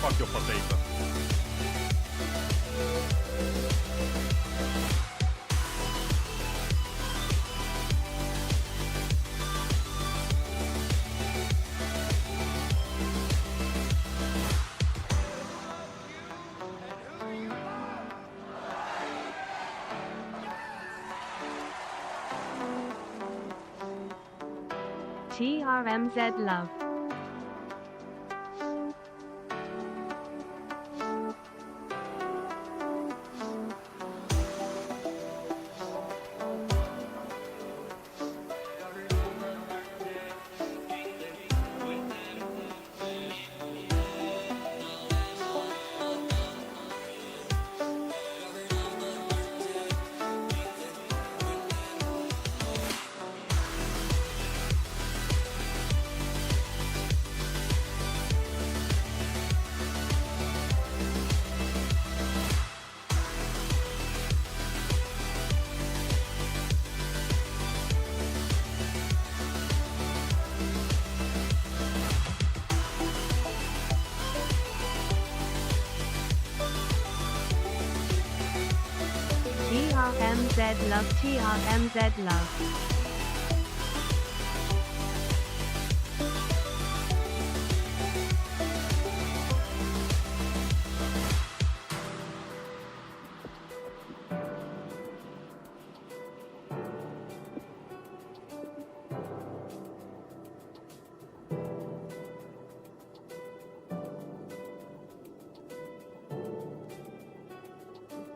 Fuck your potato. TRMZ love. TRMZ love, TRMZ love.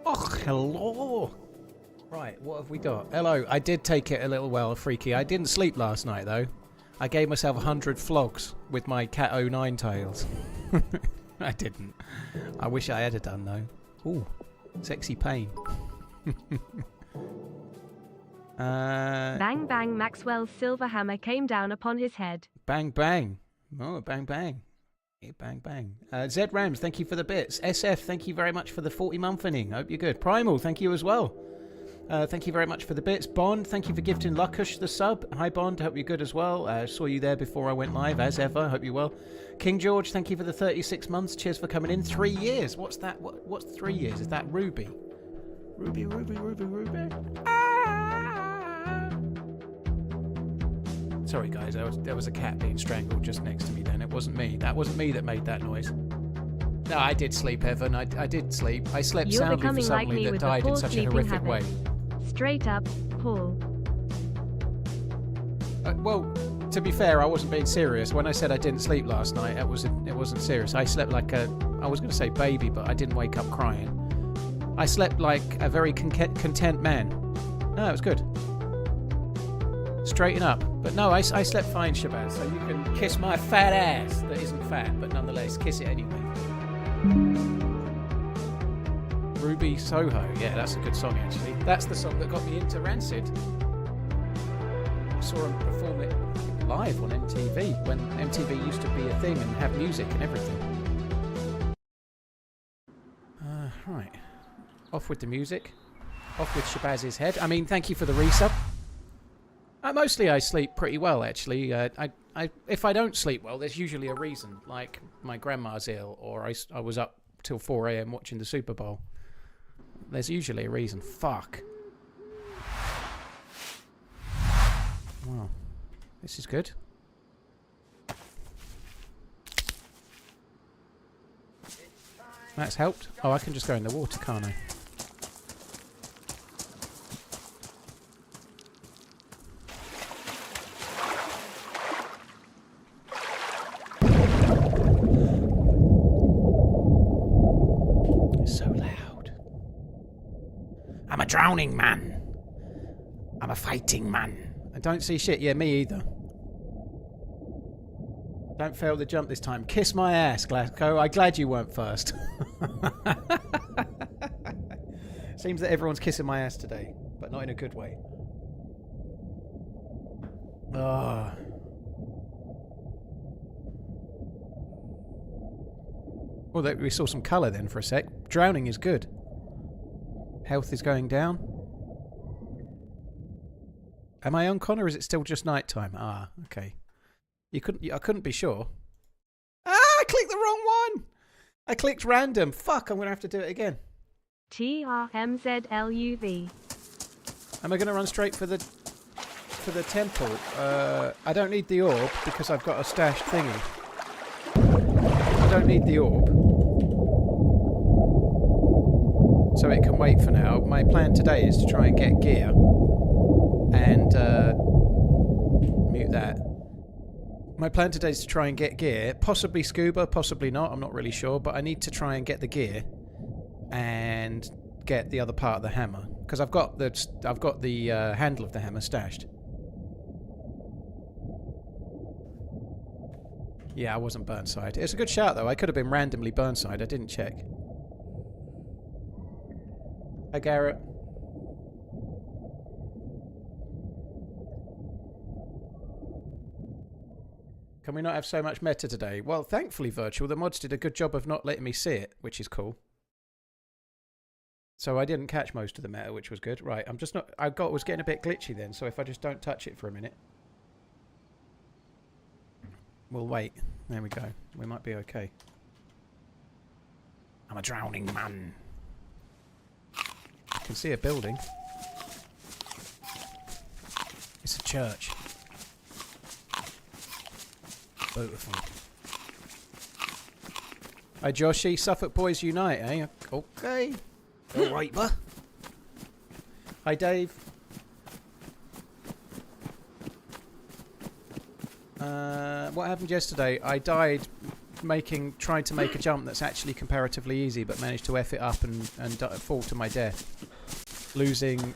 Oh, hello. Right, what have we got? Hello, I did take it a little well, freaky. I didn't sleep last night, though. I gave myself 100 flogs with my Cat 09 tails. I didn't. I wish I had done, though. Ooh, sexy pain. Bang bang, Maxwell's silver hammer came down upon his head. Bang bang. Oh, bang bang. Yeah, bang bang. Z Rams, thank you for the bits. SF, thank you very much for the 40-month-inning. Hope you're good. Primal, thank you as well. Thank you very much for the bits. Bond, thank you for gifting Labisch the sub. Hi Bond, hope you're good as well. Saw you there before I went live, as ever. Hope you're well. King George, thank you for the 36 months. Cheers for coming in. 3 years. What's that? What's 3 years? Is that Ruby? Ruby. Ah! Sorry guys, there was a cat being strangled just next to me then. It wasn't me. That wasn't me that made that noise. No, I did sleep, Evan. I did sleep. I slept You're soundly for becoming like somebody me that with died a in poor such a sleeping horrific habit. way. Straight up, Paul. Well, to be fair, I wasn't being serious. When I said I didn't sleep last night, it wasn't serious. I slept like I was going to say baby, but I didn't wake up crying. I slept like a very content man. No, it was good. Straighten up. But no, I slept fine, Shabazz, so you can kiss my fat ass that isn't fat, but nonetheless, kiss it anyway. Ruby Soho. Yeah, that's a good song, actually. That's the song that got me into Rancid. I saw him perform it live on MTV when MTV used to be a thing and have music and everything. Right. Off with the music. Off with Shabazz's head. I mean, thank you for the resub. Mostly I sleep pretty well, actually. If I don't sleep well, there's usually a reason. Like, my grandma's ill, or I was up till 4 AM watching the Super Bowl. There's usually a reason. Fuck. Wow. This is good. That's helped. Oh, I can just go in the water, can't I? I'm a drowning man. I'm a fighting man. I don't see shit. Yeah, me either. Don't fail the jump this time. Kiss my ass, Glasgow. I'm glad you weren't first. Seems that everyone's kissing my ass today, but not in a good way. Ah. Well, we saw some colour then for a sec. Drowning is good. Health is going down. Am I on, Connor, or is it still just night time? Ah, okay. I couldn't be sure. Ah, I clicked the wrong one! I clicked random. Fuck, I'm going to have to do it again. TRMZ. Am I going to run straight for the temple? I don't need the orb because I've got a stashed thingy. I don't need the orb. So it can wait for now. My plan today is to try and get gear. And mute that. My plan today is to try and get gear. Possibly scuba, possibly not. I'm not really sure. But I need to try and get the gear. And get the other part of the hammer. Because I've got the handle of the hammer stashed. Yeah, I wasn't Burnside. It's a good shout, though. I could have been randomly Burnside. I didn't check. Hi, Garrett. Can we not have so much meta today? Well, thankfully, Virtual, the mods did a good job of not letting me see it, which is cool. So I didn't catch most of the meta, which was good. Right, I'm just not... was getting a bit glitchy then, so if I just don't touch it for a minute... We'll wait. There we go. We might be okay. I'm a drowning man. I can see a building. It's a church. Beautiful. Hi, Joshy. Suffolk Boys Unite, eh? Okay. Alright, ma. Hi, Dave. What happened yesterday? I died trying to make a jump that's actually comparatively easy, but managed to F it up and fall to my death. Losing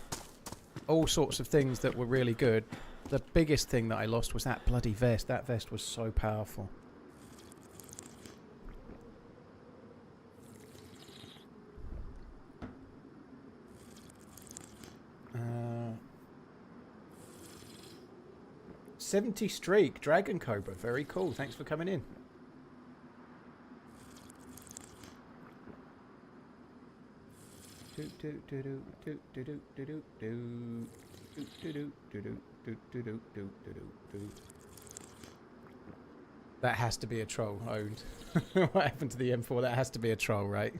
all sorts of things that were really good. The biggest thing that I lost was that bloody vest. That vest was so powerful. Uh, 70 streak, Dragon Cobra. Very cool. Thanks for coming in. That has to be a troll owned. What happened to the M4? That has to be a troll, right?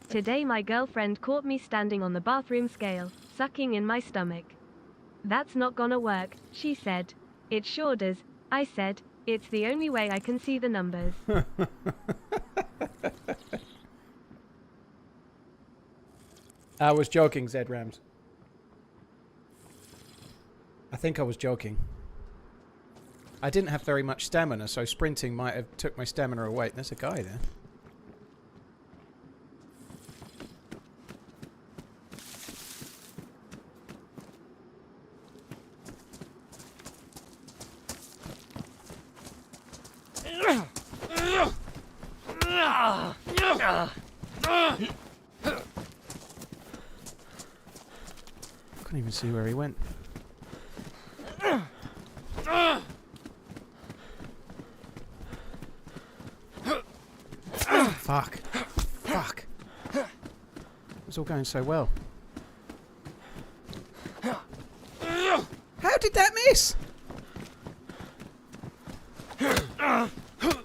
Today my girlfriend caught me standing on the bathroom scale, sucking in my stomach. That's not gonna work, she said. It sure does, I said. It's the only way I can see the numbers. I was joking, Zed Rams. I think I was joking. I didn't have very much stamina, so sprinting might have took my stamina away. There's a guy there. Couldn't even see where he went. Fuck. Fuck. It was all going so well. How did that miss?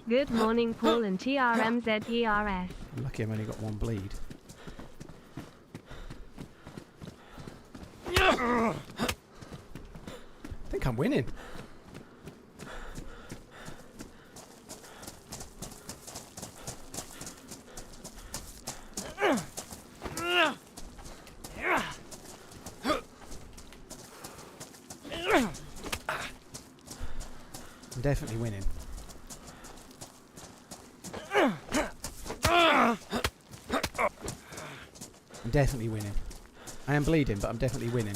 Good morning, Paul and TRMZ ERS. I'm lucky I've only got one bleed. I think I'm winning. I'm definitely winning. I'm definitely winning. I am bleeding, but I'm definitely winning.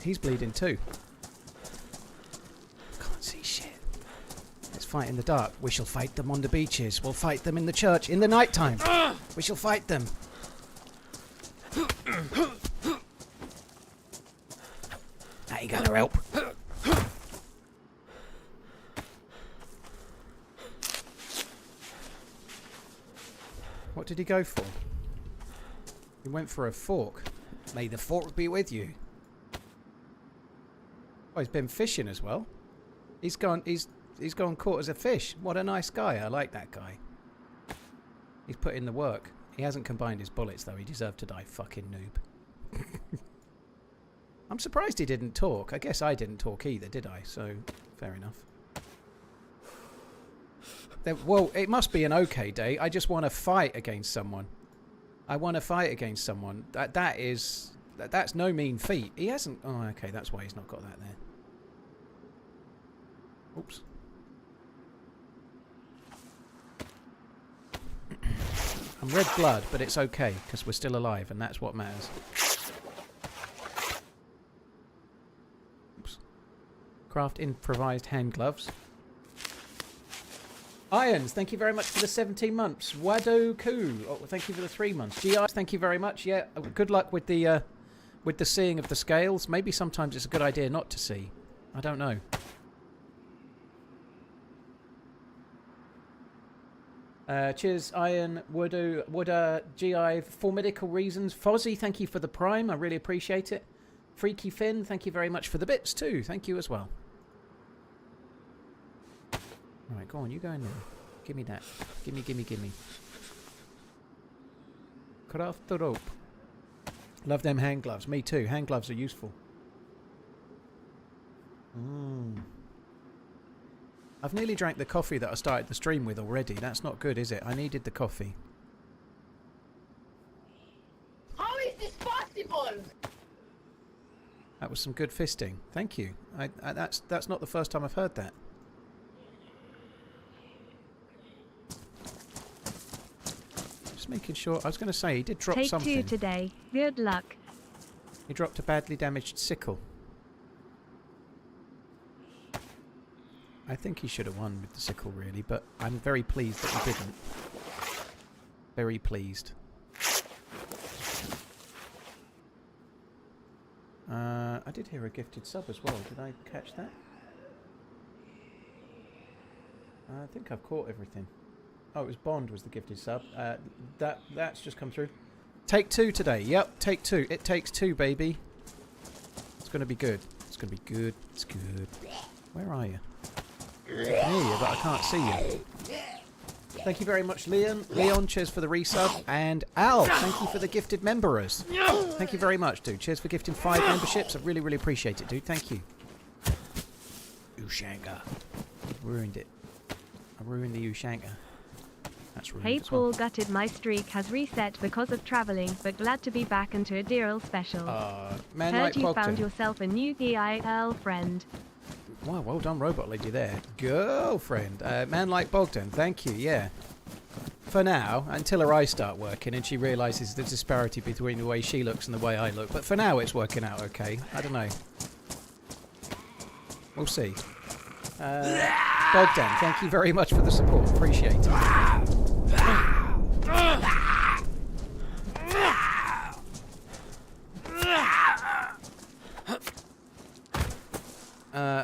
He's bleeding too. Can't see shit. Let's fight in the dark. We shall fight them on the beaches. We'll fight them in the church in the night time. We shall fight them. That ain't gonna help. What did he go for? He went for a fork. May the fork be with you. Oh, he's been fishing as well. He's gone caught as a fish. What a nice guy. I like that guy. He's put in the work. He hasn't combined his bullets though. He deserved to die, fucking noob. I'm surprised he didn't talk. I guess I didn't talk either, did I? So, fair enough. Well, it must be an okay day. I just want to fight against someone. I want to fight against someone. That's no mean feat. He hasn't... Oh, okay, that's why he's not got that there. Oops. I'm red blood, but it's okay, because we're still alive, and that's what matters. Oops. Craft improvised hand gloves. Irons, thank you very much for the 17 months. Wadoku, oh, thank you for the 3 months. GI, thank you very much. Yeah, good luck with the seeing of the scales. Maybe sometimes it's a good idea not to see. I don't know. Cheers, Iron, Wooda, GI, for medical reasons. Fozzie, thank you for the prime. I really appreciate it. Freaky Finn, thank you very much for the bits too. Thank you as well. Right, go on, you go in there. Give me that. Gimme, gimme, gimme. Craft the rope. Love them hand gloves. Me too. Hand gloves are useful. I've nearly drank the coffee that I started the stream with already. That's not good, is it? I needed the coffee. How is this possible? That was some good fisting. Thank you. That's not the first time I've heard that. Just making sure. I was going to say, he did drop something. Take 2 today. Good luck. He dropped a badly damaged sickle. I think he should have won with the sickle, really, but I'm very pleased that he didn't. Very pleased. I did hear a gifted sub as well. Did I catch that? I think I've caught everything. Oh, it was Bond was the gifted sub. That's just come through. Take 2 today. Yep, take 2. It takes 2, baby. It's going to be good. It's going to be good. It's good. Where are you? I can hear you, but I can't see you. Thank you very much, Leon. Leon, cheers for the resub. And Al, thank you for the gifted members. Thank you very much, dude. Cheers for gifting 5 memberships. I really, really appreciate it, dude. Thank you. Ushanga. Ruined it. I ruined the Ushanga. That's ruined Hey as well. Paul, gutted my streak has reset because of travelling, but glad to be back into a Deerisle special. Man Heard like you Bogdan. found yourself a new Deerisle friend. Wow, well done, Robot Lady there. Girlfriend. Man like Bogdan, thank you, yeah. For now, until her eyes start working and she realises the disparity between the way she looks and the way I look. But for now, it's working out okay. I don't know. We'll see. Bogdan, thank you very much for the support. Appreciate it.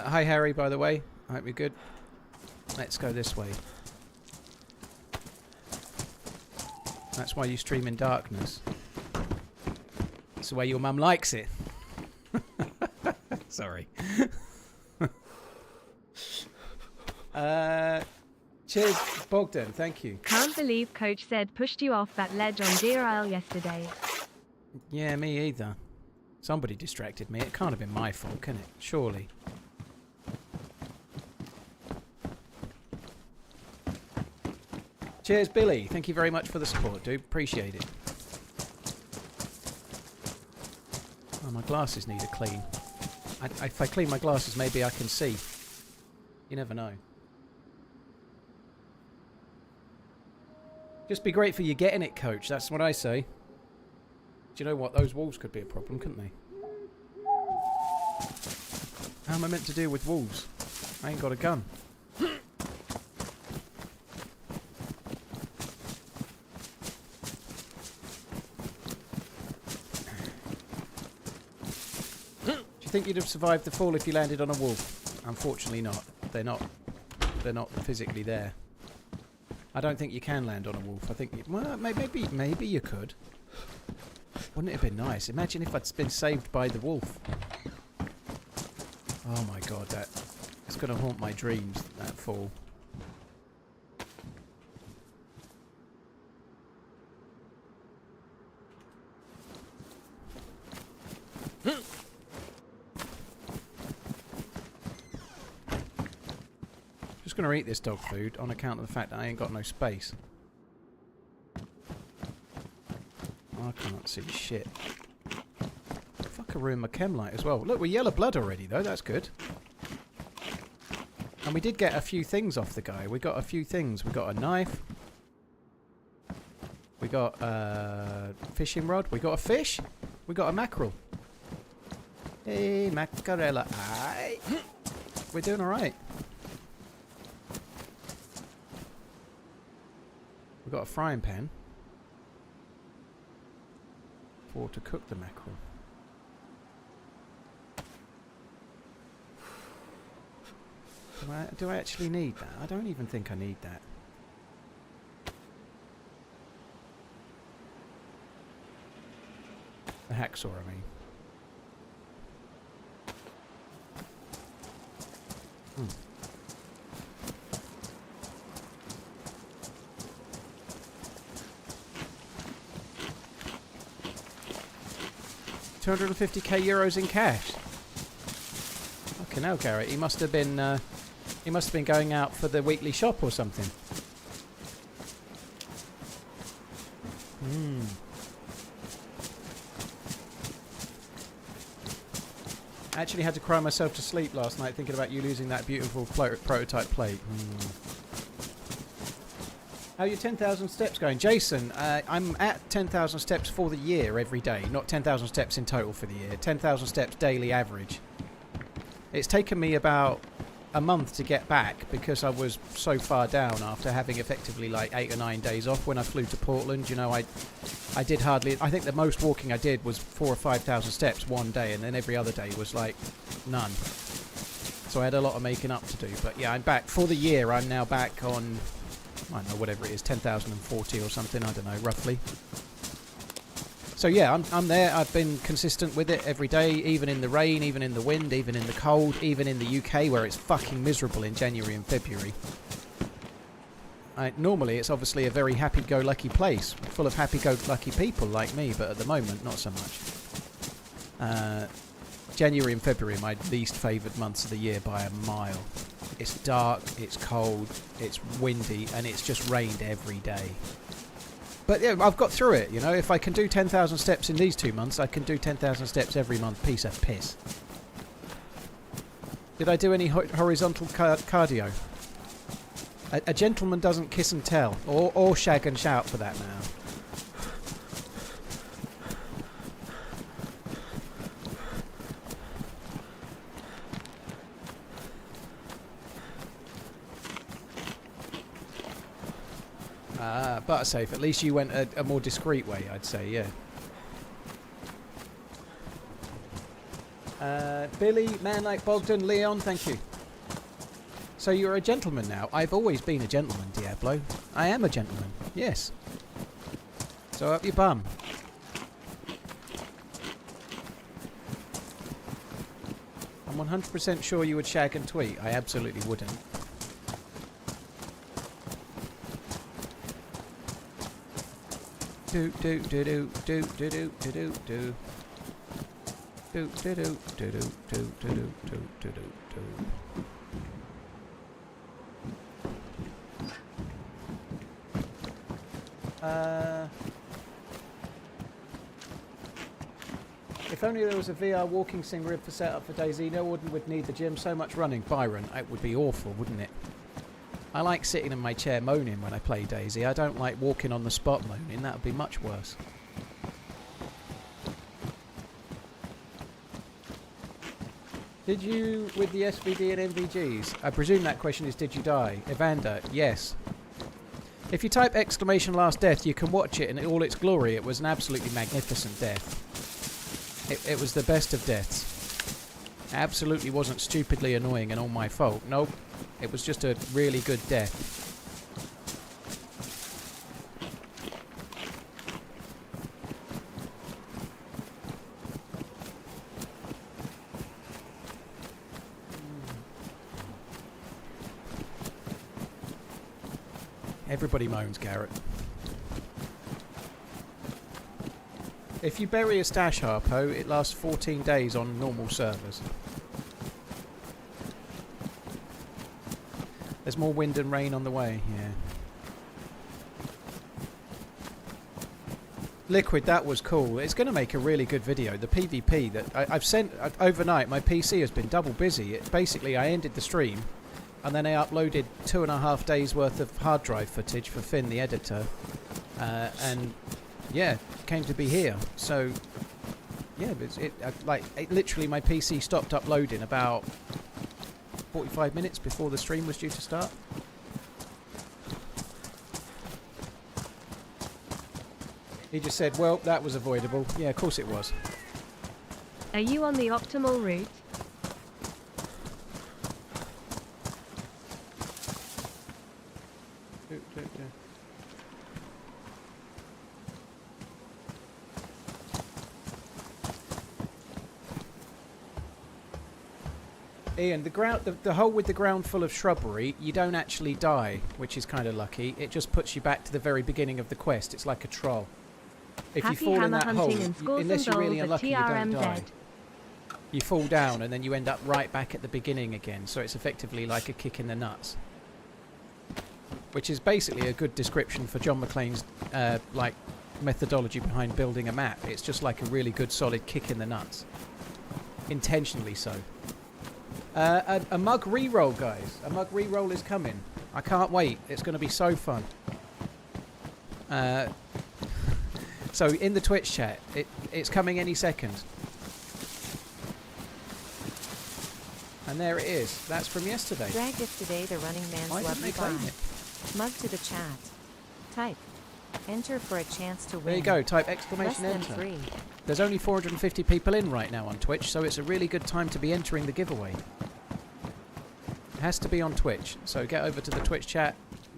Hi Harry, by the way. I hope you're good. Let's go this way. That's why you stream in darkness. That's the way your mum likes it. Sorry. Cheers, Bogdan. Thank you. Can't believe Coach said pushed you off that ledge on Deerisle yesterday. Yeah, me either. Somebody distracted me. It can't have been my fault, can it? Surely. Cheers, Billy. Thank you very much for the support, dude. Appreciate it. Oh, my glasses need a clean. If I clean my glasses, maybe I can see. You never know. Just be grateful you're getting it, Coach. That's what I say. Do you know what? Those walls could be a problem, couldn't they? How am I meant to deal with wolves? I ain't got a gun. Do you think you'd have survived the fall if you landed on a wolf? Unfortunately not. They're not physically there. I don't think you can land on a wolf. I think well, maybe you could. Wouldn't it have been nice? Imagine if I'd been saved by the wolf. Oh my god, that it's gonna haunt my dreams, that fall. Just gonna eat this dog food on account of the fact that I ain't got no space. I can't see shit. Fuck, I ruined my chem light as well. Look, we're yellow blood already though, that's good. And we did get a few things off the guy. We got a few things. We got a knife. We got a fishing rod. We got a fish. We got a mackerel. Hey, mackerella. Aye. We're doing alright. We got a frying pan to cook the mackerel. Do I actually need that? I don't even think I need that. The hacksaw, I mean. 250k euros in cash. Fucking hell, Garrett. He must have been going out for the weekly shop or something. I actually had to cry myself to sleep last night thinking about you losing that beautiful prototype plate. How are your 10,000 steps going? Jason, I'm at 10,000 steps for the year every day. Not 10,000 steps in total for the year. 10,000 steps daily average. It's taken me about a month to get back because I was so far down after having effectively like 8 or 9 days off when I flew to Portland. You know, I did hardly... I think the most walking I did was 4,000 or 5,000 steps one day, and then every other day was like none. So I had a lot of making up to do. But yeah, I'm back. For the year, I'm now back on... I don't know, whatever it is, 10,040 or something, I don't know, roughly. So yeah, I'm there. I've been consistent with it every day, even in the rain, even in the wind, even in the cold, even in the UK where it's fucking miserable in January and February. Normally it's obviously a very happy-go-lucky place, full of happy-go-lucky people like me, but at the moment, not so much. January and February are my least favoured months of the year by a mile. It's dark, it's cold, it's windy, and it's just rained every day. But yeah, I've got through it, you know. If I can do 10,000 steps in these 2 months, I can do 10,000 steps every month. Piece of piss. Did I do any horizontal cardio? A gentleman doesn't kiss and tell, or shag and shout for that now. Buttersafe, at least you went a more discreet way, I'd say, yeah. Billy, Man Like Bogdan, Leon, thank you. So you're a gentleman now. I've always been a gentleman, Diablo. I am a gentleman, yes. So up your bum. I'm 100% sure you would shag and tweet. I absolutely wouldn't. Do do do do do do do do do do do do do do do do do do do do. If only there was a VR walking sim rig for setup for DayZ, no one would need the gym. So much running. Byron, it would be awful, wouldn't it? I like sitting in my chair moaning when I play DayZ. I don't like walking on the spot moaning. That would be much worse. Did you with the SVD and MVGs? I presume that question is did you die? Evander, yes. If you type exclamation last death, you can watch it in all its glory. It was an absolutely magnificent death. It was the best of deaths. It absolutely wasn't stupidly annoying and all my fault. Nope. It was just a really good death. Everybody moans, Garrett. If you bury a stash harpo, it lasts 14 days on normal servers. There's more wind and rain on the way, yeah. Liquid, that was cool. It's going to make a really good video. The PvP that I've sent overnight, my PC has been double busy. Basically, I ended the stream and then I uploaded 2.5 days worth of hard drive footage for Finn, the editor. And yeah, came to be here. So yeah, literally my PC stopped uploading about 45 minutes before the stream was due to start. He just said, well, that was avoidable. Yeah, of course it was. Are you on the optimal route? Ian, the hole with the ground full of shrubbery, you don't actually die, which is kind of lucky. It just puts you back to the very beginning of the quest. It's like a troll. If you fall in that hole, unless you're really unlucky, you don't die. You fall down and then you end up right back at the beginning again. So it's effectively like a kick in the nuts. Which is basically a good description for John McClane's like methodology behind building a map. It's just like a really good solid kick in the nuts. Intentionally so. A mug reroll, guys. A mug reroll is coming. I can't wait. It's going to be so fun. So in the Twitch chat, it's coming any second. And there it is. That's from yesterday. Dragged it today, the running man's lovely claim buy. it? Mug to the chat. Type. Enter for a chance to win. There you go. Type Less exclamation than enter. 3. There's only 450 people in right now on Twitch, so it's a really good time to be entering the giveaway. It has to be on Twitch, so get over to the Twitch chat.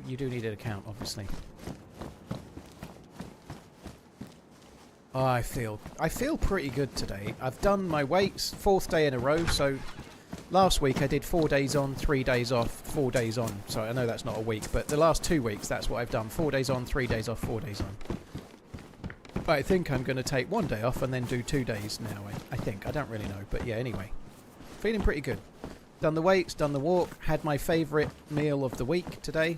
You do need an account, obviously. Oh, I feel pretty good today. I've done my weights, 4th day in a row, so last week I did 4 days on, 3 days off, 4 days on. So I know that's not a week, but the last 2 weeks, that's what I've done. 4 days on, 3 days off, 4 days on. But I think I'm going to take 1 day off and then do 2 days now. I think. I don't really know. But yeah, anyway. Feeling pretty good. Done the weights, done the walk. Had my favourite meal of the week today,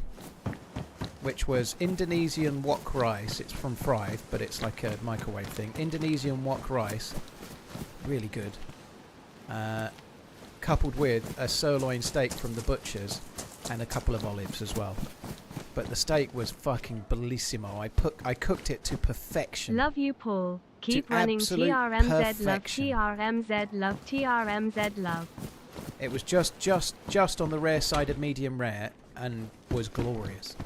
which was Indonesian wok rice. It's from Thrive, but it's like a microwave thing. Indonesian wok rice. Really good. Coupled with a sirloin steak from the butcher's and a couple of olives as well. But the steak was fucking bellissimo. I cooked it to perfection. Love you, Paul. Keep running. TRMZ love. TRMZ love. TRMZ love. It was just on the rare side of medium rare and was glorious.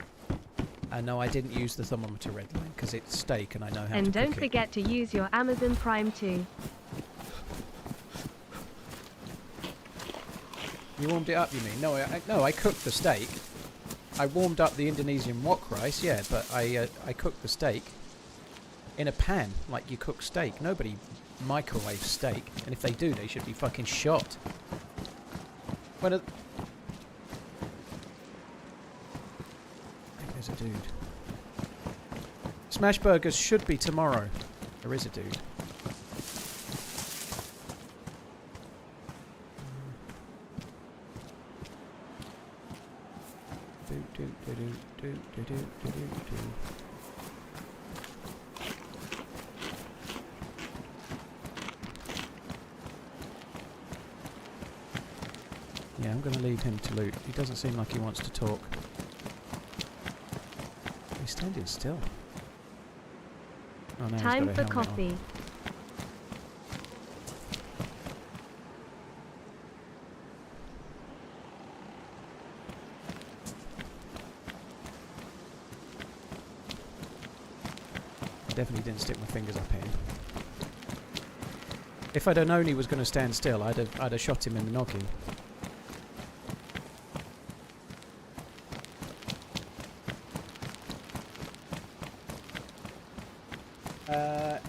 And no, I didn't use the thermometer red line because it's steak and I know how to cook it. And don't forget to use your Amazon Prime too. You warmed it up, you mean? No, I cooked the steak. I warmed up the Indonesian wok rice, yeah, but I cooked the steak in a pan like you cook steak. Nobody microwaves steak, and if they do, they should be fucking shot. When I think there's a dude. Smash burgers should be tomorrow. There is a dude. Yeah, I'm going to leave him to loot. He doesn't seem like he wants to talk. He's standing still. Oh, no, Time he's got a for helmet coffee. on. I definitely didn't stick my fingers up here. If I'd have known he was going to stand still, I'd have shot him in the noggin.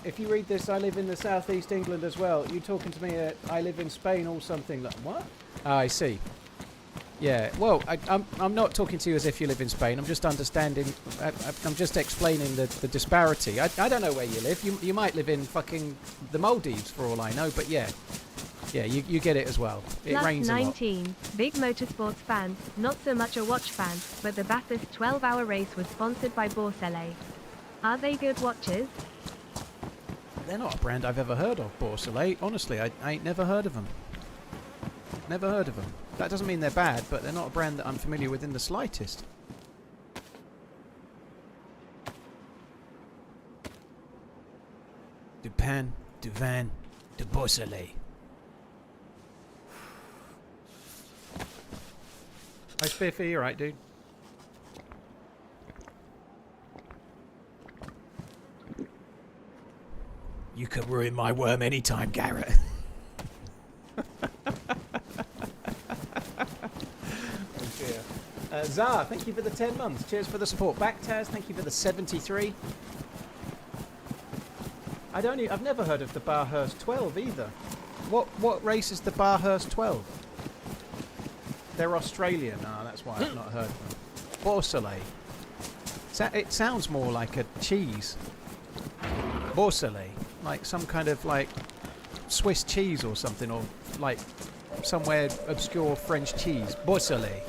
If you read this, I live in the southeast England as well. You talking to me? I live in Spain or something? Like what? Ah, I see. Yeah, well, I'm not talking to you as if you live in Spain. I'm just understanding. I'm just explaining the disparity. I don't know where you live. You might live in fucking the Maldives for all I know, but yeah, you get it as well. It Plus rains a lot. 19, big motorsports fan, not so much a watch fan, but the Bathurst 12-hour race was sponsored by Bourselet. Are they good watches? They're not a brand I've ever heard of, Bourselet. Honestly, I ain't never heard of them. Never heard of them. That doesn't mean they're bad, but they're not a brand that I'm familiar with in the slightest. Du pain, du vin, du Bourselet. Hi Spiffy, you alright, dude? You can ruin my worm anytime, Garrett. Zah, thank you for the 10 months. Cheers for the support. Backtaz, thank you for the 73. I've never heard of the Bathurst 12 either. What race is the Bathurst 12? They're Australian. Ah, that's why I've not heard of them. Bourselet. It sounds more like a cheese. Bourselet. Like some kind of like Swiss cheese or something, or like somewhere obscure French cheese. Bourselet.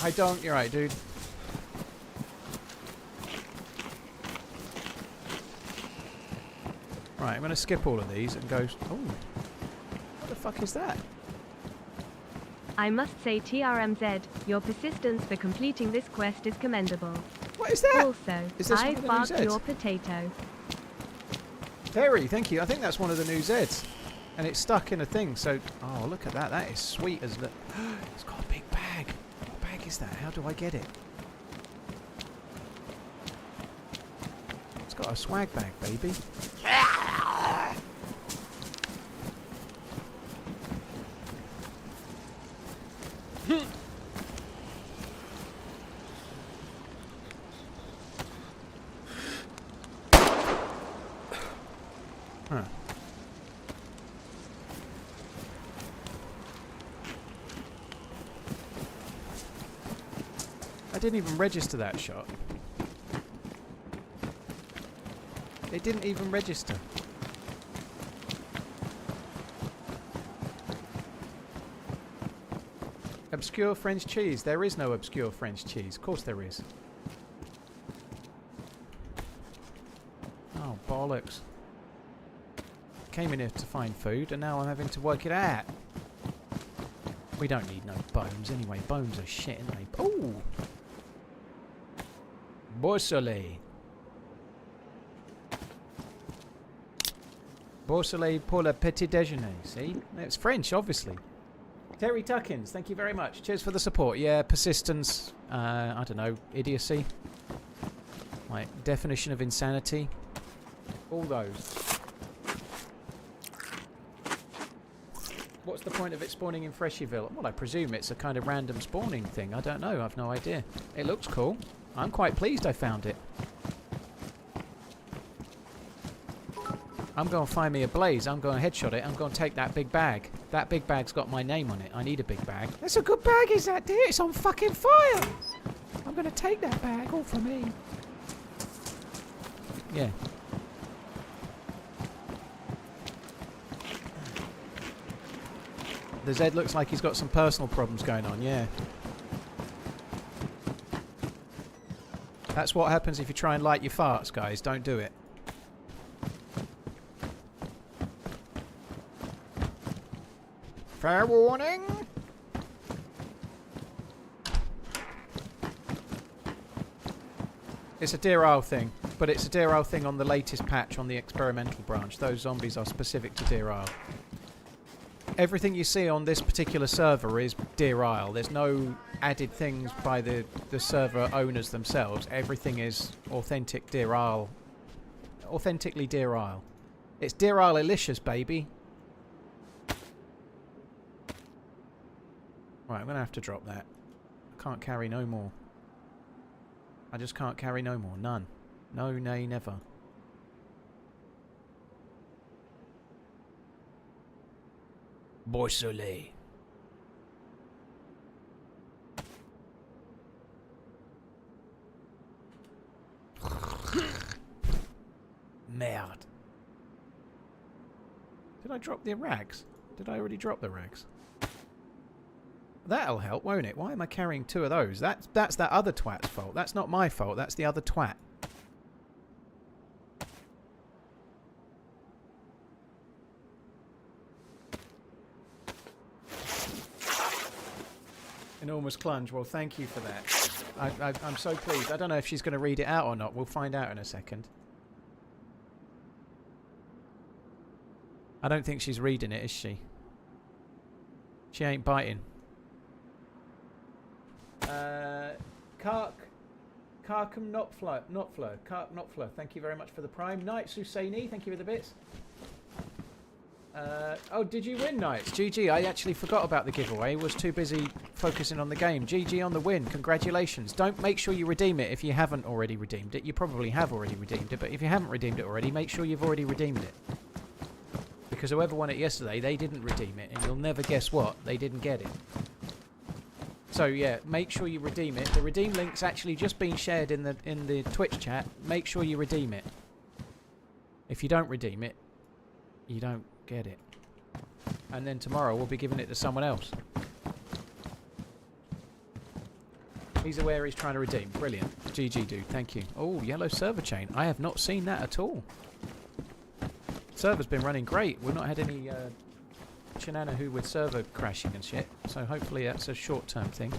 I don't. You're right, dude. Right, I'm going to skip all of these and go... Oh, what the fuck is that? I must say TRMZ, your persistence for completing this quest is commendable. What is that? Also, Is this I one of the new barked Zs? your potato. Terry, thank you. I think that's one of the new Zs. And it's stuck in a thing, so... Oh, look at that. That is sweet as... It's got a big bag. What bag is that? How do I get it? It's got a swag bag, baby. Huh. I didn't even register that shot. It didn't even register. Obscure French cheese. There is no obscure French cheese. Of course there is. Oh, bollocks. Came in here to find food and now I'm having to work it out. We don't need no bones anyway. Bones are shit, aren't they? Ooh! Bourselet. Bourselet pour le petit déjeuner. See? It's French, obviously. Terry Tuckins, thank you very much. Cheers for the support. Yeah, persistence. I don't know. Idiocy. Like, definition of insanity. All those. What's the point of it spawning in Freshyville? Well, I presume it's a kind of random spawning thing. I don't know. I've no idea. It looks cool. I'm quite pleased I found it. I'm going to find me a blaze. I'm going to headshot it. I'm going to take that big bag. That big bag's got my name on it. I need a big bag. That's a good bag, is that, dear? It's on fucking fire. I'm going to take that bag all for me. Yeah. The Z looks like he's got some personal problems going on, yeah. That's what happens if you try and light your farts, guys. Don't do it. Fair warning! It's a Deerisle thing, but it's a Deerisle thing on the latest patch on the experimental branch. Those zombies are specific to Deerisle. Everything you see on this particular server is Deerisle. There's no added things by the server owners themselves. Everything is authentic Deerisle. Authentically Deerisle. It's Deerisle-alicious, baby. Right, I'm going to have to drop that. Can't carry no more. I just can't carry no more. None. No, nay, never. Boy Soleil. Merde. Did I drop the rags? Did I already drop the rags? That'll help, won't it? Why am I carrying 2 of those? That's that other twat's fault. That's not my fault. That's the other twat. Enormous clunge. Well, thank you for that. I'm so pleased. I don't know if she's going to read it out or not. We'll find out in a second. I don't think she's reading it, is she? She ain't biting. Karkum Notfler, thank you very much for the prime. Knights Husseini, thank you for the bits. Oh, did you win, Knights? GG, I actually forgot about the giveaway. Was too busy focusing on the game. GG on the win, congratulations. Don't make sure you redeem it if you haven't already redeemed it. You probably have already redeemed it, but if you haven't redeemed it already, make sure you've already redeemed it. Because whoever won it yesterday, they didn't redeem it, and you'll never guess what, they didn't get it. So yeah, make sure you redeem it. The redeem link's actually just been shared in the Twitch chat. Make sure you redeem it. If you don't redeem it, you don't get it. And then tomorrow we'll be giving it to someone else. He's aware he's trying to redeem. Brilliant. GG, dude. Thank you. Oh, yellow server chain. I have not seen that at all. Server's been running great. We've not had any shenanigans with server crashing and shit. So hopefully that's a short-term thing.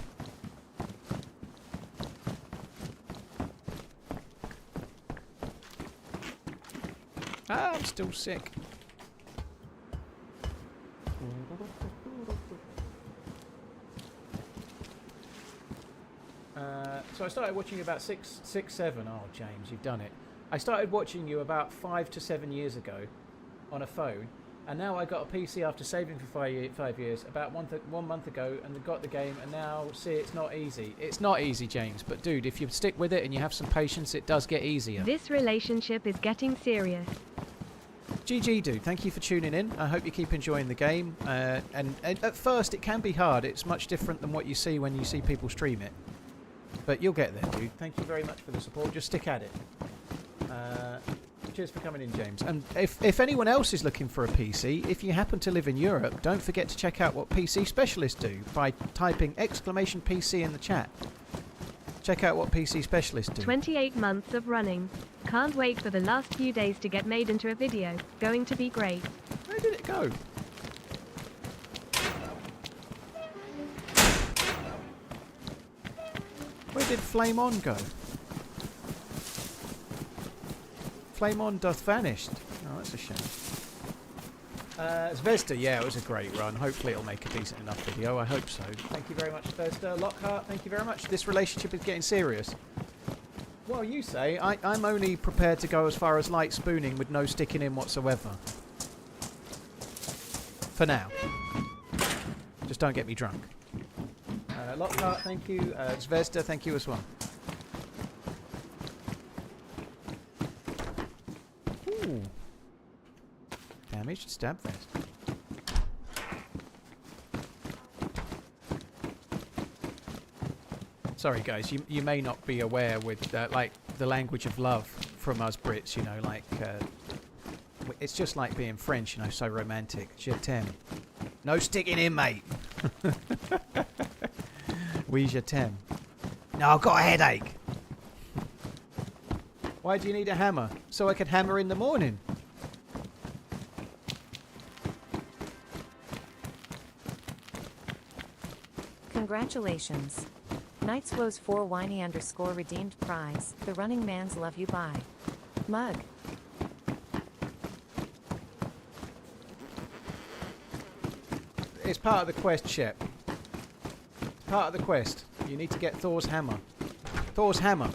Ah, I'm still sick. So I started watching you about 6, 7. Oh, James, you've done it. I started watching you about 5 to 7 years ago on a phone, and now I got a PC after saving for 5 years about 1 month ago, and got the game, and now see, it's not easy. It's not easy, James, but dude, if you stick with it and you have some patience, it does get easier. This relationship is getting serious. GG, dude. Thank you for tuning in. I hope you keep enjoying the game. And at first, it can be hard. It's much different than what you see when you see people stream it. But you'll get there, dude. Thank you very much for the support. Just stick at it. Cheers for coming in, James. And if anyone else is looking for a PC, if you happen to live in Europe, don't forget to check out what PC specialists do by typing !PC in the chat. Check out what PC specialists do. 28 months of running. Can't wait for the last few days to get made into a video. Going to be great. Where did it go? Where did Flame On go? Flame On doth vanished. Oh, that's a shame. Zvezda, yeah, it was a great run. Hopefully it'll make a decent enough video. I hope so. Thank you very much, Zvezda. Lockhart, thank you very much. This relationship is getting serious. Well, you say. I'm only prepared to go as far as light spooning with no sticking in whatsoever. For now. Just don't get me drunk. Lockhart, thank you. Zvezda, thank you as well. Ooh. Damaged stab vest. Sorry guys, you may not be aware with like the language of love from us Brits, you know, like it's just like being French, you know, so romantic. Je t'aime. No sticking in, mate. Oui, je t'aime. No, I've got a headache. Why do you need a hammer? So I could hammer in the morning. Congratulations. Knights Woes 4 Whiny _ redeemed prize. TheRunningManZ love you bye. Mug. It's part of the quest, Shep. It's part of the quest. You need to get Thor's hammer. Thor's hammer.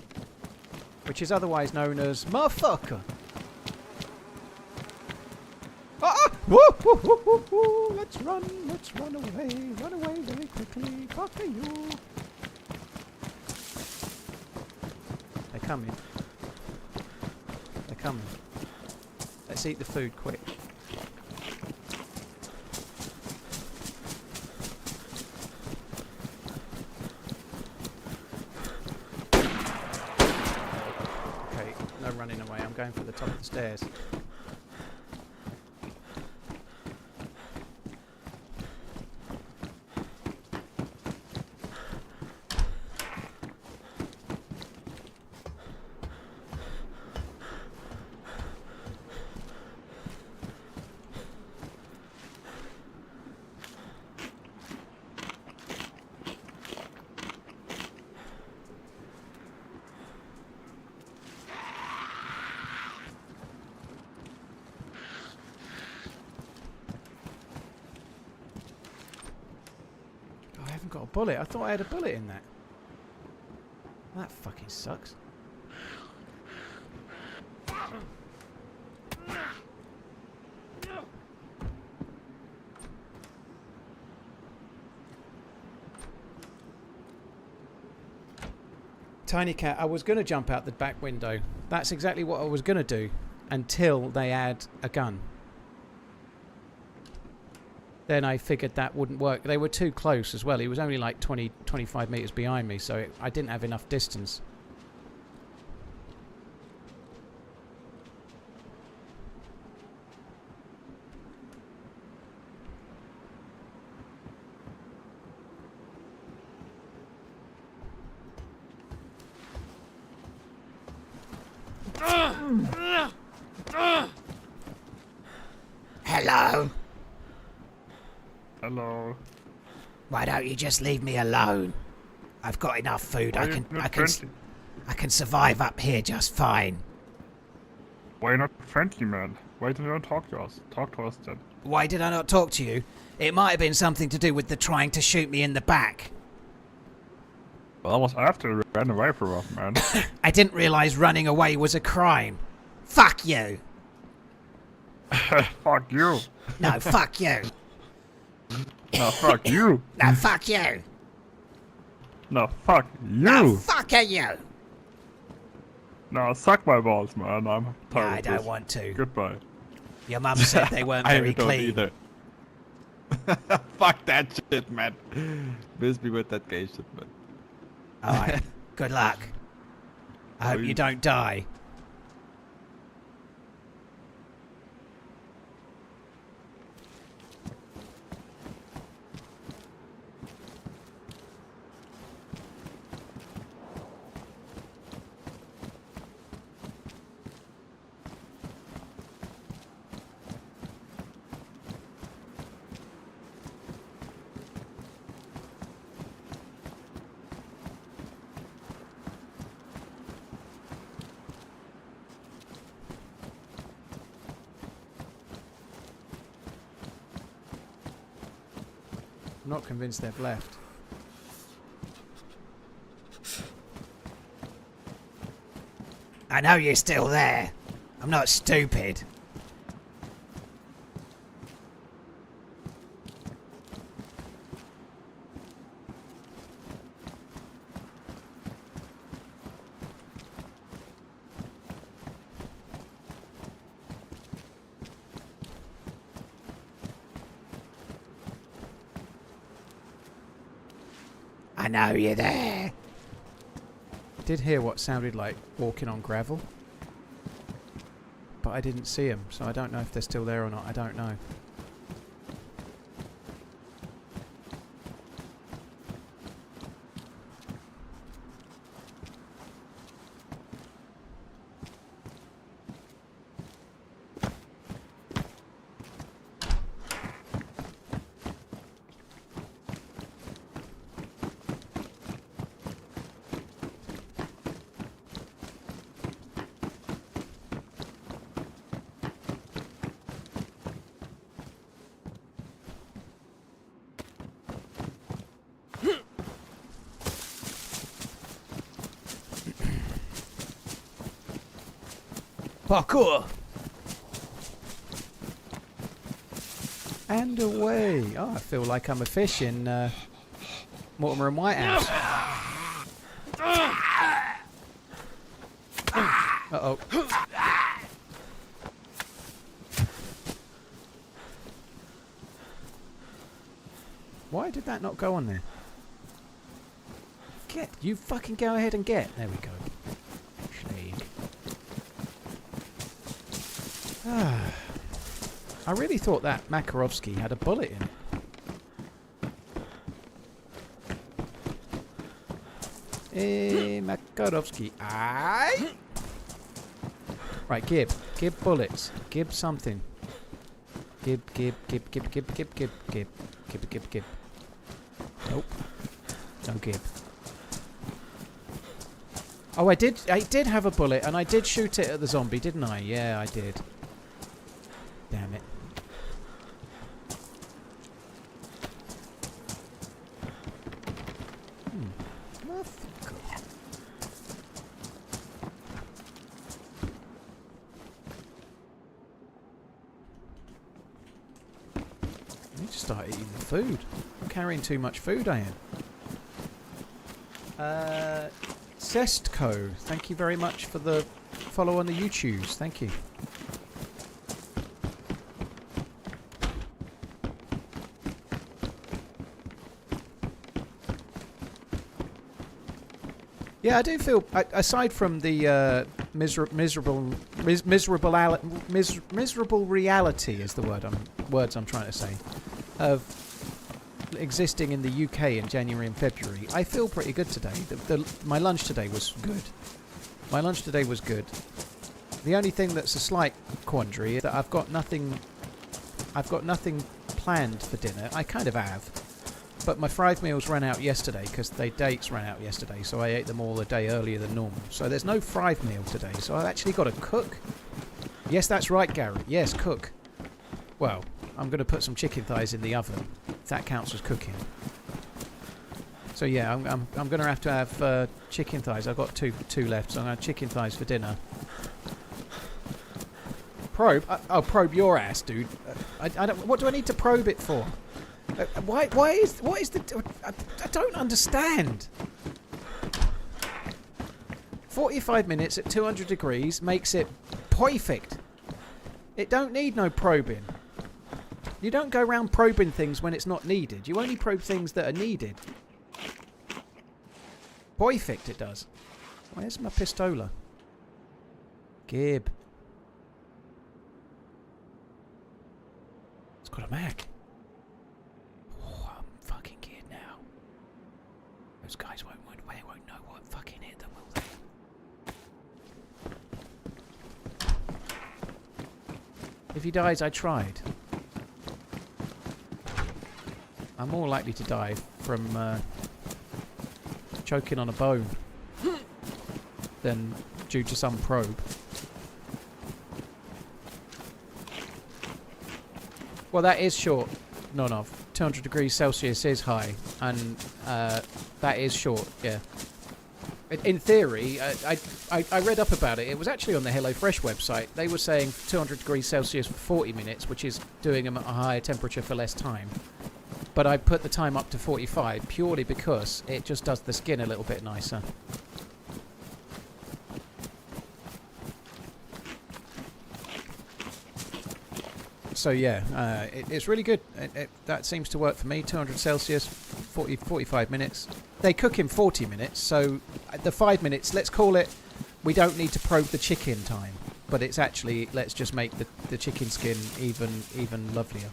Which is otherwise known as motherfucker. Ah! Woo, woo, woo, woo, woo. Let's run away very quickly. Fuck you. coming. They're coming. Let's eat the food quick. Okay, no running away. I'm going for the top of the stairs. Got a bullet. I thought I had a bullet in that. That fucking sucks. Tiny Cat, I was going to jump out the back window. That's exactly what I was going to do until they add a gun. Then I figured that wouldn't work. They were too close as well. He was only like 20, 25 metres behind me, so I didn't have enough distance. Hello? Hello. Why don't you just leave me alone? I've got enough food. I can survive up here just fine. Why not friendly, man? Why did you not talk to us? Talk to us then. Why did I not talk to you? It might have been something to do with the trying to shoot me in the back. Well, I was after you ran away from us, man. I didn't realise running away was a crime. Fuck you. Fuck you. No, fuck you. No, fuck you. No, fuck you. No, fuck you. No, fuck you. No, suck my balls, man. I'm No, tired I of don't this. want to. Goodbye. Your mum said they weren't very don't clean. either. Fuck that shit, man. Miss me with that gay shit, man. Alright, good luck. I hope you don't die. I'm not convinced they've left. I know you're still there. I'm not stupid. I know you're there. Did hear what sounded like walking on gravel, but I didn't see them, so I don't know if they're still there or not. I don't know. Parkour! And away. Oh, I feel like I'm a fish in Mortimer and Whitehouse. Uh-oh. Why did that not go on there? Get. You fucking go ahead and get. There we go. Schlag. I really thought that Makarovsky had a bullet in it. Makarovsky. Aye. Right, Gib. Gib bullets. Gib something. Gib. Nope. No Gib. Oh, I did have a bullet, and I did shoot it at the zombie, didn't I? Yeah, I did. Damn it. I need to start eating the food. I'm carrying too much food, I am. Zestco, thank you very much for the follow on the YouTubes. Thank you. Yeah, I do feel, aside from the miserable reality is the words I'm trying to say, of existing in the UK in January and February, I feel pretty good today. My lunch today was good. The only thing that's a slight quandary is that I've got nothing planned for dinner. I kind of have. But my fried meals ran out yesterday because their dates ran out yesterday, so I ate them all a day earlier than normal. So there's no fried meal today, so I've actually got to cook. Yes, that's right, Gary. Yes, cook. Well, I'm going to put some chicken thighs in the oven. If that counts as cooking. So yeah, I'm going to have chicken thighs. I've got two left, so I'm going to have chicken thighs for dinner. Probe? Probe your ass, dude. I don't. What do I need to probe it for? What is the... I don't understand. 45 minutes at 200 degrees makes it perfect. It don't need no probing. You don't go around probing things when it's not needed. You only probe things that are needed. Perfect it does. Where's my pistola? Gib. It's got a mag. Those guys won't know what fucking hit them, will they? If he dies, I tried. I'm more likely to die from choking on a bone than due to some probe. Well, that is short. None of 200 degrees Celsius is high, and that is short. Yeah. In theory, I read up about it. It was actually on the HelloFresh website. They were saying 200 degrees Celsius for 40 minutes, which is doing them at a higher temperature for less time. But I put the time up to 45 purely because it just does the skin a little bit nicer. So yeah, it's really good. That seems to work for me. 200 Celsius, 45 minutes. They cook in 40 minutes, so the 5 minutes, let's call it, we don't need to probe the chicken time. But it's actually, let's just make the chicken skin even lovelier.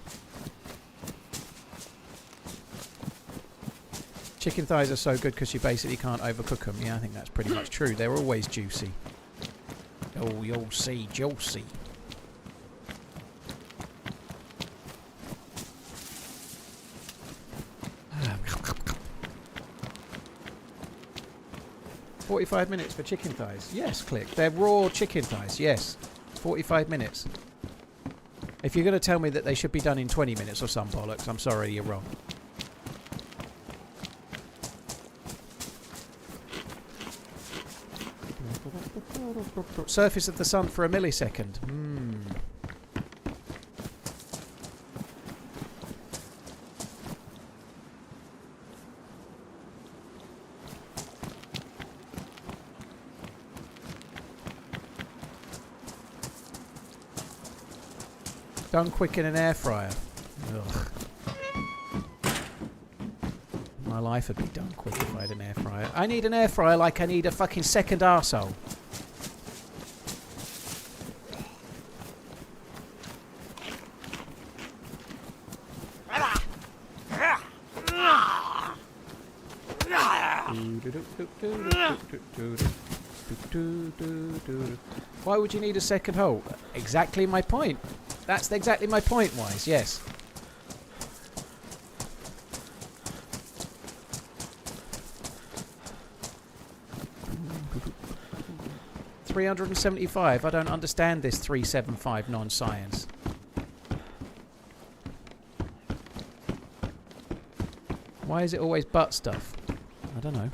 Chicken thighs are so good because you basically can't overcook them. Yeah, I think that's pretty much true. They're always juicy. Oh, you'll see, juicy. "45 minutes for chicken thighs." Yes, click. They're raw chicken thighs. Yes. 45 minutes. If you're going to tell me that they should be done in 20 minutes or some bollocks, I'm sorry, you're wrong. Surface of the sun for a millisecond. Done quick in an air fryer. Ugh. My life would be done quick if I had an air fryer. I need an air fryer like I need a fucking second arsehole. Why would you need a second hole? Exactly my point. That's exactly my point, Wise. Yes. $375. I don't understand this 375 non-science. Why is it always butt stuff? I don't know.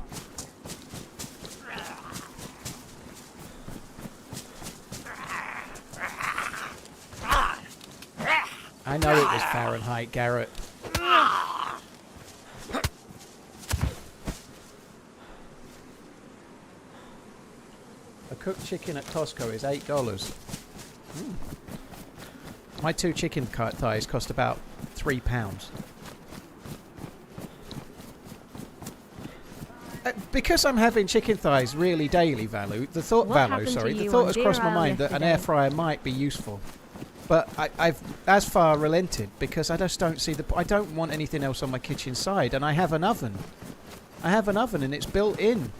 I know it was Fahrenheit, Garrett. A cooked chicken at Costco is $8. Mm. My 2 chicken thighs cost about £3. Because I'm having chicken thighs really daily, the thought has crossed my mind that an air fryer might be useful. But I've as far relented because I just don't see I don't want anything else on my kitchen side, and I have an oven. I have an oven and it's built in.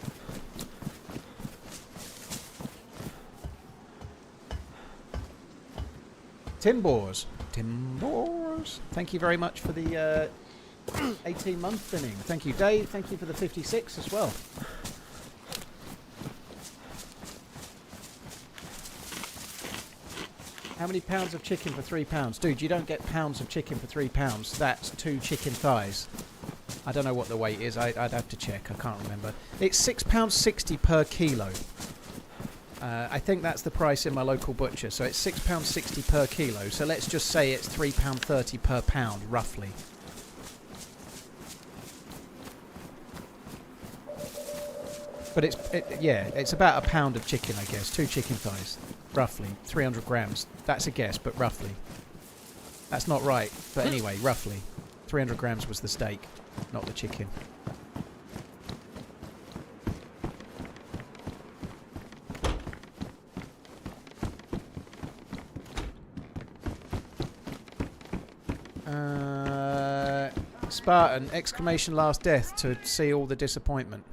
Timbors. Thank you very much for the 18-month thinning. Thank you, Dave. Thank you for the 56 as well. How many pounds of chicken for £3? Dude, you don't get pounds of chicken for £3. That's 2 chicken thighs. I don't know what the weight is. I'd have to check. I can't remember. It's £6.60 per kilo. I think that's the price in my local butcher. So it's £6.60 per kilo. So let's just say it's £3.30 per pound, roughly. But it's about a pound of chicken, I guess. 2 chicken thighs. Roughly. 300 grams. That's a guess, but roughly. That's not right. But anyway, roughly. 300 grams was the steak, not the chicken. Spartan, exclamation last death to see all the disappointment.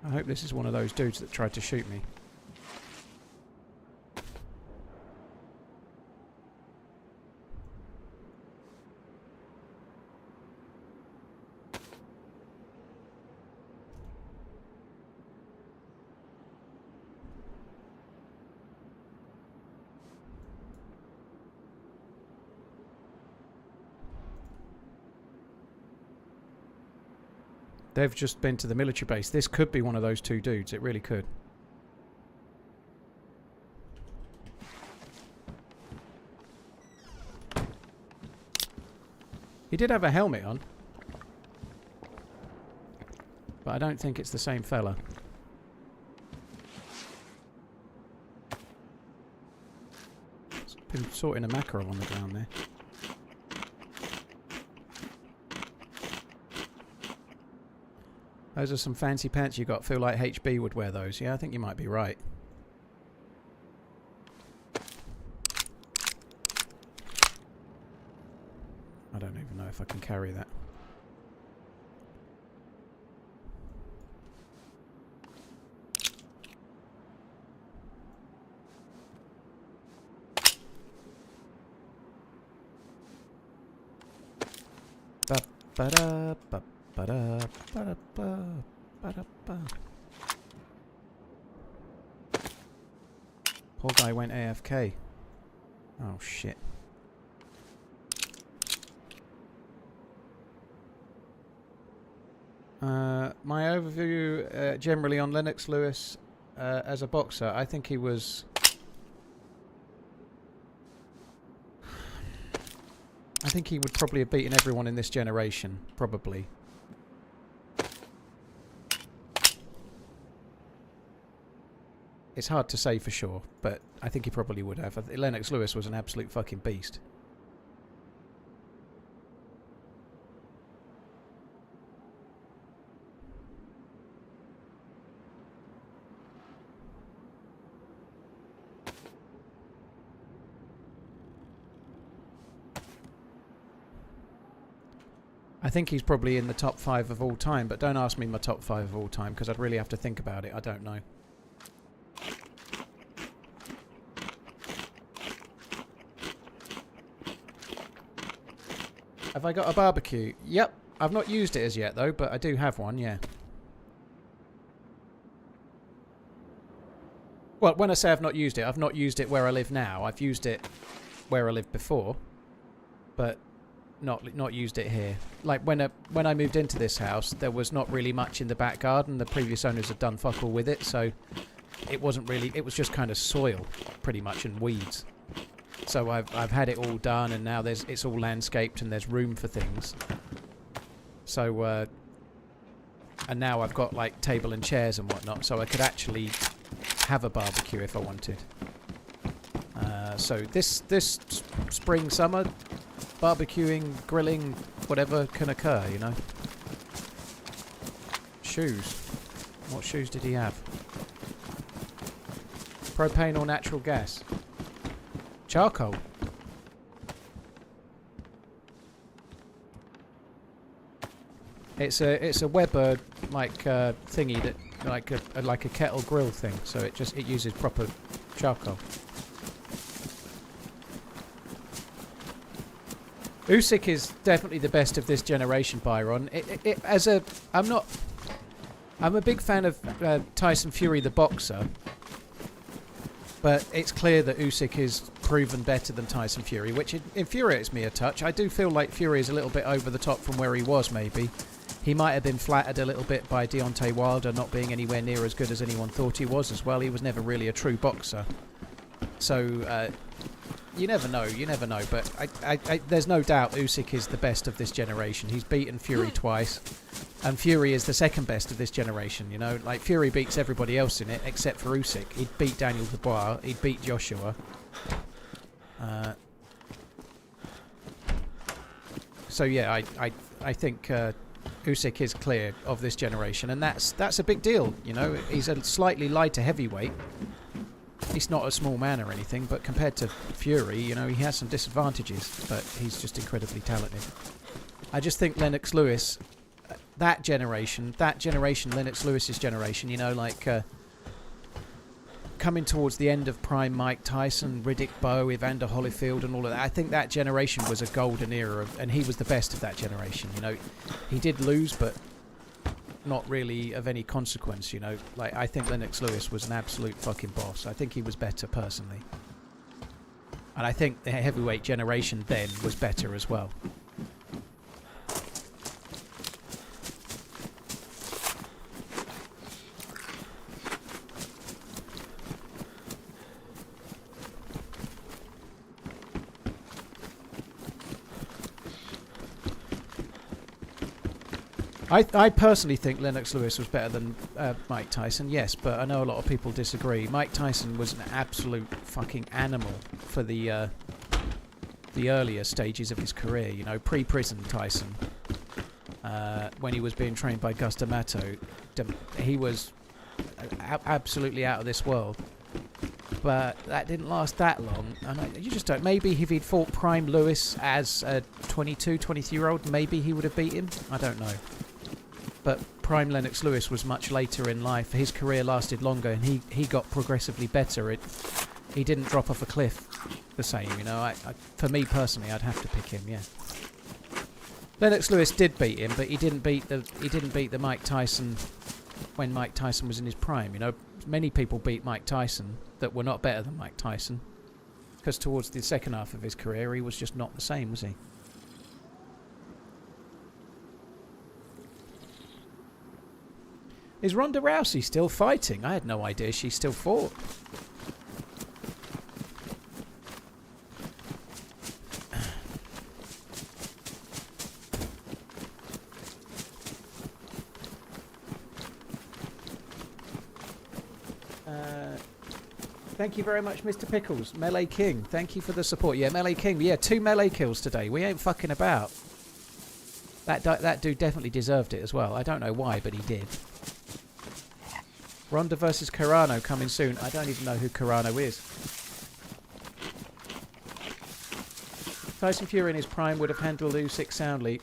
I hope this is one of those dudes that tried to shoot me. They've just been to the military base. This could be one of those 2 dudes. It really could. He did have a helmet on. But I don't think it's the same fella. It's been sorting a mackerel on the ground there. Those are some fancy pants you got. Feel like HB would wear those. Yeah, I think you might be right. I don't even know if I can carry that. Ba-ba-da, ba-ba-da, ba-da-ba, ba-da-ba. Poor guy went AFK. Oh shit. My overview generally on Lennox Lewis as a boxer, I think he was... I think he would probably have beaten everyone in this generation, probably. It's hard to say for sure, but I think he probably would have. Lennox Lewis was an absolute fucking beast. I think he's probably in the top 5 of all time, but don't ask me my top 5 of all time, because I'd really have to think about it. I don't know. Have I got a barbecue? Yep. I've not used it as yet, though, but I do have one, yeah. Well, when I say I've not used it where I live now. I've used it where I lived before, but not used it here. Like, when I moved into this house, there was not really much in the back garden. The previous owners had done fuck all with it, so it wasn't really... It was just kind of soil, pretty much, and weeds. So I've had it all done, and now it's all landscaped and there's room for things. So and now I've got like table and chairs and whatnot, so I could actually have a barbecue if I wanted. So this spring, summer, barbecuing, grilling, whatever can occur, you know. Shoes. What shoes did he have? Propane or natural gas? Charcoal. It's a Weber like thingy that like a kettle grill thing. So it uses proper charcoal. Usyk is definitely the best of this generation, Byron. I'm a big fan of Tyson Fury, the boxer. But it's clear that Usyk is proven better than Tyson Fury, which infuriates me a touch. I do feel like Fury is a little bit over the top from where he was, maybe. He might have been flattered a little bit by Deontay Wilder not being anywhere near as good as anyone thought he was as well. He was never really a true boxer. So, you never know. But there's no doubt Usyk is the best of this generation. He's beaten Fury twice. And Fury is the second best of this generation, you know. Like, Fury beats everybody else in it except for Usyk. He'd beat Daniel Dubois. He'd beat Joshua. So, yeah, I think Usyk is clear of this generation. And that's a big deal, you know. He's a slightly lighter heavyweight. He's not a small man or anything, but compared to Fury, you know, he has some disadvantages. But he's just incredibly talented. I just think Lennox Lewis... That generation, Lennox Lewis's generation, you know, like coming towards the end of prime Mike Tyson, Riddick Bowe, Evander Holyfield and all of that. I think that generation was a golden era, and he was the best of that generation, you know. He did lose, but not really of any consequence, you know. Like, I think Lennox Lewis was an absolute fucking boss. I think he was better, personally. And I think the heavyweight generation then was better as well. I personally think Lennox Lewis was better than Mike Tyson, yes, but I know a lot of people disagree. Mike Tyson was an absolute fucking animal for the earlier stages of his career, you know, pre-prison Tyson. When he was being trained by Gus D'Amato, he was absolutely out of this world. But that didn't last that long, and you just don't... Maybe if he'd fought Prime Lewis as a 22, 23-year-old, maybe he would have beat him. I don't know. But Prime Lennox Lewis was much later in life. His career lasted longer, and he got progressively better. He didn't drop off a cliff the same, you know. For me personally, I'd have to pick him. Yeah. Lennox Lewis did beat him, but he didn't beat the Mike Tyson when Mike Tyson was in his prime. You know, many people beat Mike Tyson that were not better than Mike Tyson, because towards the second half of his career, he was just not the same, was he? Is Ronda Rousey still fighting? I had no idea she still fought. Thank you very much, Mr. Pickles. Melee King, thank you for the support. Yeah, Melee King. Yeah, 2 melee kills today. We ain't fucking about. That dude definitely deserved it as well. I don't know why, but he did. Ronda versus Carano coming soon. I don't even know who Carano is. Tyson Fury in his prime would have handled Usyk soundly.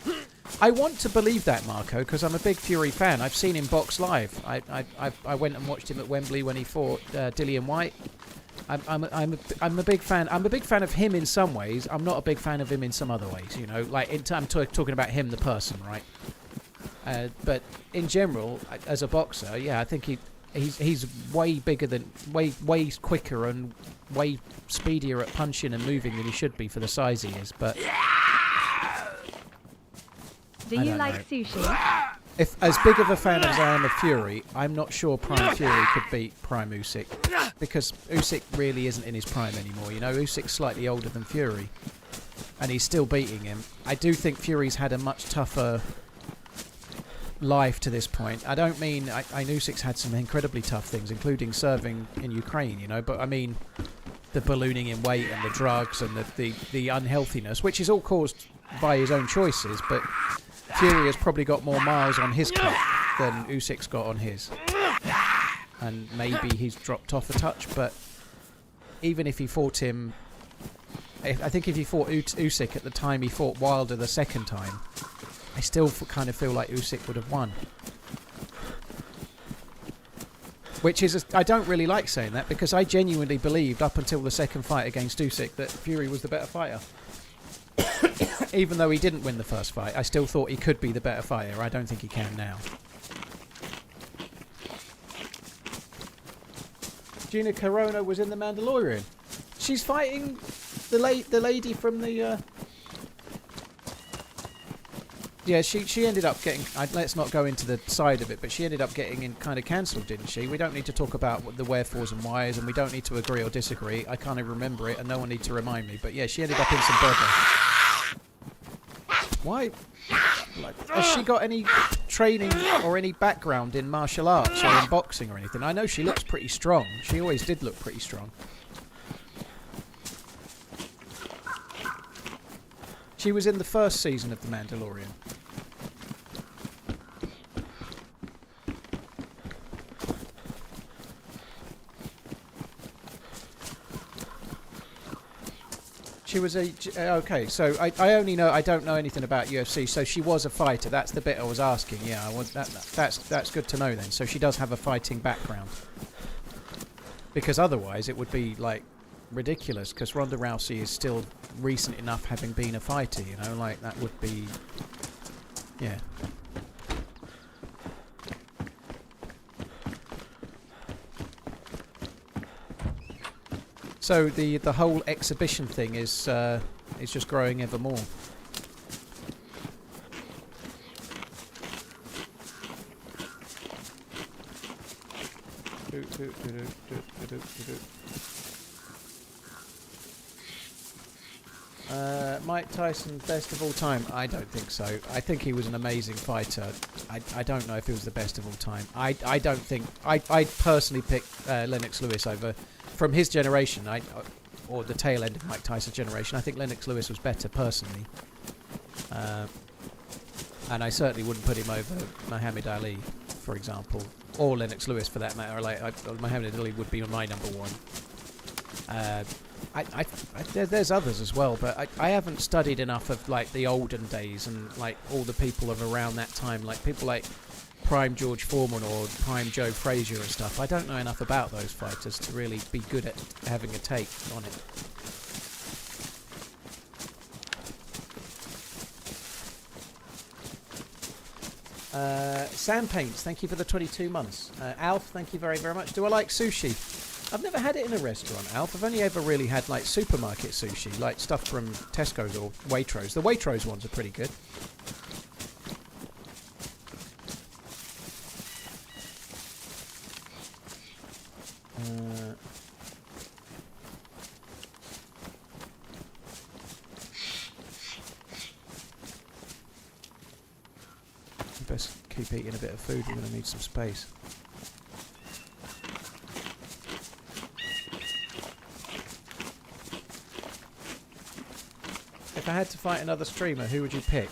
I want to believe that, Marco, because I'm a big Fury fan. I've seen him box live. I went and watched him at Wembley when he fought Dillian White. I'm a big fan. I'm a big fan of him in some ways. I'm not a big fan of him in some other ways. You know, like I'm talking about him, the person, right? But in general, as a boxer, yeah, I think he's way bigger than way quicker and way speedier at punching and moving than he should be for the size he is. But do you like sushi? If as big of a fan as I am of Fury, I'm not sure Prime Fury could beat Prime Usyk, because Usyk really isn't in his prime anymore. You know, Usyk's slightly older than Fury, and he's still beating him. I do think Fury's had a much tougher life to this point. I don't mean I know Usyk's had some incredibly tough things, including serving in Ukraine. You know, but I mean the ballooning in weight and the drugs and the unhealthiness, which is all caused by his own choices, but Fury has probably got more miles on his clock than Usyk's got on his. And maybe he's dropped off a touch, but even if he fought him... I think if he fought Usyk at the time he fought Wilder the second time, I still kind of feel like Usyk would have won. Which is... I don't really like saying that, because I genuinely believed up until the second fight against Usyk that Fury was the better fighter. Even though he didn't win the first fight, I still thought he could be the better fighter. I don't think he can now. Gina Carano was in The Mandalorian. She's fighting the lady from the... Yeah, she ended up getting... let's not go into the side of it, but she ended up getting kind of cancelled, didn't she? We don't need to talk about what the wherefores and whys, and we don't need to agree or disagree. I can't even remember it, and no one needs to remind me. But yeah, she ended up in some bother. Why? Like, has she got any training or any background in martial arts or in boxing or anything? I know she looks pretty strong. She always did look pretty strong. She was in the first season of The Mandalorian. She was okay. So I only know, I don't know anything about UFC. So she was a fighter. That's the bit I was asking. Yeah, that's good to know then. So she does have a fighting background. Because otherwise it would be like ridiculous. Because Ronda Rousey is still recent enough, having been a fighter. You know, like that would be, yeah. So the whole exhibition thing is just growing ever more. Mike Tyson, best of all time? I don't think so. I think he was an amazing fighter. I don't know if he was the best of all time. I don't think... I personally pick Lennox Lewis over... From his generation, or the tail end of Mike Tyson's generation, I think Lennox Lewis was better personally. And I certainly wouldn't put him over Muhammad Ali, for example. Or Lennox Lewis, for that matter. Like Muhammad Ali would be my number one. There's others as well, but I haven't studied enough of like the olden days and like all the people of around that time, like people like Prime George Foreman or Prime Joe Frazier and stuff. I don't know enough about those fighters to really be good at having a take on it. Sam Paints, thank you for the 22 months. Alf, thank you very, very much. Do I like sushi? I've never had it in a restaurant, Alf. I've only ever really had like supermarket sushi, like stuff from Tesco's or Waitrose. The Waitrose ones are pretty good. Best keep eating a bit of food, we're going to need some space. If I had to fight another streamer, who would you pick?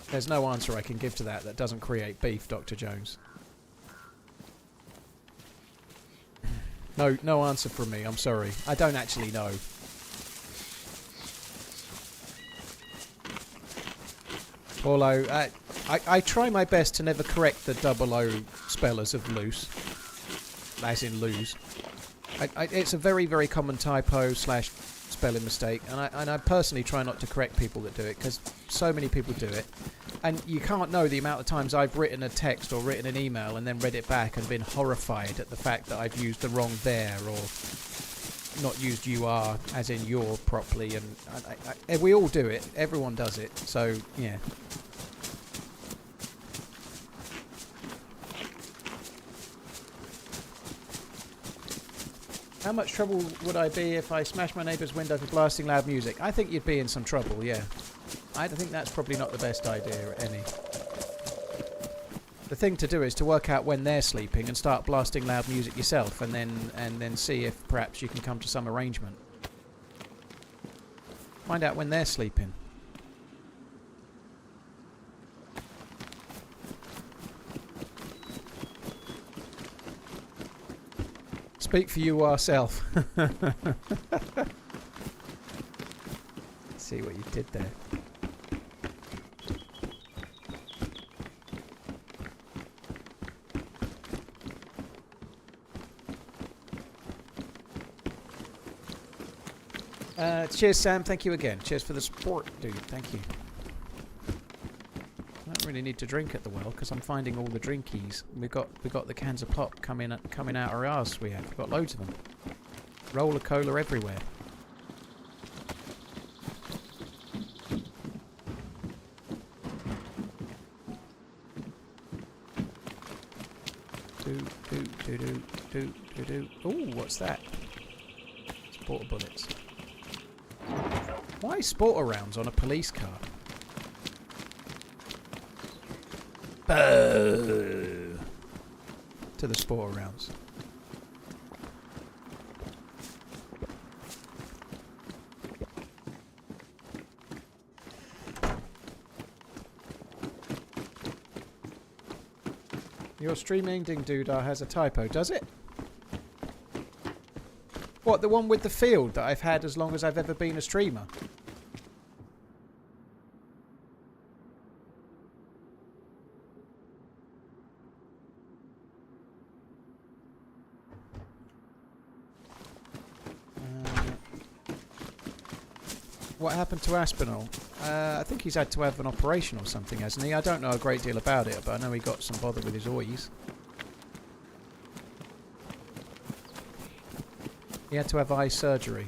There's no answer I can give to that doesn't create beef, Dr. Jones. No answer from me, I'm sorry. I don't actually know. Although, I try my best to never correct the double O spellers of loose. As in lose. It's a very, very common typo / spelling mistake, and I personally try not to correct people that do it, because so many people do it. And you can't know the amount of times I've written a text or written an email and then read it back and been horrified at the fact that I've used the wrong there, or not used you are as in you're properly, and we all do it. Everyone does it. So, yeah. How much trouble would I be if I smashed my neighbour's window for blasting loud music? I think you'd be in some trouble, yeah. I think that's probably not the best idea, any. The thing to do is to work out when they're sleeping and start blasting loud music yourself, and then see if perhaps you can come to some arrangement. Find out when they're sleeping. Speak for you ourself. See what you did there. Cheers, Sam. Thank you again. Cheers for the support, dude. Thank you. I don't really need to drink at the well because I'm finding all the drinkies. We got the cans of pop coming out our arse. We've got loads of them. Roller cola everywhere. Ooh, what's that? Sporter bullets. Why sporter rounds on a police car? Boo! To the sporter rounds. Your stream ending doodah has a typo, does it? What, the one with the field that I've had as long as I've ever been a streamer? What happened to Aspinall? I think he's had to have an operation or something, hasn't he? I don't know a great deal about it, but I know he got some bother with his eyes. He had to have eye surgery.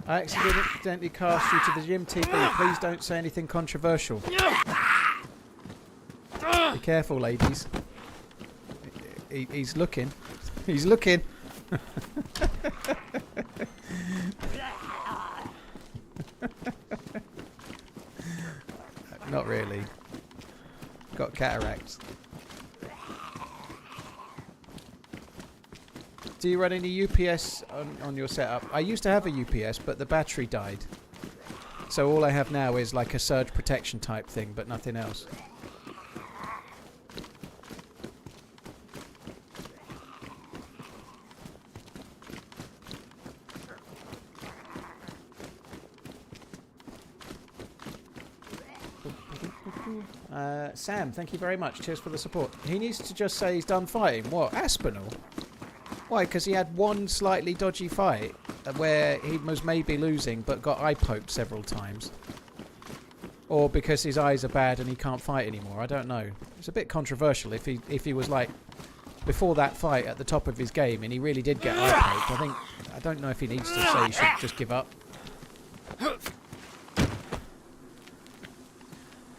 I accidentally cast you to the gym TV. Please don't say anything controversial. Be careful, ladies. He's looking. He's looking. Not really. Got cataracts. Do you run any UPS on your setup? I used to have a UPS, but the battery died. So all I have now is like a surge protection type thing, but nothing else. Sam, thank you very much. Cheers for the support. He needs to just say he's done fighting. What? Aspinall? Why? Because he had one slightly dodgy fight where he was maybe losing but got eye poked several times. or because his eyes are bad and he can't fight anymore. I don't know. It's a bit controversial if he was like before that fight at the top of his game and he really did get eye poked. I don't know if he needs to say he should just give up.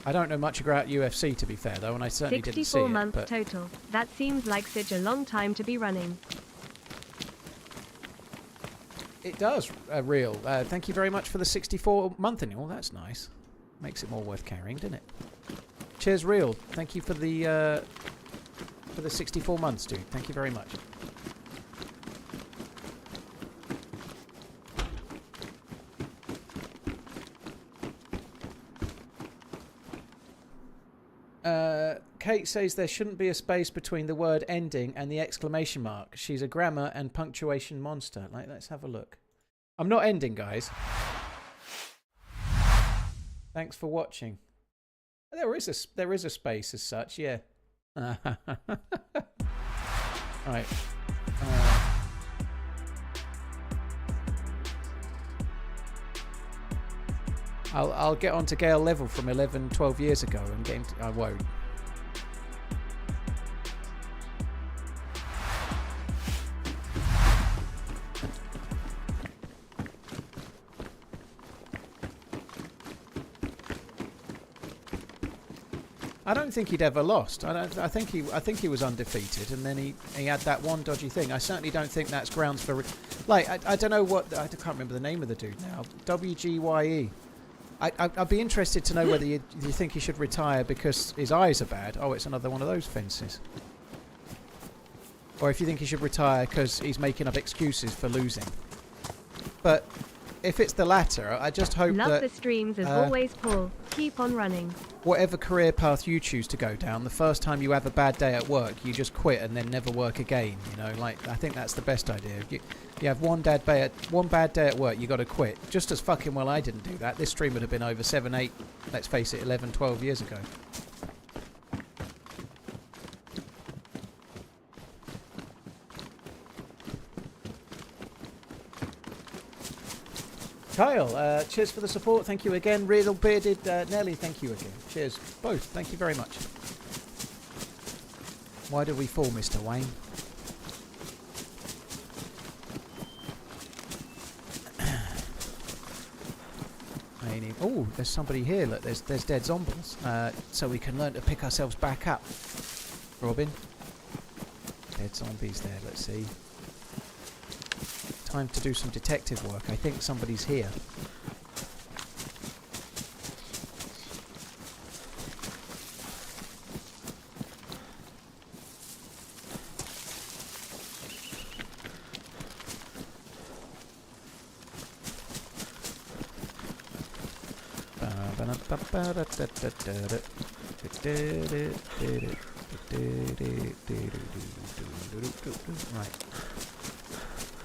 I don't know much about UFC, to be fair, though, and I certainly didn't see it. 64 months total. That seems like such a long time to be running. It does, Real. Thank you very much for the 64-month annual. That's nice. Makes it more worth carrying, doesn't it? Cheers, Real. Thank you for the 64 months, dude. Thank you very much. Kate says there shouldn't be a space between the word ending and the exclamation mark. She's a grammar and punctuation monster. Like, let's have a look. I'm not ending, guys. Thanks for watching. There is a space as such, yeah. Right. I'll get onto Gale level from 11, 12 years ago and get into, I won't. I don't think he'd ever lost. I think he was undefeated, and then he had that one dodgy thing. I certainly don't think that's grounds for. Like I don't know what I can't remember the name of the dude now. WGYE. I'd be interested to know whether you think he should retire because his eyes are bad. Oh, it's another one of those fences. Or if you think he should retire because he's making up excuses for losing. But if it's the latter, I just hope that... Love the streams as always, Paul. Keep on running. Whatever career path you choose to go down, the first time you have a bad day at work, you just quit and then never work again. You know, like, I think that's the best idea. You have one bad day at work, you got to quit. Just as fucking well I didn't do that. This stream would have been over 7, 8, let's face it, 11, 12 years ago. Kyle, cheers for the support. Thank you again. Riddle Bearded Nelly, thank you again. Cheers. Both. Thank you very much. Why did we fall, Mr. Wayne? Oh, there's somebody here. Look, there's dead zombies. So we can learn to pick ourselves back up. Robin. Dead zombies there. Let's see. Time to do some detective work. I think somebody's here. Right.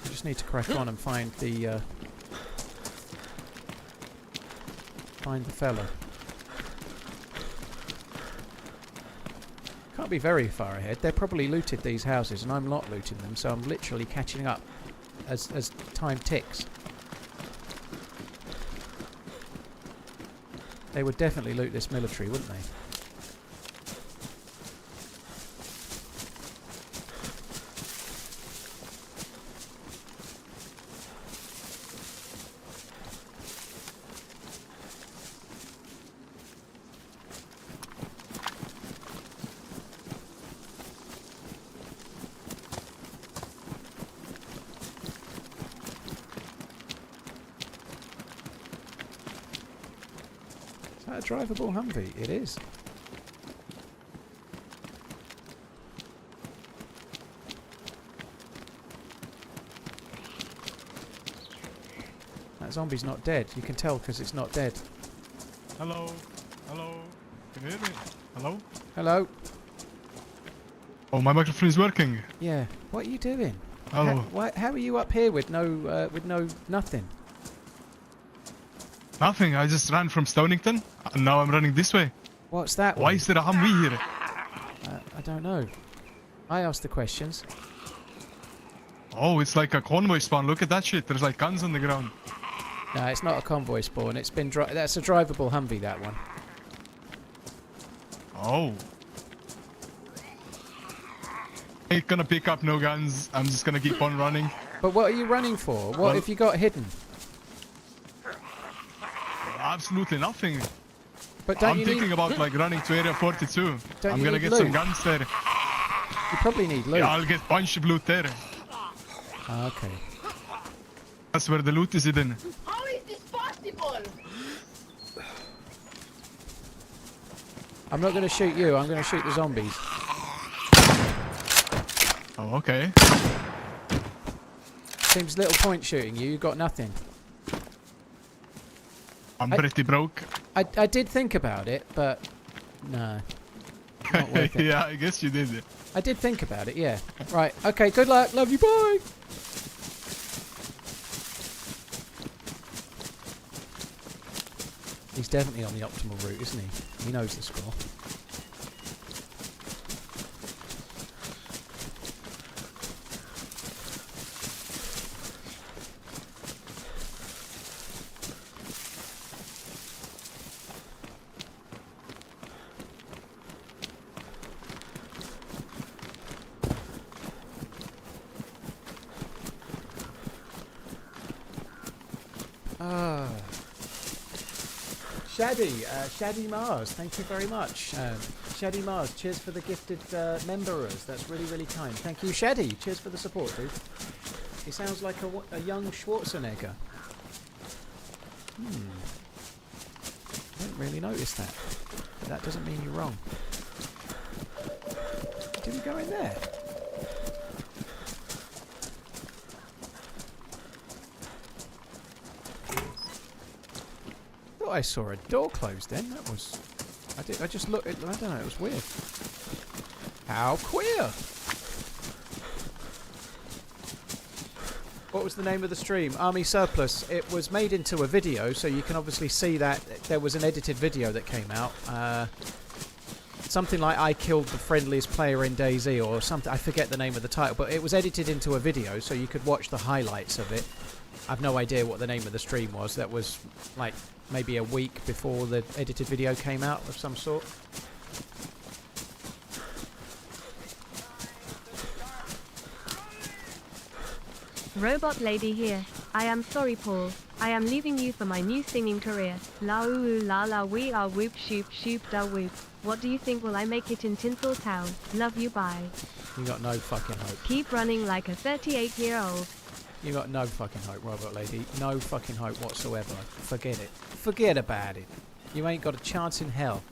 I just need to crack on and find the fella. Can't be very far ahead. They're probably looted these houses and I'm not looting them, so I'm literally catching up as time ticks. They would definitely loot this military, wouldn't they? Drivable Humvee, it is. That zombie's not dead. You can tell because it's not dead. Hello, hello. Can you hear me? Hello. Hello. Oh, my microphone is working. Yeah. What are you doing? Hello. How are you up here with no nothing? Nothing. I just ran from Stonington, and now I'm running this way. What's that? Why is there a Humvee here? I don't know. I asked the questions. Oh, it's like a convoy spawn. Look at that shit. There's like guns on the ground. No, it's not a convoy spawn. It's been that's a drivable Humvee, that one. Oh. Ain't gonna pick up no guns. I'm just gonna keep on running. But what are you running for? What have you got hidden? Absolutely nothing. But don't I'm you thinking need... about like running to area 42. Don't I'm you gonna need get some loot? guns there. You probably need loot. Yeah, I'll get bunch of loot there. Ah, okay. That's where the loot is hidden. How is this possible? I'm not going to shoot you. I'm going to shoot the zombies. Oh, okay. Seems little point shooting you. You got nothing. I'm pretty broke. I did think about it, but no. Not worth it. Yeah, I guess you did it. I did think about it, yeah. Right, okay, good luck. Love you, bye. He's definitely on the optimal route, isn't he? He knows the score. Shaddy Mars, thank you very much. Shaddy Mars, cheers for the gifted memberers. That's really, really kind. Thank you, Shaddy. Cheers for the support, dude. He sounds like a young Schwarzenegger. I didn't really notice that. But that doesn't mean you're wrong. Did he go in there? I saw a door closed then. That was... I just looked... I don't know, it was weird. How queer! What was the name of the stream? Army Surplus. It was made into a video, so you can obviously see that there was an edited video that came out. Something like I killed the friendliest player in DayZ or something. I forget the name of the title, but it was edited into a video, so you could watch the highlights of it. I've no idea what the name of the stream was. That was like maybe a week before the edited video came out of some sort. Robot lady here. I am sorry, Paul. I am leaving you for my new singing career. La ooh la la we are whoop shoop shoop da whoop. What do you think, will I make it in Tinsel Town? Love you, bye. You got no fucking hope. Keep running like a 38-year-old. You got no fucking hope, robot lady. No fucking hope whatsoever. Forget it. Forget about it. You ain't got a chance in hell.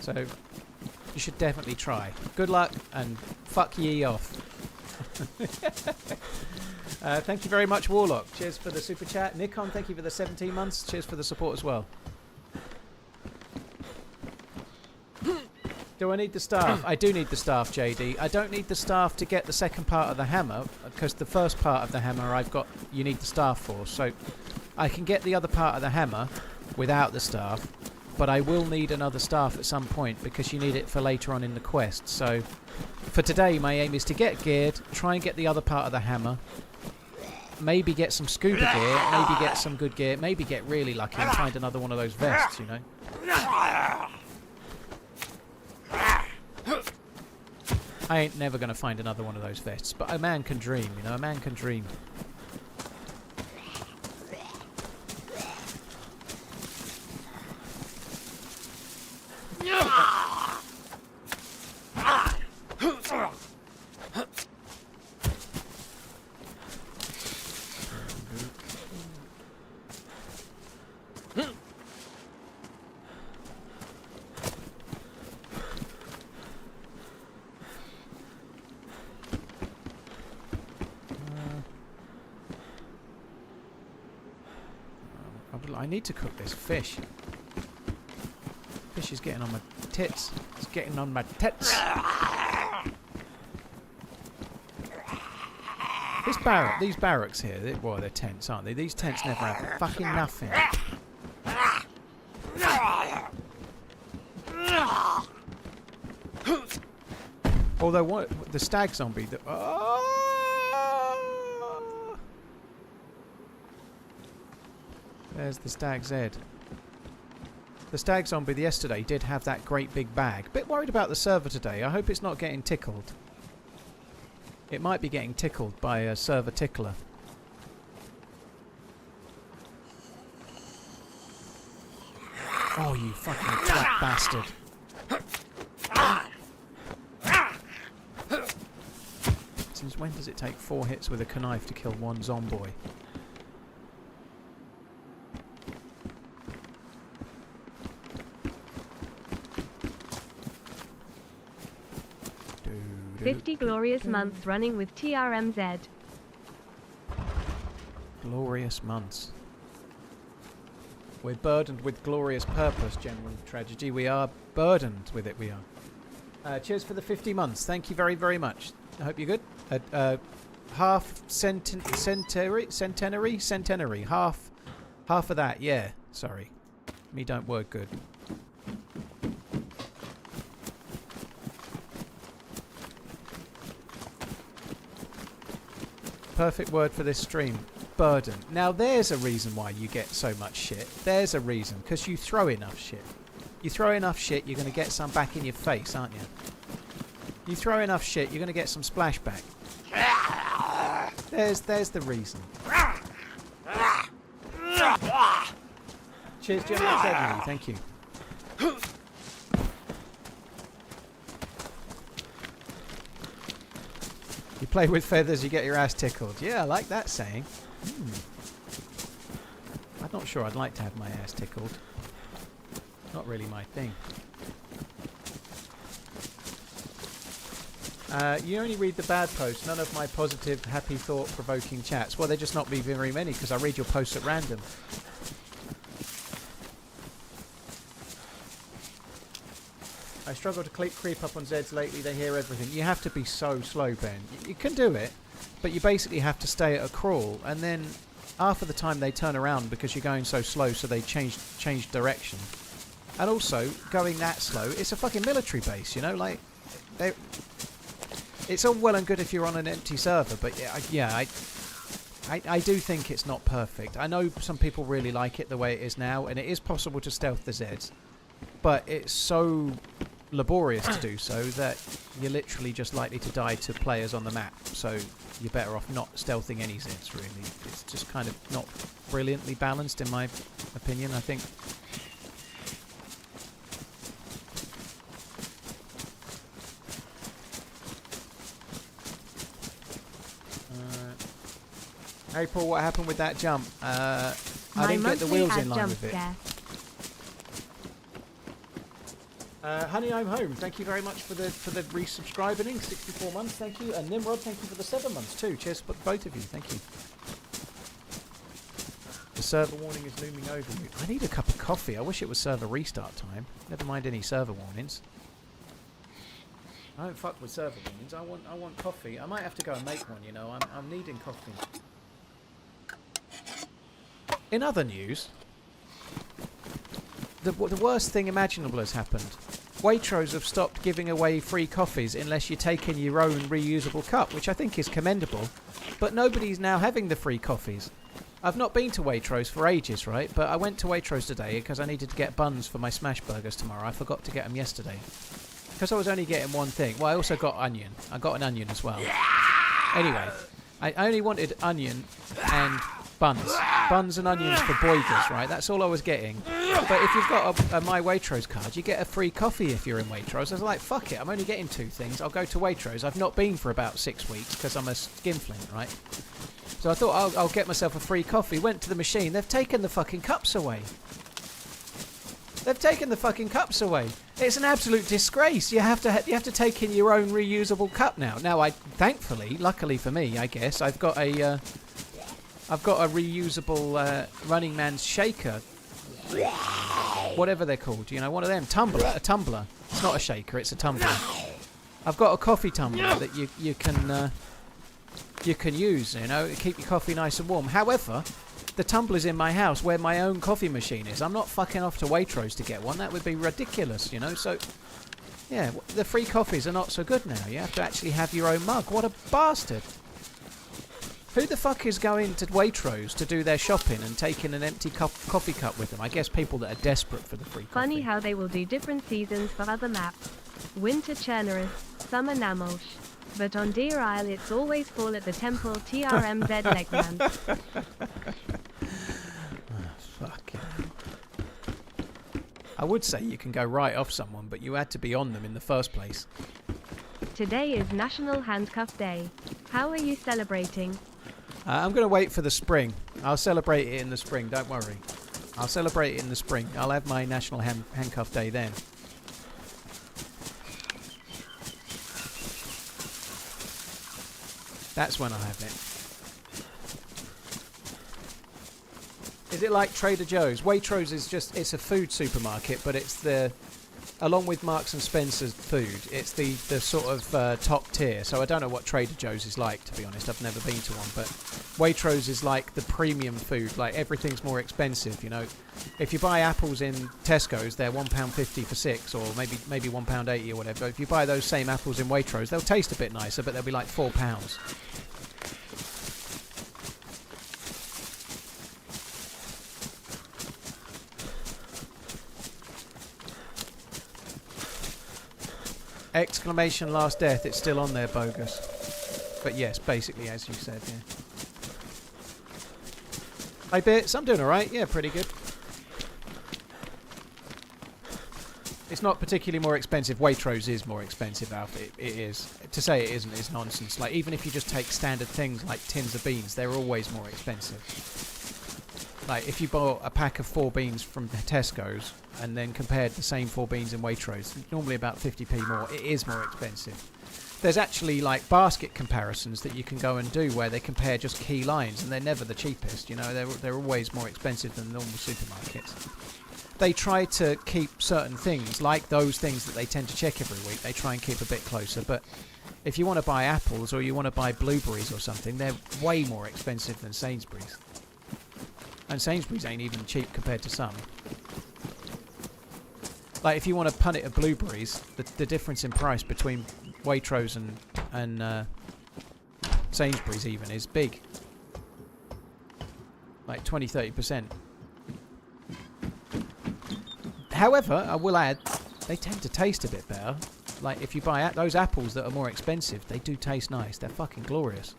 So, you should definitely try. Good luck and fuck ye off. Thank you very much, Warlock. Cheers for the super chat. Nikon, thank you for the 17 months. Cheers for the support as well. Do I need the staff? I do need the staff, JD. I don't need the staff to get the second part of the hammer, because the first part of the hammer you need the staff for. So I can get the other part of the hammer without the staff, but I will need another staff at some point because you need it for later on in the quest. So for today, my aim is to get geared, try and get the other part of the hammer, maybe get some scuba gear, maybe get some good gear, maybe get really lucky and find another one of those vests, you know. I ain't never going to find another one of those vests, but a man can dream, you know, a man can dream. I need to cook this fish. Fish is getting on my tits. It's getting on my tits. These barracks here, well, they're tents, aren't they? These tents never have fucking nothing. Although the stag zombie, there's the stag's head. The stag zombie yesterday did have that great big bag. Bit worried about the server today. I hope it's not getting tickled. It might be getting tickled by a server tickler. Oh, you fucking twat bastard. Since when does it take 4 hits with a knife to kill one zomboy? Doo, 50 glorious months running with TRMZ. Glorious months. We're burdened with glorious purpose, General Tragedy. We are burdened with it, we are. Cheers for the 50 months. Thank you very, very much. I hope you're good. Half centenary? Half of that, yeah. Sorry. Me don't word good. Perfect word for this stream. Burden. Now there's a reason why you get so much shit. There's a reason. Because you throw enough shit. You throw enough shit, you're going to get some back in your face, aren't you? You throw enough shit, you're going to get some splashback. There's the reason. Cheers, General Tragedy. Thank you. You play with feathers, you get your ass tickled. Yeah, I like that saying. I'm not sure I'd like to have my ass tickled. Not really my thing. You only read the bad posts, none of my positive, happy, thought-provoking chats. Well, they're just not very many because I read your posts at random. I struggle to creep up on Zeds lately. They hear everything. You have to be so slow, Ben. You can do it, but you basically have to stay at a crawl, and then half of the time they turn around because you're going so slow, so they change direction. And also, going that slow, it's a fucking military base, you know? Like, it's all well and good if you're on an empty server, but I do think it's not perfect. I know some people really like it the way it is now, and it is possible to stealth the Zeds, but it's so laborious to do so that you're literally just likely to die to players on the map, so you're better off not stealthing any Zeds, really. It's just kind of not brilliantly balanced, in my opinion, I think. Hey Paul, what happened with that jump? I didn't get the wheels in line with it. Honey, I'm home. Thank you very much for the resubscribing. 64 months, thank you. And Nimrod, thank you for the 7 months too. Cheers for both of you, thank you. The server warning is looming over you. I need a cup of coffee. I wish it was server restart time. Never mind any server warnings. I don't fuck with server warnings. I want coffee. I might have to go and make one, you know. I'm needing coffee. In other news, the worst thing imaginable has happened. Waitrose have stopped giving away free coffees unless you take in your own reusable cup, which I think is commendable. But nobody's now having the free coffees. I've not been to Waitrose for ages, right? But I went to Waitrose today because I needed to get buns for my smash burgers tomorrow. I forgot to get them yesterday. Because I was only getting one thing. Well, I also got onion. I got an onion as well. Anyway, I only wanted onion and buns. Buns and onions for boigers, right? That's all I was getting. But if you've got a My Waitrose card, you get a free coffee if you're in Waitrose. I was like, fuck it, I'm only getting 2 things. I'll go to Waitrose. I've not been for about 6 weeks because I'm a skinflint, right? So I thought I'll get myself a free coffee. Went to the machine. They've taken the fucking cups away. They've taken the fucking cups away. It's an absolute disgrace. You have to take in your own reusable cup now. Now, thankfully, luckily for me, I guess, I've got a reusable TheRunningManZ shaker. Whatever they're called, you know, one of them. A tumbler. It's not a shaker, it's a tumbler. I've got a coffee tumbler that you can use, you know, to keep your coffee nice and warm. However, the tumbler's in my house where my own coffee machine is. I'm not fucking off to Waitrose to get one. That would be ridiculous, you know. So, yeah, the free coffees are not so good now. You have to actually have your own mug. What a bastard. Who the fuck is going to Waitrose to do their shopping and taking an empty coffee cup with them? I guess people that are desperate for the free coffee. Funny how they will do different seasons for other maps. Winter Chernerus, summer Namalsh. But on Deerisle it's always fall at the temple TRMZ Legman. Fucking hell. I would say you can go right off someone, but you had to be on them in the first place. Today is National Handcuff Day. How are you celebrating? I'm going to wait for the spring. I'll celebrate it in the spring, don't worry. I'll celebrate it in the spring. I'll have my National Handcuff Day then. That's when I have it. Is it like Trader Joe's? Waitrose is just, it's a food supermarket, but it's the, along with Marks and Spencer's food, it's the sort of top tier. So I don't know what Trader Joe's is like, to be honest. I've never been to one, but Waitrose is like the premium food. Like everything's more expensive, you know. If you buy apples in Tesco's, they're £1.50 for 6, or maybe £1.80 or whatever. But if you buy those same apples in Waitrose, they'll taste a bit nicer, but they'll be like £4. Exclamation last death, it's still on there, bogus. But yes, basically as you said, yeah. Hey Bits, I'm doing alright, yeah, pretty good. It's not particularly more expensive. Waitrose is more expensive, Alf. It is. To say it isn't is nonsense. Like, even if you just take standard things like tins of beans, they're always more expensive. Like, if you bought a pack of 4 beans from Tesco's and then compared the same 4 beans in Waitrose, normally about 50p more. It is more expensive. There's actually, like, basket comparisons that you can go and do where they compare just key lines, and they're never the cheapest, you know. They're always more expensive than normal supermarkets. They try to keep certain things, like those things that they tend to check every week, they try and keep a bit closer. But if you want to buy apples or you want to buy blueberries or something, they're way more expensive than Sainsbury's. And Sainsbury's ain't even cheap compared to some. Like, if you want a punnet of blueberries, the difference in price between Waitrose and Sainsbury's even is big. Like 20-30%. However, I will add, they tend to taste a bit better. Like, if you buy those apples that are more expensive, they do taste nice. They're fucking glorious.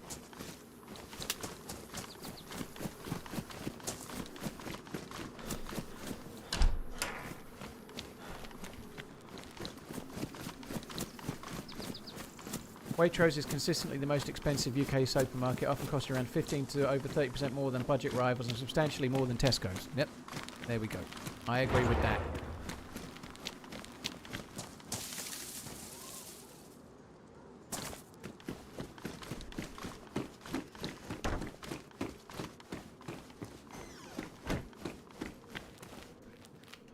Waitrose is consistently the most expensive UK supermarket, often costing around 15 to over 30% more than budget rivals and substantially more than Tesco's. Yep, there we go. I agree with that.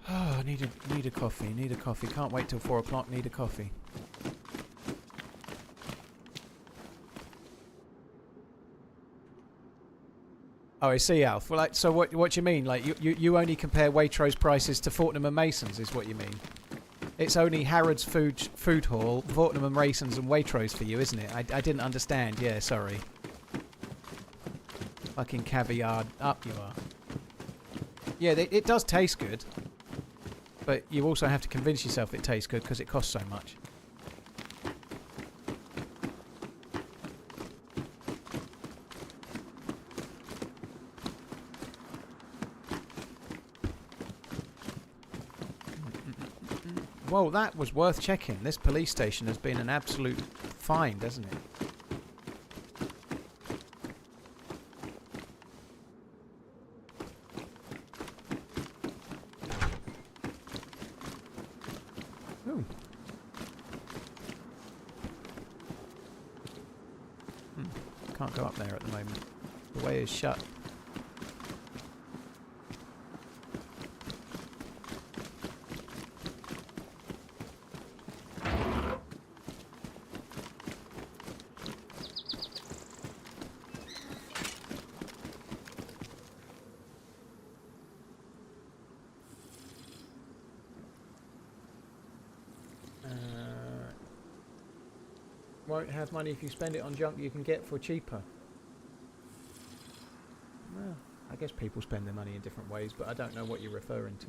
Oh, need a coffee, need a coffee. Can't wait till 4 o'clock, need a coffee. Oh, I see, Alf. Well, like, so what do you mean? Like, you only compare Waitrose prices to Fortnum and Mason's, is what you mean? It's only Harrods Food Hall, Fortnum and Mason's and Waitrose for you, isn't it? I didn't understand. Yeah, sorry. Fucking caviar up you are. Yeah, it does taste good. But you also have to convince yourself it tastes good because it costs so much. Well, that was worth checking. This police station has been an absolute find, hasn't it? Ooh. Can't go up there at the moment. The way is shut. Won't have money if you spend it on junk you can get for cheaper. guess people spend their money in different ways, but I don't know what you're referring to.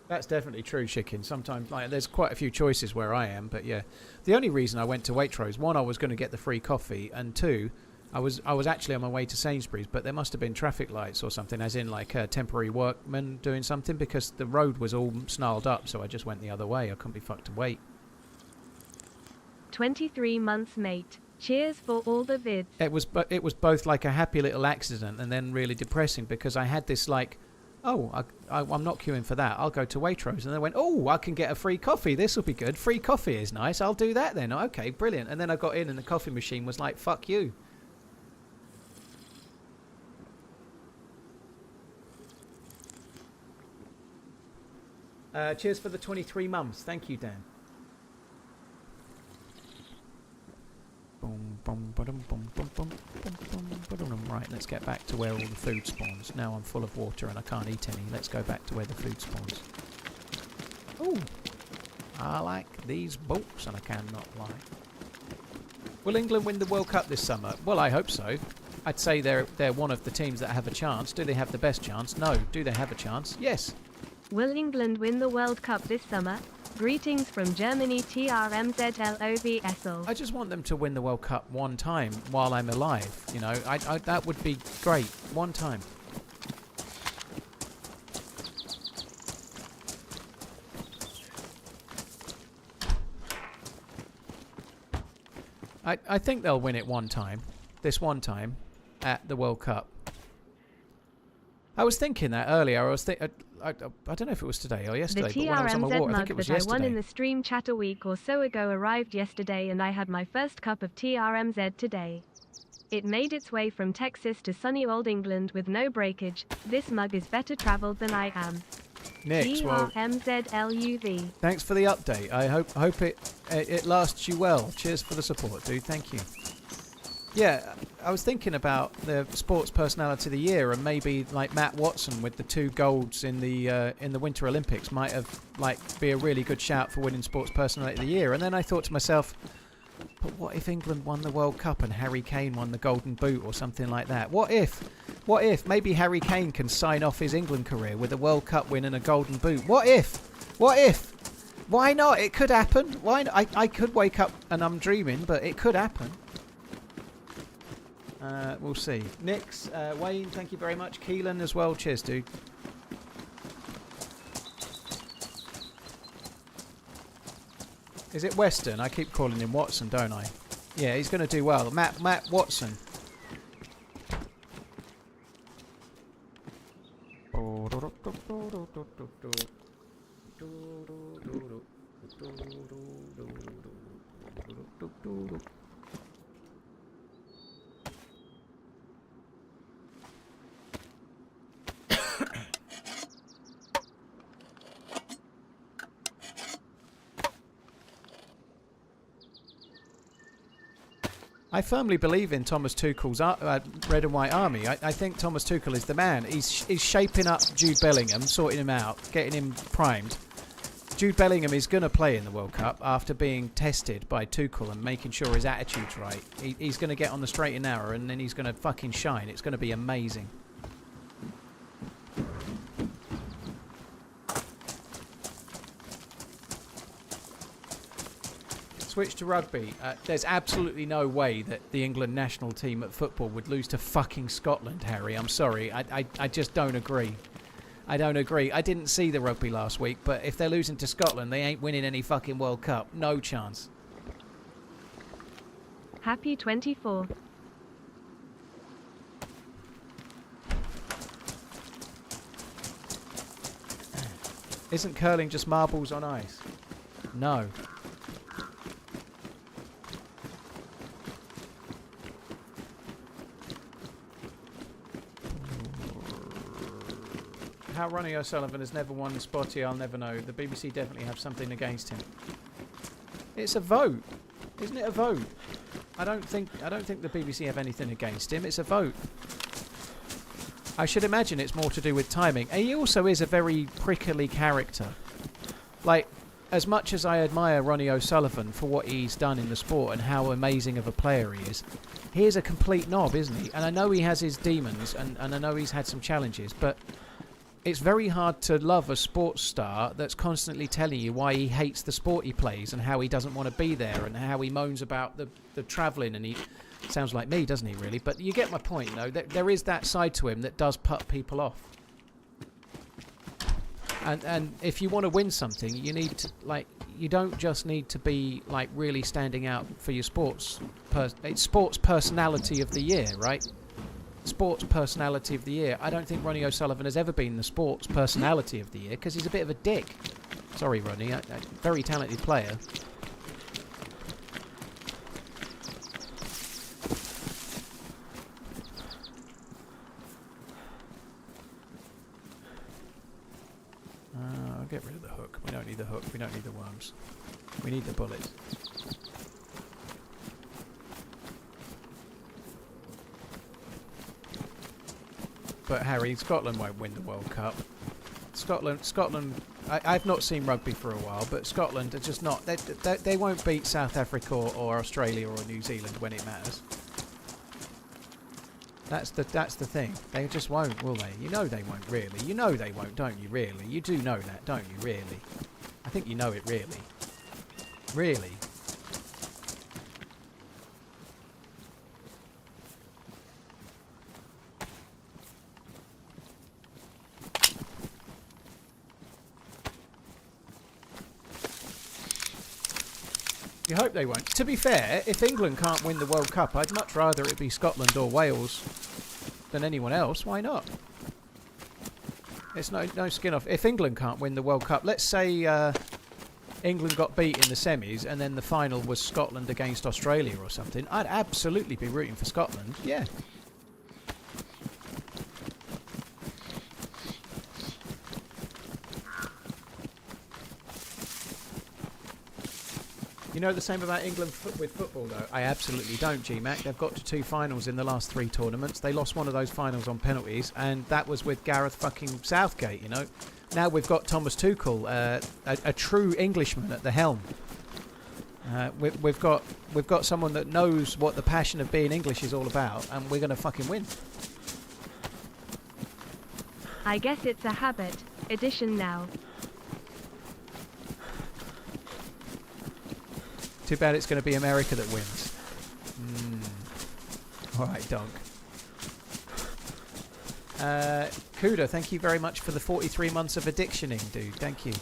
That's definitely true, Chicken. Sometimes, like, there's quite a few choices where I am, but yeah. The only reason I went to Waitrose, one, I was going to get the free coffee, and two, I was actually on my way to Sainsbury's, but there must have been traffic lights or something, as in like a temporary workman doing something, because the road was all snarled up, so I just went the other way. I couldn't be fucked to wait. 23 months, mate. Cheers for all the vids. It was both like a happy little accident and then really depressing, because I had this like, oh, I'm not queuing for that. I'll go to Waitrose. And then I went, oh, I can get a free coffee. This will be good. Free coffee is nice. I'll do that then. Okay, brilliant. And then I got in and the coffee machine was like, fuck you. Cheers for the 23 months. Thank you, Dan. Right, let's get back to where all the food spawns. Now I'm full of water and I can't eat any. Let's go back to where the food spawns. Oh, I like these boats and I cannot lie. Will England win the World Cup this summer? Well, I hope so. I'd say they're one of the teams that have a chance. Do they have the best chance? No. Do they have a chance? Yes. Will England win the World Cup this summer? Greetings from Germany, TRMZ LOVSL. I just want them to win the World Cup one time while I'm alive. You know, I that would be great. One time. I think they'll win it one time. This one time at the World Cup. I was thinking that earlier. I don't know if it was today or yesterday, the but when I was on my walk, I think it was that yesterday. I won in the stream chat a week or so ago arrived yesterday, and I had my first cup of TRMZ today. It made its way from Texas to sunny old England with no breakage. This mug is better travelled than I am. Nick, well, TRMZLUV. thanks for the update. I hope it lasts you well. Cheers for the support, dude. Thank you. Yeah, I was thinking about the Sports Personality of the Year, and maybe like Matt Watson with the 2 golds in the Winter Olympics might have be a really good shout for winning Sports Personality of the Year. And then I thought to myself, but what if England won the World Cup and Harry Kane won the Golden Boot or something like that? What if maybe Harry Kane can sign off his England career with a World Cup win and a Golden Boot? What if? Why not? It could happen. Why not? I could wake up and I'm dreaming, but it could happen. We'll see. Nix, Wayne, thank you very much. Keelan as well. Cheers, dude. Is it Weston? I keep calling him Watson, don't I? Yeah, he's going to do well. Matt Watson. I firmly believe in Thomas Tuchel's Red and White Army. I think Thomas Tuchel is the man. He's shaping up Jude Bellingham, sorting him out, getting him primed. Jude Bellingham is going to play in the World Cup after being tested by Tuchel and making sure his attitude's right. He's going to get on the straight and narrow, and then he's going to fucking shine. It's going to be amazing. Switch to rugby. There's absolutely no way that the England national team at football would lose to fucking Scotland, Harry. I'm sorry. I just don't agree. I don't agree. I didn't see the rugby last week, but if they're losing to Scotland, they ain't winning any fucking World Cup. No chance. Happy 24. Isn't curling just marbles on ice? No. How Ronnie O'Sullivan has never won Spotty, I'll never know. The BBC definitely have something against him. It's a vote, isn't it? A vote. I don't think the BBC have anything against him. It's a vote. I should imagine it's more to do with timing. And he also is a very prickly character. Like, as much as I admire Ronnie O'Sullivan for what he's done in the sport and how amazing of a player he is, he is a complete knob, isn't he? And I know he has his demons, and I know he's had some challenges, but it's very hard to love a sports star that's constantly telling you why he hates the sport he plays and how he doesn't want to be there and how he moans about the travelling, and he sounds like me, doesn't he, really? But you get my point, you know. There is that side to him that does put people off. And if you want to win something, you need to, like, you don't just need to be, like, really standing out for your sports. It's sports personality of the year, right? Sports personality of the year. I don't think Ronnie O'Sullivan has ever been the sports personality of the year because he's a bit of a dick. Sorry, Ronnie. A very talented player. I'll get rid of the hook. We don't need the hook. We don't need the worms. We need the bullets. But Harry, Scotland won't win the World Cup. Scotland. I've not seen rugby for a while, but Scotland are just not. They won't beat South Africa or Australia or New Zealand when it matters. That's the thing. They just won't, will they? You know they won't, really. You know they won't, don't you? Really, you do know that, don't you? Really, I think you know it. Really, really. You hope they won't. To be fair, if England can't win the World Cup, I'd much rather it be Scotland or Wales than anyone else. Why not? It's no skin off. If England can't win the World Cup, let's say England got beat in the semis and then the final was Scotland against Australia or something, I'd absolutely be rooting for Scotland. Yeah. You know the same about England with football, though? I absolutely don't, G-Mac. They've got to 2 finals in the last 3 tournaments. They lost one of those finals on penalties, and that was with Gareth fucking Southgate, you know? Now we've got Thomas Tuchel, a true Englishman at the helm. We've got someone that knows what the passion of being English is all about, and we're going to fucking win. I guess it's a habit edition now. Too bad it's going to be America that wins. Alright, dog. Kuda, thank you very much for the 43 months of addictioning, dude. Thank you.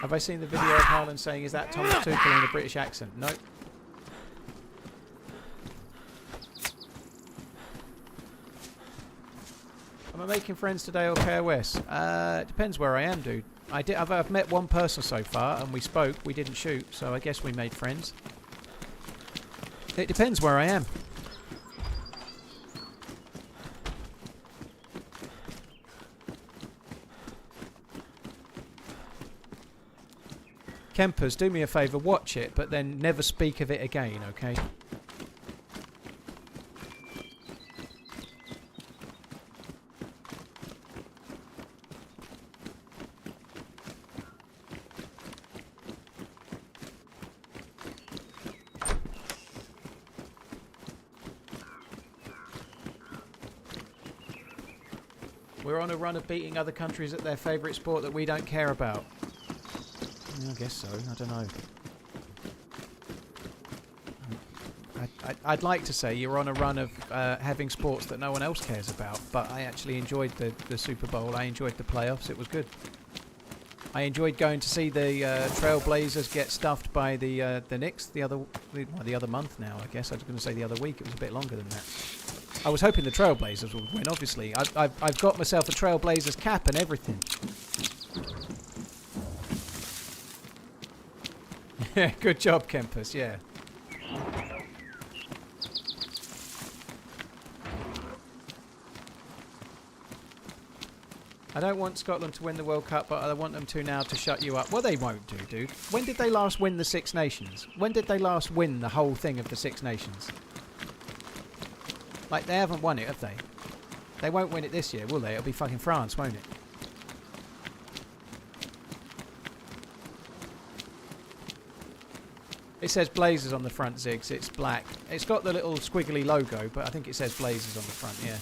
Have I seen the video of Harlan saying, is that Thomas Tuchel in a British accent? No. Am I making friends today or KOS? It depends where I am, dude. I've met one person so far, and we spoke. We didn't shoot, so I guess we made friends. It depends where I am. Kempers, do me a favour, watch it, but then never speak of it again, okay? We're on a run of beating other countries at their favourite sport that we don't care about. I guess so. I don't know. I'd like to say you're on a run of having sports that no one else cares about, but I actually enjoyed the Super Bowl. I enjoyed the playoffs. It was good. I enjoyed going to see the Trailblazers get stuffed by the Knicks the other month now, I guess. I was going to say the other week. It was a bit longer than that. I was hoping the Trailblazers would win, obviously. I've got myself a Trailblazers cap and everything. Yeah, good job, Kempus, yeah. I don't want Scotland to win the World Cup, but I want them to now to shut you up. Well, they won't do, dude. When did they last win the Six Nations? When did they last win the whole thing of the Six Nations? Like, they haven't won it, have they? They won't win it this year, will they? It'll be fucking France, won't it? It says Blazers on the front, Ziggs. It's black. It's got the little squiggly logo, but I think it says Blazers on the front, yeah.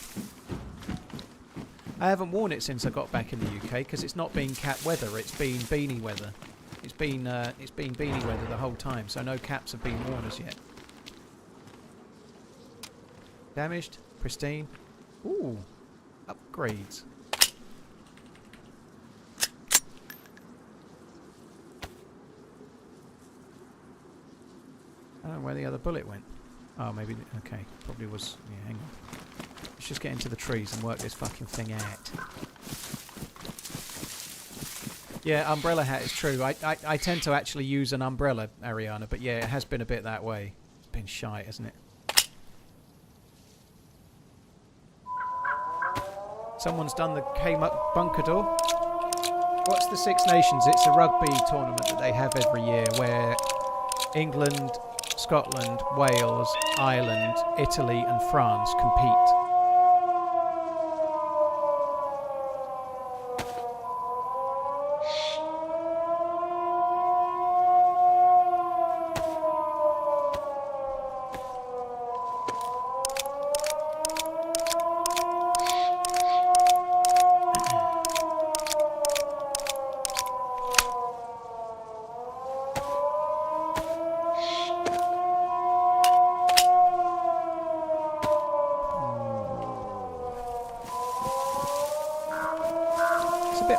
I haven't worn it since I got back in the UK because it's not been cap weather. It's been beanie weather. It's been beanie weather the whole time, so no caps have been worn as yet. Damaged, pristine. Ooh, upgrades. I don't know where the other bullet went. Oh, maybe. Okay, probably was. Yeah, hang on. Let's just get into the trees and work this fucking thing out. Yeah, umbrella hat is true. I tend to actually use an umbrella, Ariana, but yeah, it has been a bit that way. It's been shite, hasn't it? Someone's done the bunker door. What's the Six Nations? It's a rugby tournament that they have every year where England, Scotland, Wales, Ireland, Italy and France compete.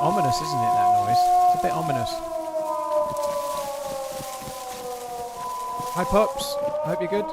Ominous, isn't it, that noise? It's a bit ominous. Hi, Pops. Hope you're good.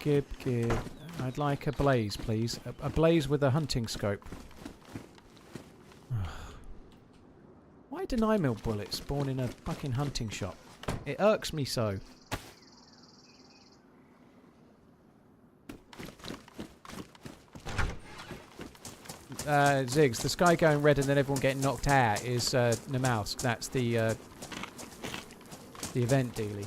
Gib. I'd like a blaze, please. A blaze with a hunting scope. Why deny mill bullets spawn in a fucking hunting shop? It irks me so. Ziggs, the sky going red and then everyone getting knocked out is Namausk. That's the event dealie.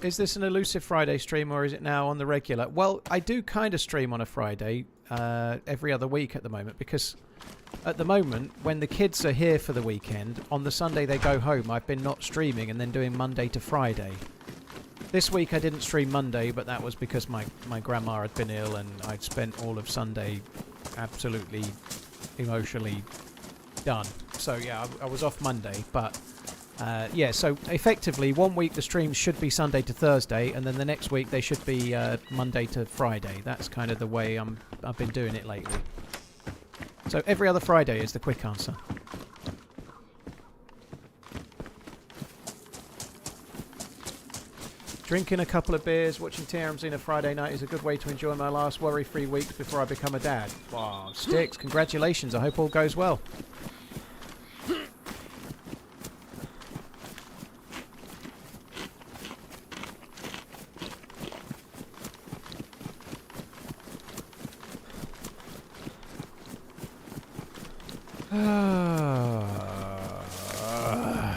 Is this an elusive Friday stream or is it now on the regular? Well, I do kind of stream on a Friday every other week at the moment because at the moment, when the kids are here for the weekend, on the Sunday they go home, I've been not streaming and then doing Monday to Friday. This week I didn't stream Monday, but that was because my grandma had been ill and I'd spent all of Sunday absolutely emotionally done. So yeah, I was off Monday, but... yeah, so effectively 1 week the streams should be Sunday to Thursday and then the next week they should be Monday to Friday. That's kind of the way I've been doing it lately. So every other Friday is the quick answer. Drinking a couple of beers, watching TRMZ on a Friday night is a good way to enjoy my last worry-free weeks before I become a dad. Wow, Sticks, congratulations, I hope all goes well.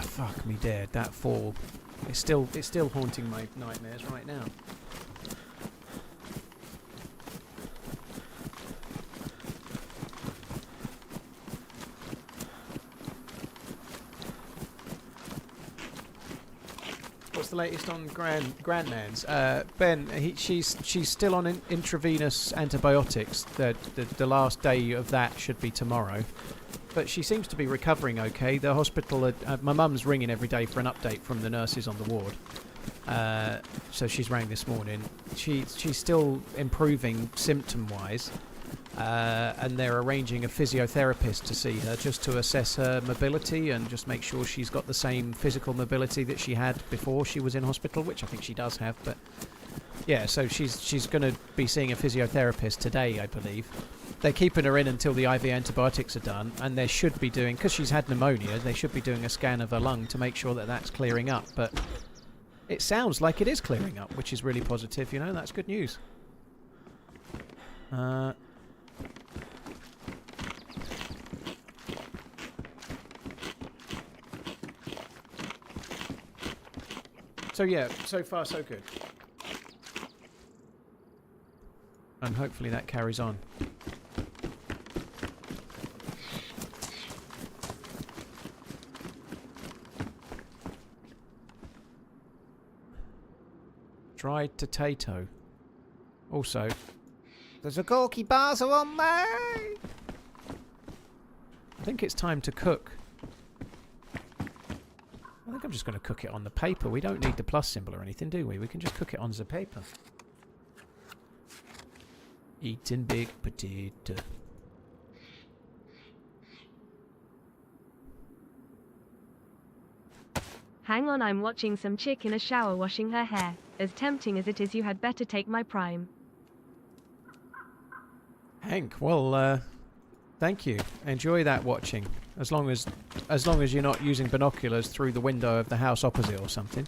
Fuck me dead, that fall. It's still haunting my nightmares right now. What's the latest on Grandman's? Ben, she's still on intravenous antibiotics. The last day of that should be tomorrow. But she seems to be recovering okay. The hospital, my mum's ringing every day for an update from the nurses on the ward. So she's rang this morning. She's still improving symptom-wise, and they're arranging a physiotherapist to see her just to assess her mobility and just make sure she's got the same physical mobility that she had before she was in hospital, which I think she does have. But yeah, so she's going to be seeing a physiotherapist today, I believe. They're keeping her in until the IV antibiotics are done, and they should be doing, because she's had pneumonia, they should be doing a scan of her lung to make sure that that's clearing up. But it sounds like it is clearing up, which is really positive, you know, that's good news. So yeah, so far so good. And hopefully that carries on. Dried potato. Also, there's a Gorky Barza on me! I think it's time to cook. I think I'm just going to cook it on the paper. We don't need the plus symbol or anything, do we? We can just cook it on the paper. Eating big potato. Hang on, I'm watching some chick in a shower washing her hair. As tempting as it is, you had better take my prime. Hank, well, thank you. Enjoy that watching. As long as you're not using binoculars through the window of the house opposite or something.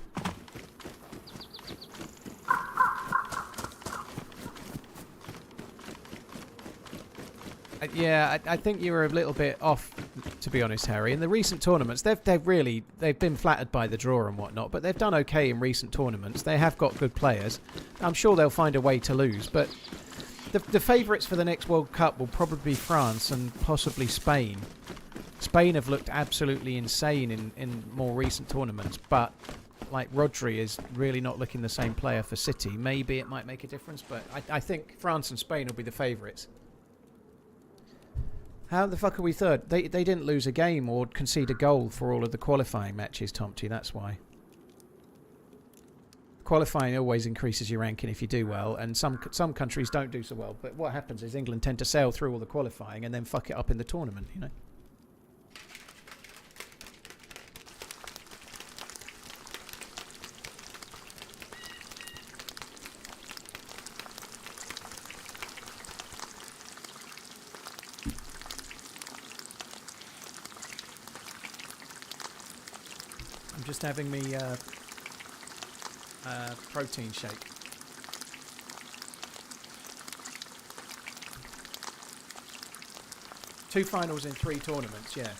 Yeah, I think you were a little bit off, to be honest, Harry. In the recent tournaments, they've been flattered by the draw and whatnot, but they've done okay in recent tournaments. They have got good players. I'm sure they'll find a way to lose, but the favourites for the next World Cup will probably be France and possibly Spain. Spain have looked absolutely insane in more recent tournaments, but like Rodri is really not looking the same player for City. Maybe it might make a difference, but I think France and Spain will be the favourites. How the fuck are we third? They didn't lose a game or concede a goal for all of the qualifying matches, Tomty, that's why. Qualifying always increases your ranking if you do well, and some countries don't do so well. But what happens is England tend to sail through all the qualifying and then fuck it up in the tournament, you know? Just having me protein shake. Two finals in 3 tournaments, yeah.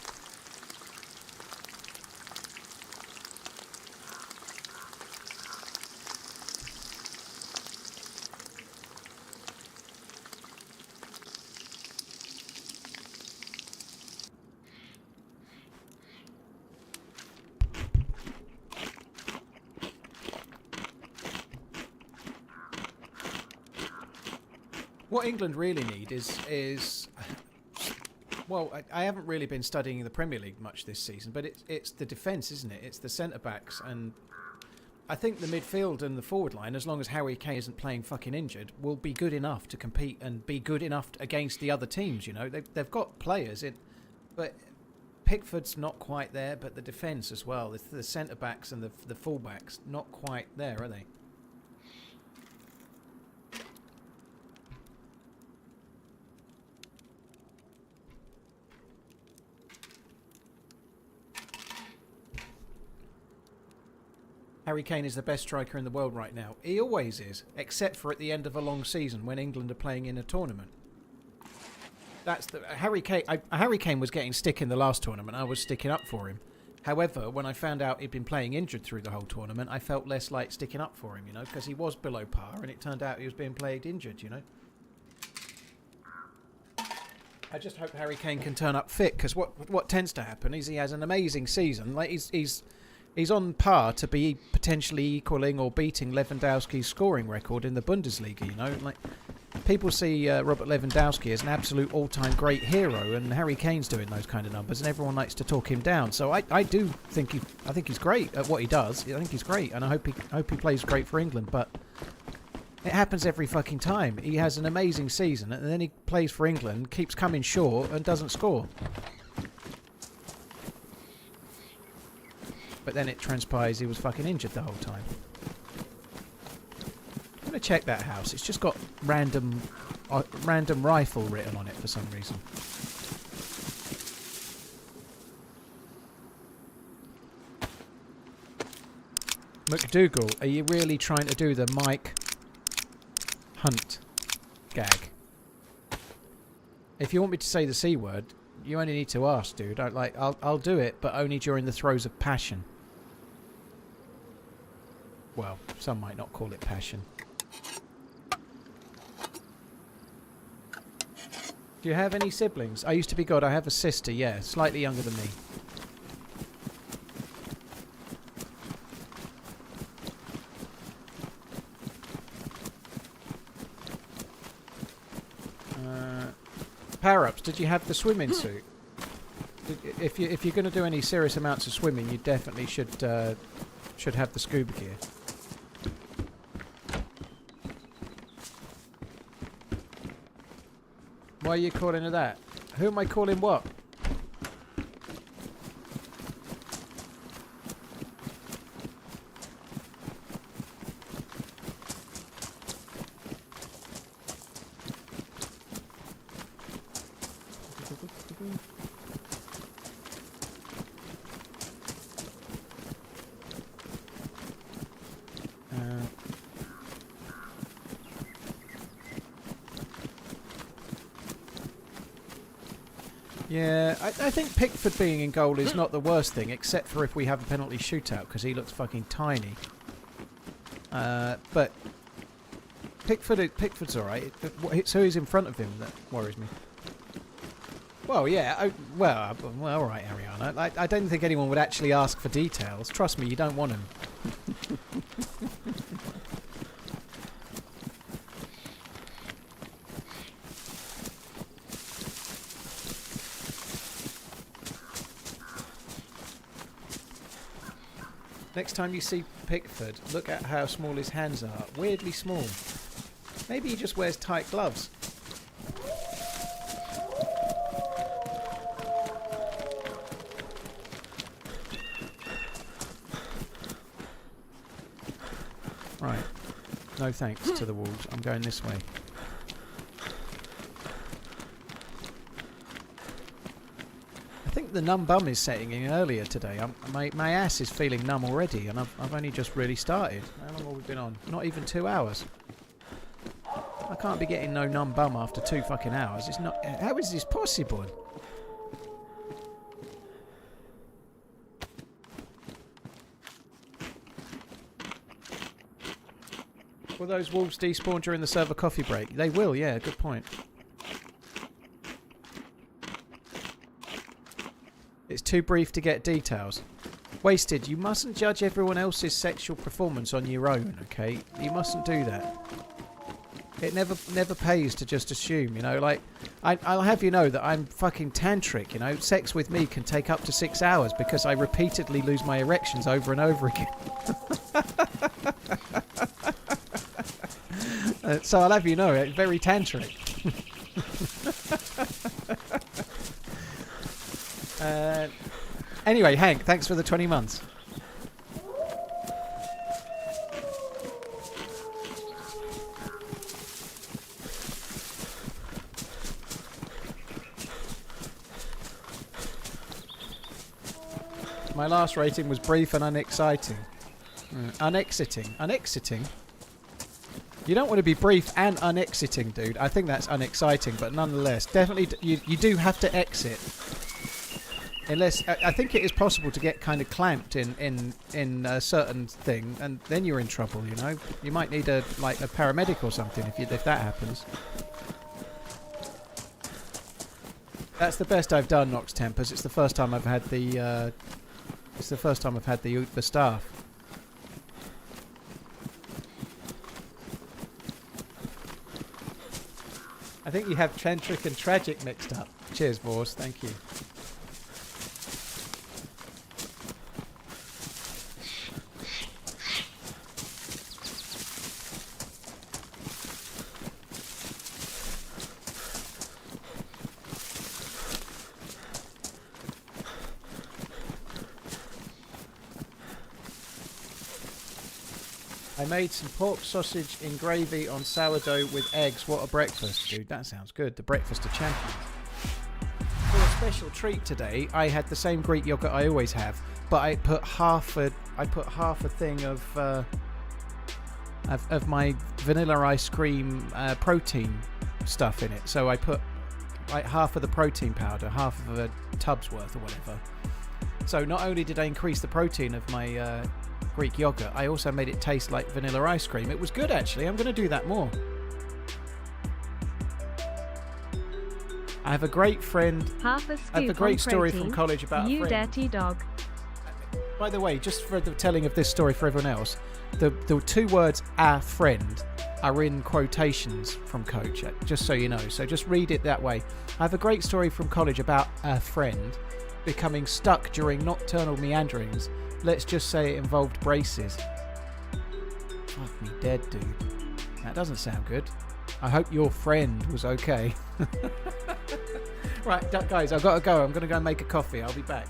What England really need is well, I haven't really been studying the Premier League much this season, but it's the defence, isn't it? It's the centre-backs, and I think the midfield and the forward line, as long as Harry Kane isn't playing fucking injured, will be good enough to compete and be good enough against the other teams, you know? They've got players, but Pickford's not quite there, but the defence as well. The centre-backs and the full-backs, not quite there, are they? Harry Kane is the best striker in the world right now. He always is, except for at the end of a long season when England are playing in a tournament. That's the Harry Kane. Harry Kane was getting stick in the last tournament. I was sticking up for him. However, when I found out he'd been playing injured through the whole tournament, I felt less like sticking up for him, you know, because he was below par, and it turned out he was being played injured, you know. I just hope Harry Kane can turn up fit, because what tends to happen is he has an amazing season. Like he's on par to be potentially equaling or beating Lewandowski's scoring record in the Bundesliga, you know. Like people see Robert Lewandowski as an absolute all-time great hero, and Harry Kane's doing those kind of numbers, and everyone likes to talk him down. So I do think I think he's great at what he does. I think he's great, and I hope he plays great for England. But it happens every fucking time. He has an amazing season, and then he plays for England, keeps coming short, and doesn't score. But then it transpires he was fucking injured the whole time. I'm going to check that house. It's just got random rifle written on it for some reason. McDougal, are you really trying to do the Mike Hunt gag? If you want me to say the C word, you only need to ask, dude. I'll do it, but only during the throes of passion. Well, some might not call it passion. Do you have any siblings? I used to be God. I have a sister, yeah, slightly younger than me. Power-ups, did you have the swimming suit? If you're going to do any serious amounts of swimming, you definitely should have the scuba gear. Why are you calling it that? Who am I calling what? Yeah, I think Pickford being in goal is not the worst thing, except for if we have a penalty shootout, because he looks fucking tiny. But Pickford's alright. It's who is in front of him that worries me. Well, yeah, well, alright, Ariana. I don't think anyone would actually ask for details. Trust me, you don't want them. Next time you see Pickford, look at how small his hands are. Weirdly small. Maybe he just wears tight gloves. Right. No thanks to the wolves. I'm going this way. I think the numb bum is setting in earlier today. My ass is feeling numb already, and I've only just really started. How long have we been on? Not even 2 hours. I can't be getting no numb bum after 2 fucking hours. It's not. How is this possible? Will those wolves despawn during the server coffee break? They will, yeah, good point. It's too brief to get details. Wasted, you mustn't judge everyone else's sexual performance on your own, okay? You mustn't do that. It never pays to just assume, you know, like, I'll have you know that I'm fucking tantric, you know? Sex with me can take up to 6 hours because I repeatedly lose my erections over and over again. So I'll have you know, it's very tantric. Anyway, Hank, thanks for the 20 months. My last rating was brief and unexciting. Unexiting. Unexiting? You don't want to be brief and unexiting, dude. I think that's unexciting, but nonetheless, definitely you do have to exit. Unless I think it is possible to get kind of clamped in a certain thing, and then you're in trouble. You know, you might need a paramedic or something if that happens. That's the best I've done, Nox Tempers. It's the first time I've had the the staff. I think you have tantric and tragic mixed up. Cheers, Vors. Thank you. I made some pork sausage in gravy on sourdough with eggs. What a breakfast, dude. That sounds good. The breakfast of champions. For a special treat today, I had the same Greek yogurt I always have, but I put half a thing of my vanilla ice cream protein stuff in it. So I put like half of the protein powder, half of a tub's worth or whatever. So not only did I increase the protein of my Greek yogurt, I also made it taste like vanilla ice cream. It was good, actually. I'm going to do that more. I have a great friend. Half a scoop I have a great story protein. from college about You a friend. dirty dog. By the way, just for the telling of this story for everyone else, the two words "a friend" are in quotations from Coach, just so you know. So just read it that way. I have a great story from college about a friend becoming stuck during nocturnal meanderings. Let's just say it involved braces. Fuck me dead, dude. That doesn't sound good. I hope your friend was okay. Right, guys, I've got to go. I'm going to go and make a coffee. I'll be back.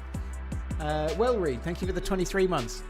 Well, Reed, thank you for the 23 months.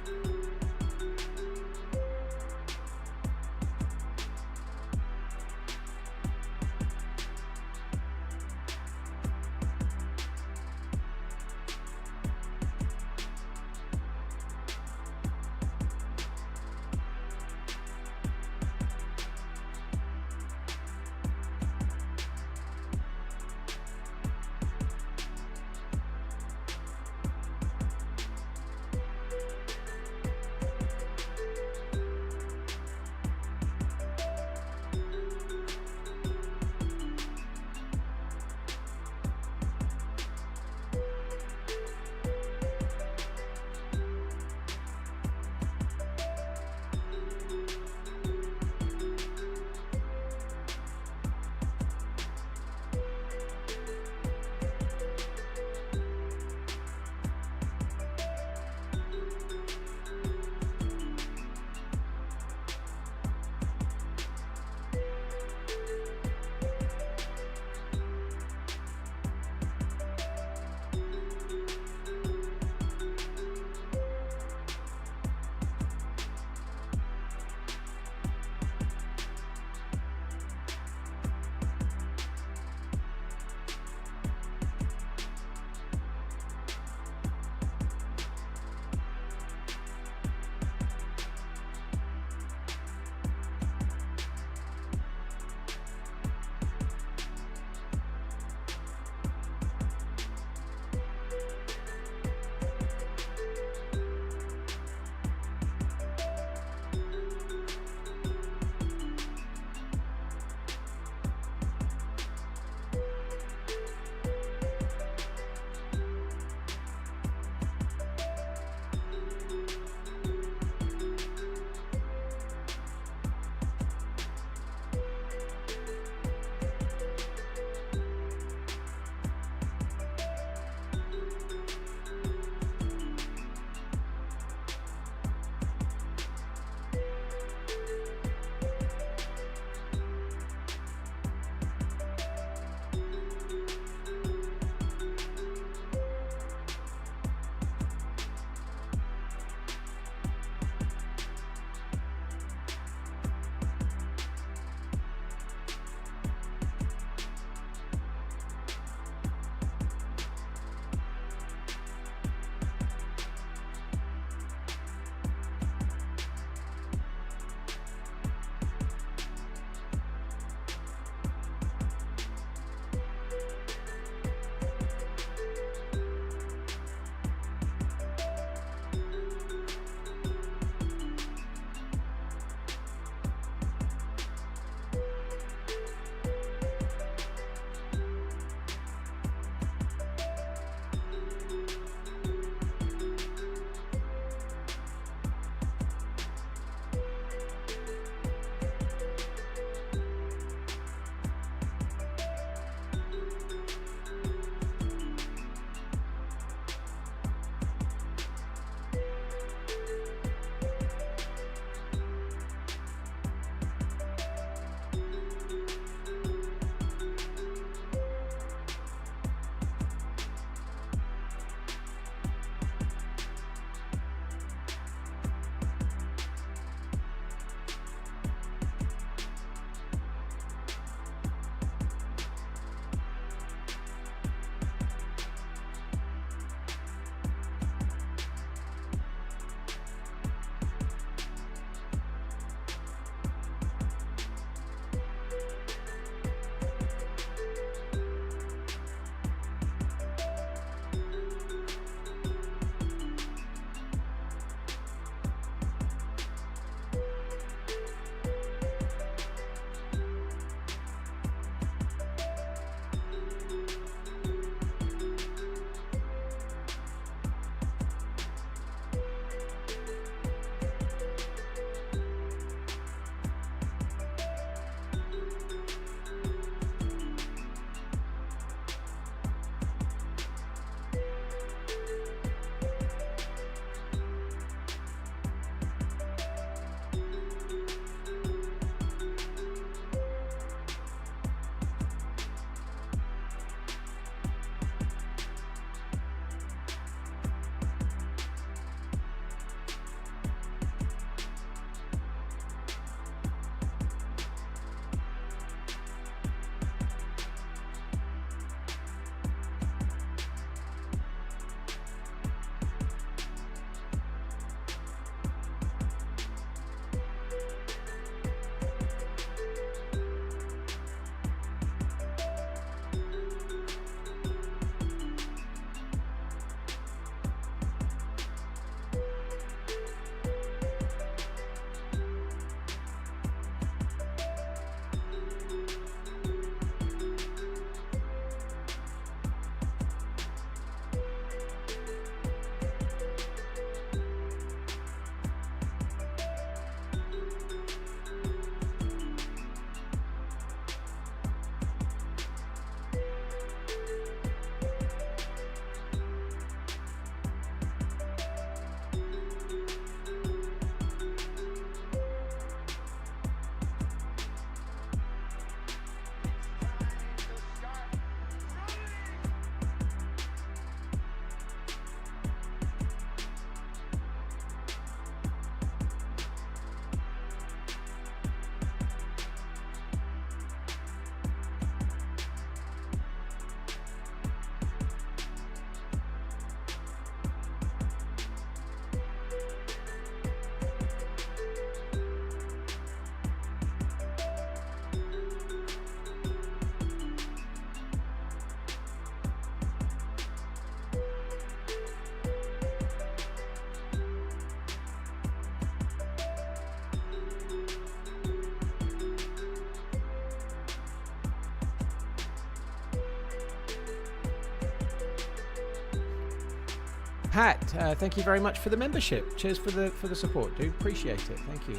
Pat, thank you very much for the membership. Cheers for the support, dude. Appreciate it. Thank you.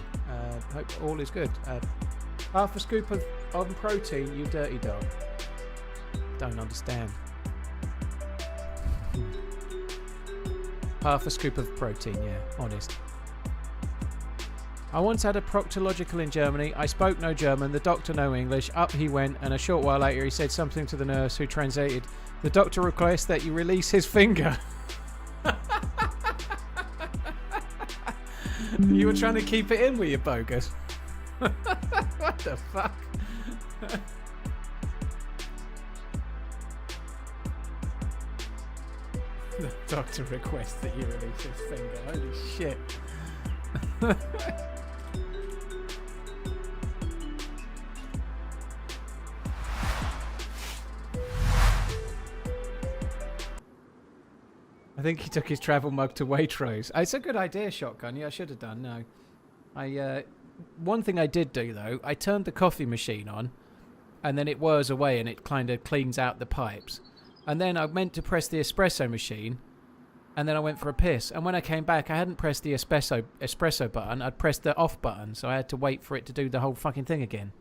Hope all is good. Half a scoop of protein, you dirty dog. Don't understand. Half a scoop of protein, yeah, honest. I once had a proctological in Germany. I spoke no German, the doctor no English. Up he went, and a short while later he said something to the nurse who translated. The doctor requests that you release his finger. You were trying to keep it in, were you, bogus? What the fuck? The doctor requests that you release his finger. Holy shit. I think he took his travel mug to Waitrose. It's a good idea, Shotgun. Yeah, I should have done. No. One thing I did do, though, I turned the coffee machine on, and then it whirs away and it kind of cleans out the pipes. And then I meant to press the espresso machine, and then I went for a piss. And when I came back, I hadn't pressed the espresso button. I'd pressed the off button, so I had to wait for it to do the whole fucking thing again.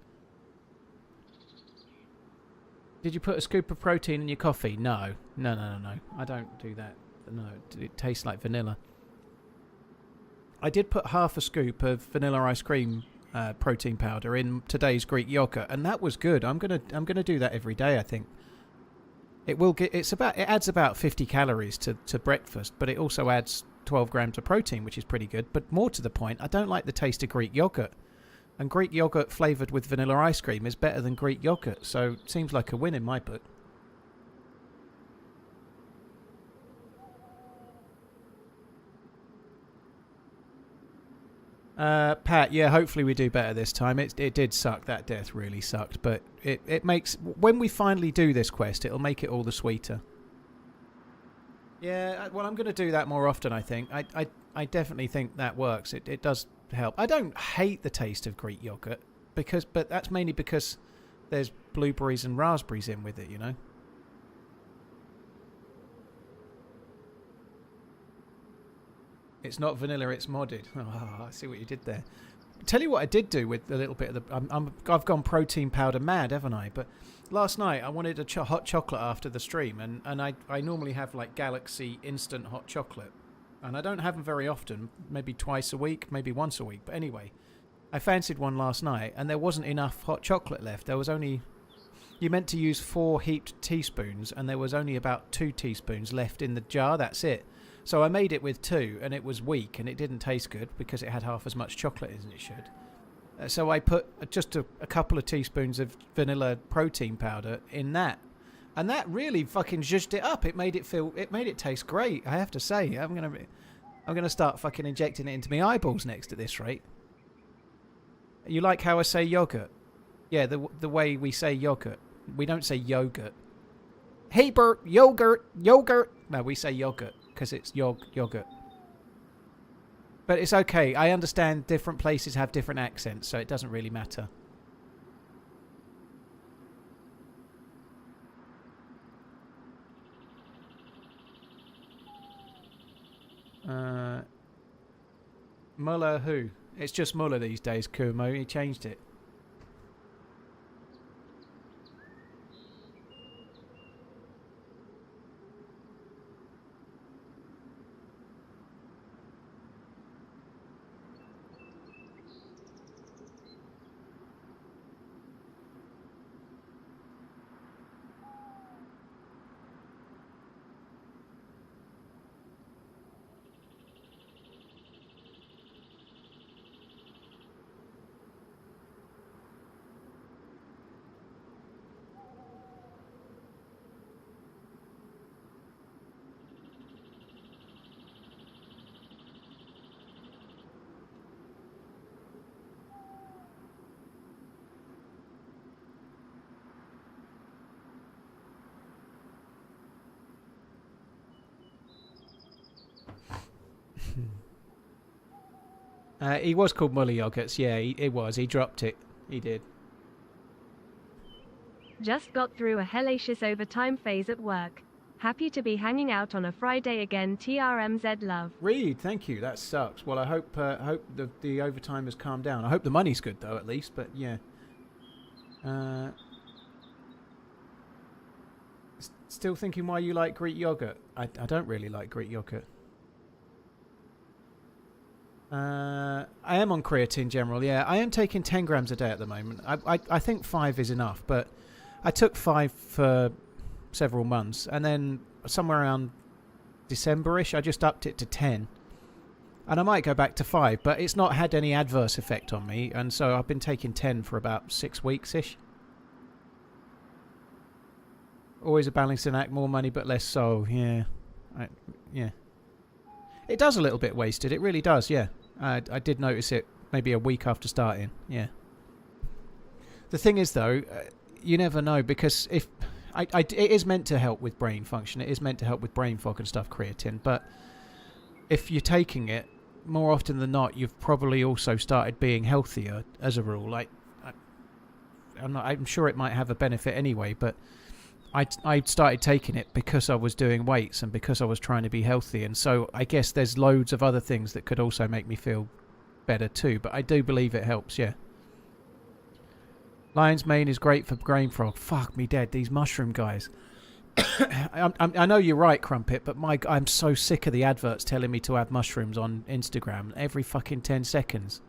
Did you put a scoop of protein in your coffee? No. No. I don't do that. No, it tastes like vanilla. I did put half a scoop of vanilla ice cream protein powder in today's Greek yogurt, and that was good. I'm gonna do that every day. I think it adds about 50 calories to breakfast, but it also adds 12 grams of protein, which is pretty good. But more to the point, I don't like the taste of Greek yogurt, and Greek yogurt flavoured with vanilla ice cream is better than Greek yogurt, so it seems like a win in my book. Pat, yeah, hopefully we do better this time. It did suck. That death really sucked, but it makes, when we finally do this quest, it'll make it all the sweeter. Yeah, well, I'm going to do that more often, I think. I definitely think that works. It does help. I don't hate the taste of Greek yogurt, but that's mainly because there's blueberries and raspberries in with it, you know. It's not vanilla, it's modded. Oh, I see what you did there. Tell you what I did do with a little bit of the... I've gone protein powder mad, haven't I? But last night I wanted a hot chocolate after the stream, and I normally have like Galaxy instant hot chocolate. And I don't have them very often, maybe twice a week, maybe once a week. But anyway, I fancied one last night, and there wasn't enough hot chocolate left. There was only... You meant to use 4 heaped teaspoons, and there was only about 2 teaspoons left in the jar, that's it. So I made it with 2, and it was weak, and it didn't taste good because it had half as much chocolate as it should. So I put just a couple of teaspoons of vanilla protein powder in that, and that really fucking zhuzhed it up. It made it taste great. I have to say, I'm gonna start fucking injecting it into my eyeballs next at this rate. You like how I say yogurt? Yeah, the way we say yogurt. We don't say yogurt. Hey Bert, yogurt. No, we say yogurt. Because it's yogurt. But it's okay. I understand different places have different accents, so it doesn't really matter. Muller who? It's just Muller these days, Kumo. He changed it. He was called Muller Yogurts, yeah, it was. He dropped it. He did. Just got through a hellacious overtime phase at work. Happy to be hanging out on a Friday again. TRMZ love. Reed, thank you. That sucks. Well, I hope the overtime has calmed down. I hope the money's good though, at least. But yeah. Still thinking why you like Greek yogurt. I don't really like Greek yogurt. I am on creatine general. Yeah, I am taking 10 grams a day at the moment. I think 5 is enough, but I took 5 for several months, and then somewhere around December-ish, I just upped it to 10. And I might go back to 5, but it's not had any adverse effect on me, and so I've been taking 10 for about 6 weeks-ish. Always a balancing act, more money but less soul. Yeah. Yeah. It does a little bit wasted, it really does, yeah. I did notice it maybe a week after starting, yeah. The thing is, though, you never know, because if... it is meant to help with brain function, it is meant to help with brain fog and stuff, creatine, but if you're taking it, more often than not, you've probably also started being healthier as a rule. Like, I'm sure it might have a benefit anyway, but I started taking it because I was doing weights and because I was trying to be healthy, and so I guess there's loads of other things that could also make me feel better too, but I do believe it helps, yeah. Lion's mane is great for brain fog. Fuck me dead, these mushroom guys. I know you're right, Crumpet, but I'm so sick of the adverts telling me to have mushrooms on Instagram every fucking 10 seconds.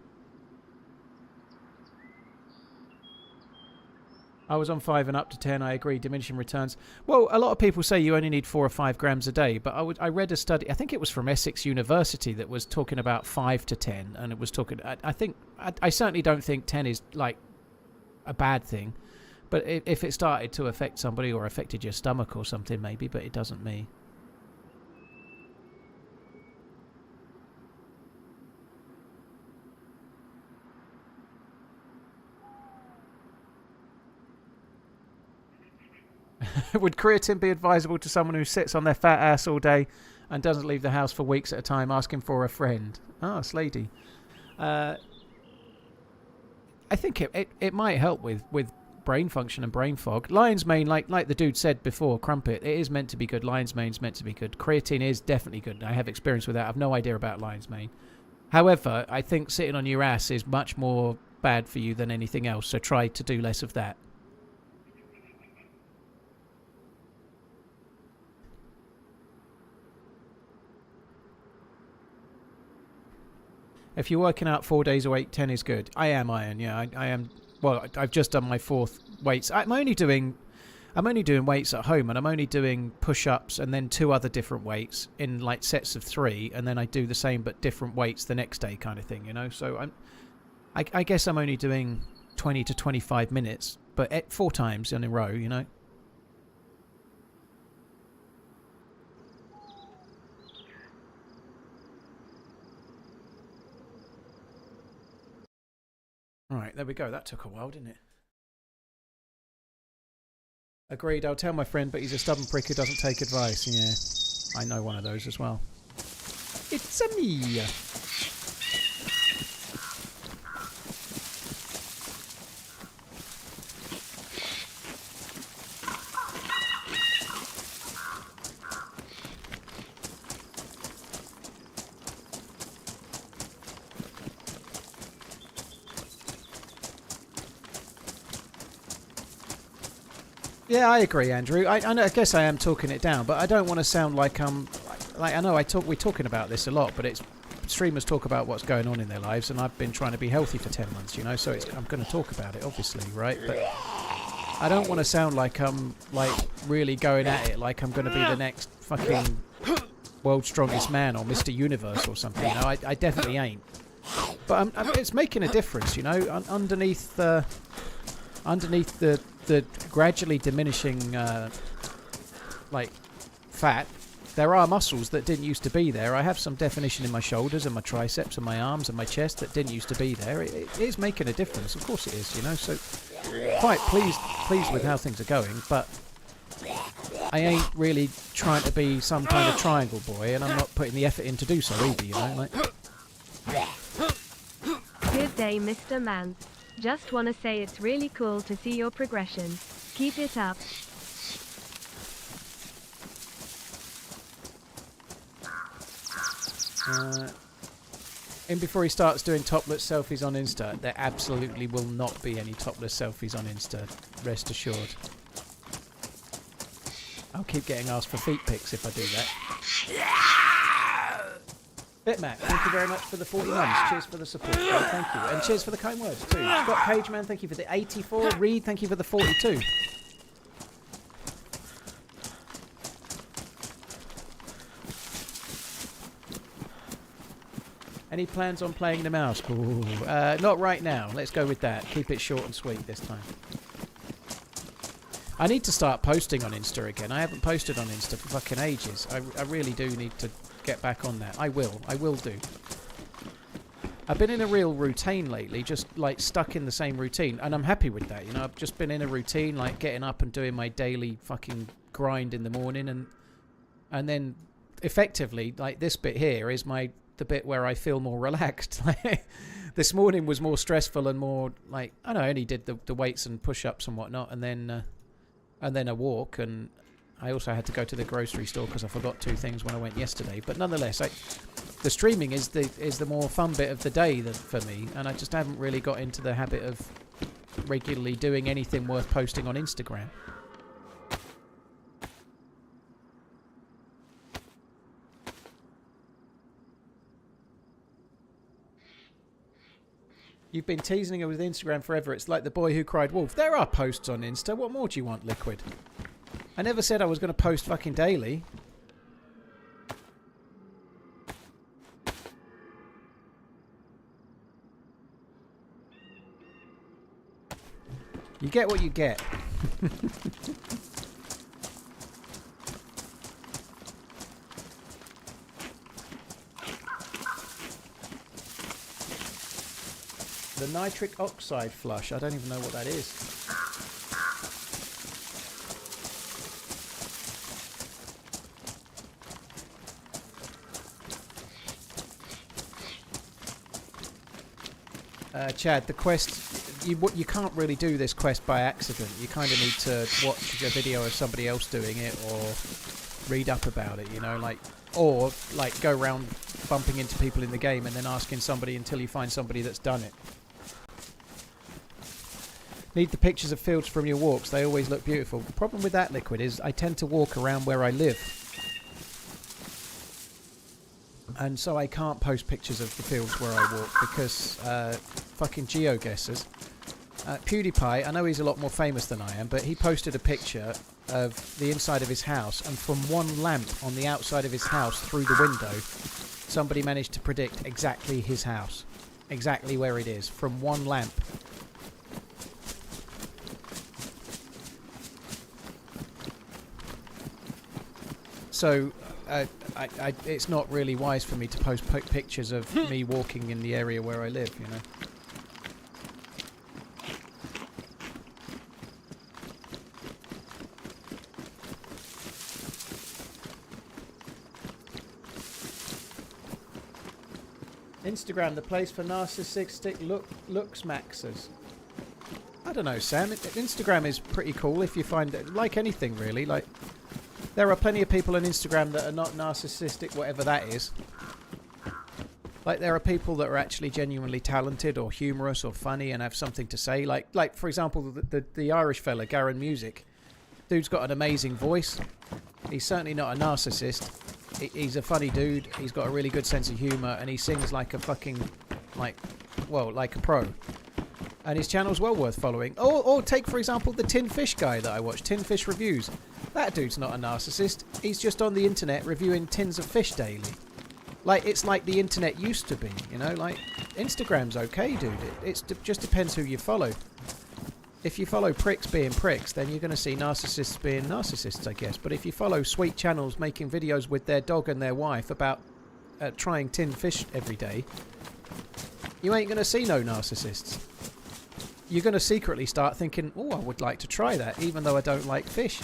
I was on 5 and up to 10, I agree, diminishing returns. Well, a lot of people say you only need 4 or 5 grams a day, but I read a study, I think it was from Essex University, that was talking about 5 to 10, and it was talking, I certainly don't think 10 is, like, a bad thing, but if it started to affect somebody or affected your stomach or something, maybe, but it doesn't me. Would creatine be advisable to someone who sits on their fat ass all day and doesn't leave the house for weeks at a time, asking for a friend? Ah, Slady. I think it might help with brain function and brain fog. Lion's mane, like the dude said before, Crumpet, it is meant to be good. Lion's mane's meant to be good. Creatine is definitely good. I have experience with that. I've no idea about lion's mane. However, I think sitting on your ass is much more bad for you than anything else, so try to do less of that. If you're working out 4 days a week, 10 is good. I am iron, yeah. I am. Well, I've just done my 4th weights. I'm only doing weights at home, and I'm only doing push-ups and then 2 other different weights in like sets of 3, and then I do the same but different weights the next day, kind of thing, you know. So I guess I'm only doing 20 to 25 minutes, but 4 times in a row, you know. Alright, there we go. That took a while, didn't it? Agreed, I'll tell my friend, but he's a stubborn prick who doesn't take advice. Yeah, I know one of those as well. It's a me! Yeah, I agree, Andrew. I guess I am talking it down, but I don't want to sound like I know we're talking about this a lot, but it's streamers talk about what's going on in their lives, and I've been trying to be healthy for 10 months, you know, so I'm going to talk about it, obviously, right? But I don't want to sound like I'm like really going at it, like I'm going to be the next fucking world's strongest man or Mr. Universe or something. You know, I definitely ain't. But it's making a difference, you know, underneath the gradually diminishing like fat, there are muscles that didn't used to be there. I have some definition in my shoulders and my triceps and my arms and my chest that didn't used to be there. It is making a difference, of course it is, you know, so quite pleased with how things are going, but I ain't really trying to be some kind of triangle boy, and I'm not putting the effort in to do so either, you know, like. Good day, Mr. Manz. Just wanna say it's really cool to see your progression. Keep it up. In before he starts doing topless selfies on Insta, there absolutely will not be any topless selfies on Insta. Rest assured. I'll keep getting asked for feet pics if I do that. Bitmac, thank you very much for the 40 months. Cheers for the support. Thank you. And cheers for the kind words too. Scott Pageman, thank you for the 84. Reed, thank you for the 42. Any plans on playing the mouse? Ooh, not right now. Let's go with that. Keep it short and sweet this time. I need to start posting on Insta again. I haven't posted on Insta for fucking ages. I really do need to get back on that. I will do. I've been in a real routine lately, just like stuck in the same routine, and I'm happy with that. You know, I've just been in a routine, like getting up and doing my daily fucking grind in the morning, and then effectively, like this bit here is the bit where I feel more relaxed. This morning was more stressful and more like, I don't know, I only did the weights and push-ups and whatnot, and then a walk, and I also had to go to the grocery store because I forgot 2 things when I went yesterday. But nonetheless, the streaming is the more fun bit of the day for me, and I just haven't really got into the habit of regularly doing anything worth posting on Instagram. You've been teasing her with Instagram forever. It's like the boy who cried wolf. There are posts on Insta. What more do you want, Liquid? I never said I was going to post fucking daily. You get what you get. The nitric oxide flush. I don't even know what that is. Chad, the quest, you can't really do this quest by accident. You kind of need to watch a video of somebody else doing it or read up about it, you know, or go around bumping into people in the game and then asking somebody until you find somebody that's done it. Need the pictures of fields from your walks. They always look beautiful. The problem with that, Liquid, is I tend to walk around where I live. And so I can't post pictures of the fields where I walk because fucking geoguessers. PewDiePie, I know he's a lot more famous than I am, but he posted a picture of the inside of his house, and from one lamp on the outside of his house through the window, somebody managed to predict exactly his house. Exactly where it is, from one lamp. So, it's not really wise for me to post pictures of me walking in the area where I live, you know. Instagram, the place for narcissistic looks maxers. I don't know, Sam. Instagram is pretty cool if you find it, like anything really. Like, there are plenty of people on Instagram that are not narcissistic, whatever that is. Like, there are people that are actually genuinely talented or humorous or funny and have something to say. Like for example, the Irish fella, Garen Music. Dude's got an amazing voice. He's certainly not a narcissist. He's a funny dude. He's got a really good sense of humour, and he sings like a fucking, like a pro. And his channel's well worth following. Or take, for example, the Tin Fish guy that I watch, Tin Fish Reviews. That dude's not a narcissist. He's just on the internet reviewing tins of fish daily. Like, it's like the internet used to be, you know? Like, Instagram's okay, dude. It just depends who you follow. If you follow pricks being pricks, then you're going to see narcissists being narcissists, I guess. But if you follow sweet channels making videos with their dog and their wife about trying tin fish every day, you ain't going to see no narcissists. You're going to secretly start thinking, oh, I would like to try that, even though I don't like fish.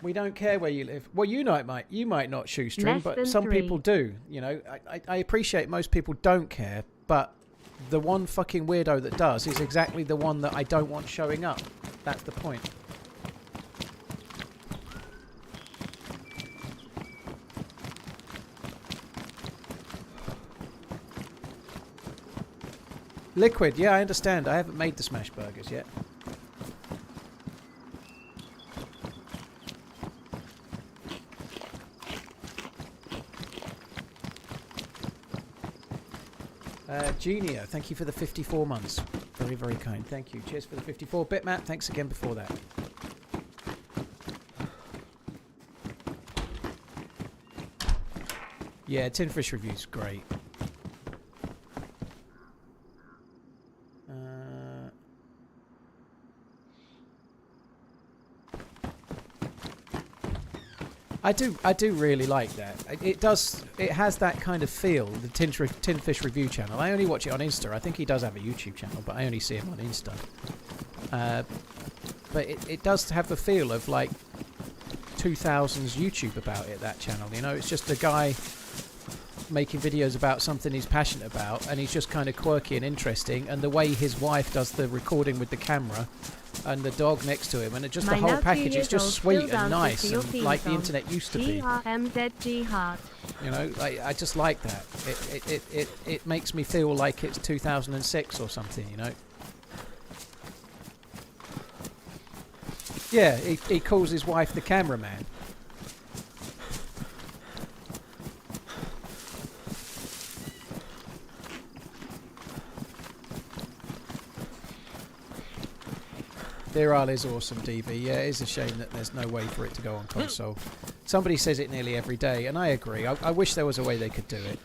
We don't care where you live. Well, you might not shoestring, but some people do. You know, I appreciate most people don't care, but the one fucking weirdo that does is exactly the one that I don't want showing up. That's the point. Liquid, yeah, I understand. I haven't made the smash burgers yet. Junior, thank you for the 54 months. Very, very kind. Thank you. Cheers for the 54. Bitmap, thanks again before that. Yeah, Tin Fish Review's great. I do really like that. It has that kind of feel, the Tin Fish Review channel. I only watch it on Insta. I think he does have a YouTube channel, but I only see him on Insta. But it does have the feel of like 2000s YouTube about it, that channel. You know, it's just a guy making videos about something he's passionate about, and he's just kind of quirky and interesting, and the way his wife does the recording with the camera and the dog next to him, and just the whole package, it's just sweet and nice and like the internet used to be. TRMZ heart. You know, I just like that. It makes me feel like it's 2006 or something, you know. Yeah, he calls his wife the cameraman. Deerisle is awesome, DV. Yeah, it is a shame that there's no way for it to go on console. Somebody says it nearly every day, and I agree. I wish there was a way they could do it.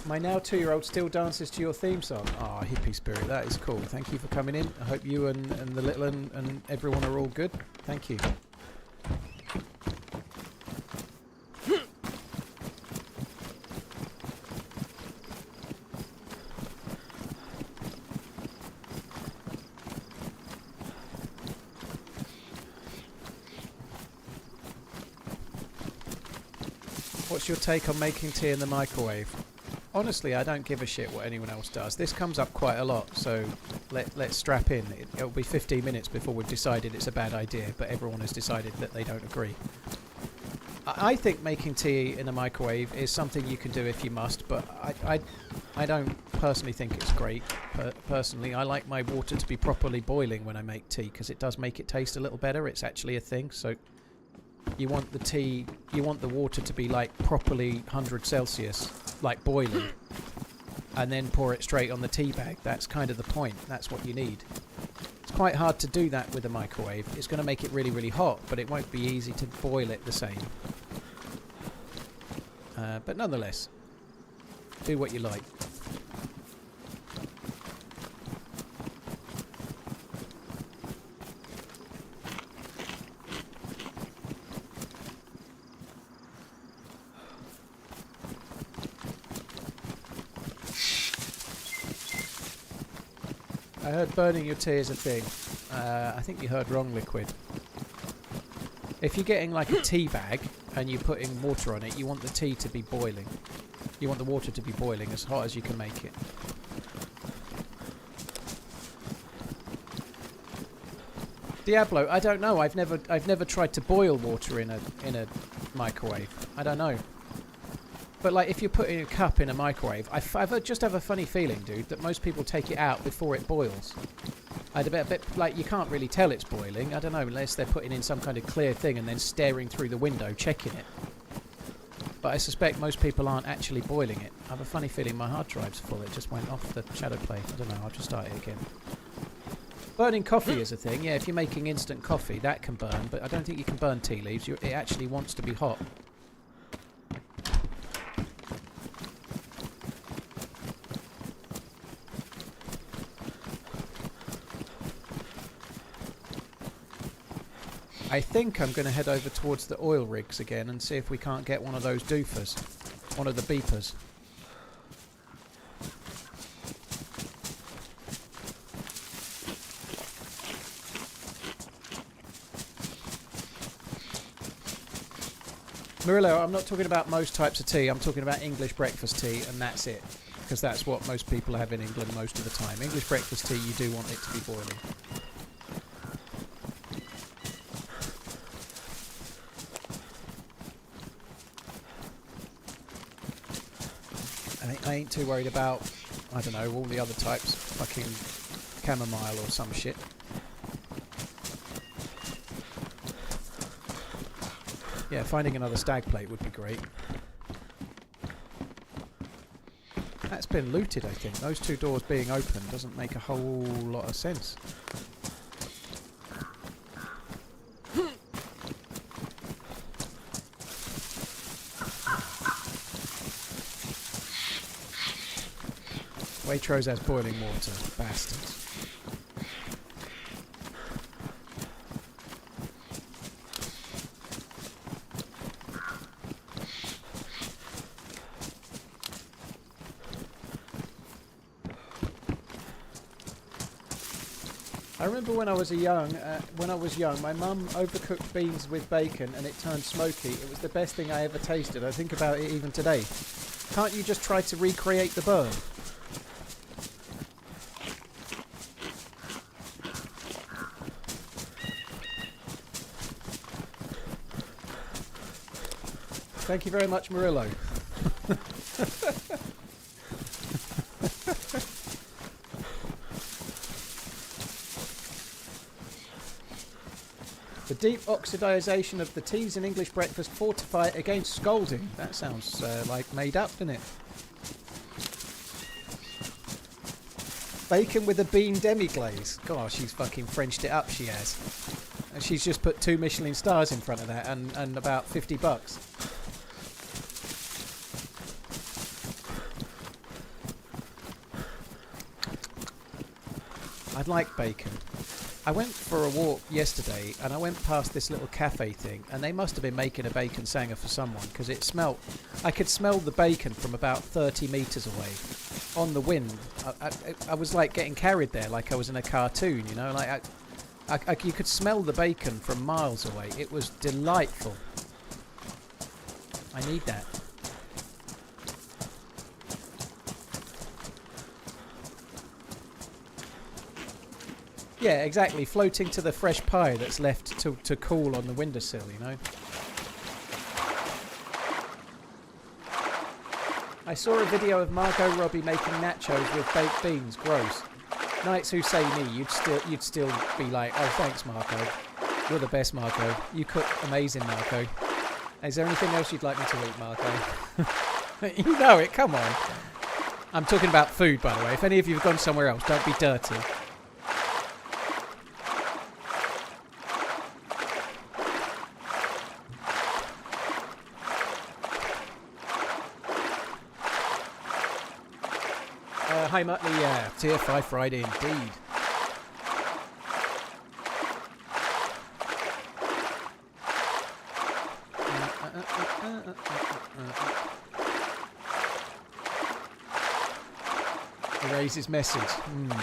My now 2-year-old still dances to your theme song. Ah, hippie spirit, that is cool. Thank you for coming in. I hope you and the little and everyone are all good. Thank you. What's your take on making tea in the microwave? Honestly, I don't give a shit what anyone else does. This comes up quite a lot, so let's strap in. It'll be 15 minutes before we've decided it's a bad idea, but everyone has decided that they don't agree. I think making tea in a microwave is something you can do if you must, but I don't personally think it's great. Personally, I like my water to be properly boiling when I make tea, because it does make it taste a little better. It's actually a thing, so you want the water to be like properly 100 Celsius, like boiling, and then pour it straight on the tea bag. That's kind of the point. That's what you need. It's quite hard to do that with a microwave. It's going to make it really, really hot, but it won't be easy to boil it the same. But nonetheless, do what you like. I heard burning your tea is a thing. I think you heard wrong, Liquid. If you're getting like a tea bag and you're putting water on it, you want the tea to be boiling. You want the water to be boiling as hot as you can make it. Diablo, I don't know. I've never tried to boil water in a microwave. I don't know. But like, if you're putting a cup in a microwave, I just have a funny feeling, dude, that most people take it out before it boils. A bit like, you can't really tell it's boiling. I don't know, unless they're putting in some kind of clear thing and then staring through the window, checking it. But I suspect most people aren't actually boiling it. I have a funny feeling my hard drive's full. It just went off the shadow play. I don't know. I'll just start it again. Burning coffee is a thing. Yeah, if you're making instant coffee, that can burn. But I don't think you can burn tea leaves. It actually wants to be hot. I think I'm going to head over towards the oil rigs again and see if we can't get one of those doofers. One of the beepers. Murillo, I'm not talking about most types of tea. I'm talking about English breakfast tea, and that's it. Because that's what most people have in England most of the time. English breakfast tea, you do want it to be boiling. I ain't too worried about, I don't know, all the other types. Fucking chamomile or some shit. Yeah, finding another stag plate would be great. That's been looted, I think. Those two doors being open doesn't make a whole lot of sense. Waitrose has boiling water, bastards. I remember when I was young, my mum overcooked beans with bacon and it turned smoky. It was the best thing I ever tasted. I think about it even today. Can't you just try to recreate the burn? Thank you very much, Murillo. The deep oxidization of the teas in English breakfast fortify against scalding. That sounds like made up, doesn't it? Bacon with a bean demi-glaze. Gosh, she's fucking Frenched it up, she has. And she's just put 2 Michelin stars in front of that and about $50. I'd like bacon. I went for a walk yesterday and I went past this little cafe thing and they must have been making a bacon sanger for someone because it smelt. I could smell the bacon from about 30 metres away on the wind. I was like getting carried there like I was in a cartoon, you know, like you could smell the bacon from miles away. It was delightful. I need that. Yeah, exactly. Floating to the fresh pie that's left to cool on the windowsill, you know. I saw a video of Margot Robbie making nachos with baked beans. Gross. Knights who say me, you'd still be like, oh, thanks, Marco. You're the best, Marco. You cook amazing, Marco. Is there anything else you'd like me to eat, Marco? You know it. Come on. I'm talking about food, by the way. If any of you have gone somewhere else, don't be dirty. Hi Muttley, yeah, Tier 5 Friday indeed. Erase his message. Now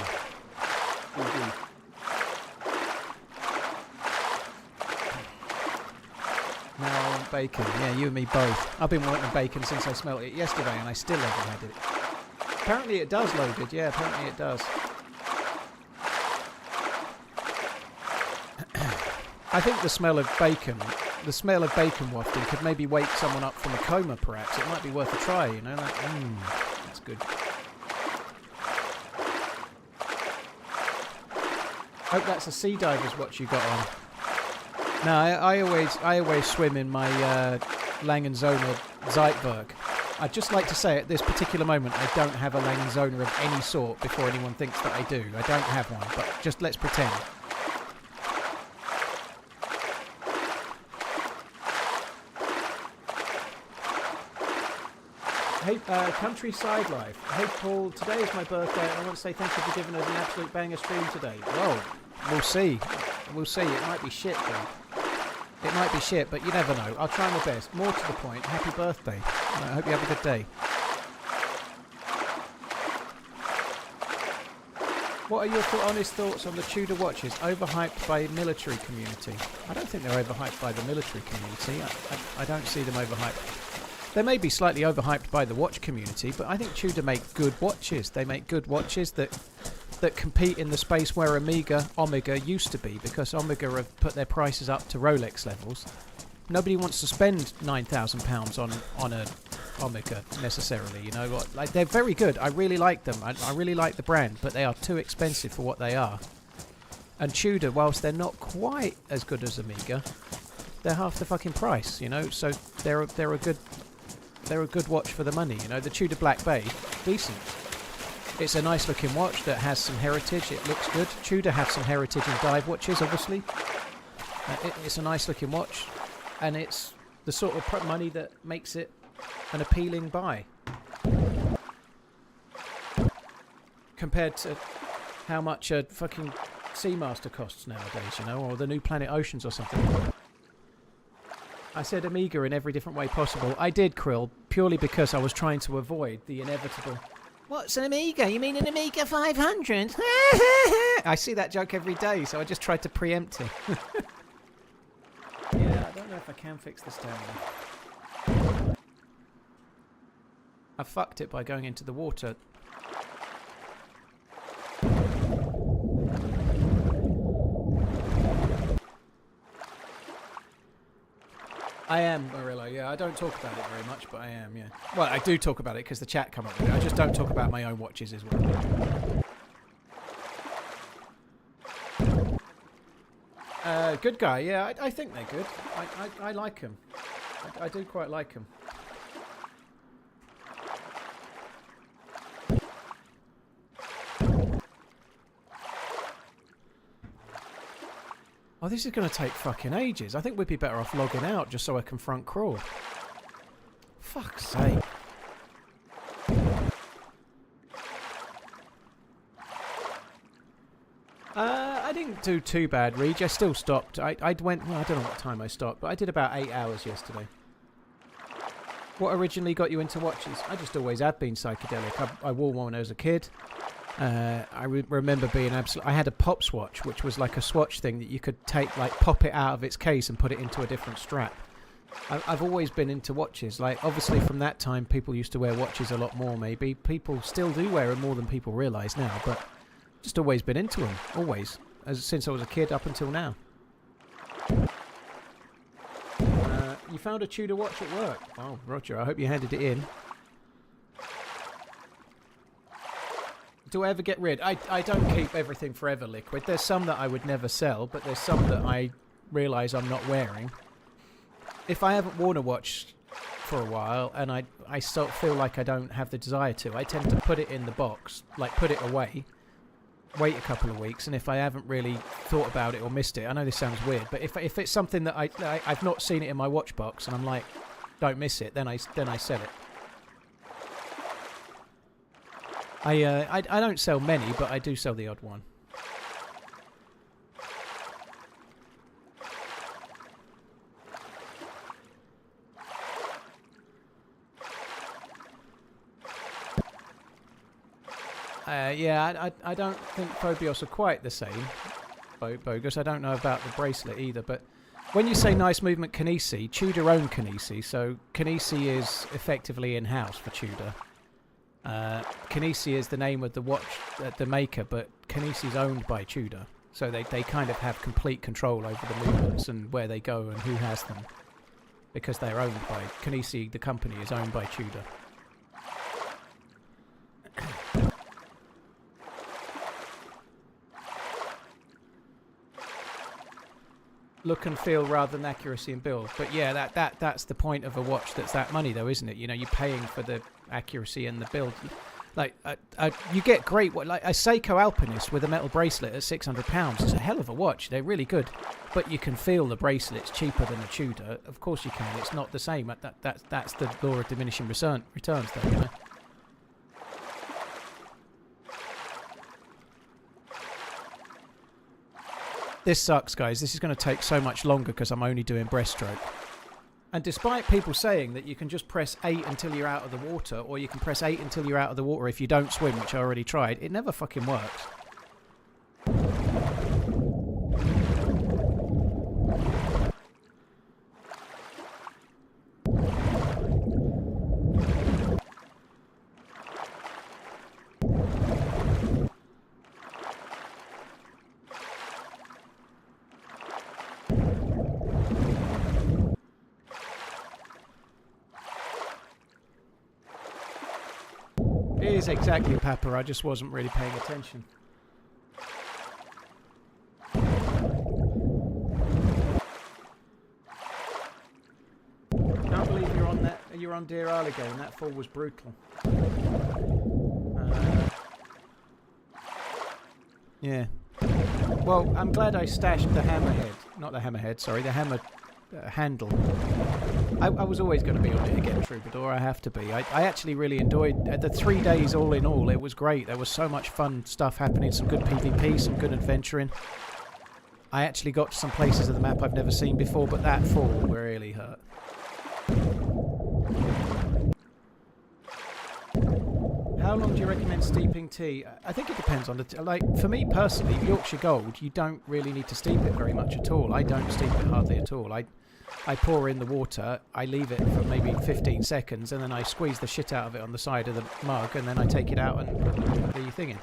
I want bacon. Yeah, you and me both. I've been wanting bacon since I smelt it yesterday and I still haven't had it. Apparently it does, Loaded. Yeah, apparently it does. I think the smell of bacon wafting could maybe wake someone up from a coma, perhaps. It might be worth a try, you know? Like, that's good. Hope that's a sea diver's watch you got on. No, I always swim in my Langenzona Zeitwerk. I'd just like to say at this particular moment I don't have a Langenzona of any sort before anyone thinks that I do. I don't have one, but just let's pretend. Hey, Countryside Life. Hey Paul, today is my birthday and I want to say thank you for giving us an absolute banger stream today. Well, we'll see. We'll see. It might be shit, dude. It might be shit, but you never know. I'll try my best. More to the point, happy birthday. I hope you have a good day. What are your honest thoughts on the Tudor watches? Overhyped by military community? I don't think they're overhyped by the military community. I don't see them overhyped. They may be slightly overhyped by the watch community, but I think Tudor make good watches. They make good watches that compete in the space where Omega used to be, because Omega have put their prices up to Rolex levels. Nobody wants to spend £9,000 on a Omega necessarily, you know. Like, they're very good. I really like them. I really like the brand, but they are too expensive for what they are. And Tudor, whilst they're not quite as good as Omega, they're half the fucking price, you know. So they're a good watch for the money, you know. The Tudor Black Bay, decent. It's a nice looking watch that has some heritage. It looks good. Tudor have some heritage in dive watches, obviously. It's a nice looking watch, and it's the sort of money that makes it an appealing buy compared to how much a fucking Seamaster costs nowadays, you know, or the new Planet Oceans or something. I said Amiga in every different way possible. I did, Krill, purely because I was trying to avoid the inevitable. What's an Amiga? You mean an Amiga 500? I see that joke every day, so I just tried to preempt it. Yeah, I don't know if I can fix this down there. I fucked it by going into the water. I am, Marilla, yeah. I don't talk about it very much, but I am, yeah. Well, I do talk about it because the chat come up with it. I just don't talk about my own watches as well. Good guy, yeah. I think they're good. I like them. I do quite like them. Oh, this is going to take fucking ages. I think we'd be better off logging out just so I can front crawl. Fuck's sake. I didn't do too bad, Reg. I still stopped. I went, well, I don't know what time I stopped, but I did about 8 hours yesterday. What originally got you into watches? I just always have been psychedelic. I wore one when I was a kid. I remember being I had a pop swatch, which was like a swatch thing that you could take, like pop it out of its case and put it into a different strap. I've always been into watches. Like, obviously from that time people used to wear watches a lot more, maybe. People still do wear them more than people realise now, but just always been into them. Always. Since I was a kid up until now. You found a Tudor watch at work. Oh, Roger, I hope you handed it in. Do I ever get rid? I don't keep everything forever liquid. There's some that I would never sell, but there's some that I realise I'm not wearing. If I haven't worn a watch for a while and I still feel like I don't have the desire to, I tend to put it in the box, like put it away, wait a couple of weeks, and if I haven't really thought about it or missed it, I know this sounds weird, but if it's something that I've not seen it in my watch box and I'm like, don't miss it, then I sell it. I don't sell many, but I do sell the odd one. Yeah, I don't think Phobios are quite the same, Bogus. I don't know about the bracelet either, but when you say nice movement Kinesi, Tudor own Kinesi, so Kinesi is effectively in-house for Tudor. Kinesi is the name of the watch, the maker, but Kinesi is owned by Tudor, so they kind of have complete control over the movements and where they go and who has them, because they're owned by Kinesi. The company is owned by Tudor. Look and feel rather than accuracy and build, but yeah, that's the point of a watch that's that money, though, isn't it? You know, you're paying for the accuracy and the build. Like you get great, like a Seiko Alpinist with a metal bracelet at £600. It's a hell of a watch. They're really good, but you can feel the bracelet's cheaper than a Tudor. Of course you can. It's not the same. That's the law of diminishing returns, though. You know. This sucks, guys. This is going to take so much longer because I'm only doing breaststroke. And despite people saying that you can just press 8 until you're out of the water, or you can press 8 until you're out of the water if you don't swim, which I already tried, it never fucking works. It is exactly Papa, I just wasn't really paying attention. Can't believe you're on Deerisle again. That fall was brutal. Yeah. Well, I'm glad I stashed the hammerhead. Not the hammerhead, sorry, the hammer handle. I was always going to be on it again, Troubadour. I have to be. I actually really enjoyed the 3 days all in all. It was great. There was so much fun stuff happening. Some good PvP, some good adventuring. I actually got to some places of the map I've never seen before, but that fall really hurt. How long do you recommend steeping tea? I think it depends on the... like, for me personally, Yorkshire Gold, you don't really need to steep it very much at all. I don't steep it hardly at all. I pour in the water, I leave it for maybe 15 seconds, and then I squeeze the shit out of it on the side of the mug, and then I take it out and put the thing in.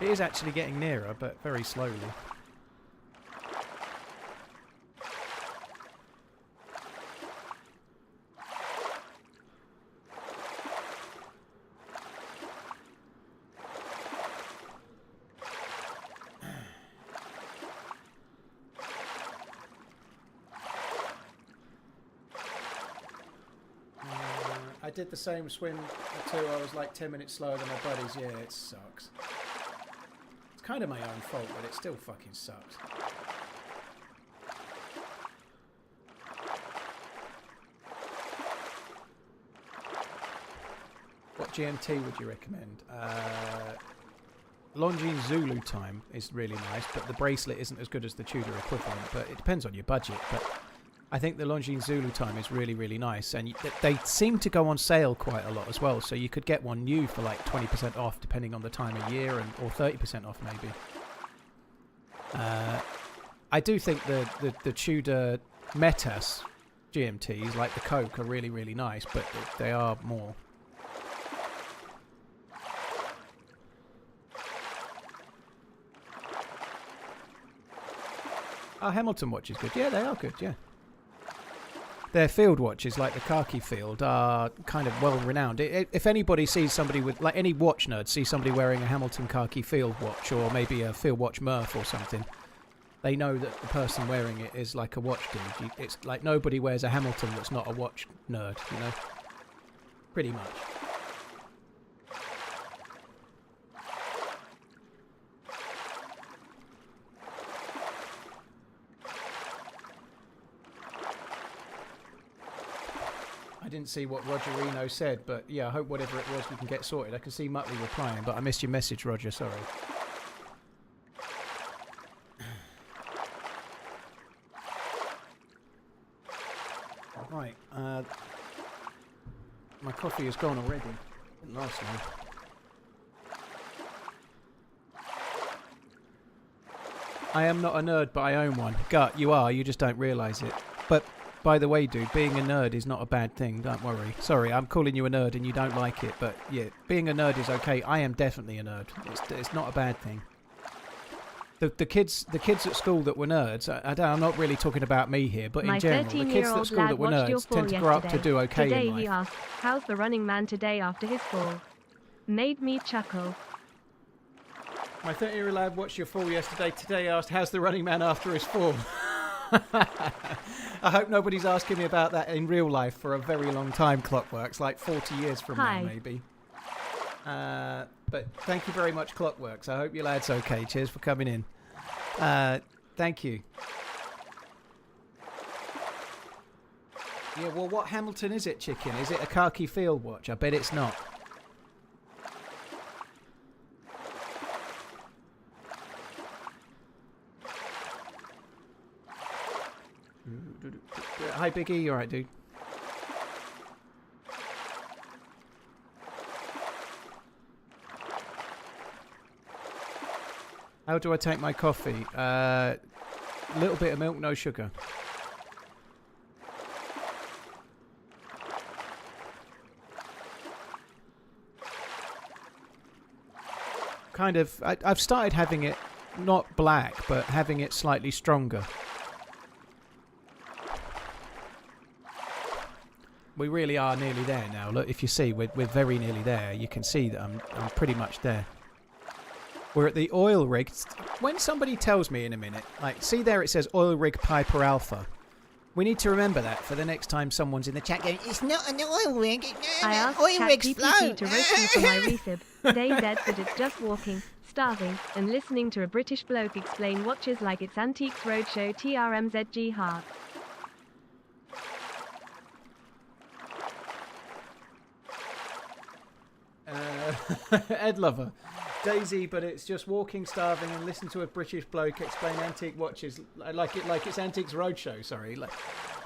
It is actually getting nearer, but very slowly. I did the same swim too. I was like 10 minutes slower than my buddies. Yeah, it sucks. It's kind of my own fault, but it still fucking sucks. What GMT would you recommend? Longines Zulu time is really nice, but the bracelet isn't as good as the Tudor equivalent, but it depends on your budget. But I think the Longines Zulu time is really, really nice, and they seem to go on sale quite a lot as well, so you could get one new for like 20% off depending on the time of year, or 30% off maybe. I do think the Tudor Metas GMTs, like the Coke, are really, really nice, but they are more. Oh, Hamilton watch is good. Yeah, they are good, yeah. Their field watches, like the khaki field, are kind of well renowned. If anybody sees somebody with, like any watch nerd, sees somebody wearing a Hamilton khaki field watch, or maybe a field watch Murph or something, they know that the person wearing it is like a watch dude. It's like nobody wears a Hamilton that's not a watch nerd, you know? Pretty much. I didn't see what Roger Reno said, but yeah, I hope whatever it was we can get sorted. I can see Muttley replying, but I missed your message, Roger, sorry. Right, my coffee is gone already. Didn't last long. I am not a nerd, but I own one. Gut, you are, you just don't realise it. But by the way, dude, being a nerd is not a bad thing, don't worry. Sorry, I'm calling you a nerd and you don't like it, but yeah, being a nerd is okay. I am definitely a nerd. It's not a bad thing. The kids at school that were nerds, I'm not really talking about me here, but in general, the kids at school that were nerds tend to grow up to do okay today in life. He asked, how's the running man today after his fall? Made me chuckle. My 30-year-old lad watched your fall yesterday. Today asked, how's the running man after his fall? I hope nobody's asking me about that in real life for a very long time, Clockworks, like 40 years from now, maybe. But thank you very much, Clockworks. I hope your lad's okay. Cheers for coming in. Thank you. Yeah, well, what Hamilton is it, chicken? Is it a khaki field watch? I bet it's not. Hi, Biggie. You alright, dude? How do I take my coffee? A little bit of milk, no sugar. kind of... I've started having it not black, but having it slightly stronger. We really are nearly there now. Look, if you see, we're very nearly there. You can see that I'm pretty much there. We're at the oil rig. When somebody tells me in a minute, like, see there it says oil rig Piper Alpha. We need to remember that for the next time someone's in the chat going, it's not an oil rig, I asked oil rigs ChatGPT float. to roast me for my refib. DayZ said it's just walking, starving, and listening to a British bloke explain watches like it's Antiques Roadshow TRMZ heart. Ed Lover. DayZ, but it's just walking, starving, and listen to a British bloke explain antique watches like it's Antiques Roadshow. Sorry,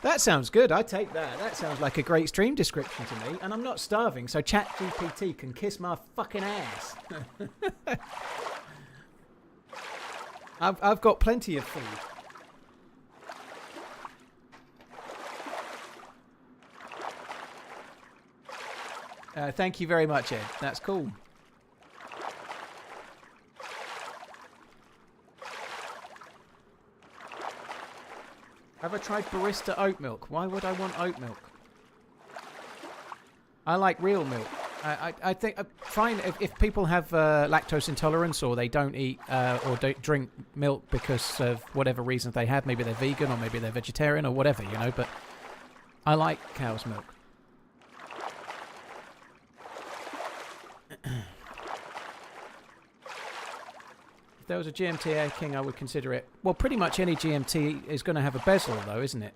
that sounds good. I take that. That sounds like a great stream description to me. And I'm not starving, so ChatGPT can kiss my fucking ass. I've got plenty of food. Thank you very much, Ed. That's cool. Have I tried barista oat milk? Why would I want oat milk? I like real milk. I think fine if people have lactose intolerance or they don't eat or don't drink milk because of whatever reasons they have. Maybe they're vegan or maybe they're vegetarian or whatever, you know. But I like cow's milk. If there was a GMT Air King, I would consider it. Well, pretty much any GMT is going to have a bezel, though, isn't it?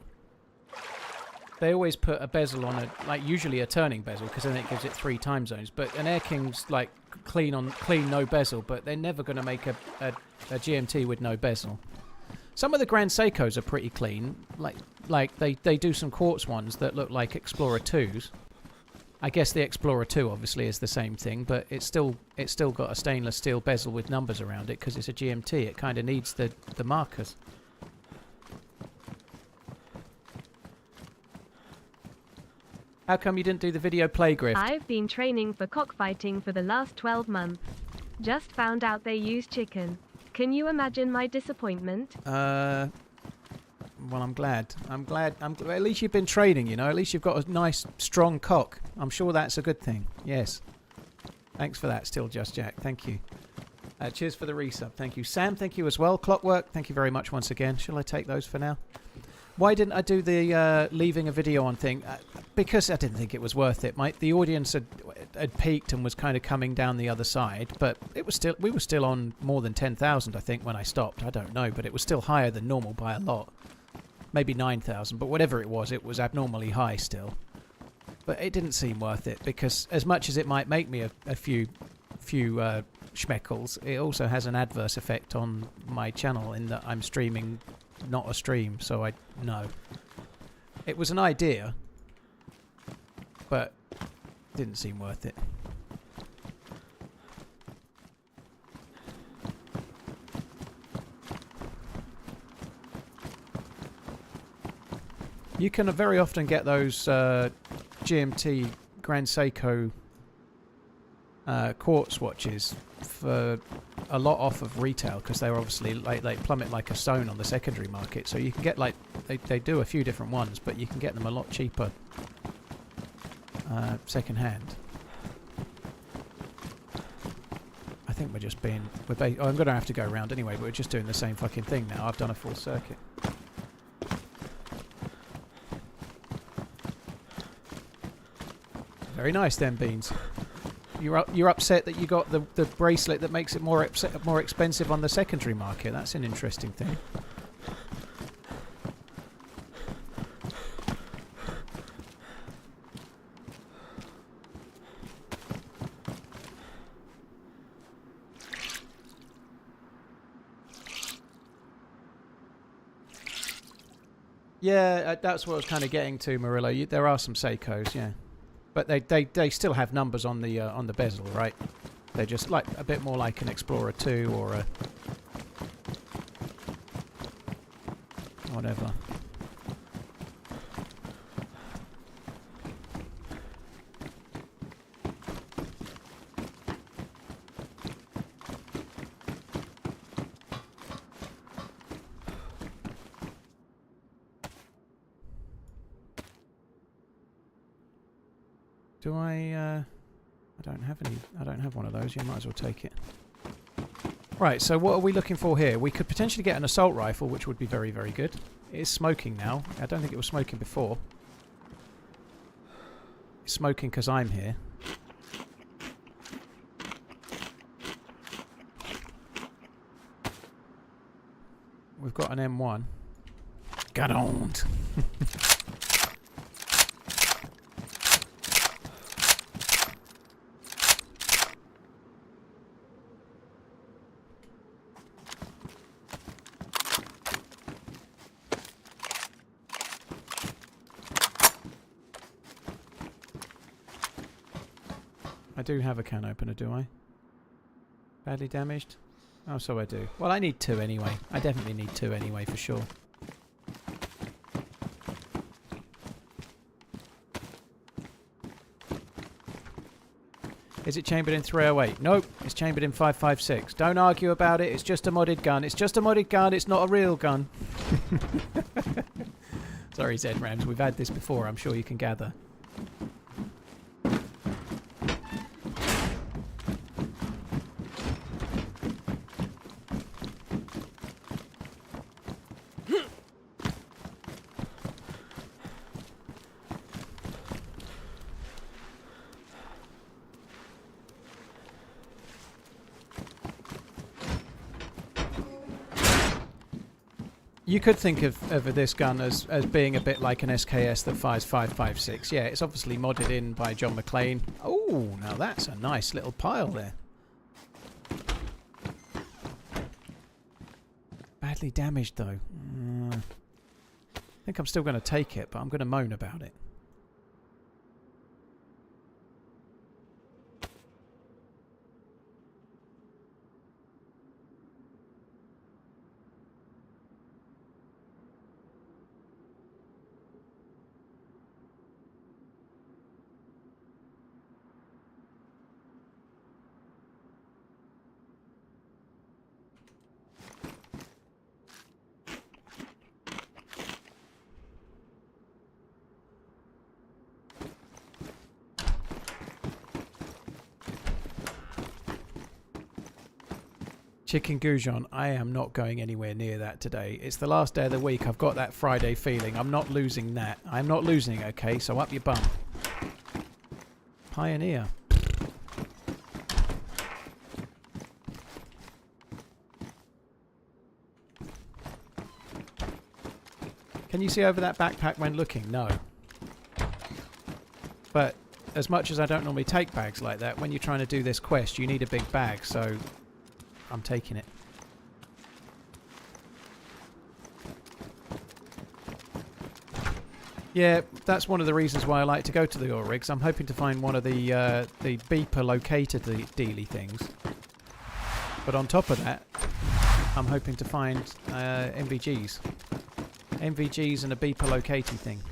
They always put a bezel on like usually a turning bezel, because then it gives it 3 time zones. But an Air King's like clean, no bezel, but they're never going to make a GMT with no bezel. Some of the Grand Seikos are pretty clean. Like they do some quartz ones that look like Explorer 2s. I guess the Explorer 2 obviously is the same thing, but it's still got a stainless steel bezel with numbers around it because it's a GMT. It kind of needs the markers. How come you didn't do the video play grift? I've been training for cockfighting for the last 12 months. Just found out they use chicken. Can you imagine my disappointment? Well, I'm glad. At least you've been training, you know. At least you've got a nice, strong cock. I'm sure that's a good thing. Yes. Thanks for that, Still Just Jack. Thank you. Cheers for the resub. Thank you. Sam, thank you as well. Clockwork, thank you very much once again. Shall I take those for now? Why didn't I do the leaving a video on thing? Because I didn't think it was worth it. The audience had peaked and was kind of coming down the other side, but we were still on more than 10,000, I think, when I stopped. I don't know, but it was still higher than normal by a lot. Maybe 9,000, but whatever it was abnormally high still. But it didn't seem worth it, because as much as it might make me a few schmeckles, it also has an adverse effect on my channel in that I'm streaming not a stream, so I know. It was an idea, but didn't seem worth it. You can very often get those GMT Grand Seiko quartz watches for a lot off of retail, because they're obviously they plummet like a stone on the secondary market. So you can get they do a few different ones, but you can get them a lot cheaper second hand. I think we're just being I'm going to have to go around anyway, but we're just doing the same fucking thing now. I've done a full circuit. Very nice, then, Beans. You're upset that you got the bracelet that makes it more expensive on the secondary market. That's an interesting thing. Yeah, that's what I was kind of getting to, Murillo. There are some Seikos, yeah. But they still have numbers on the bezel, right? They're just like a bit more like an Explorer 2 or a whatever. Do I don't have any. I don't have one of those. You might as well take it. Right, so what are we looking for here? We could potentially get an assault rifle, which would be very, very good. It is smoking now. I don't think it was smoking before. It's smoking because I'm here. We've got an M1. Gun on! I do have a can opener, do I? Badly damaged? Oh, so I do. Well, I need 2 anyway. I definitely need 2 anyway, for sure. Is it chambered in 308? Nope, it's chambered in 556. Don't argue about it, it's just a modded gun. It's just a modded gun, it's not a real gun. Sorry, Z-Rams, we've had this before, I'm sure you can gather. You could think of this gun as being a bit like an SKS that fires 5.56. Yeah, it's obviously modded in by John McClane. Oh, now that's a nice little pile there. Badly damaged though. I think I'm still going to take it, but I'm going to moan about it. Chicken Goujon, I am not going anywhere near that today. It's the last day of the week. I've got that Friday feeling. I'm not losing that. I'm not losing, okay? So up your bum. Pioneer. Can you see over that backpack when looking? No. But as much as I don't normally take bags like that, when you're trying to do this quest, you need a big bag, so I'm taking it. Yeah, that's one of the reasons why I like to go to the oil rigs. I'm hoping to find one of the beeper locator dealy things. But on top of that, I'm hoping to find MVGs. MVGs and a beeper locating thing.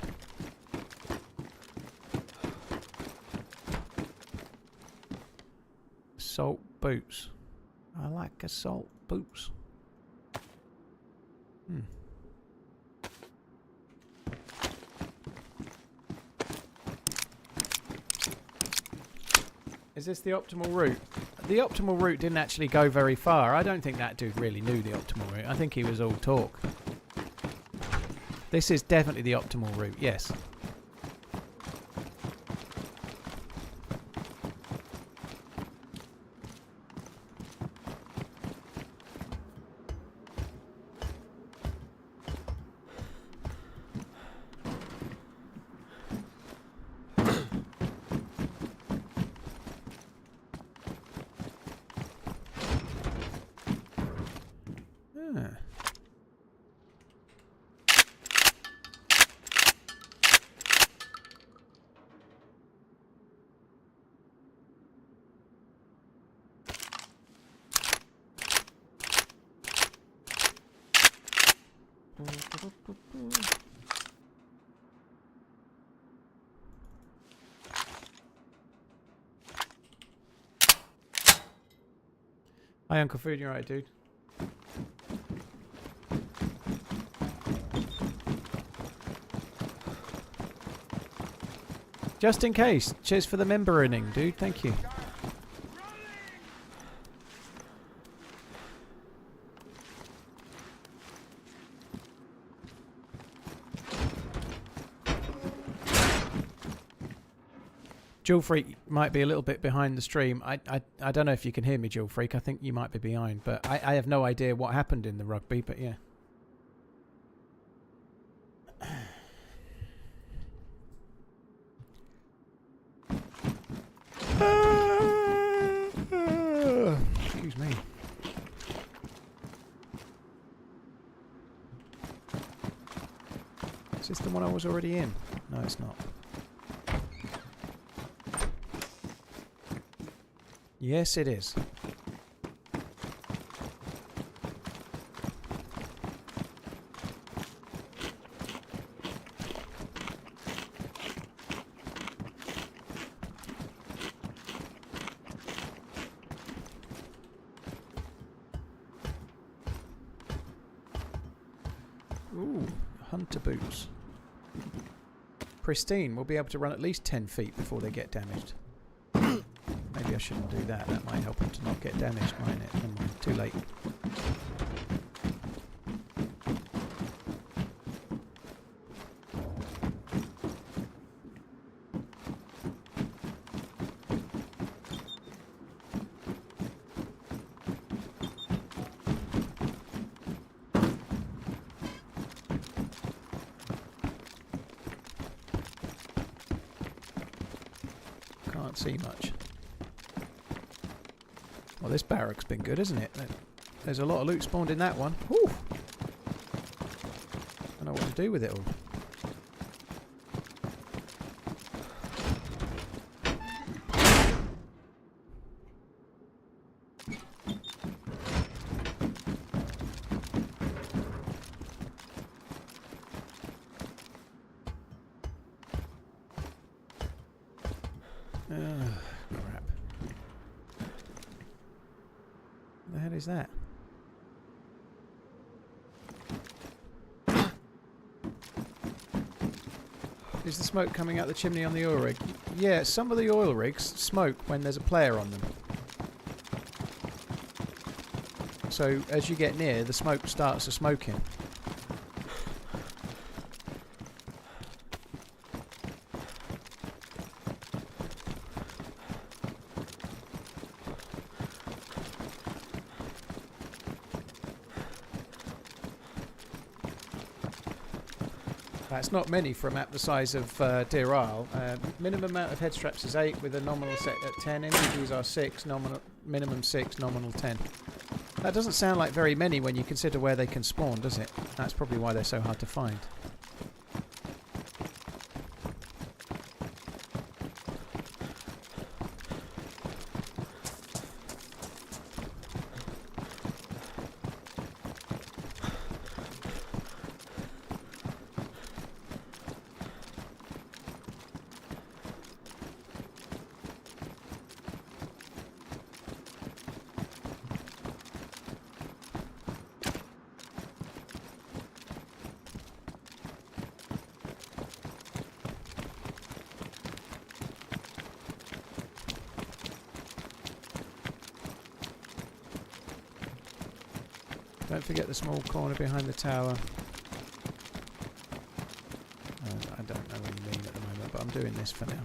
Assault boots. I like assault boots. Is this the optimal route? The optimal route didn't actually go very far. I don't think that dude really knew the optimal route. I think he was all talk. This is definitely the optimal route, yes. Hi, Uncle Food, you alright, dude? Just in case. Cheers for the member inning, dude. Thank you. Jewel Freak might be a little bit behind the stream. I don't know if you can hear me, Jewel Freak. I think you might be behind, but I have no idea what happened in the rugby, but yeah. Excuse me. Is this the one I was already in? No, it's not. Yes, it is. Ooh, hunter boots. Pristine. We'll be able to run at least 10 feet before they get damaged. Maybe I shouldn't do that. That might help them to not get damaged, mightn't it? Never mind. Too late. Can't see much. Well, this barrack's been good, isn't it? There's a lot of loot spawned in that one. Whew. I don't know what to do with it all. Crap. What the hell is that? Is the smoke coming out the chimney on the oil rig? Yeah, some of the oil rigs smoke when there's a player on them. So as you get near, the smoke starts to smoking. That's not many for a map the size of Deerisle. Minimum amount of head straps is 8 with a nominal set at 10. NVGs are 6, minimum 6, nominal 10. That doesn't sound like very many when you consider where they can spawn, does it? That's probably why they're so hard to find. Don't forget the small corner behind the tower. I don't know what you mean at the moment, but I'm doing this for now.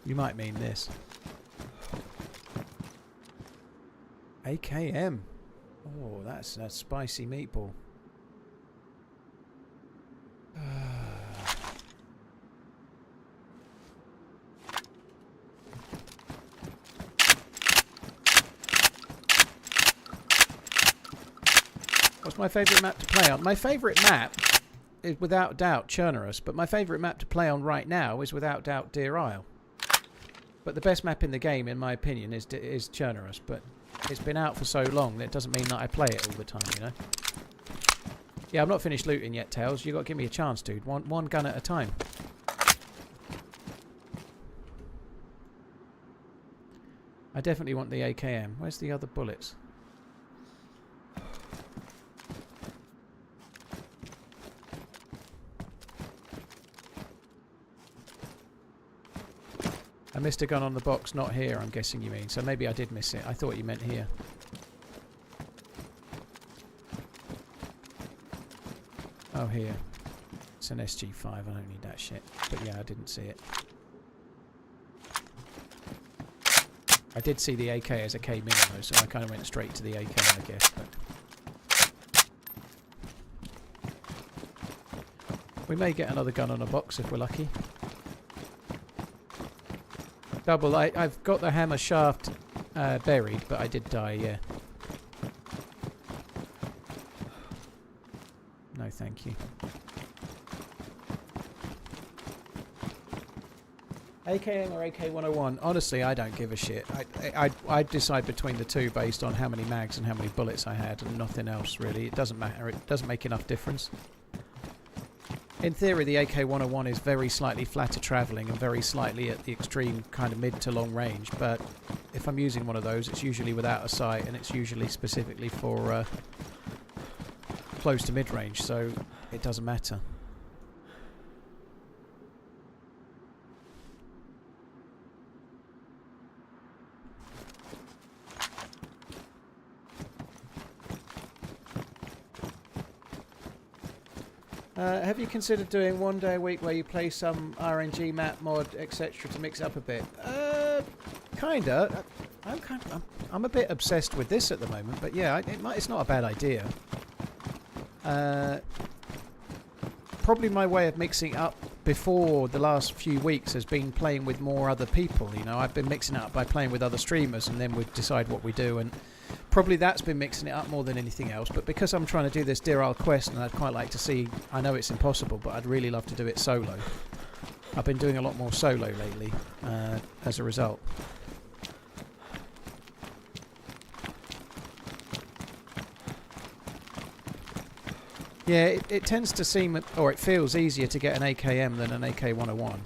You might mean this. AKM. Oh, that's a spicy meatball. What's my favourite map to play on? My favourite map is without doubt Churnerus, but my favourite map to play on right now is without doubt Deerisle. But the best map in the game, in my opinion, is Churnerus. But it's been out for so long that it doesn't mean that I play it all the time, you know? Yeah, I'm not finished looting yet, Tails. You got to give me a chance, dude. One gun at a time. I definitely want the AKM. Where's the other bullets? I missed a gun on the box, not here, I'm guessing you mean. So maybe I did miss it. I thought you meant here. Oh, here. It's an SG5, I don't need that shit. But yeah, I didn't see it. I did see the AK as a K mini though, so I kind of went straight to the AK, I guess. But we may get another gun on a box if we're lucky. Double, I've got the hammer shaft buried, but I did die, yeah. No, thank you. AKM or AK-101? Honestly, I don't give a shit. I'd decide between the two based on how many mags and how many bullets I had and nothing else, really. It doesn't matter. It doesn't make enough difference. In theory, the AK-101 is very slightly flatter travelling and very slightly at the extreme kind of mid to long range, but if I'm using one of those, it's usually without a sight and it's usually specifically for close to mid-range, so it doesn't matter. Have you considered doing one day a week where you play some RNG map mod, etc., to mix it up a bit? Kinda. I'm a bit obsessed with this at the moment, but yeah, it's not a bad idea. Probably my way of mixing it up before the last few weeks has been playing with more other people. You know, I've been mixing it up by playing with other streamers, and then we decide what we do, and probably that's been mixing it up more than anything else. But because I'm trying to do this Deerisle quest, and I'd quite like to see, I know it's impossible, but I'd really love to do it solo. I've been doing a lot more solo lately as a result. Yeah, it tends to seem, or it feels easier to get an AKM than an AK-101.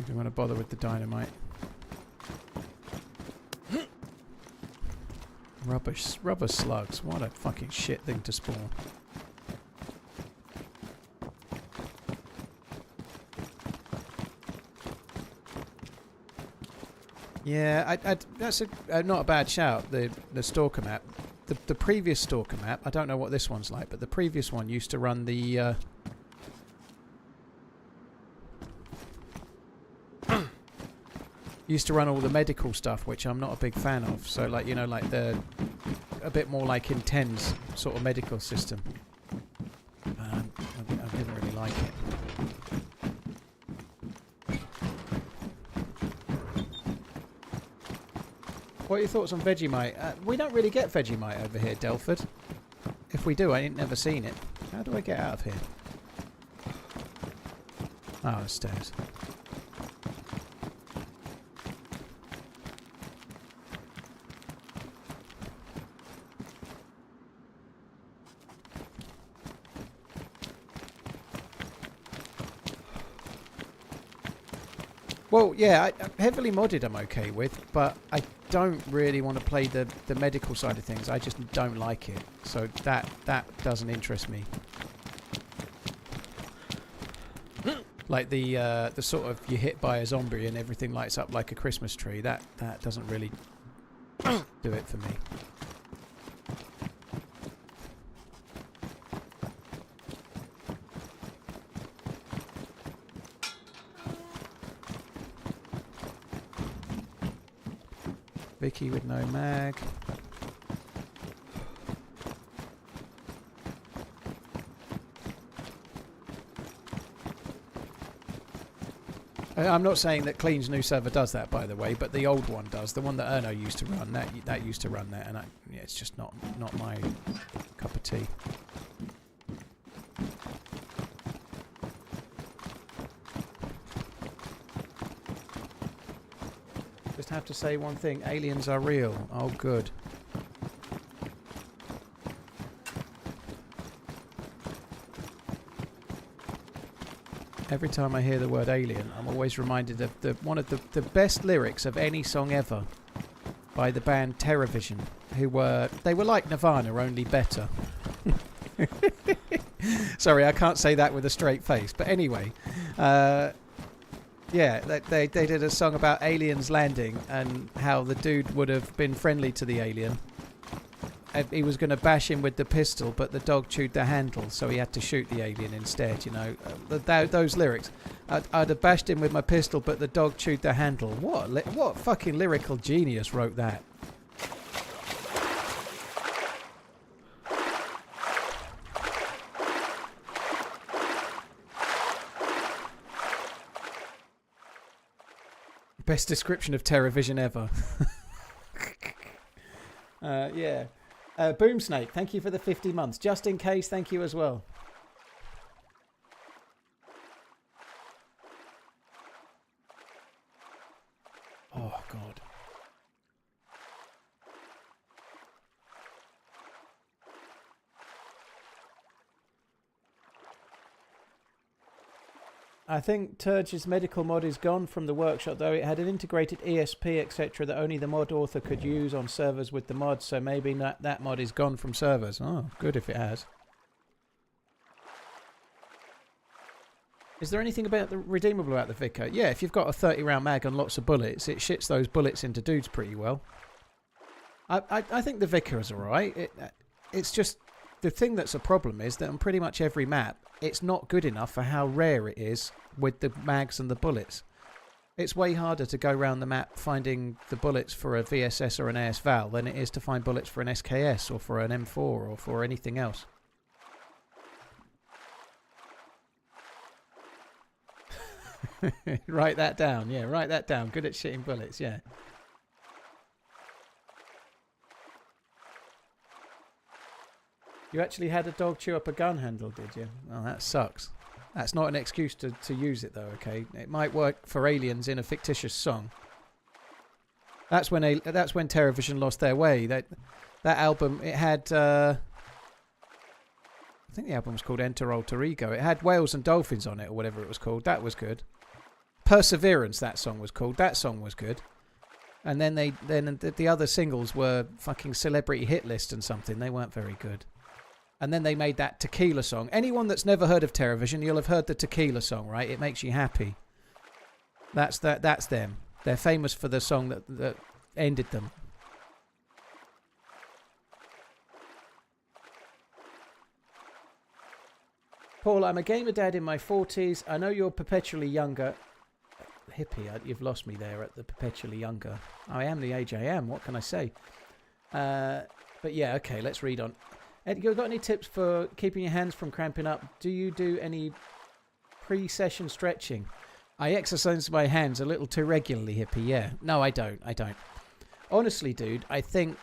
Don't want to bother with the dynamite. Rubber slugs. What a fucking shit thing to spawn. Yeah, that's not a bad shout. The stalker map. The previous stalker map. I don't know what this one's like, but the previous one used to run the. Used to run all the medical stuff, which I'm not a big fan of. So, like, you know, like a bit more like in 10's sort of medical system. I didn't really like it. What are your thoughts on Vegemite? We don't really get Vegemite over here, Delford. If we do, I ain't never seen it. How do I get out of here? Oh, the stairs. Well, yeah, heavily modded I'm okay with, but I don't really want to play the medical side of things. I just don't like it. So that doesn't interest me. Like the sort of you're hit by a zombie and everything lights up like a Christmas tree. That doesn't really do it for me. Vicky with no mag. I'm not saying that Clean's new server does that, by the way, but the old one does. The one that Erno used to run, that used to run that, and yeah, it's just not my cup of tea. just have to say one thing. Aliens are real. Oh, good. Every time I hear the word alien, I'm always reminded of one of the best lyrics of any song ever by the band TerraVision, they were like Nirvana, only better. Sorry, I can't say that with a straight face. But anyway, yeah, they did a song about aliens landing and how the dude would have been friendly to the alien. He was going to bash him with the pistol, but the dog chewed the handle, so he had to shoot the alien instead, you know. Those lyrics. I'd have bashed him with my pistol, but the dog chewed the handle. What fucking lyrical genius wrote that? Best description of TerraVision ever. Yeah. Boomsnake, thank you for the 50 months. Just in case, thank you as well. Oh, God. I think Turge's medical mod is gone from the workshop, though. It had an integrated ESP, etc. that only the mod author could use on servers with the mod, so maybe that mod is gone from servers. Oh, good if it has. Is there anything about the redeemable about the Vicar? Yeah, if you've got a 30-round mag and lots of bullets, it shits those bullets into dudes pretty well. I think the Vicar is alright. It's just... The thing that's a problem is that on pretty much every map, it's not good enough for how rare it is with the mags and the bullets. It's way harder to go around the map finding the bullets for a VSS or an AS Val than it is to find bullets for an SKS or for an M4 or for anything else. Write that down, yeah, write that down. Good at shitting bullets, yeah. You actually had a dog chew up a gun handle, did you? Oh, that sucks. That's not an excuse to use it, though, okay? It might work for aliens in a fictitious song. That's when TerraVision lost their way. That album, it had... I think the album was called Enter Alter Ego. It had whales and dolphins on it, or whatever it was called. That was good. Perseverance, that song was called. That song was good. And then the other singles were fucking Celebrity Hit List and something. They weren't very good. And then they made that Tequila song. Anyone that's never heard of TerraVision, you'll have heard the Tequila song, right? It makes you happy. That's them. They're famous for the song that ended them. Paul, I'm a gamer dad in my 40s. I know you're perpetually younger. Hippie, you've lost me there at the perpetually younger. I am the age I am. What can I say? But yeah, okay, let's read on. Ed, you got any tips for keeping your hands from cramping up? Do you do any pre-session stretching? I exercise my hands a little too regularly, Hippie. Yeah. No, I don't. Honestly, dude, I think,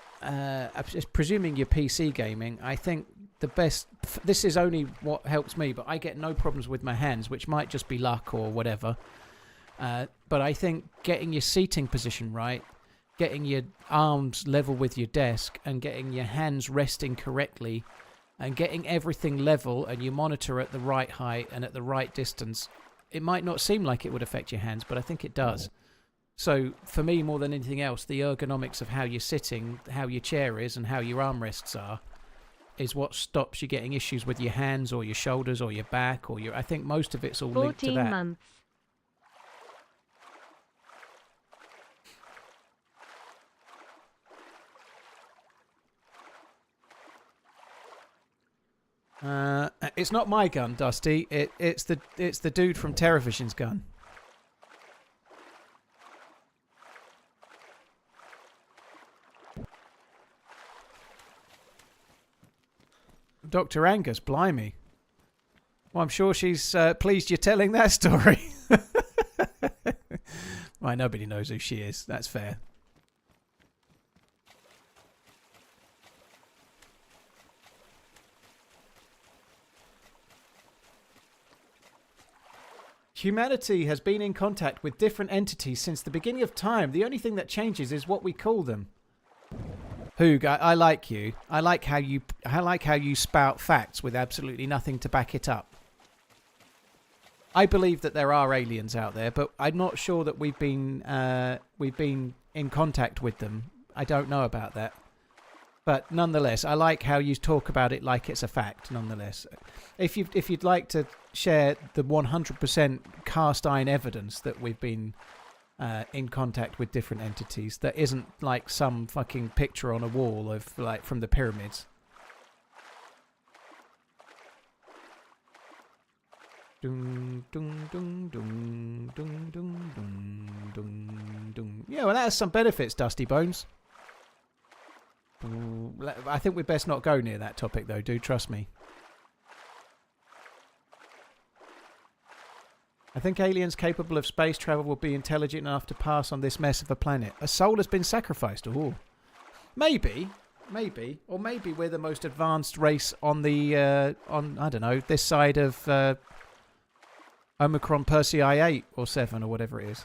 presuming you're PC gaming, I think the best... This is only what helps me, but I get no problems with my hands, which might just be luck or whatever. But I think getting your seating position right, getting your arms level with your desk, and getting your hands resting correctly, and getting everything level and your monitor at the right height and at the right distance, it might not seem like it would affect your hands, but I think it does. So for me, more than anything else, the ergonomics of how you're sitting, how your chair is, and how your armrests are, is what stops you getting issues with your hands or your shoulders or your back or your... I think most of it's all linked to that. 14 months. It's not my gun, Dusty. It's the dude from TerraVision's gun. Dr. Angus, blimey. Well, I'm sure she's pleased you're telling that story. Why, nobody knows who she is. That's fair. Humanity has been in contact with different entities since the beginning of time. The only thing that changes is what we call them. Hoog, I like you. I like how you spout facts with absolutely nothing to back it up. I believe that there are aliens out there, but I'm not sure that we've been in contact with them. I don't know about that. But nonetheless, I like how you talk about it like it's a fact, nonetheless. If you'd like to share the 100% cast iron evidence that we've been in contact with different entities, that isn't like some fucking picture on a wall of like from the pyramids. Dun, dun, dun, dun, dun, dun, dun, dun, dun. Yeah, well, that has some benefits, Dusty Bones. I think we'd best not go near that topic, though, dude. Trust me. I think aliens capable of space travel will be intelligent enough to pass on this mess of a planet. A soul has been sacrificed. Ooh. Maybe. Or maybe we're the most advanced race on the, I don't know, this side of Omicron Persei 8 or 7 or whatever it is.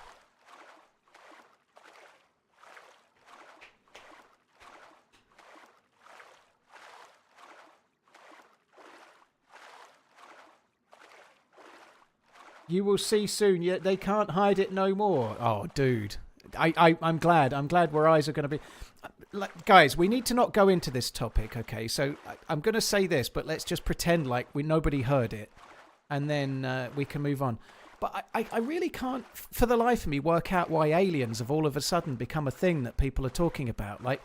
You will see soon. Yet they can't hide it no more. Oh, dude. I'm glad. I'm glad where eyes are going to be. Like, guys, we need to not go into this topic, okay? So I'm going to say this, but let's just pretend like nobody heard it. And then we can move on. But I really can't, for the life of me, work out why aliens have all of a sudden become a thing that people are talking about. Like,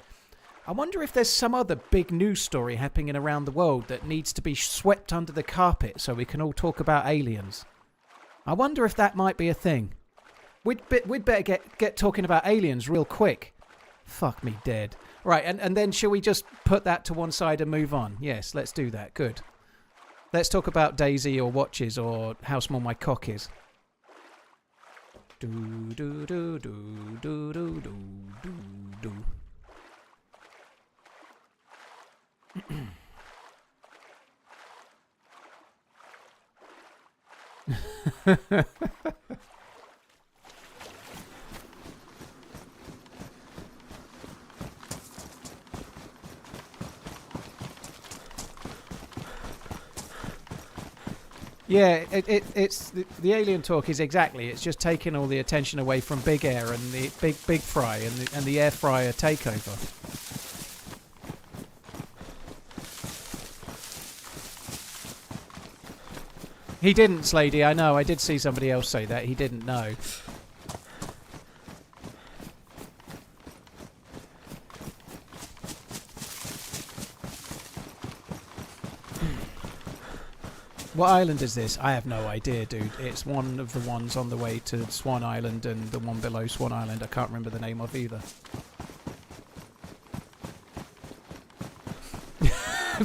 I wonder if there's some other big news story happening around the world that needs to be swept under the carpet so we can all talk about aliens. I wonder if that might be a thing. We'd better get talking about aliens real quick. Fuck me dead. Right, and then shall we just put that to one side and move on? Yes, let's do that. Good. Let's talk about DayZ or watches or how small my cock is. Do do do do do do do do do. Yeah, it's the alien talk is exactly. It's just taking all the attention away from Big Air and the Big Fry and the air fryer takeover. He didn't, Slady. I know. I did see somebody else say that. He didn't know. What island is this? I have no idea, dude. It's one of the ones on the way to Swan Island and the one below Swan Island. I can't remember the name of either.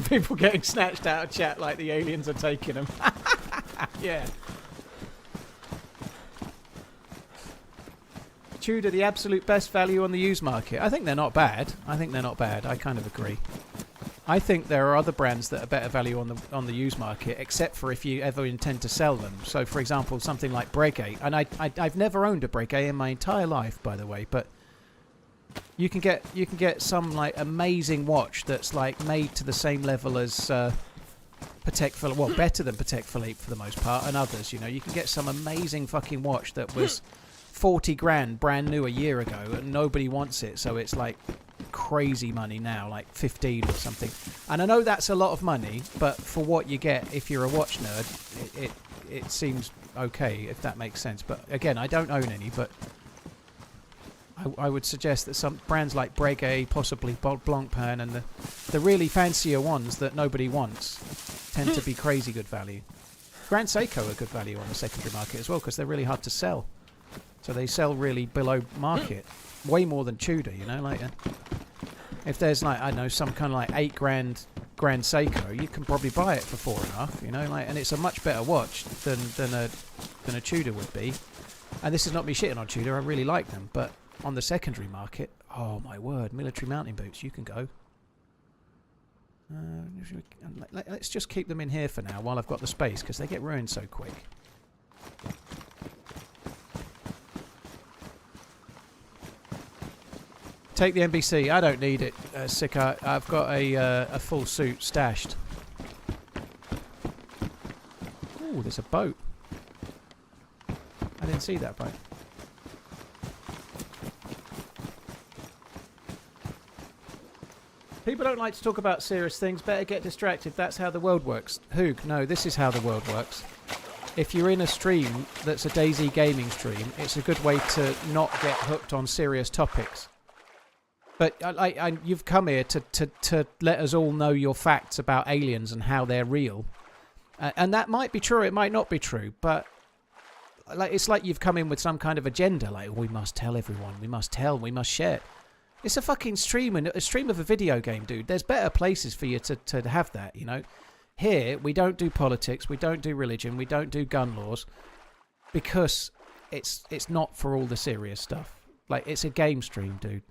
People getting snatched out of chat like the aliens are taking them. Yeah. Tudor, the absolute best value on the used market. I think they're not bad. I kind of agree. I think there are other brands that are better value on the used market, except for if you ever intend to sell them. So, for example, something like Breguet, and I've never owned a Breguet in my entire life, by the way, but you can get some like amazing watch that's like made to the same level as Patek Philippe, well, better than Patek Philippe for the most part, and others. You know, you can get some amazing fucking watch that was 40 grand brand new a year ago, and nobody wants it, so it's like crazy money now, like 15 or something. And I know that's a lot of money, but for what you get if you're a watch nerd, it seems okay, if that makes sense. But again, I don't own any, but I would suggest that some brands like Breguet, possibly Blancpain, and the really fancier ones that nobody wants tend to be crazy good value. Grand Seiko are good value on the secondary market as well, because they're really hard to sell. So they sell really below market. Way more than Tudor, you know, like if there's like, I don't know, some kind of like 8 grand Grand Seiko, you can probably buy it for 4.5, you know, like, and it's a much better watch than a Tudor would be. And this is not me shitting on Tudor, I really like them, but on the secondary market, oh my word, military mountain boots, you can go. Let's just keep them in here for now while I've got the space, because they get ruined so quick. Take the NBC. I don't need it, Sika. I've got a full suit stashed. Ooh, there's a boat. I didn't see that boat. People don't like to talk about serious things. Better get distracted. That's how the world works. Hoog, no, this is how the world works. If you're in a stream that's a DayZ gaming stream, it's a good way to not get hooked on serious topics. But you've come here to let us all know your facts about aliens and how they're real. And that might be true, it might not be true, but it's like you've come in with some kind of agenda, like, we must tell everyone, we must share. It's a fucking stream, and a stream of a video game, dude. There's better places for you to have that, you know. Here, we don't do politics, we don't do religion, we don't do gun laws, because it's not for all the serious stuff. Like, it's a game stream, dude.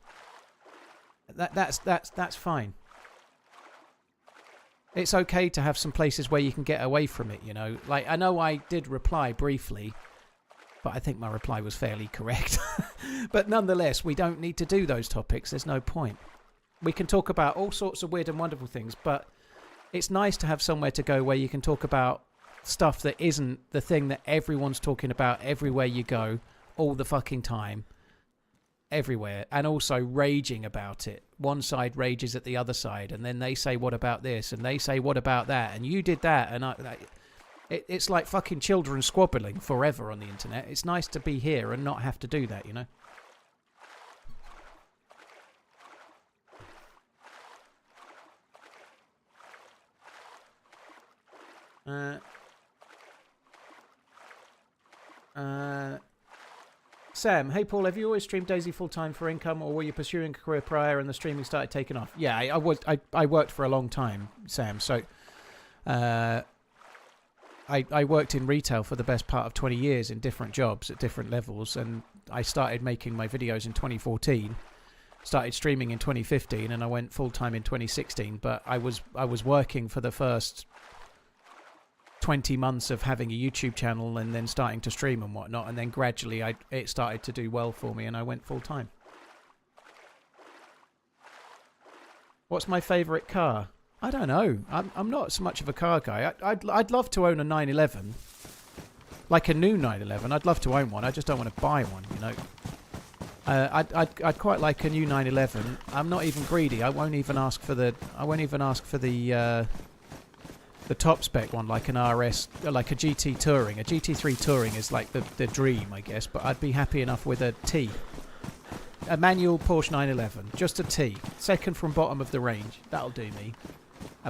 That's fine. It's okay to have some places where you can get away from it, you know. Like, I know I did reply briefly, but I think my reply was fairly correct. But nonetheless, we don't need to do those topics. There's no point. We can talk about all sorts of weird and wonderful things, but it's nice to have somewhere to go where you can talk about stuff that isn't the thing that everyone's talking about everywhere you go, all the fucking time, everywhere, and also raging about it. One side rages at the other side, and then they say, what about this? And they say, what about that? And you did that, and it's like fucking children squabbling forever on the internet. It's nice to be here and not have to do that, you know? Sam, hey Paul, have you always streamed DayZ full-time for income, or were you pursuing a career prior and the streaming started taking off? Yeah, I worked for a long time, Sam, so I worked in retail for the best part of 20 years in different jobs at different levels, and I started making my videos in 2014, started streaming in 2015, and I went full-time in 2016, but I was working for the first 20 months of having a YouTube channel and then starting to stream and whatnot, and then gradually it started to do well for me and I went full-time. What's my favourite car? I don't know. I'm not so much of a car guy. I'd love to own a 911. Like a new 911. I'd love to own one. I just don't want to buy one, you know. I'd quite like a new 911. I'm not even greedy. I won't even ask for the top spec one, like an RS, like a GT Touring. A GT3 Touring is like the dream, I guess, but I'd be happy enough with a T. A manual Porsche 911, just a T. Second from bottom of the range. That'll do me.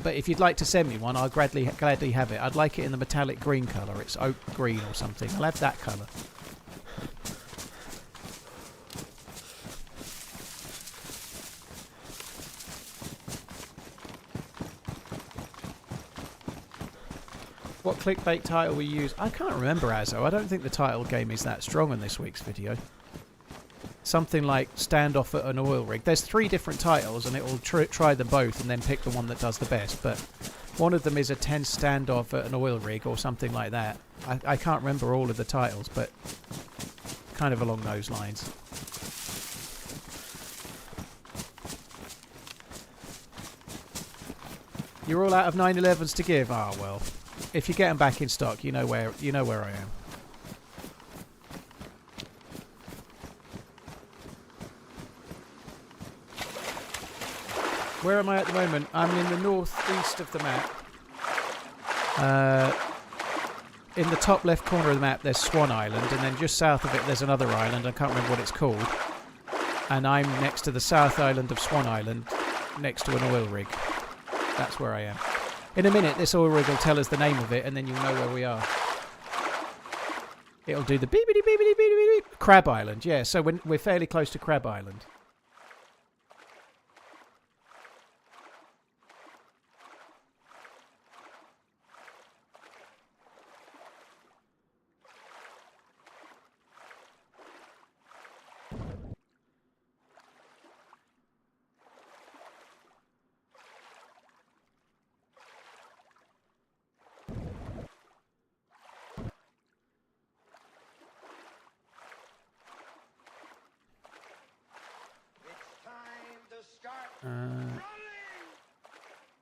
But if you'd like to send me one, I'll gladly have it. I'd like it in the metallic green colour. It's oak green or something. I'll have that colour. What clickbait title we use? I can't remember, Azo. I don't think the title game is that strong on this week's video. Something like standoff at an oil rig. There's 3 different titles, and it will try them both and then pick the one that does the best. But one of them is a tense standoff at an oil rig or something like that. I can't remember all of the titles, but kind of along those lines. You're all out of 911s to give? Ah, well. If you get them back in stock, you know where I am. Where am I at the moment? I'm in the northeast of the map. In the top left corner of the map, there's Swan Island, and then just south of it, there's another island. I can't remember what it's called. And I'm next to the south island of Swan Island, next to an oil rig. That's where I am. In a minute, this oil rig will tell us the name of it, and then you'll know where we are. It'll do the beepity beepity beepity beep. Crab Island, yeah. So we're fairly close to Crab Island.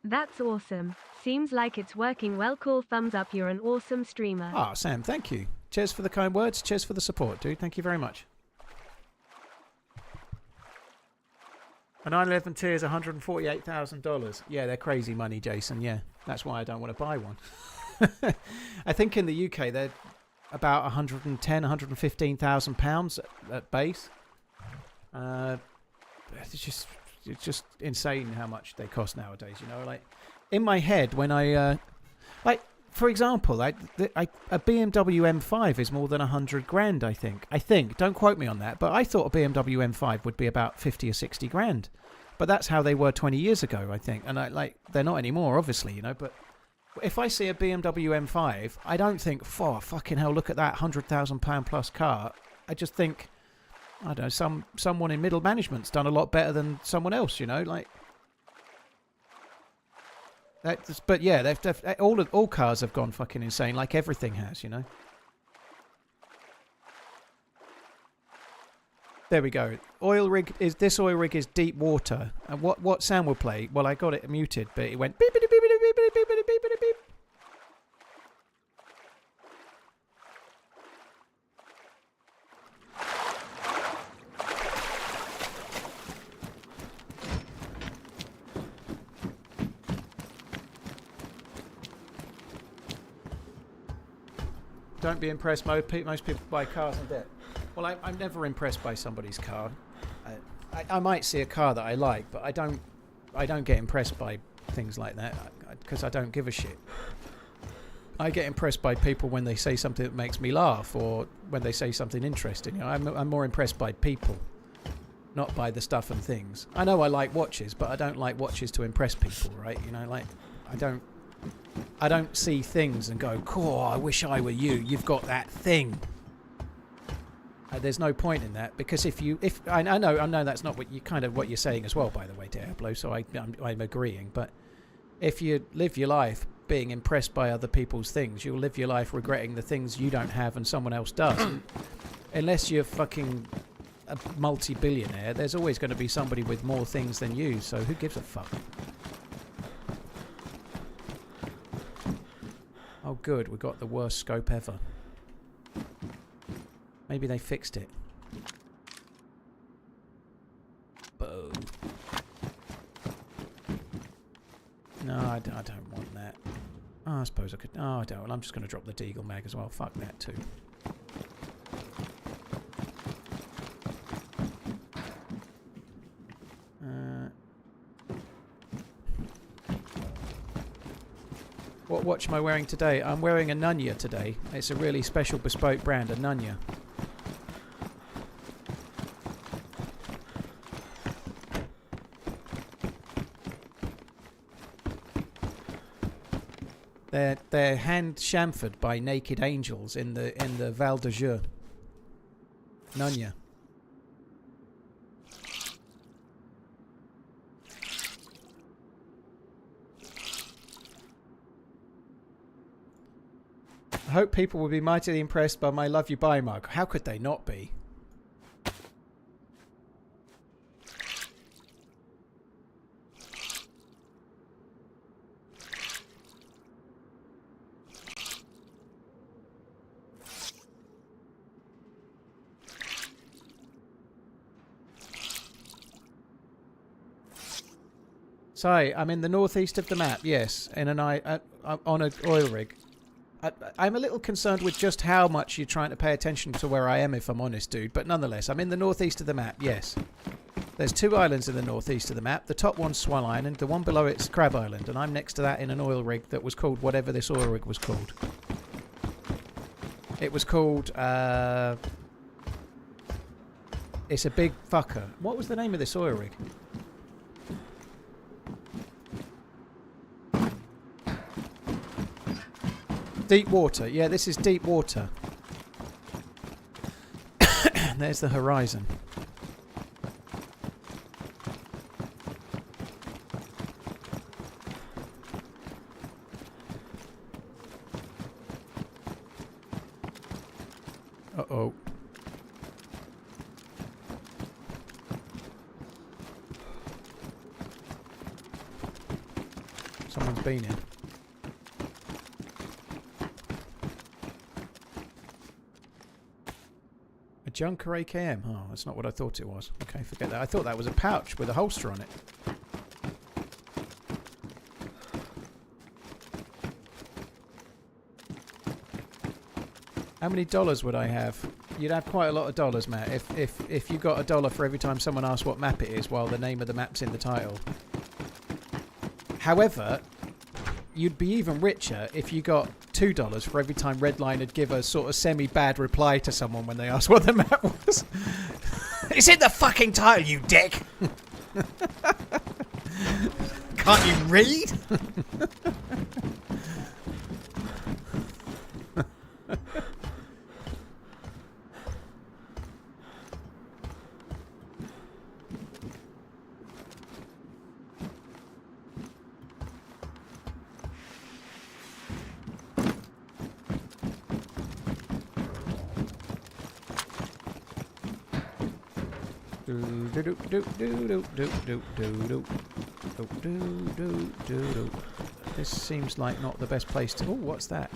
That's awesome. Seems like it's working well. Cool thumbs up. You're an awesome streamer. Ah, Sam, thank you. Cheers for the kind words. Cheers for the support, dude. Thank you very much. A 911T is $148,000. Yeah, they're crazy money, Jason. Yeah, that's why I don't want to buy one. I think in the UK they're about 110, 115,000 pounds at base. It's just insane how much they cost nowadays. You know, like in my head when I like. For example, a BMW M5 is more than 100 grand, I think. Don't quote me on that, but I thought a BMW M5 would be about 50 or 60 grand. But that's how they were 20 years ago, I think. And they're not anymore, obviously, you know. But if I see a BMW M5, I don't think, oh, fucking hell, look at that £100,000 plus car. I just think, I don't know, someone in middle management's done a lot better than someone else, you know, like. But yeah, all cars have gone fucking insane, like everything has, you know. There we go. This oil rig is deep water. And what sound will play? Well, I got it muted, but it went beep beep beep beep beep beep beep beep beep beep. Don't be impressed. Most people buy cars in debt. Well, I'm never impressed by somebody's car. I might see a car that I like, but I don't get impressed by things like that because I don't give a shit. I get impressed by people when they say something that makes me laugh or when they say something interesting. You know, I'm more impressed by people, not by the stuff and things. I know I like watches, but I don't like watches to impress people, right? You know, like I don't see things and go, cool, I wish I were you. You've got that thing. There's no point in that because if I know that's not what you're saying as well, by the way, Diablo. So I'm agreeing. But if you live your life being impressed by other people's things, you'll live your life regretting the things you don't have and someone else does. Unless you're fucking a multi-billionaire, there's always going to be somebody with more things than you. So who gives a fuck? Oh, good. We got the worst scope ever. Maybe they fixed it. Boom. No, I don't want that. Oh, I suppose I could. Oh, I don't. Well, I'm just going to drop the Deagle mag as well. Fuck that too. What watch am I wearing today? I'm wearing a Nunya today. It's a really special bespoke brand, a Nunya. They're hand chamfered by naked angels in the Val d'Azur. Nunya. I hope people will be mightily impressed by my Love You Bye mug. How could they not be? Sorry, I'm in the northeast of the map, yes, in on an oil rig. I'm a little concerned with just how much you're trying to pay attention to where I am, if I'm honest, dude. But nonetheless, I'm in the northeast of the map, yes. There's 2 islands in the northeast of the map. The top one's Swell Island, the one below it's Crab Island, and I'm next to that in an oil rig that was called whatever this oil rig was called. It was called, it's a big fucker. What was the name of this oil rig? Deep water. Yeah, this is deep water. There's the horizon. Uh-oh. someone's been in. A Junker AKM? Oh, that's not what I thought it was. Okay, forget that. I thought that was a pouch with a holster on it. How many dollars would I have? You'd have quite a lot of dollars, Matt, if you got $1 for every time someone asked what map it is while the name of the map's in the title. However, you'd be even richer if you got $2 for every time Redline would give a sort of semi-bad reply to someone when they asked what the map was. It's in the fucking title, you dick! Can't you read? This seems like not the best place to... Oh, what's that?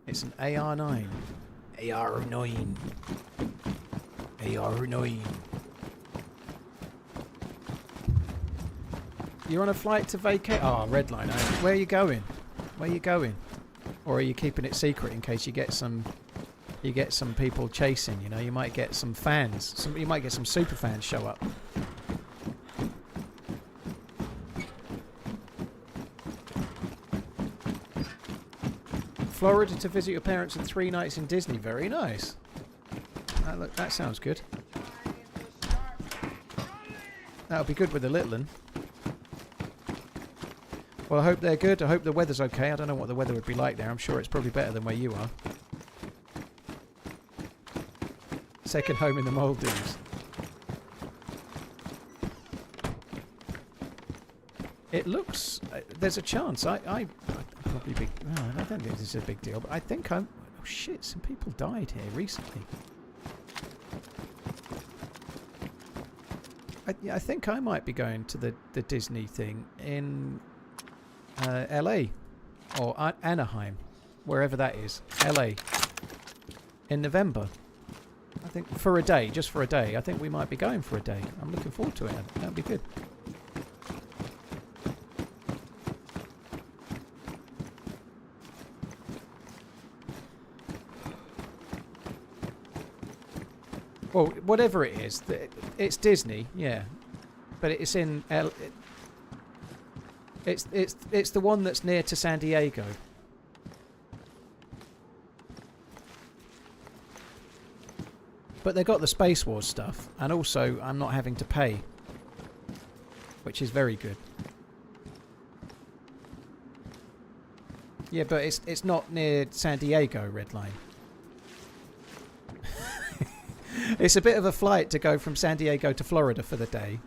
It's an AR-9. AR-9. AR-9. You're on a flight to vacate... Oh, Redline. Where are you going? Where are you going? Or are you keeping it secret in case you get some... You get some people chasing, you know, you might get some fans, you might get some super fans show up. Florida to visit your parents and 3 nights in Disney, very nice. Look, that sounds good. That'll be good with the little one. Well, I hope they're good, I hope the weather's okay, I don't know what the weather would be like there, I'm sure it's probably better than where you are. Second home in the Maldives. It looks... there's a chance. I'd probably be... Oh, I don't think this is a big deal, but I think I'm... Oh shit, some people died here recently. I think I might be going to the Disney thing in LA. Or Anaheim. Wherever that is. LA. In November. I think for a day, just for a day. I think we might be going for a day. I'm looking forward to it. That'd be good. Well, whatever it is, it's Disney, yeah, but it's in it's the one that's near to San Diego. But they got the Space Wars stuff, and also I'm not having to pay, which is very good. Yeah, but it's not near San Diego, Redline. It's a bit of a flight to go from San Diego to Florida for the day,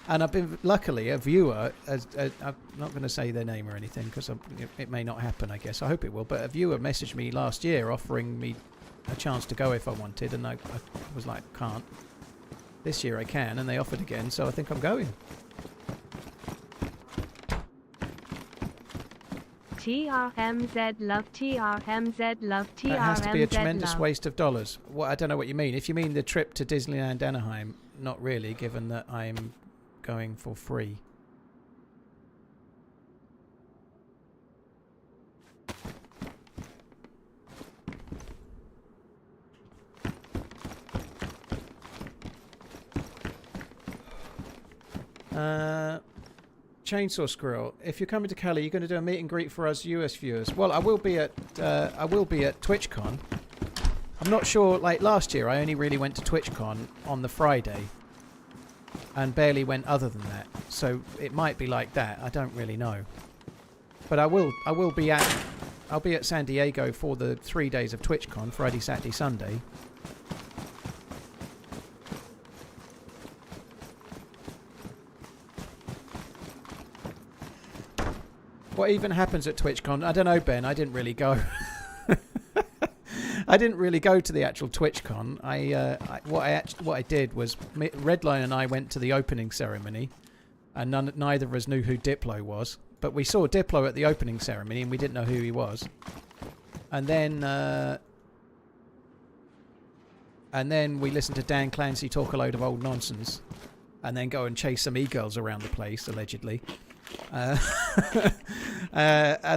and I've been luckily a viewer. I'm not going to say their name or anything because it may not happen. I guess I hope it will. But a viewer messaged me last year offering me a chance to go if I wanted, and I was like, can't. This year I can, and they offered again, so I think I'm going. TRMZ love, TRMZ love, TRMZ That has to be a tremendous love. waste of dollars. Well, I don't know what you mean. If you mean the trip to Disneyland Anaheim, not really, given that I'm going for free. Chainsaw Squirrel, if you're coming to Cali, you're going to do a meet and greet for us US viewers. Well, I will be at TwitchCon. I'm not sure. Like last year, I only really went to TwitchCon on the Friday, and barely went other than that. So it might be like that. I don't really know. But I'll be at San Diego for the 3 days of TwitchCon, Friday, Saturday, Sunday. What even happens at TwitchCon? I don't know, Ben. I didn't really go. I didn't really go to the actual TwitchCon. What I did was Redline and I went to the opening ceremony, and neither of us knew who Diplo was. But we saw Diplo at the opening ceremony and we didn't know who he was. And then we listened to Dan Clancy talk a load of old nonsense. And then go and chase some e-girls around the place, allegedly. And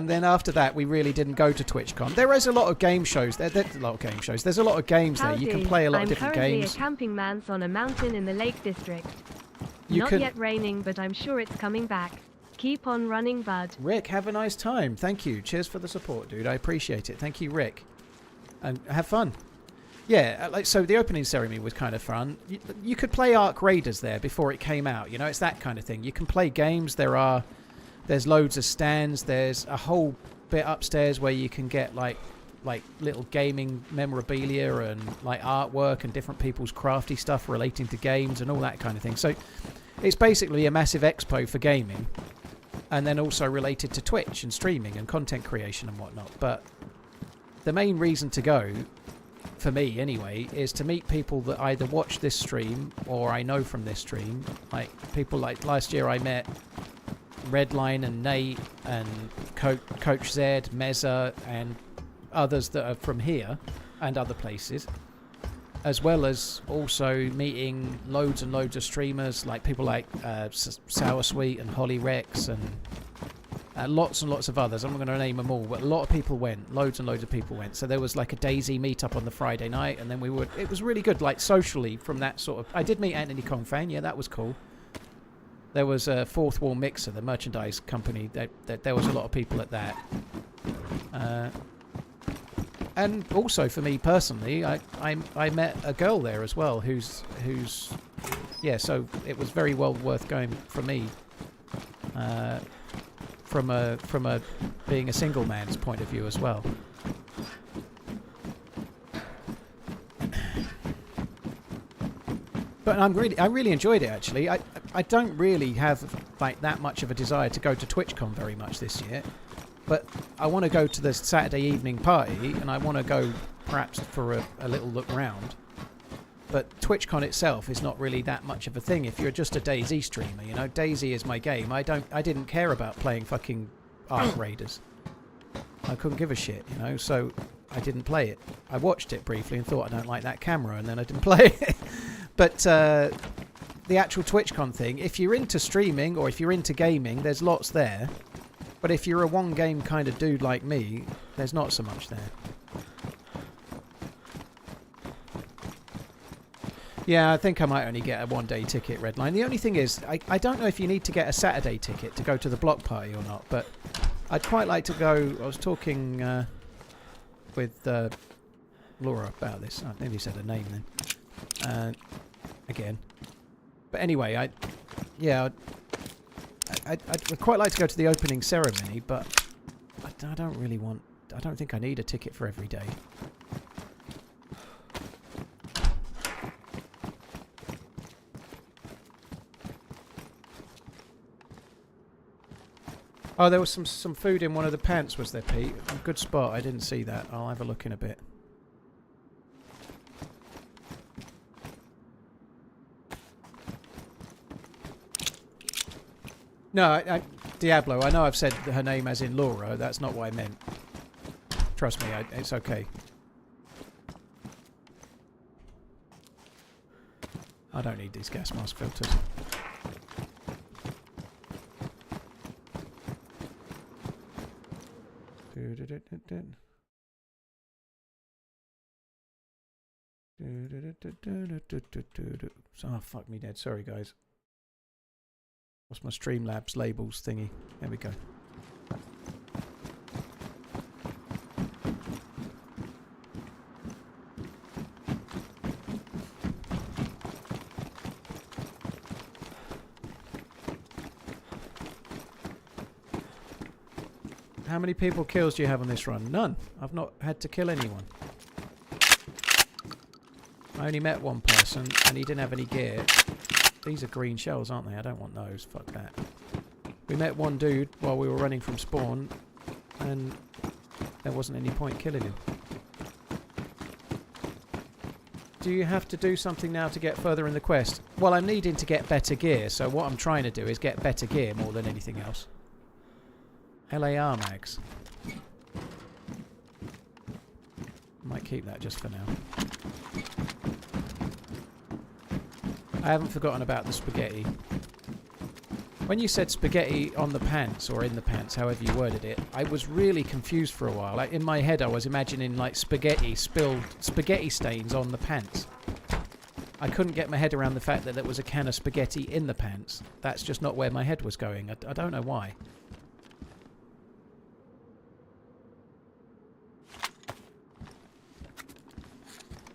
then after that, we really didn't go to TwitchCon. There is a lot of game shows. There's a lot of game shows. There's a lot of games there. You can play a lot of different games. I'm currently a camping man's on a mountain in the Lake District. Not yet raining, but I'm sure it's coming back. Keep on running, bud. Rick, have a nice time. Thank you. Cheers for the support, dude. I appreciate it. Thank you, Rick. And have fun. Yeah, so the opening ceremony was kind of fun. You could play Ark Raiders there before it came out. You know, it's that kind of thing. You can play games. There's loads of stands. There's a whole bit upstairs where you can get like little gaming memorabilia and like artwork and different people's crafty stuff relating to games and all that kind of thing. So it's basically a massive expo for gaming, and then also related to Twitch and streaming and content creation and whatnot. But the main reason to go, for me anyway, is to meet people that either watch this stream or I know from this stream. Like people like last year I met Redline and Nate and Coach Zed, Meza and others that are from here and other places, as well as also meeting loads and loads of streamers like people like Sour Sweet and Holly Rex and lots and lots of others. I'm not going to name them all, but a lot of people went. Loads and loads of people went. So there was like a DayZ meetup on the Friday night, and then it was really good, like socially from that sort of. I did meet Anthony Kongfan, yeah, that was cool. There was a Fourth Wall Mixer, the merchandise company. There was a lot of people at that. And also for me personally, I met a girl there as well who's yeah. So it was very well worth going for me. From a being a single man's point of view as well. But I really enjoyed it actually. I don't really have like that much of a desire to go to TwitchCon very much this year, but I want to go to the Saturday evening party and I want to go perhaps for a little look round. But TwitchCon itself is not really that much of a thing if you're just a DayZ streamer, you know. DayZ is my game. I didn't care about playing fucking Ark Raiders. I couldn't give a shit, you know, so I didn't play it. I watched it briefly and thought I don't like that camera, and then I didn't play it. But the actual TwitchCon thing, if you're into streaming or if you're into gaming, there's lots there. But if you're a one game kind of dude like me, there's not so much there. Yeah, I think I might only get a one-day ticket, Redline. The only thing is, I don't know if you need to get a Saturday ticket to go to the block party or not, but I'd quite like to go. I was talking with Laura about this. I nearly said her name then. Again. But anyway, I'd quite like to go to the opening ceremony, but I don't really want... I don't think I need a ticket for every day. Oh, there was some food in one of the pants, was there, Pete? A good spot. I didn't see that. I'll have a look in a bit. No, Diablo, I know I've said her name as in Laura. That's not what I meant. Trust me, it's okay. I don't need these gas mask filters. Oh, fuck me dead. Sorry, guys. What's my Streamlabs labels thingy? There we go. How many people kills do you have on this run? None. I've not had to kill anyone. I only met one person and he didn't have any gear. These are green shells, aren't they? I don't want those. Fuck that. We met one dude while we were running from spawn and there wasn't any point killing him. Do you have to do something now to get further in the quest? Well, I'm needing to get better gear, so what I'm trying to do is get better gear more than anything else. LAR mags. Might keep that just for now. I haven't forgotten about the spaghetti. When you said spaghetti on the pants, or in the pants, however you worded it, I was really confused for a while. Like, in my head I was imagining like spaghetti, spilled spaghetti stains on the pants. I couldn't get my head around the fact that there was a can of spaghetti in the pants. That's just not where my head was going. I don't know why.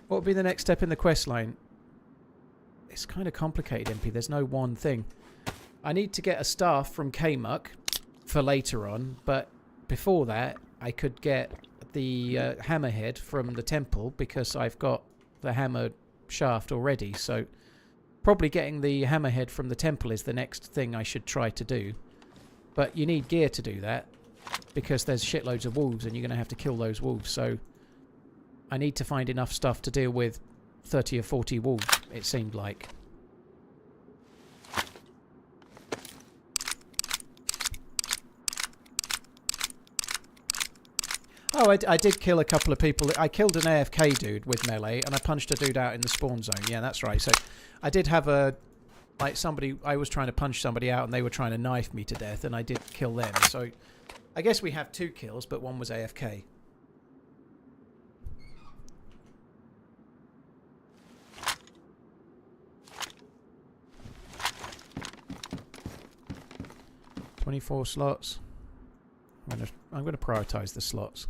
What would be the next step in the quest line? It's kind of complicated, MP. There's no one thing. I need to get a staff from K-Muck for later on, but before that, I could get the hammerhead from the temple because I've got the hammer shaft already. So probably getting the hammerhead from the temple is the next thing I should try to do. But you need gear to do that because there's shitloads of wolves and you're going to have to kill those wolves. So I need to find enough stuff to deal with 30 or 40 wolves, it seemed like. Oh, I did kill a couple of people. I killed an AFK dude with melee, and I punched a dude out in the spawn zone. Yeah, that's right. So I did have a... Like, somebody... I was trying to punch somebody out, and they were trying to knife me to death, and I did kill them. So I guess we have 2 kills, but one was AFK. $24 slots. I'm gonna prioritize the slots.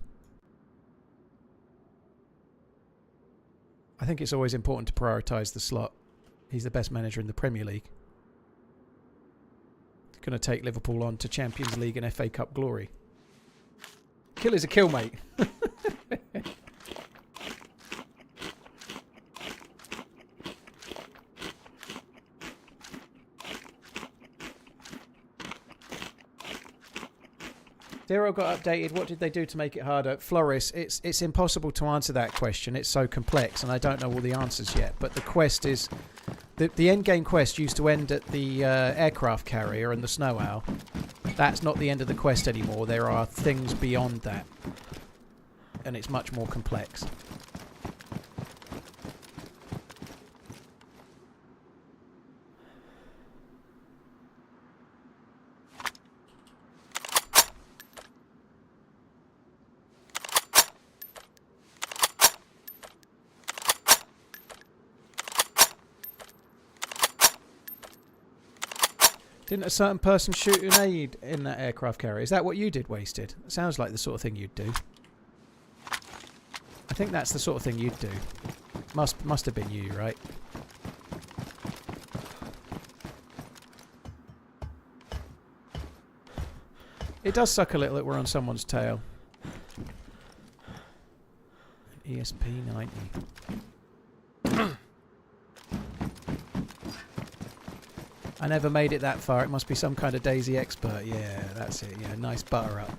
I think it's always important to prioritize the slot. He's the best manager in the Premier League. Going to take Liverpool on to Champions League and FA Cup glory. Kill is a kill, mate. Deerisle got updated. What did they do to make it harder? Floris, it's impossible to answer that question. It's so complex and I don't know all the answers yet. But the quest is... The end game quest used to end at the aircraft carrier and the snow owl. That's not the end of the quest anymore. There are things beyond that. And it's much more complex. Didn't a certain person shoot an aid in that aircraft carrier? Is that what you did, Wasted? It sounds like the sort of thing you'd do. I think that's the sort of thing you'd do. Must have been you, right? It does suck a little that we're on someone's tail. ESP 90. I never made it that far. It must be some kind of DayZ expert. Yeah, that's it. Yeah, nice butter up.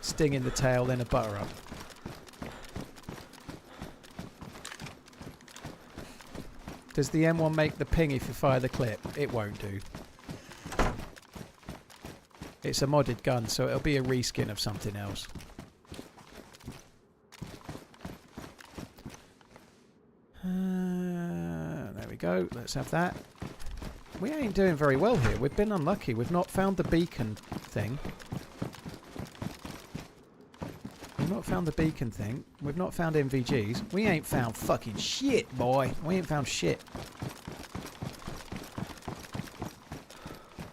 Sting in the tail, then a butter up. Does the M1 make the ping if you fire the clip? It won't do. It's a modded gun, so it'll be a reskin of something else. There we go. Let's have that. We ain't doing very well here. We've been unlucky. We've not found the beacon thing. We've not found the beacon thing. We've not found MVGs. We ain't found fucking shit, boy. We ain't found shit.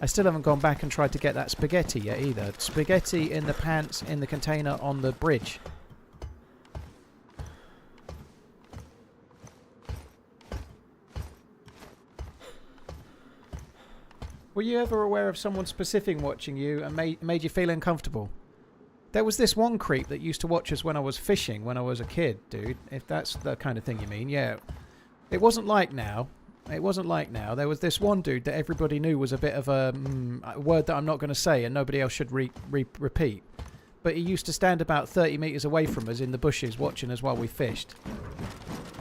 I still haven't gone back and tried to get that spaghetti yet either. Spaghetti in the pants in the container on the bridge. Were you ever aware of someone specific watching you and made you feel uncomfortable? There was this one creep that used to watch us when I was fishing when I was a kid, dude. If that's the kind of thing you mean, yeah. It wasn't like now. It wasn't like now. There was this one dude that everybody knew was a bit of a word that I'm not going to say and nobody else should repeat. But he used to stand about 30 metres away from us in the bushes watching us while we fished.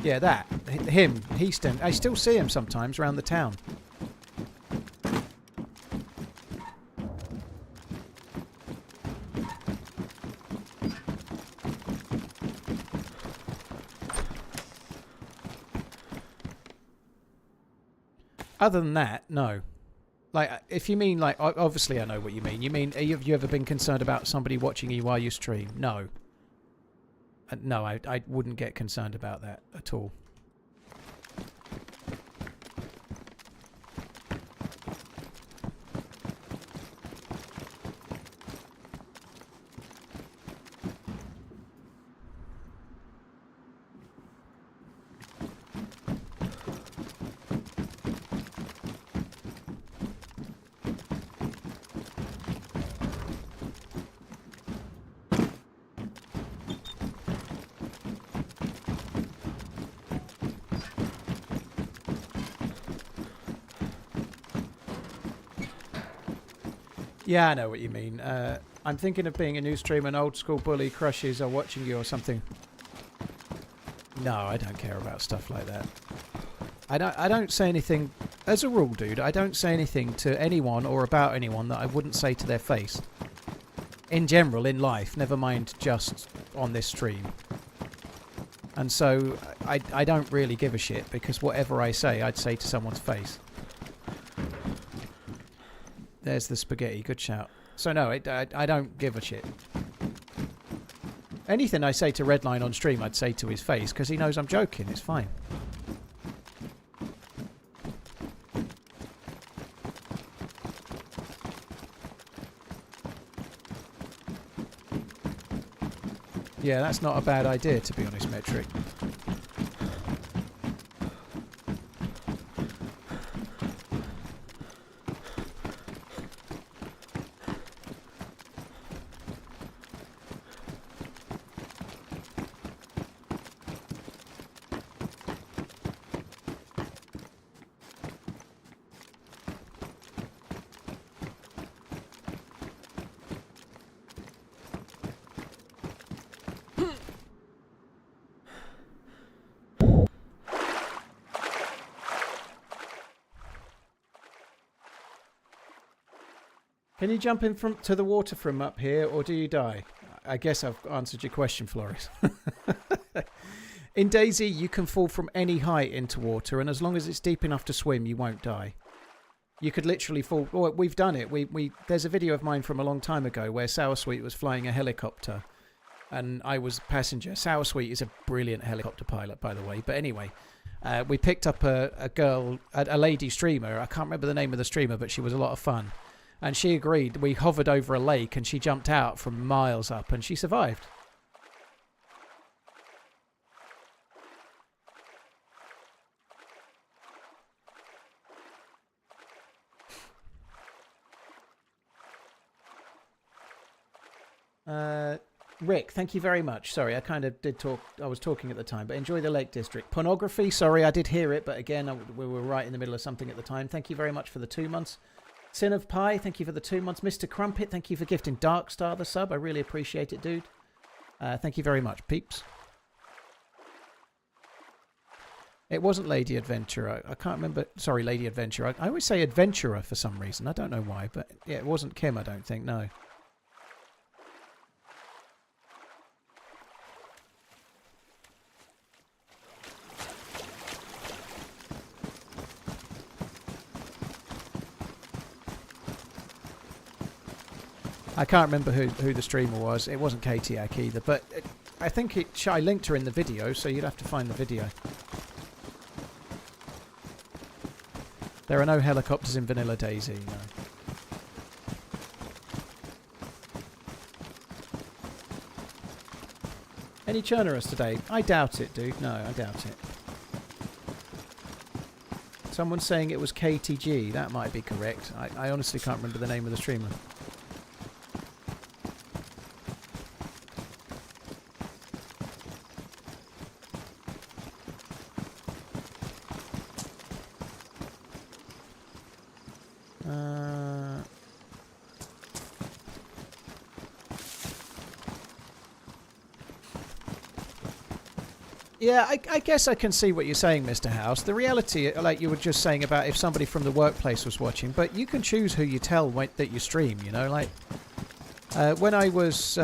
Yeah, that. Him. I still see him sometimes around the town. Other than that, no. Like, if you mean, like, obviously I know what you mean. You mean, have you ever been concerned about somebody watching you while you stream? No. No, I wouldn't get concerned about that at all. Yeah, I know what you mean. I'm thinking of being a new streamer, an old school bully crushes are watching you or something. No, I don't care about stuff like that. I don't say anything, as a rule, dude, I don't say anything to anyone or about anyone that I wouldn't say to their face. In general, in life, never mind just on this stream. And so, I don't really give a shit, because whatever I say, I'd say to someone's face. There's the spaghetti, good shout. So no, I don't give a shit. Anything I say to Redline on stream, I'd say to his face, because he knows I'm joking, it's fine. Yeah, that's not a bad idea, to be honest, Metric. Can you jump in to the water from up here, or do you die? I guess I've answered your question, Floris. In DayZ, you can fall from any height into water, and as long as it's deep enough to swim, you won't die. You could literally fall... Well, we've done it. There's a video of mine from a long time ago where Sour Sweet was flying a helicopter, and I was a passenger. Sour Sweet is a brilliant helicopter pilot, by the way. But anyway, we picked up a girl, a lady streamer. I can't remember the name of the streamer, but she was a lot of fun. And she agreed. We hovered over a lake and she jumped out from miles up and she survived. Rick, thank you very much. Sorry, I kind of did talk. I was talking at the time, but enjoy the Lake District. Pornography, sorry, I did hear it, but again, we were right in the middle of something at the time. Thank you very much for the 2 months. Sin of Pie, thank you for the 2 months. Mr. Crumpet, thank you for gifting Darkstar the sub. I really appreciate it, dude. Thank you very much, peeps. It wasn't Lady Adventurer. I can't remember. Sorry, Lady Adventurer. I always say Adventurer for some reason. I don't know why, but yeah, it wasn't Kim, I don't think, no. I can't remember who the streamer was. It wasn't KTAC either, but I think I linked her in the video, so you'd have to find the video. There are no helicopters in Vanilla DayZ, no. Any churnerers today? I doubt it, dude. No, I doubt it. Someone's saying it was KTG. That might be correct. I honestly can't remember the name of the streamer. Yeah, I guess I can see what you're saying, Mr. House. The reality, like you were just saying about if somebody from the workplace was watching, but you can choose who you tell that you stream, you know? Like, when I was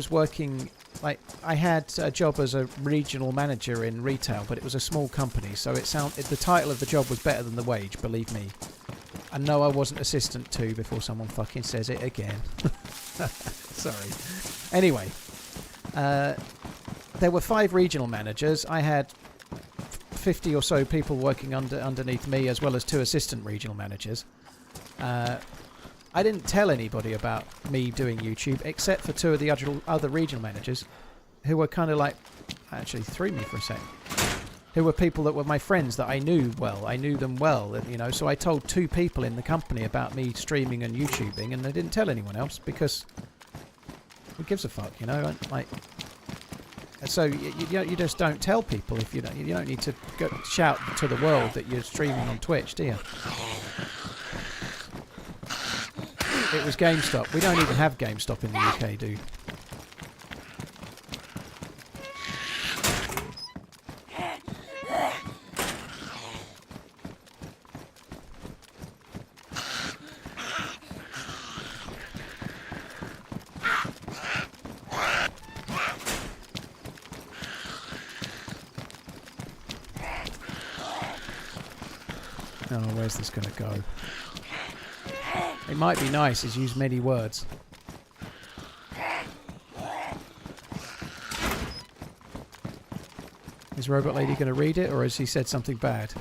working like I had a job as a regional manager in retail, but it was a small company, so the title of the job was better than the wage, believe me. And no, I wasn't assistant 2 before someone fucking says it again. Sorry. Anyway, there were 5 regional managers. I had 50 or so people working underneath me, as well as 2 assistant regional managers. I didn't tell anybody about me doing YouTube, except for 2 of the other regional managers, who were kind of like, actually threw me for a sec, who were people that were my friends that I knew well. I knew them well, you know, so I told 2 people in the company about me streaming and YouTubing, and I didn't tell anyone else, because who gives a fuck, you know? Like, so you just don't tell people if you don't need to go shout to the world that you're streaming on Twitch, do you? It was GameStop. We don't even have GameStop in the UK, dude. Oh, where's this going to go? It might be nice is use many words. Is Robot Lady going to read it, or has he said something bad?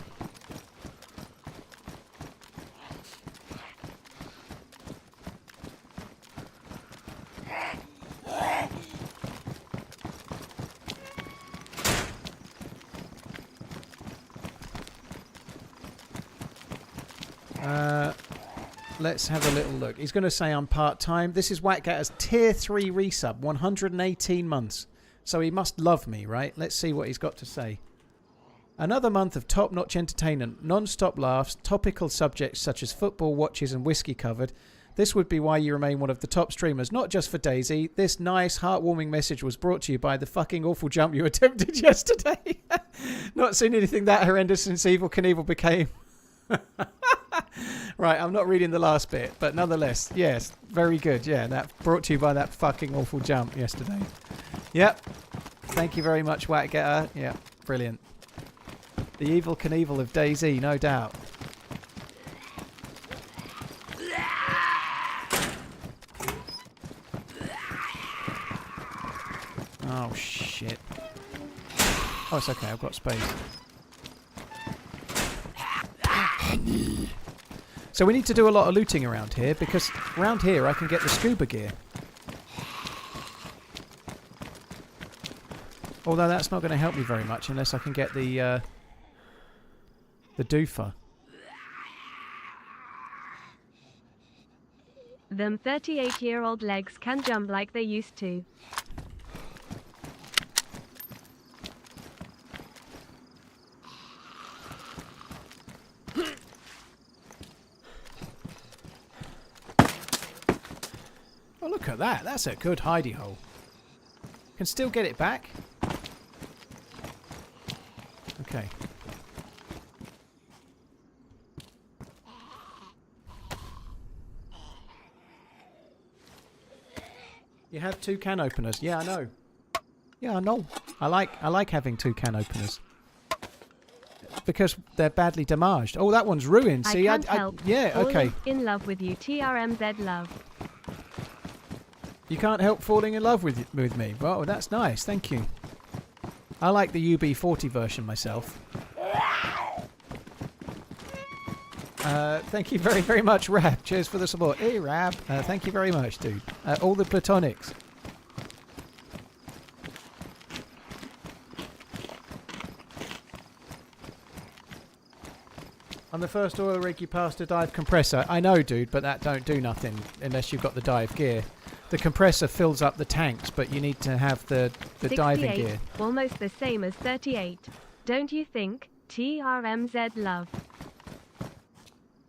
Let's have a little look. He's going to say I'm part-time. This is Whackgatter's tier 3 resub, 118 months. So he must love me, right? Let's see what he's got to say. Another month of top-notch entertainment, non-stop laughs, topical subjects such as football, watches and whiskey covered. This would be why you remain one of the top streamers, not just for DayZ. This nice, heartwarming message was brought to you by the fucking awful jump you attempted yesterday. Not seen anything that horrendous since Evil Knievel became... Right, I'm not reading the last bit, but nonetheless, yes, very good. Yeah, that brought to you by that fucking awful jump yesterday. Yep. Thank you very much, Whackgetter. Yeah, brilliant. The Evil Knievel of DayZ, no doubt. Oh, shit. Oh, it's okay, I've got space. So we need to do a lot of looting around here, because around here I can get the scuba gear. Although that's not going to help me very much unless I can get the doofer. Them 38-year-old legs can jump like they used to. Oh, look at that. That's a good hidey hole. Can still get it back. Okay. You have 2 can openers. Yeah, I know. Yeah, I know. I like having 2 can openers. Because they're badly damaged. Oh, that one's ruined. See, I can't help. Yeah, okay. In love with you, TRMZ love. You can't help falling in love with me. Well, that's nice. Thank you. I like the UB40 version myself. Thank you very, very much, Rab. Cheers for the support. Hey, Rab. Thank you very much, dude. All the platonics. On the first oil rig, you passed a dive compressor. I know, dude, but that don't do nothing unless you've got the dive gear. The compressor fills up the tanks, but you need to have the diving gear. Almost the same as 38. Don't you think? TRMZ love.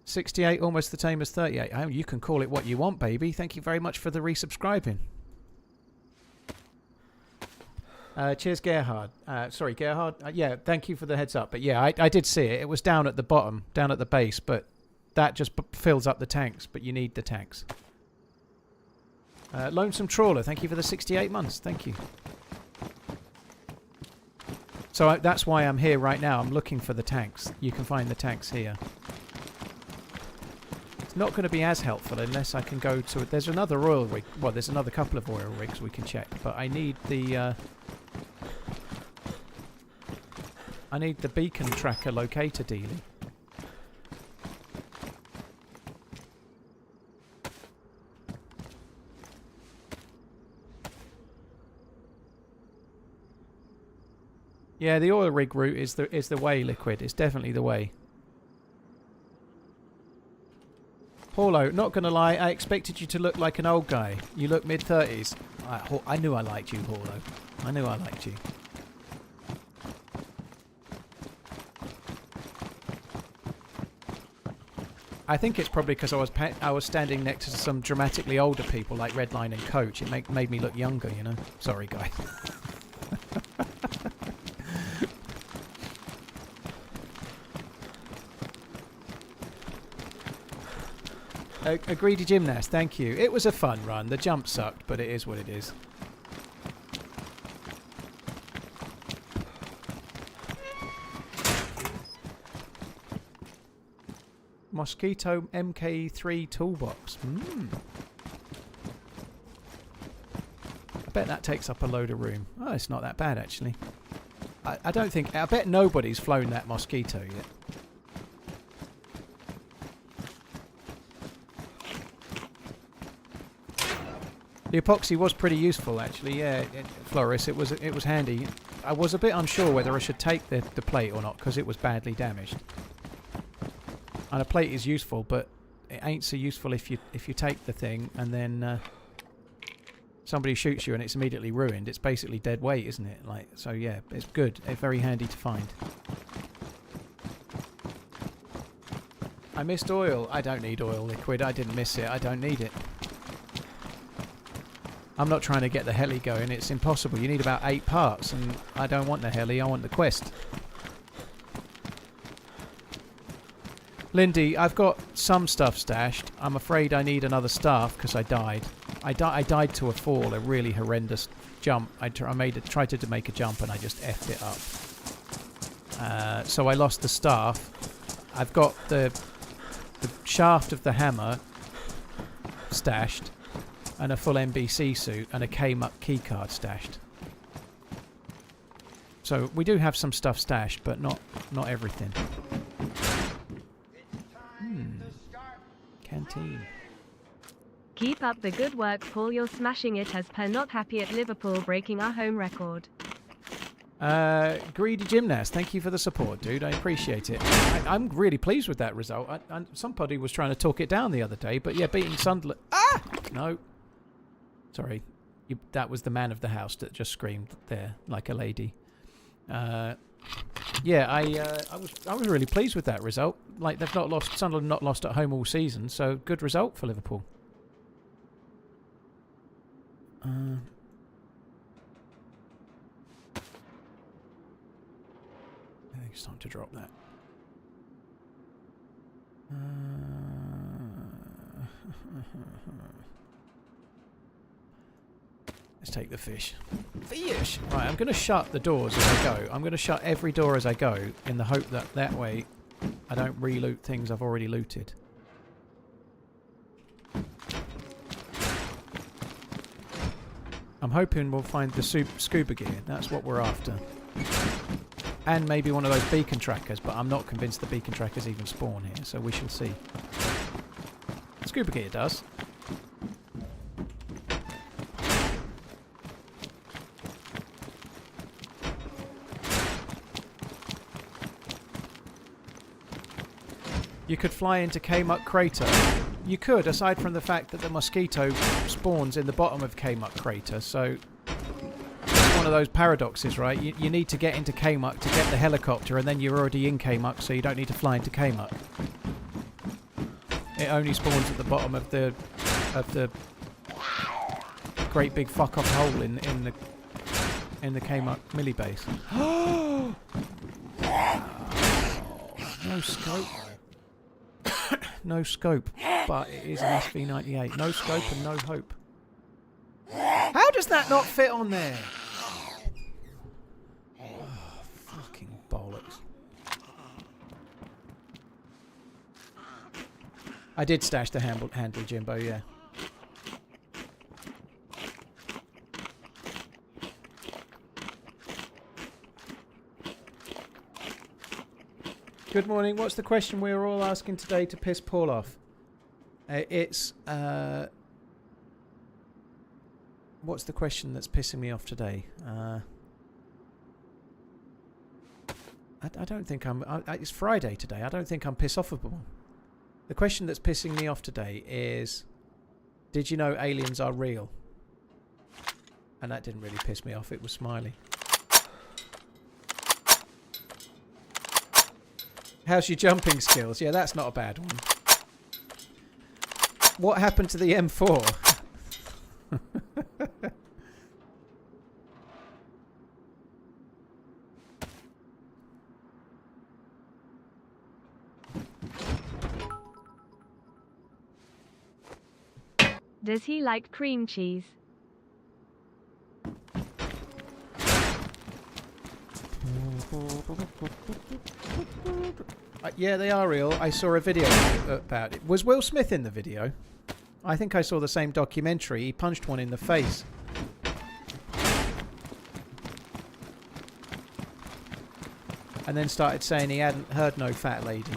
68, almost the same as 38. Oh, you can call it what you want, baby. Thank you very much for the resubscribing. Cheers, Gerhard. Sorry, Gerhard. Yeah, thank you for the heads up. But yeah, I did see it. It was down at the bottom, down at the base, but that just fills up the tanks, but you need the tanks. Lonesome Trawler, thank you for the 68 months. Thank you. So that's why I'm here right now. I'm looking for the tanks. You can find the tanks here. It's not going to be as helpful unless I can go to... There's another oil rig. Well, there's another couple of oil rigs we can check. But I need the... I need the beacon tracker locator dealie. Yeah, the oil rig route is the way, Liquid. It's definitely the way. Paulo, not gonna lie, I expected you to look like an old guy. You look mid-30s. I knew I liked you, Paulo. I knew I liked you. I think it's probably because I was standing next to some dramatically older people like Redline and Coach. It made me look younger, you know. Sorry, guys. A greedy gymnast, thank you. It was a fun run. The jump sucked, but it is what it is. Mosquito MK3 toolbox. I bet that takes up a load of room. Oh, it's not that bad, actually. I don't think... I bet nobody's flown that Mosquito yet. The epoxy was pretty useful, actually. Yeah, Floris, it was handy. I was a bit unsure whether I should take the plate or not because it was badly damaged. And a plate is useful, but it ain't so useful if you take the thing and then somebody shoots you and it's immediately ruined. It's basically dead weight, isn't it? Like, so yeah, it's good. It's very handy to find. I missed oil. I don't need oil, Liquid. I didn't miss it. I don't need it. I'm not trying to get the heli going. It's impossible. You need about 8 parts, and I don't want the heli. I want the quest. Lindy, I've got some stuff stashed. I'm afraid I need another staff because I died. I died to a fall, a really horrendous jump. I tried to make a jump and I just effed it up. So I lost the staff. I've got the shaft of the hammer stashed, and a full NBC suit, and a K-Muck keycard stashed. So we do have some stuff stashed, but not everything. Canteen. Keep up the good work, Paul. You're smashing it as per not happy at Liverpool breaking our home record. Greedy Gymnast, thank you for the support, dude. I appreciate it. I'm really pleased with that result. Somebody was trying to talk it down the other day, but yeah, beating Sunderland... Ah! No. Sorry. That was the man of the house that just screamed there like a lady. Yeah, I was really pleased with that result. Like, they've not lost... Sunderland not lost at home all season, so good result for Liverpool. I think it's time to drop that. Let's take the fish. Fish! Right, I'm going to shut the doors as I go. I'm going to shut every door as I go in the hope that that way I don't re-loot things I've already looted. I'm hoping we'll find the scuba gear. That's what we're after. And maybe one of those beacon trackers, but I'm not convinced the beacon trackers even spawn here, so we shall see. Scuba gear does. You could fly into K-Muck Crater. You could, aside from the fact that the Mosquito spawns in the bottom of K-Muck Crater, so it's one of those paradoxes, right? You need to get into K-Muck to get the helicopter, and then you're already in K-Muck, so you don't need to fly into K-Muck. It only spawns at the bottom of the great big fuck off hole in the K-Muck milli base. No scope. No scope, but it is an SV98. No scope and no hope. How does that not fit on there? Oh, I did stash the handle Jimbo, yeah. Good morning. What's the question we were all asking today to piss Paul off? What's the question that's pissing me off today? I don't think it's Friday today. I don't think I'm piss offable. The question that's pissing me off today is, did you know aliens are real? And that didn't really piss me off. It was Smiley. How's your jumping skills? Yeah, that's not a bad one. What happened to the M4? Does he like cream cheese? Yeah, they are real. I saw a video about it. Was Will Smith in the video? I think I saw the same documentary. He punched one in the face. And then started saying he hadn't heard no fat lady.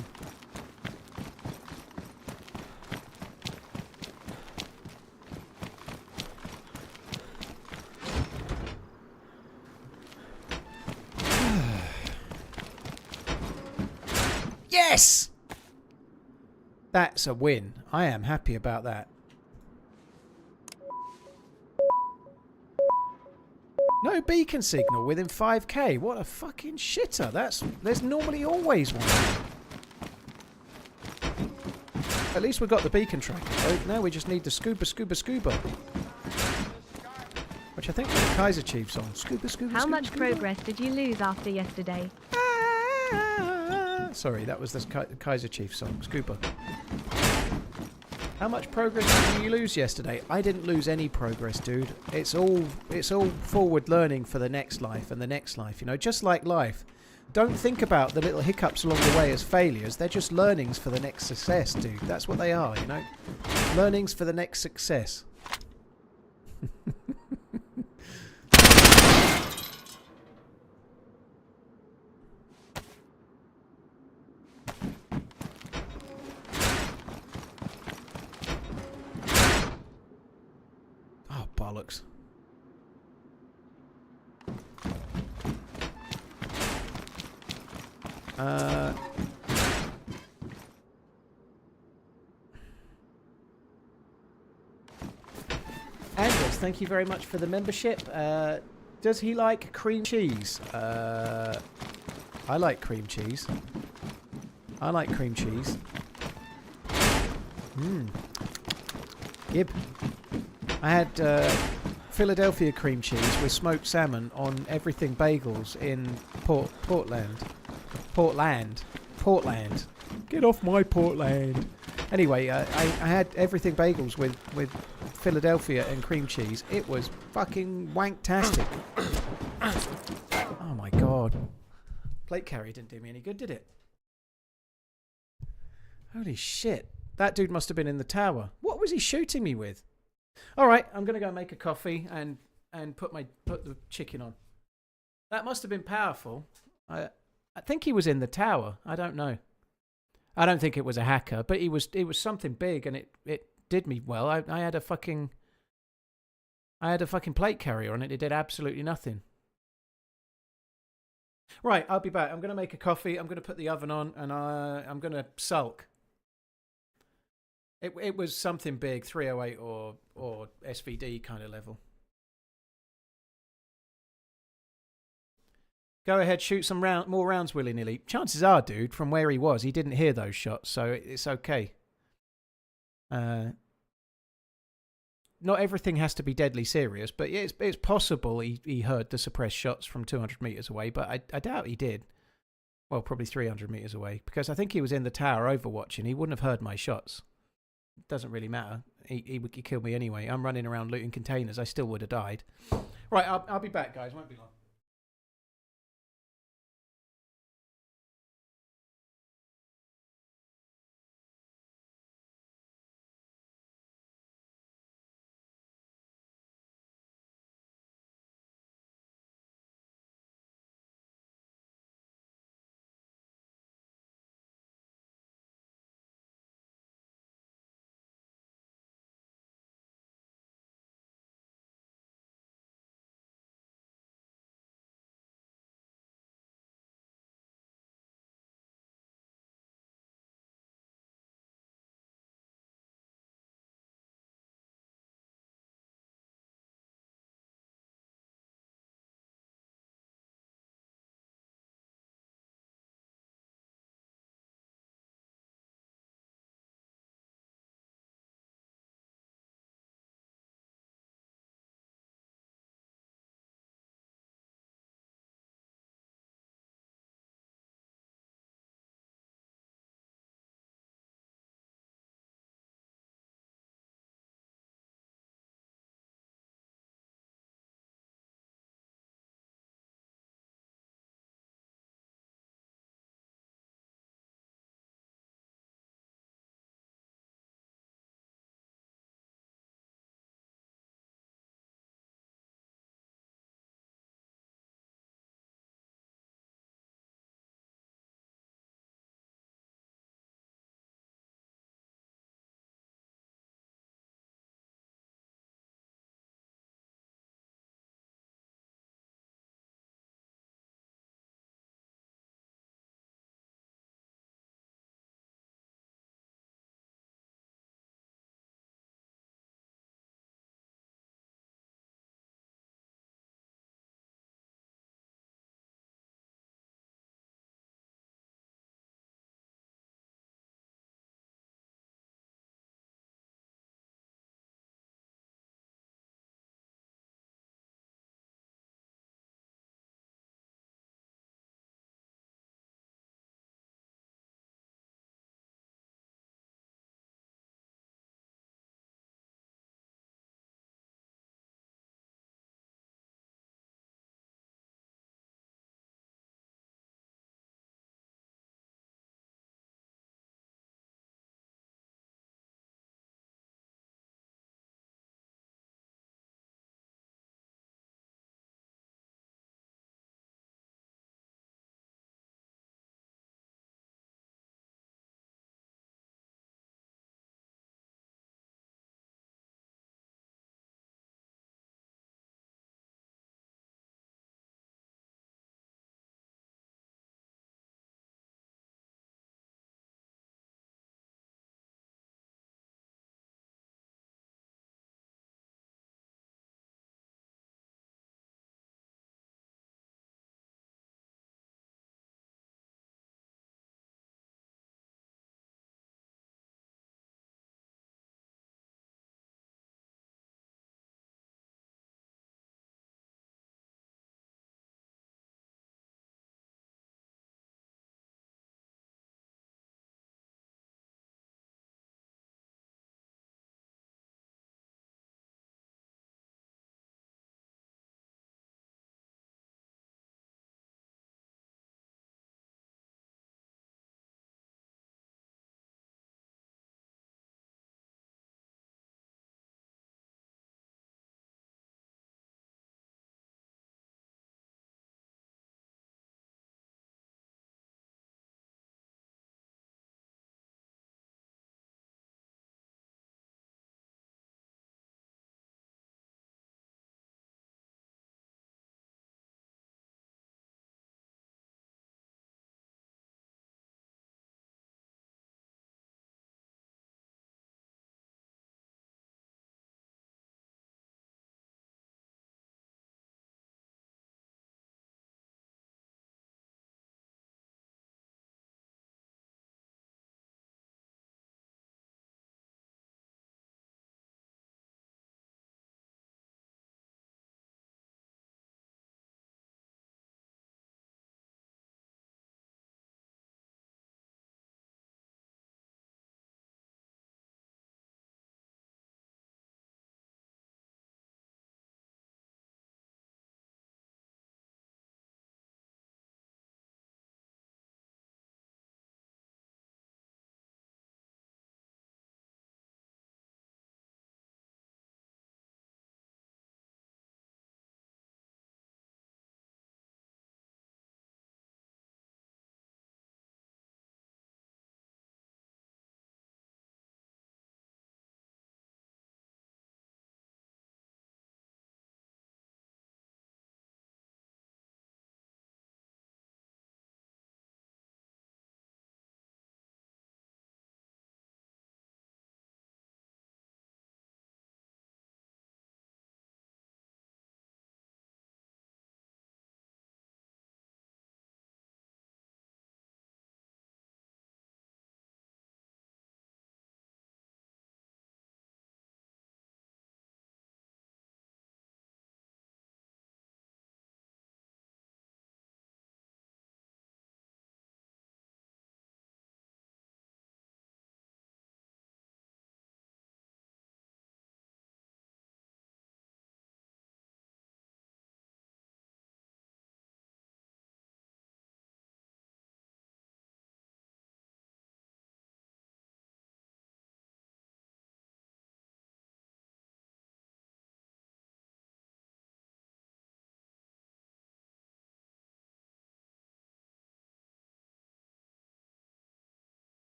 Yes! That's a win. I am happy about that. No beacon signal within 5k. What a fucking shitter. There's normally always one. At least we got the beacon tracker. So now we just need the scuba. Which I think was the Kaiser Chief song. Scuba. How much progress did you lose after yesterday? Sorry, that was the Kaiser Chief song. Scuba. How much progress did you lose yesterday? I didn't lose any progress, dude. It's all forward learning for the next life and the next life, you know, just like life. Don't think about the little hiccups along the way as failures. They're just learnings for the next success, dude. That's what they are, you know. Learnings for the next success. Bollocks. Anders, thank you very much for the membership. Does he like cream cheese? I like cream cheese. I like cream cheese. Gib. I had Philadelphia cream cheese with smoked salmon on everything bagels in Portland. Get off my Portland. Anyway, I had everything bagels with Philadelphia and cream cheese. It was fucking wanktastic. Oh my god. Plate carry didn't do me any good, did it? Holy shit. That dude must have been in the tower. What was he shooting me with? All right, I'm going to go make a coffee and put the chicken on. That must have been powerful. I think he was in the tower. I don't know. I don't think it was a hacker, but it was something big, and it did me well. I had a fucking plate carrier on it. It did absolutely nothing. Right, I'll be back. I'm going to make a coffee. I'm going to put the oven on, and I'm going to sulk. It was something big, 308 or SVD kind of level. Go ahead, shoot some more rounds willy-nilly. Chances are, dude, from where he was, he didn't hear those shots, so it's okay. Not everything has to be deadly serious, but yeah, it's possible he heard the suppressed shots from 200 meters away, but I doubt he did. Well, probably 300 meters away, because I think he was in the tower overwatching. He wouldn't have heard my shots. Doesn't really matter. He killed me anyway. I'm running around looting containers. I still would have died. Right, I'll be back, guys. Won't be long.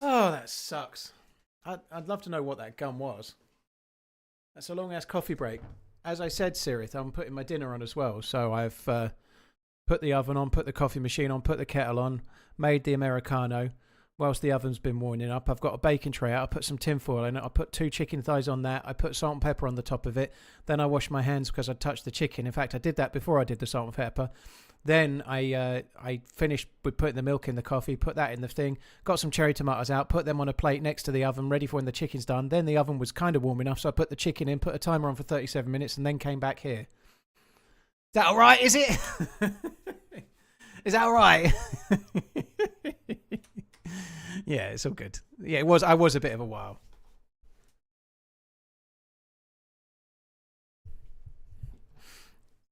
Oh, that sucks. I'd love to know what that gun was. That's a long-ass coffee break. As I said, Sirith, I'm putting my dinner on as well. So I've put the oven on, put the coffee machine on, put the kettle on, made the Americano. Whilst the oven's been warming up, I've got a baking tray out. I put some tinfoil in it. I put 2 chicken thighs on that. I put salt and pepper on the top of it. Then I washed my hands because I touched the chicken. In fact, I did that before I did the salt and pepper. Then I finished with putting the milk in the coffee, put that in the thing, got some cherry tomatoes out, put them on a plate next to the oven, ready for when the chicken's done. Then the oven was kind of warm enough, so I put the chicken in, put a timer on for 37 minutes, and then came back here. Is that all right, is it? Is that all right? Yeah, it's all good. Yeah, it was. I was a bit of a while.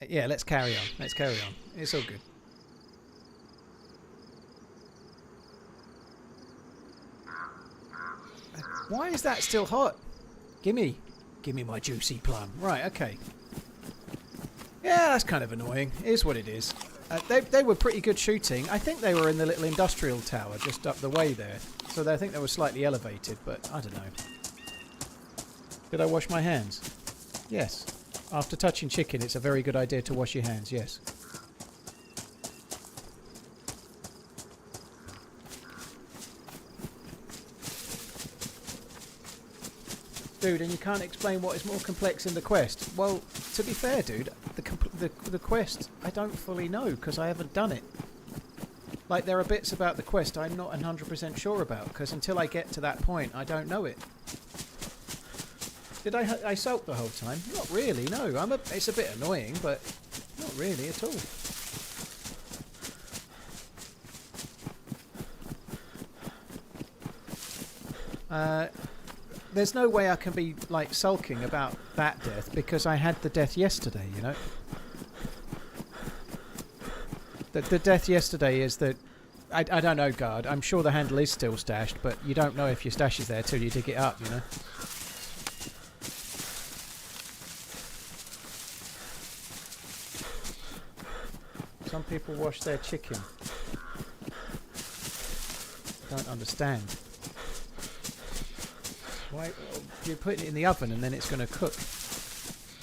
Yeah, let's carry on. Let's carry on. It's all good. Why is that still hot? Gimme my juicy plum. Right, okay. Yeah, that's kind of annoying. It is what it is. They were pretty good shooting. I think they were in the little industrial tower just up the way there. So I think they were slightly elevated, but I don't know. Did I wash my hands? Yes. After touching chicken, it's a very good idea to wash your hands, yes. Dude, and you can't explain what is more complex in the quest. Well, to be fair, dude, the quest, I don't fully know because I haven't done it. Like, there are bits about the quest I'm not 100% sure about because until I get to that point, I don't know it. Did I sulk the whole time? Not really, no. It's a bit annoying, but not really at all. There's no way I can be, like, sulking about that death because I had the death yesterday, you know? The death yesterday is that... I don't know, guard. I'm sure the handle is still stashed, but you don't know if your stash is there till you dig it up, you know? Some people wash their chicken. Don't understand. Why? You're putting it in the oven and then it's going to cook.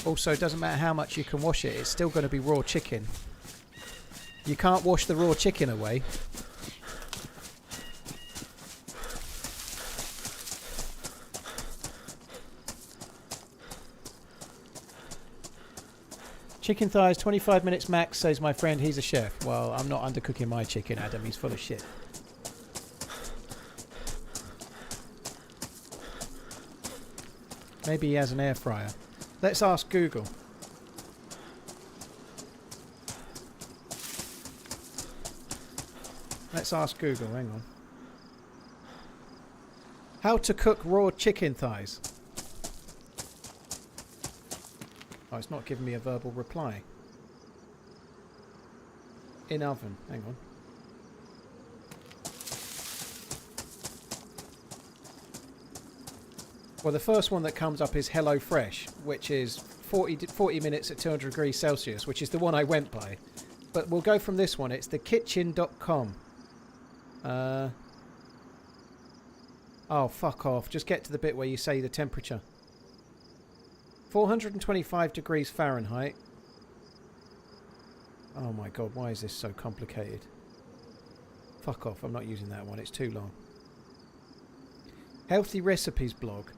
Also, it doesn't matter how much you can wash it, it's still going to be raw chicken. You can't wash the raw chicken away. Chicken thighs, 25 minutes max, says my friend. He's a chef. Well, I'm not undercooking my chicken, Adam. He's full of shit. Maybe he has an air fryer. Let's ask Google. Let's ask Google. Hang on. How to cook raw chicken thighs. Oh, it's not giving me a verbal reply. In oven. Hang on. Well, the first one that comes up is Hello Fresh, which is 40 minutes at 200 degrees Celsius, which is the one I went by. But we'll go from this one. It's thekitchen.com. Oh, fuck off. Just get to the bit where you say the temperature. 425 degrees Fahrenheit. Oh my god, why is this so complicated? Fuck off, I'm not using that one, it's too long. Healthy recipes blog.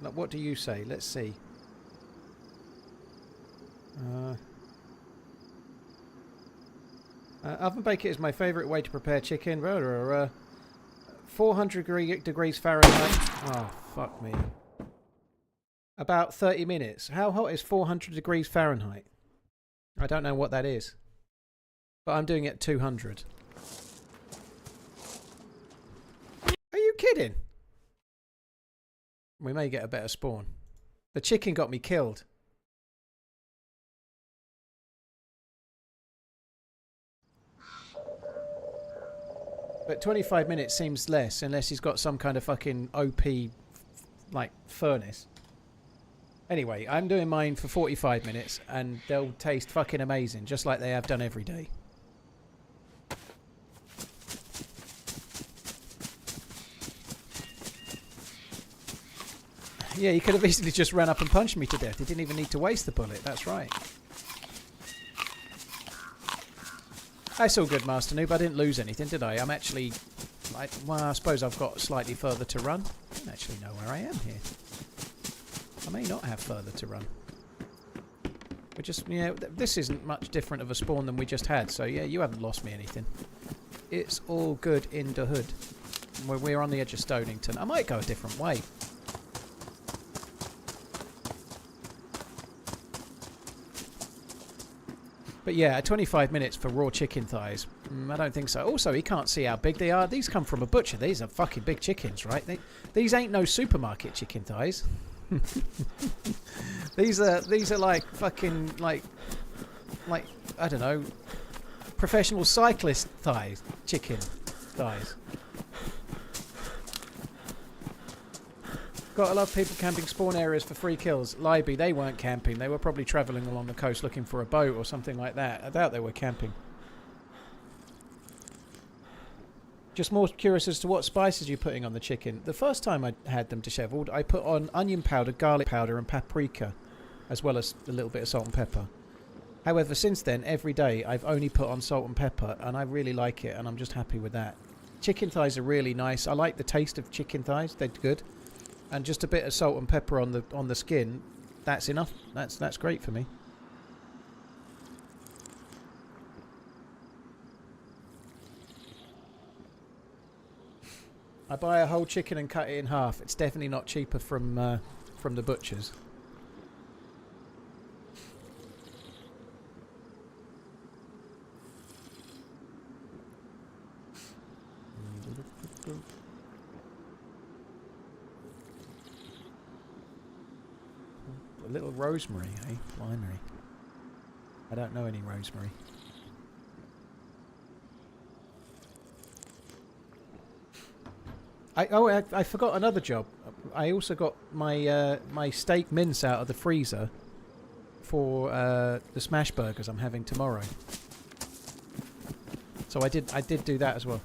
Like, what do you say? Let's see. Oven bake it is my favourite way to prepare chicken. 400 degrees Fahrenheit. Oh, fuck me. About 30 minutes. How hot is 400 degrees Fahrenheit? I don't know what that is. But I'm doing it at 200. Are you kidding? We may get a better spawn. The chicken got me killed. But 25 minutes seems less unless he's got some kind of fucking OP, like, furnace. Anyway, I'm doing mine for 45 minutes and they'll taste fucking amazing, just like they have done every day. Yeah, he could have easily just ran up and punched me to death. He didn't even need to waste the bullet. That's right. That's all good, Master Noob. I didn't lose anything, did I? I'm actually... well, I suppose I've got slightly further to run. I don't actually know where I am here. I may not have further to run. We're just... Yeah, this isn't much different of a spawn than we just had. So, yeah, you haven't lost me anything. It's all good in the hood. We're on the edge of Stonington. I might go a different way. But yeah, 25 minutes for raw chicken thighs. I don't think so. Also, he can't see how big they are. These come from a butcher. These are fucking big chickens, right? These ain't no supermarket chicken thighs. These are like fucking like I don't know, professional cyclist thighs, chicken thighs. Gotta love people camping spawn areas for free kills. Libby, they weren't camping. They were probably travelling along the coast looking for a boat or something like that. I doubt they were camping. Just more curious as to what spices you're putting on the chicken. The first time I had them dishevelled, I put on onion powder, garlic powder and paprika, as well as a little bit of salt and pepper. However, since then, every day I've only put on salt and pepper, and I really like it, and I'm just happy with that. Chicken thighs are really nice. I like the taste of chicken thighs. They're good. And just a bit of salt and pepper on the skin, that's enough. That's great for me. I buy a whole chicken and cut it in half. It's definitely not cheaper from the butchers. A little rosemary, eh? Blimey. I don't know any rosemary. I forgot another job. I also got my my steak mince out of the freezer for the smash burgers I'm having tomorrow. So I did do that as well.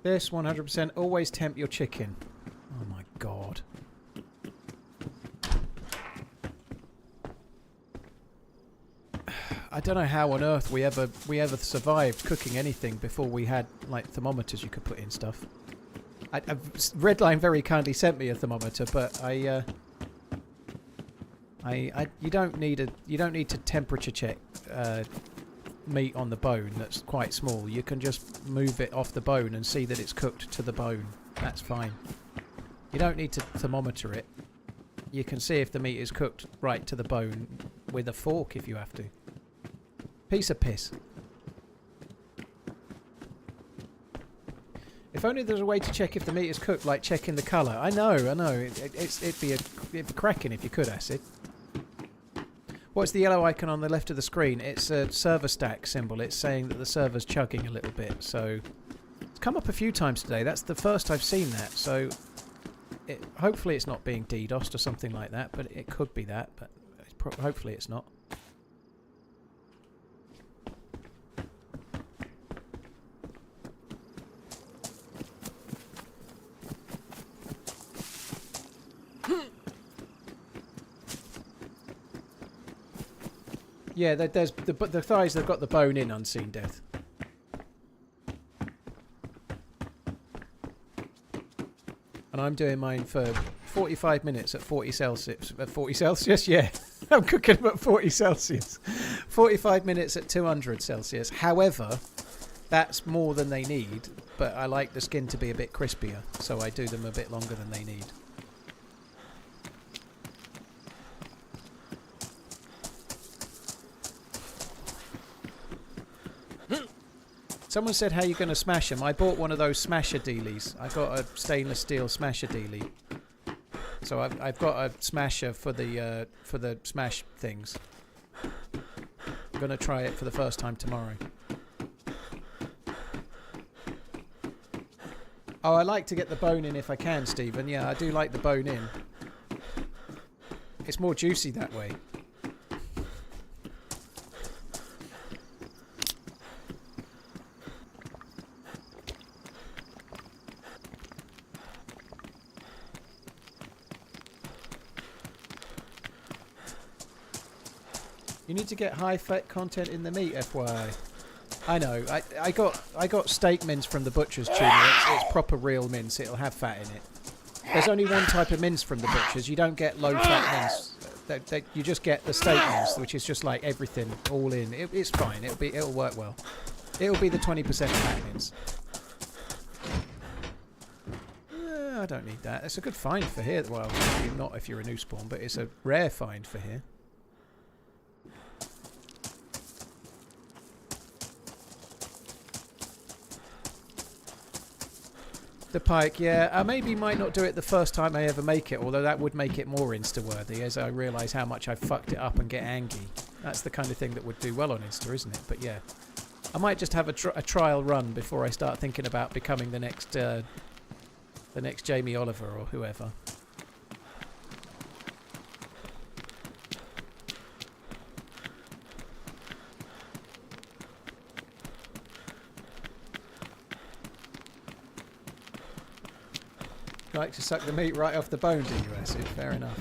This 100% always tempt your chicken. Oh my god. I don't know how on earth we ever survived cooking anything before we had like thermometers you could put in stuff. Redline very kindly sent me a thermometer, but you don't need to temperature check meat on the bone that's quite small. You can just move it off the bone and see that it's cooked to the bone. That's fine. You don't need to thermometer it. You can see if the meat is cooked right to the bone with a fork if you have to. Piece of piss. If only there's a way to check if the meat is cooked, like checking the colour. I know. It'd be cracking if you could, Acid. What's the yellow icon on the left of the screen? It's a server stack symbol. It's saying that the server's chugging a little bit. So it's come up a few times today. That's the first I've seen that. So hopefully it's not being DDoSed or something like that. But it could be that. But hopefully it's not. Yeah, there's the thighs that have got the bone in Unseen Death. And I'm doing mine for 45 minutes at 40 Celsius. At 40 Celsius? Yeah. I'm cooking them at 40 Celsius. 45 minutes at 200 Celsius. However, that's more than they need. But I like the skin to be a bit crispier. So I do them a bit longer than they need. Someone said, how are you going to smash them? I bought one of those smasher dealies. I got a stainless steel smasher dealie. So I've got a smasher for the smash things. I'm going to try it for the first time tomorrow. Oh, I like to get the bone in if I can, Stephen. Yeah, I do like the bone in. It's more juicy that way. You need to get high fat content in the meat, FYI. I know. I got steak mince from the butcher's tuna. It's proper real mince. It'll have fat in it. There's only one type of mince from the butchers. You don't get low fat mince. You just get the steak mince, which is just like everything all in. It's fine. It'll work well. It'll be the 20% fat mince. I don't need that. It's a good find for here. Well, not if you're a new spawn, but it's a rare find for here. The pike, yeah. I maybe might not do it the first time I ever make it, although that would make it more Insta-worthy as I realise how much I fucked it up and get angry. That's the kind of thing that would do well on Insta, isn't it? But yeah. I might just have a trial run before I start thinking about becoming the next Jamie Oliver or whoever. Like to suck the meat right off the bone, do you, Acid? Fair enough.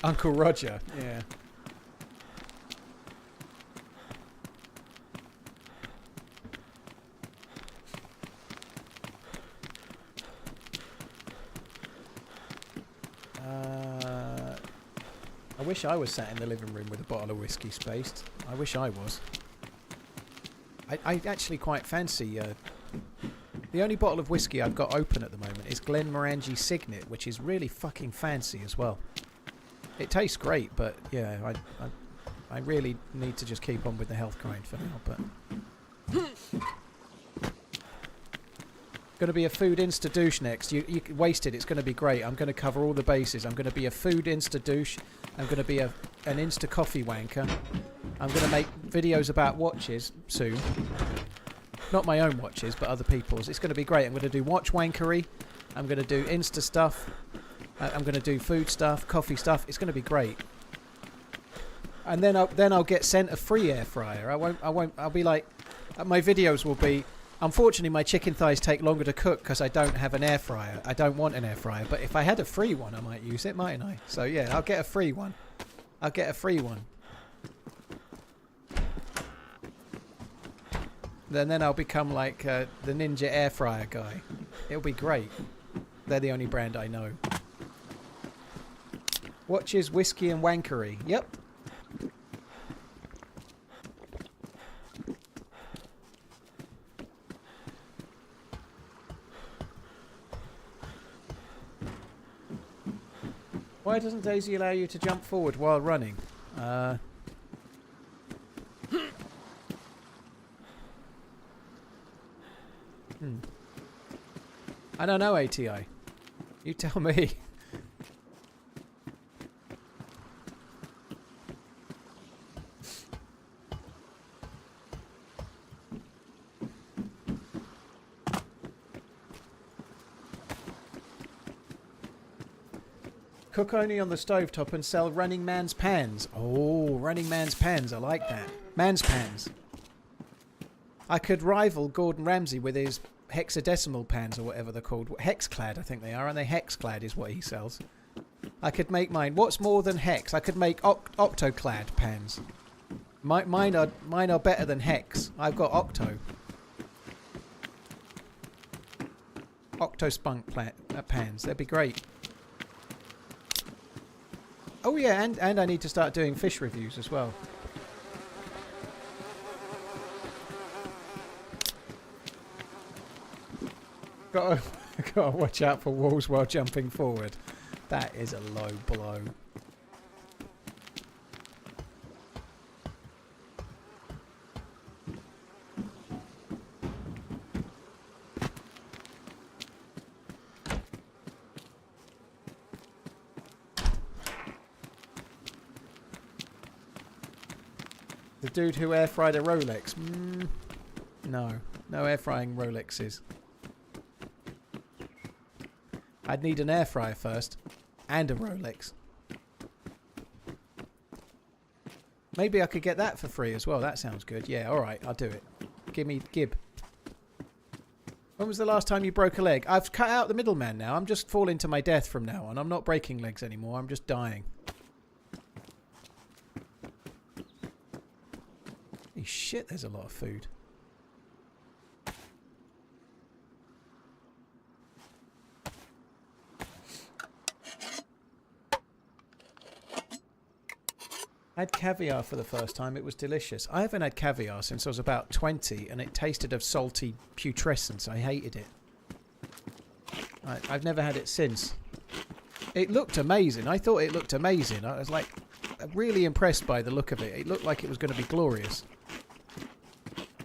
Uncle Roger, yeah. I wish I was sat in the living room with a bottle of whiskey spaced. I wish I was. I actually quite fancy... the only bottle of whiskey I've got open at the moment is Glenmorangie Signet, which is really fucking fancy as well. It tastes great, but yeah, I really need to just keep on with the health grind for now, but... Going to be a food insta douche next. You wasted. It's going to be great. I'm going to cover all the bases. I'm going to be a food insta douche. I'm going to be an insta coffee wanker. I'm going to make videos about watches soon. Not my own watches, but other people's. It's going to be great. I'm going to do watch wankery. I'm going to do insta stuff. I'm going to do food stuff, coffee stuff. It's going to be great. And then I'll get sent a free air fryer. I'll be like, my videos will be. Unfortunately, my chicken thighs take longer to cook because I don't have an air fryer. I don't want an air fryer, but if I had a free one, I might use it, mightn't I? So yeah, I'll get a free one. I'll get a free one. Then I'll become like the Ninja air fryer guy. It'll be great. They're the only brand I know. Watches, whiskey and wankery. Yep. Why doesn't DayZ allow you to jump forward while running? I don't know, ATI. You tell me. Cook only on the stovetop and sell RunningManZ pans. Oh, RunningManZ pans. I like that. Man's pans. I could rival Gordon Ramsay with his hexadecimal pans or whatever they're called. Hexclad, I think they are. And they Hexclad is what he sells. I could make mine. What's more than hex? I could make octoclad pans. Mine are better than hex. I've got octo. Octospunk pans. They'd be great. Oh yeah, and I need to start doing fish reviews as well. Gotta watch out for walls while jumping forward. That is a low blow. The dude who air fried a Rolex. No air frying Rolexes. I'd need an air fryer first, and a Rolex. Maybe I could get that for free as well. That sounds good. Yeah, all right, I'll do it. Give me Gib. When was the last time you broke a leg? I've cut out the middleman now. I'm just falling to my death from now on. I'm not breaking legs anymore. I'm just dying. shit, there's a lot of food. I had caviar for the first time. It was delicious. I haven't had caviar since I was about 20, and it tasted of salty putrescence. I hated it. I've never had it since. It looked amazing. I thought it looked amazing. I was like really impressed by the look of it. It looked like it was going to be glorious.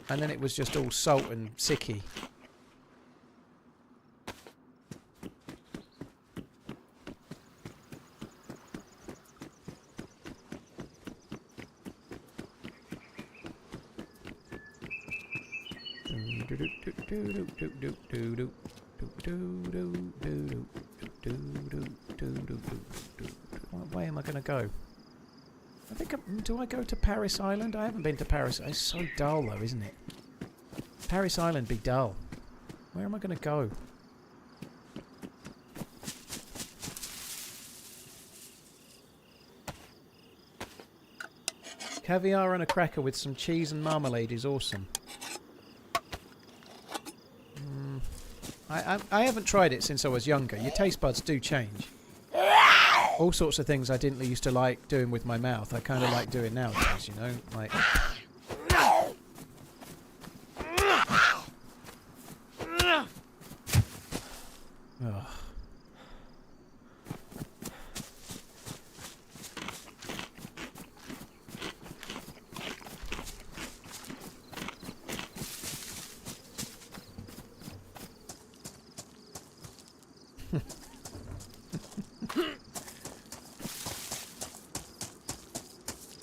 And then it was just all salt and sicky. What way am I going to go? I think do I go to Paris Island? I haven't been to Paris. It's so dull though, isn't it? Paris Island be dull. Where am I going to go? Caviar and a cracker with some cheese and marmalade is awesome. I haven't tried it since I was younger. Your taste buds do change. All sorts of things I didn't used to like doing with my mouth, I kind of like doing nowadays, you know? Like... Ugh.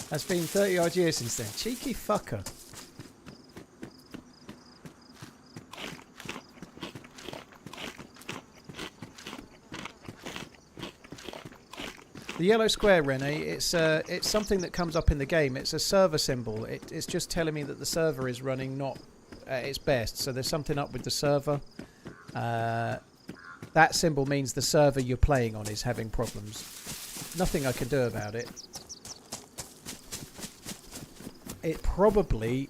It's been 30 odd years since then. Cheeky fucker. The yellow square, Rene, it's something that comes up in the game. It's a server symbol. It's just telling me that the server is running not at its best. So there's something up with the server. That symbol means the server you're playing on is having problems. Nothing I can do about it. It probably,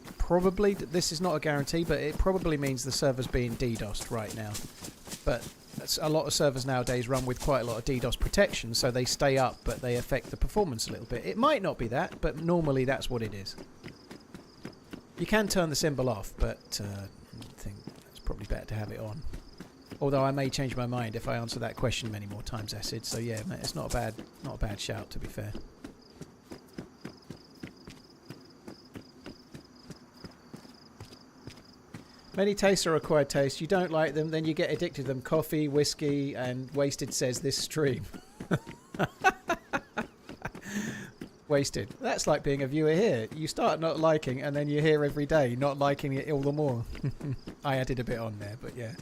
this is not a guarantee, but it probably means the server's being DDoSed right now. But a lot of servers nowadays run with quite a lot of DDoS protection, so they stay up, but they affect the performance a little bit. It might not be that, but normally that's what it is. You can turn the symbol off, but I think it's probably better to have it on. Although I may change my mind if I answer that question many more times, Acid. So yeah, mate, it's not a bad shout, to be fair. Many tastes are acquired tastes. You don't like them, then you get addicted to them. Coffee, whiskey, and Wasted says this stream. Wasted. That's like being a viewer here. You start not liking, and then you're here every day, not liking it all the more. I added a bit on there, but yeah.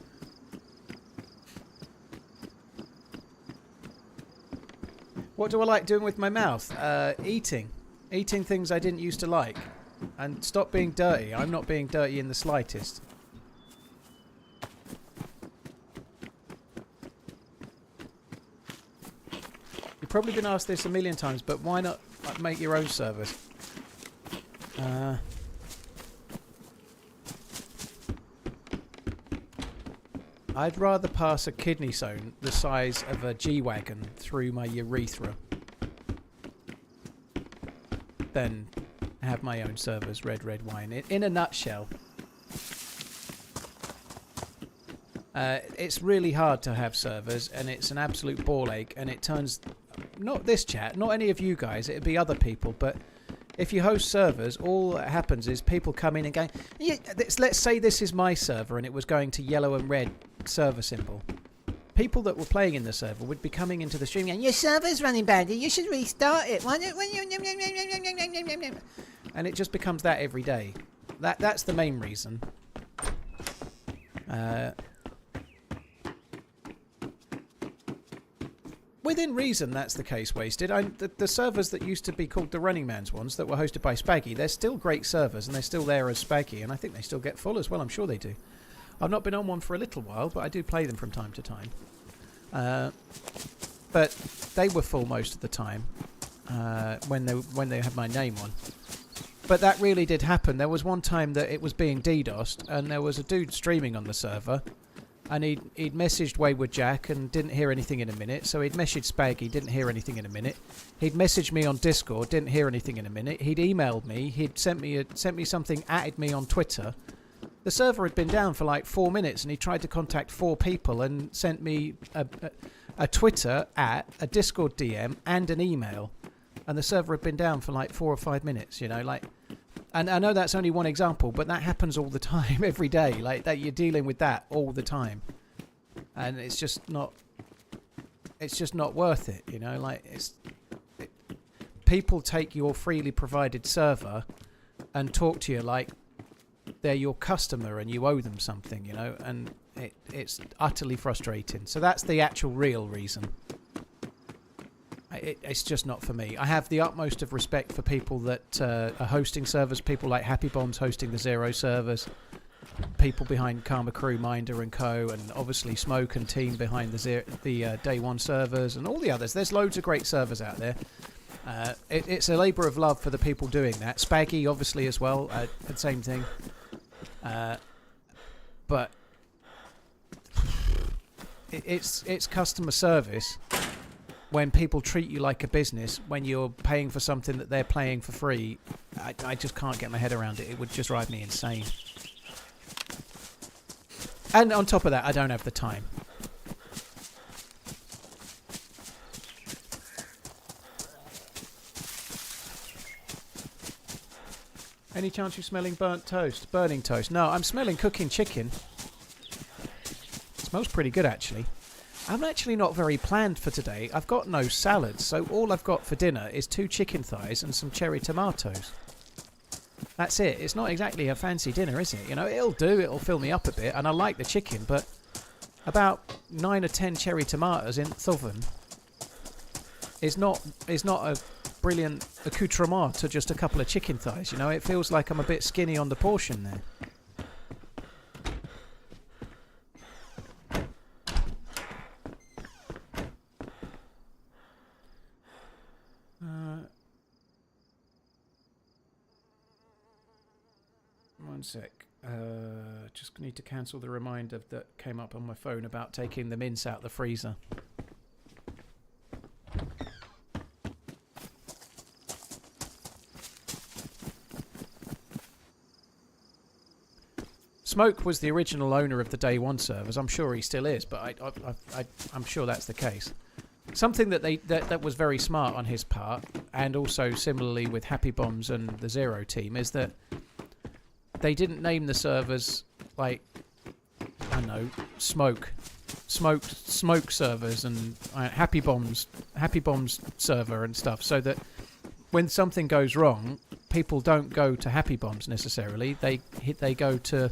What do I like doing with my mouth? Eating. Eating things I didn't used to like. And stop being dirty. I'm not being dirty in the slightest. You've probably been asked this a million times, but why not make your own servers? I'd rather pass a kidney stone the size of a G-Wagon through my urethra than have my own servers. Red wine. In a nutshell, it's really hard to have servers, and it's an absolute ball ache, and it turns... Not this chat, not any of you guys, it'd be other people, but if you host servers, all that happens is people come in and go, yeah, let's say this is my server, and it was going to yellow and red server symbol. People that were playing in the server would be coming into the stream going, your server's running badly, you should restart it. And it just becomes that every day. That's the main reason. Within reason, that's the case, Wasted. The servers that used to be called the TheRunningManZ ones that were hosted by Spaggy, they're still great servers, and they're still there as Spaggy, and I think they still get full as well. I'm sure they do. I've not been on one for a little while, but I do play them from time to time. But they were full most of the time when they had my name on. But that really did happen. There was one time that it was being DDoSed, and there was a dude streaming on the server, and he'd messaged Wayward Jack and didn't hear anything in a minute. So he'd messaged Spaggy, didn't hear anything in a minute. He'd messaged me on Discord, didn't hear anything in a minute. He'd emailed me, he'd sent me something, added me on Twitter. The server had been down for like 4 minutes, and he tried to contact 4 people and sent me a Twitter at, a Discord DM, and an email. And the server had been down for like 4 or 5 minutes, you know, like. And I know that's only one example, but that happens all the time, every day. Like that, you're dealing with that all the time, and it's just not worth it, you know. Like people take your freely provided server and talk to you like they're your customer and you owe them something, you know, and it's utterly frustrating. So that's the actual real reason. It's just not for me. I have the utmost of respect for people that are hosting servers, people like Happy Bombs hosting the Zero servers, people behind Karma Crew, Minder and Co, and obviously Smoke and team behind the Day One servers and all the others. There's loads of great servers out there. It's a labour of love for the people doing that. Spaggy obviously as well, the same thing. But it's customer service when people treat you like a business when you're paying for something that they're playing for free. I just can't get my head around it. It would just drive me insane. And on top of that, I don't have the time. Any chance you're smelling burnt toast? Burning toast? No, I'm smelling cooking chicken. It smells pretty good, actually. I'm actually not very planned for today. I've got no salads, so all I've got for dinner is 2 chicken thighs and some cherry tomatoes. That's it. It's not exactly a fancy dinner, is it? You know, it'll do. It'll fill me up a bit, and I like the chicken, but about 9 or 10 cherry tomatoes in the oven is not a brilliant accoutrement to just a couple of chicken thighs. You know, it feels like I'm a bit skinny on the portion there. One sec. Just need to cancel the reminder that came up on my phone about taking the mince out the freezer. Smoke was the original owner of the Day One servers. I'm sure he still is, but I'm sure that's the case. Something that was very smart on his part, and also similarly with Happy Bombs and the Zero team, is that they didn't name the servers like, I don't know, smoke servers and Happy Bombs server and stuff, so that when something goes wrong, people don't go to Happy Bombs necessarily. They go to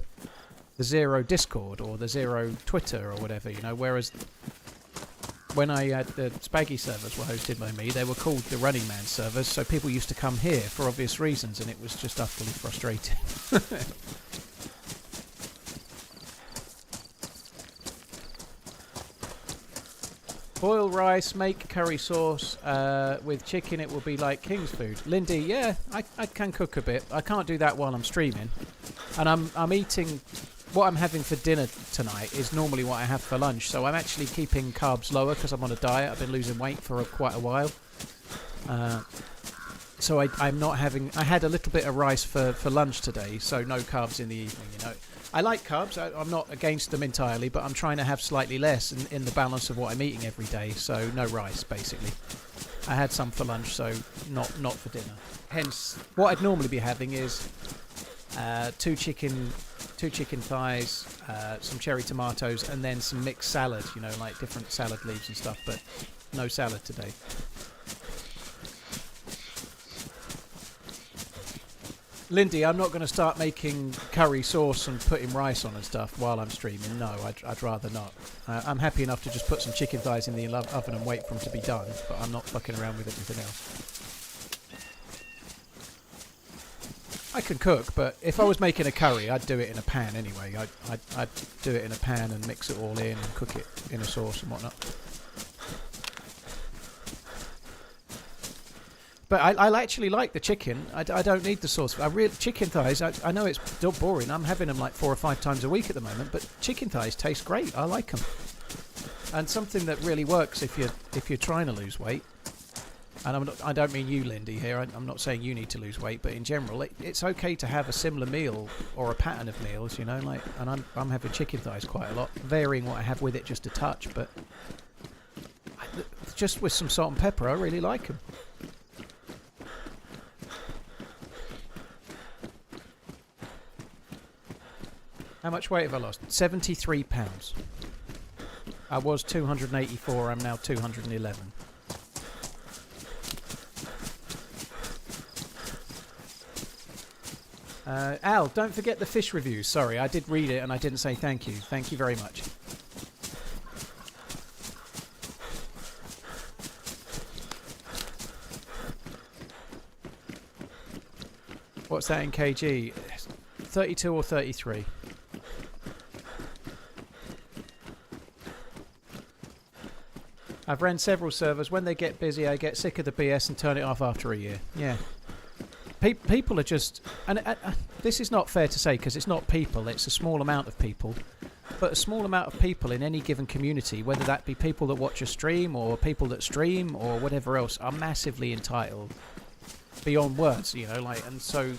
the Zero Discord or the Zero Twitter or whatever, you know. Whereas when I had the Spaggy servers were hosted by me, they were called the TheRunningManZ servers, so people used to come here for obvious reasons, and it was just utterly frustrating. Boil rice, make curry sauce with chicken. It will be like King's food. Lindy, yeah, I can cook a bit. I can't do that while I'm streaming, and I'm eating. What I'm having for dinner tonight is normally what I have for lunch, so I'm actually keeping carbs lower because I'm on a diet. I've been losing weight for quite a while, so I'm not having. I had a little bit of rice for lunch today, so no carbs in the evening. You know, I like carbs. I'm not against them entirely, but I'm trying to have slightly less in the balance of what I'm eating every day. So no rice, basically. I had some for lunch, so not for dinner. Hence, what I'd normally be having is 2 chicken thighs, some cherry tomatoes, and then some mixed salad, you know, like different salad leaves and stuff, but no salad today. Lindy, I'm not going to start making curry sauce and putting rice on and stuff while I'm streaming. No, I'd rather not. I'm happy enough to just put some chicken thighs in the oven and wait for them to be done, but I'm not fucking around with anything else. I can cook, but if I was making a curry, I'd do it in a pan anyway. I'd do it in a pan and mix it all in and cook it in a sauce and whatnot. But I actually like the chicken. I don't need the sauce. Chicken thighs, I know it's still boring. I'm having them like 4 or 5 times a week at the moment, but chicken thighs taste great. I like them. And something that really works if you're trying to lose weight, and I don't mean you, Lindy, here. I'm not saying you need to lose weight, but in general, it's okay to have a similar meal or a pattern of meals, you know. Like, and I'm having chicken thighs quite a lot, varying what I have with it just a touch, but just with some salt and pepper, I really like them. How much weight have I lost? 73 pounds. I was 284, I'm now 211. Al, don't forget the fish reviews. Sorry, I did read it and I didn't say thank you. Thank you very much. What's that in kg? 32 or 33? I've ran several servers. When they get busy, I get sick of the BS and turn it off after a year. Yeah. People are just... And this is not fair to say because it's not people, it's a small amount of people. But a small amount of people in any given community, whether that be people that watch a stream or people that stream or whatever else, are massively entitled beyond words, you know, like, and so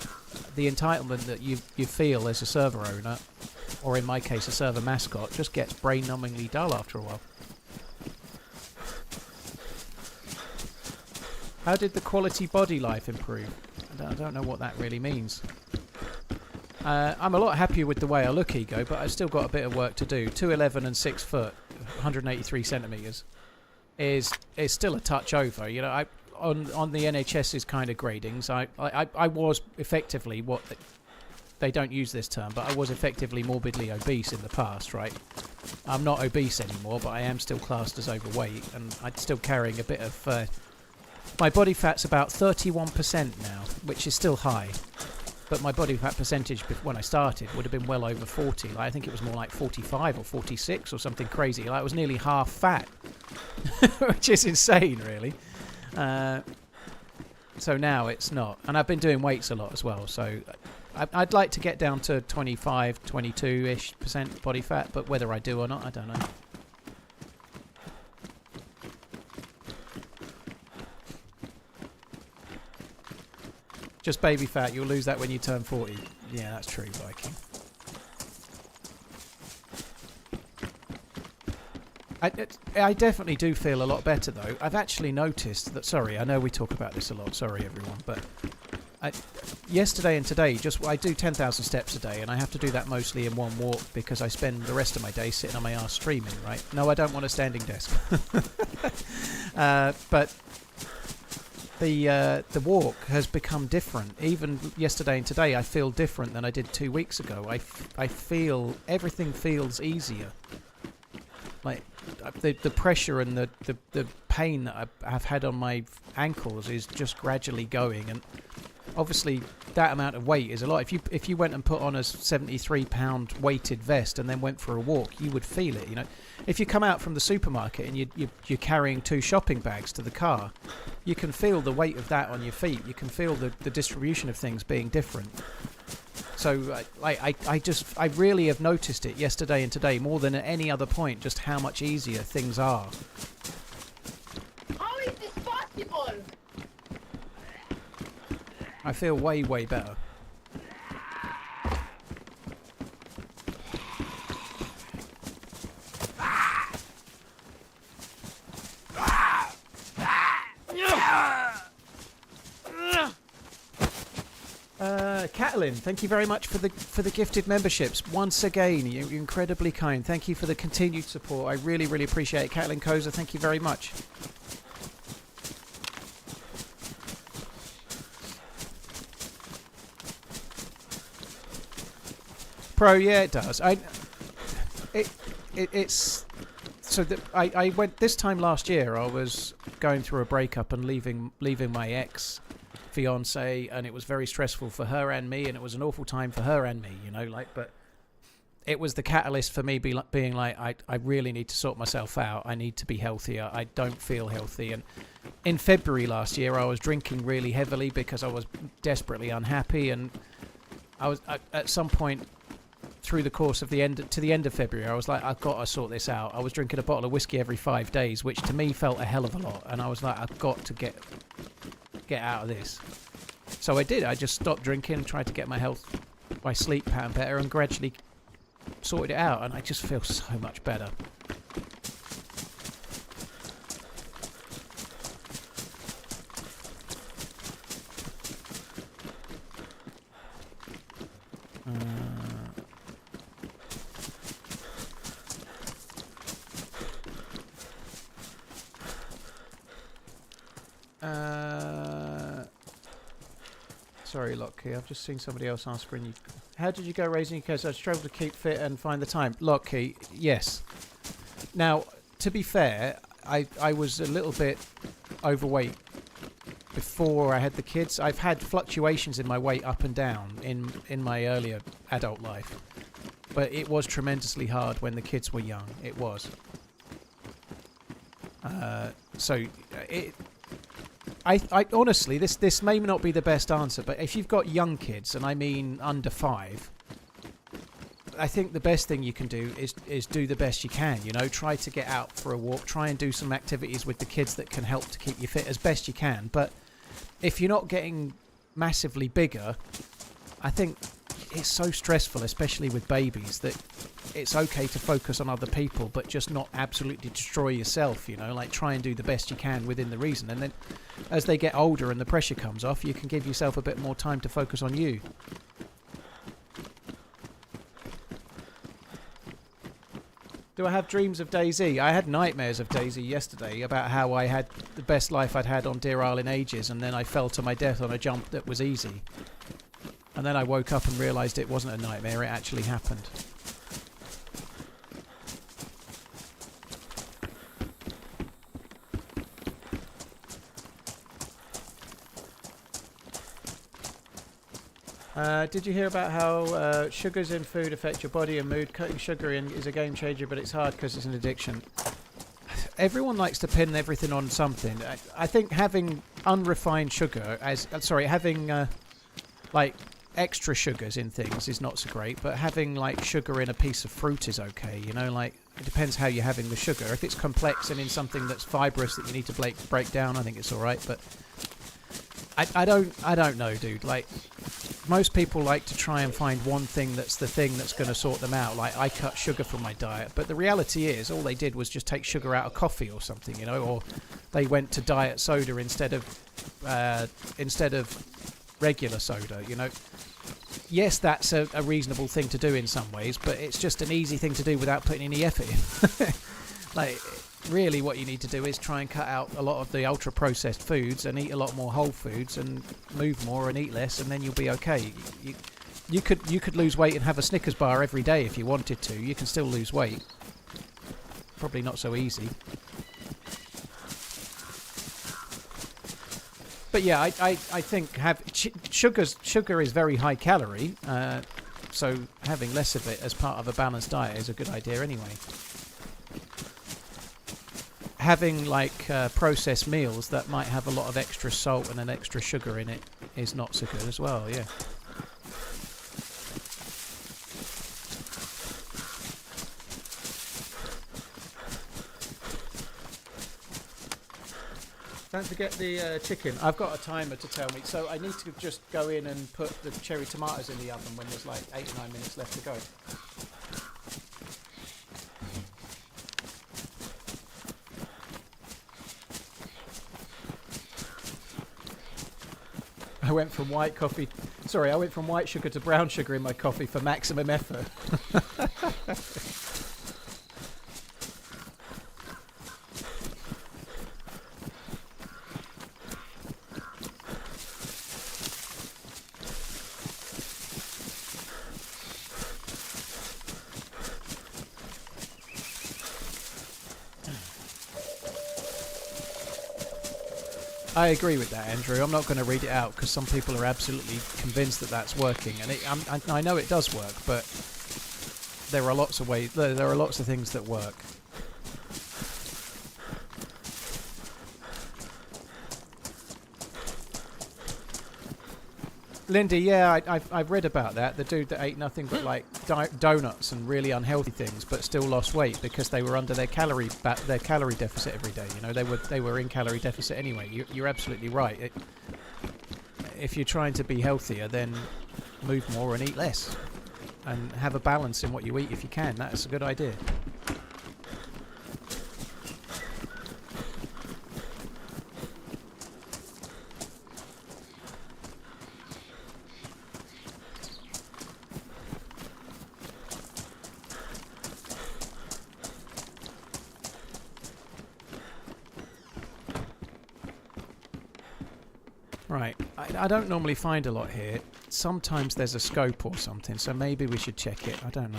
the entitlement that you feel as a server owner, or in my case a server mascot, just gets brain-numbingly dull after a while. How did the quality body life improve? I don't know what that really means. I'm a lot happier with the way I look, Ego, but I've still got a bit of work to do. 2'11" and 6 foot, 183 centimeters, is still a touch over. You know, on the NHS's kind of gradings, I was effectively what they don't use this term, but I was effectively morbidly obese in the past, right? I'm not obese anymore, but I am still classed as overweight, and I'm still carrying a bit of. My body fat's about 31% now, which is still high. But my body fat percentage when I started would have been well over 40. Like, I think it was more like 45 or 46 or something crazy. Like, it was nearly half fat, which is insane, really. So now it's not. And I've been doing weights a lot as well. So I'd like to get down to 25, 22-ish% body fat. But whether I do or not, I don't know. Just baby fat, you'll lose that when you turn 40. Yeah, that's true, Viking. I definitely do feel a lot better, though. I've actually noticed that... Sorry, I know we talk about this a lot. Sorry, everyone. But yesterday and today, I do 10,000 steps a day, and I have to do that mostly in one walk because I spend the rest of my day sitting on my arse streaming, right? No, I don't want a standing desk. But... The walk has become different. Even yesterday and today, I feel different than I did 2 weeks ago. I feel everything feels easier. Like the pressure and the pain that I've had on my ankles is just gradually going. And obviously, that amount of weight is a lot. If you went and put on a 73-pound weighted vest and then went for a walk, you would feel it. You know, if you come out from the supermarket and you're carrying 2 shopping bags to the car, you can feel the weight of that on your feet. You can feel the distribution of things being different. So I really have noticed it yesterday and today more than at any other point, just how much easier things are. How is this possible? I feel way, way better. Catelyn, thank you very much for the gifted memberships. Once again, you're incredibly kind. Thank you for the continued support. I really, really appreciate it. Catelyn Koza, thank you very much. Pro, yeah, it does. It's so that I went this time last year. I was going through a breakup and leaving my ex fiance, and it was very stressful for her and me, and it was an awful time for her and me, you know, like. But it was the catalyst for me being like, I really need to sort myself out. I need to be healthier. I don't feel healthy. And in February last year, I was drinking really heavily because I was desperately unhappy. And I was at some point through the course of the end of February, I was like, I've got to sort this out. I was drinking a bottle of whiskey every 5 days, which to me felt a hell of a lot. And I was like, I've got to get out of this. So I did. I just stopped drinking, tried to get my sleep pattern better, and gradually sorted it out. And I just feel so much better. Sorry, Lockie, I've just seen somebody else answering you. How did you go raising your kids? I struggled to keep fit and find the time. Lockie, yes. Now, to be fair, I was a little bit overweight before I had the kids. I've had fluctuations in my weight up and down in my earlier adult life. But it was tremendously hard when the kids were young. It was. I honestly, this may not be the best answer, but if you've got young kids, and I mean under 5, I think the best thing you can do is do the best you can. You know, try to get out for a walk, try and do some activities with the kids that can help to keep you fit as best you can. But if you're not getting massively bigger, I think it's so stressful, especially with babies, that it's okay to focus on other people, but just not absolutely destroy yourself, you know, like try and do the best you can within the reason. And then as they get older and the pressure comes off, you can give yourself a bit more time to focus on you. Do I have dreams of DayZ? I had nightmares of DayZ yesterday about how I had the best life I'd had on Deerisle in ages, and then I fell to my death on a jump that was easy. And then I woke up and realised it wasn't a nightmare, it actually happened. Did you hear about how sugars in food affect your body and mood? Cutting sugar in is a game changer, but it's hard because it's an addiction. Everyone likes to pin everything on something. I think having unrefined sugar, having like extra sugars in things is not so great, but having like sugar in a piece of fruit is okay. You know, like it depends how you're having the sugar. If it's complex and in something that's fibrous that you need to break down, I think it's all right. But I don't know, dude. Like, most people like to try and find one thing that's the thing that's going to sort them out. Like, I cut sugar from my diet, but the reality is all they did was just take sugar out of coffee or something, you know, or they went to diet soda instead of regular soda, you know. Yes, that's a reasonable thing to do in some ways, but it's just an easy thing to do without putting any effort in. Like, really what you need to do is try and cut out a lot of the ultra-processed foods and eat a lot more whole foods and move more and eat less, and then you'll be okay. You could lose weight and have a Snickers bar every day if you wanted to. You can still lose weight. Probably not so easy. But yeah, I think sugar is very high calorie, so having less of it as part of a balanced diet is a good idea anyway. Having like processed meals that might have a lot of extra salt and an extra sugar in it is not so good as well, yeah. Don't forget the chicken. I've got a timer to tell me, so I need to just go in and put the cherry tomatoes in the oven when there's like 8 or 9 minutes left to go. I went from white sugar to brown sugar in my coffee for maximum effort. I agree with that, Andrew. I'm not going to read it out because some people are absolutely convinced that that's working, and I know it does work, but there are lots of ways. There are lots of things that work. Lindy, yeah, I've read about that. The dude that ate nothing but like donuts and really unhealthy things, but still lost weight because they were under their calorie deficit every day. You know, they were in calorie deficit anyway. You're absolutely right. If you're trying to be healthier, then move more and eat less, and have a balance in what you eat if you can. That's a good idea. Right, I don't normally find a lot here. Sometimes there's a scope or something, so maybe we should check it. I don't know.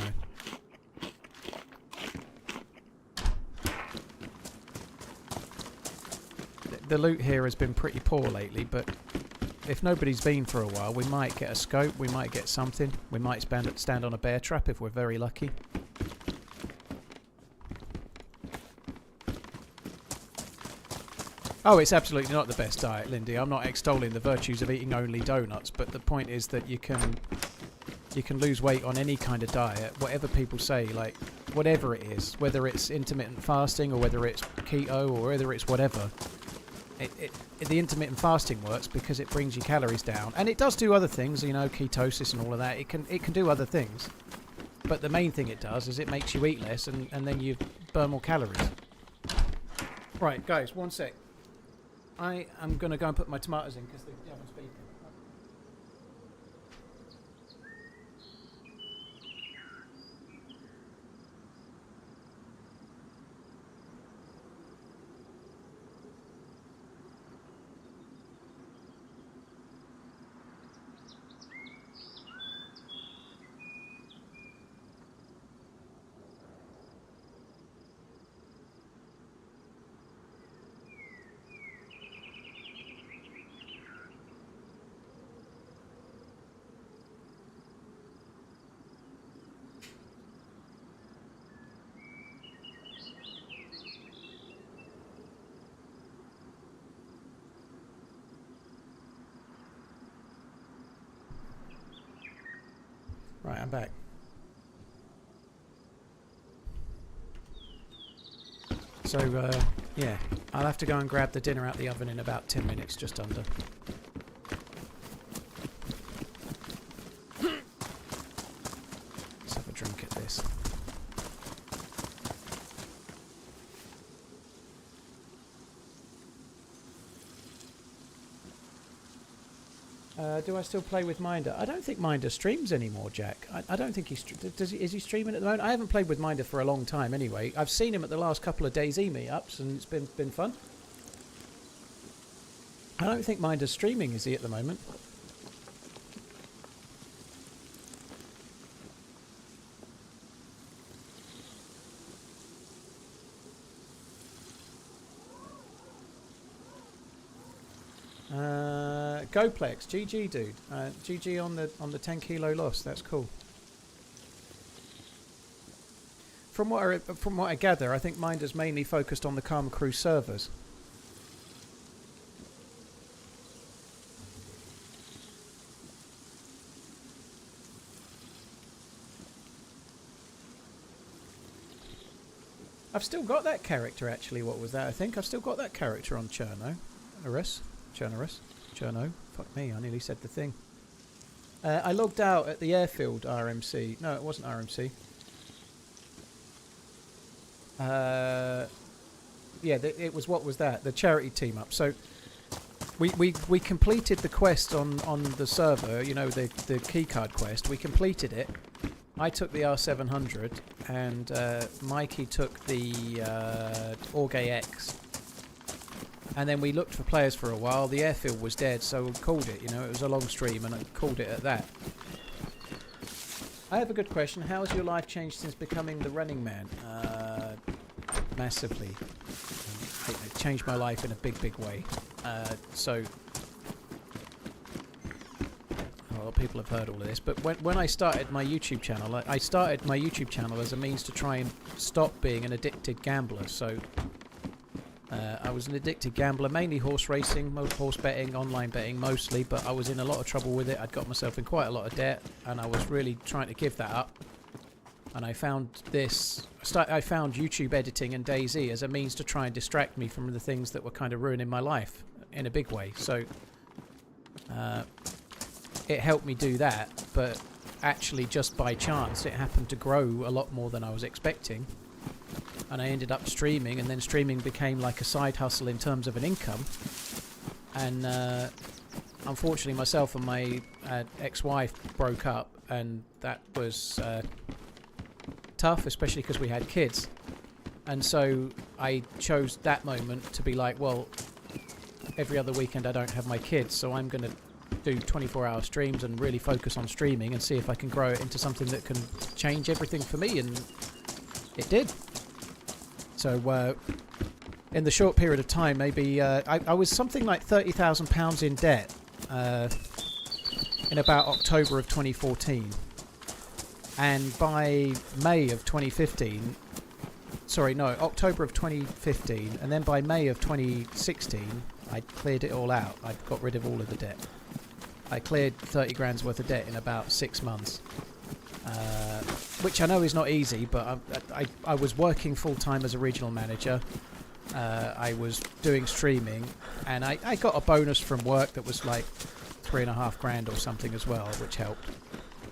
The loot here has been pretty poor lately, but if nobody's been for a while, we might get a scope, we might get something. We might stand on a bear trap if we're very lucky. Oh, it's absolutely not the best diet, Lindy. I'm not extolling the virtues of eating only donuts, but the point is that you can lose weight on any kind of diet, whatever people say, like whatever it is, whether it's intermittent fasting or whether it's keto or whether it's whatever. The intermittent fasting works because it brings your calories down, and it does do other things, you know, ketosis and all of that. It can do other things, but the main thing it does is it makes you eat less, and then you burn more calories. Right, guys, one sec. I am going to go and put my tomatoes in because the oven's beeping. Right, I'm back. So, yeah, I'll have to go and grab the dinner out the oven in about 10 minutes, just under. Let's have a drink at this. Do I still play with Minder? I don't think Minder streams anymore, Jack. I don't think is he streaming at the moment? I haven't played with Minder for a long time anyway. I've seen him at the last couple of DayZ meetups and it's been fun. I don't think Minder's streaming, is he, at the moment? Goplex, GG dude. GG on the 10 kilo loss. That's cool. From what I gather, I think Minder's mainly focused on the Karma Crew servers. I've still got that character actually. What was that? I think I've still got that character on Cherno. Cherno. Fuck me, I nearly said the thing. I logged out at the airfield RMC. No, it wasn't RMC. Yeah, it was, what was that? The charity team up. So we completed the quest on the server, you know, the keycard quest. We completed it. I took the R700 and Mikey took the Orgay X. And then we looked for players for a while. The airfield was dead, so we called it. You know, it was a long stream, and I called it at that. I have a good question. How has your life changed since becoming the Running Man? Massively. It changed my life in a big, big way. So, hold lot of people have heard all of this, but when I started my YouTube channel, I started my YouTube channel as a means to try and stop being an addicted gambler. So I was an addicted gambler, mainly horse racing, horse betting, online betting mostly, but I was in a lot of trouble with it. I'd got myself in quite a lot of debt, and I was really trying to give that up. And I found this, I found YouTube editing and DayZ as a means to try and distract me from the things that were kind of ruining my life in a big way. So it helped me do that, but actually just by chance it happened to grow a lot more than I was expecting. And I ended up streaming, and then streaming became like a side hustle in terms of an income. And unfortunately myself and my ex-wife broke up, and that was tough, especially because we had kids. And so I chose that moment to be like, well, every other weekend I don't have my kids, so I'm going to do 24-hour streams and really focus on streaming and see if I can grow it into something that can change everything for me, and it did. So in the short period of time, maybe I was something like £30,000 in debt in about October of 2014. And by May of 2015, sorry, no, October of 2015, and then by May of 2016, I cleared it all out. I got rid of all of the debt. I cleared 30 grand's worth of debt in about 6 months. Which I know is not easy, but I was working full-time as a regional manager. I was doing streaming, and I got a bonus from work that was like 3.5 grand or something as well, which helped.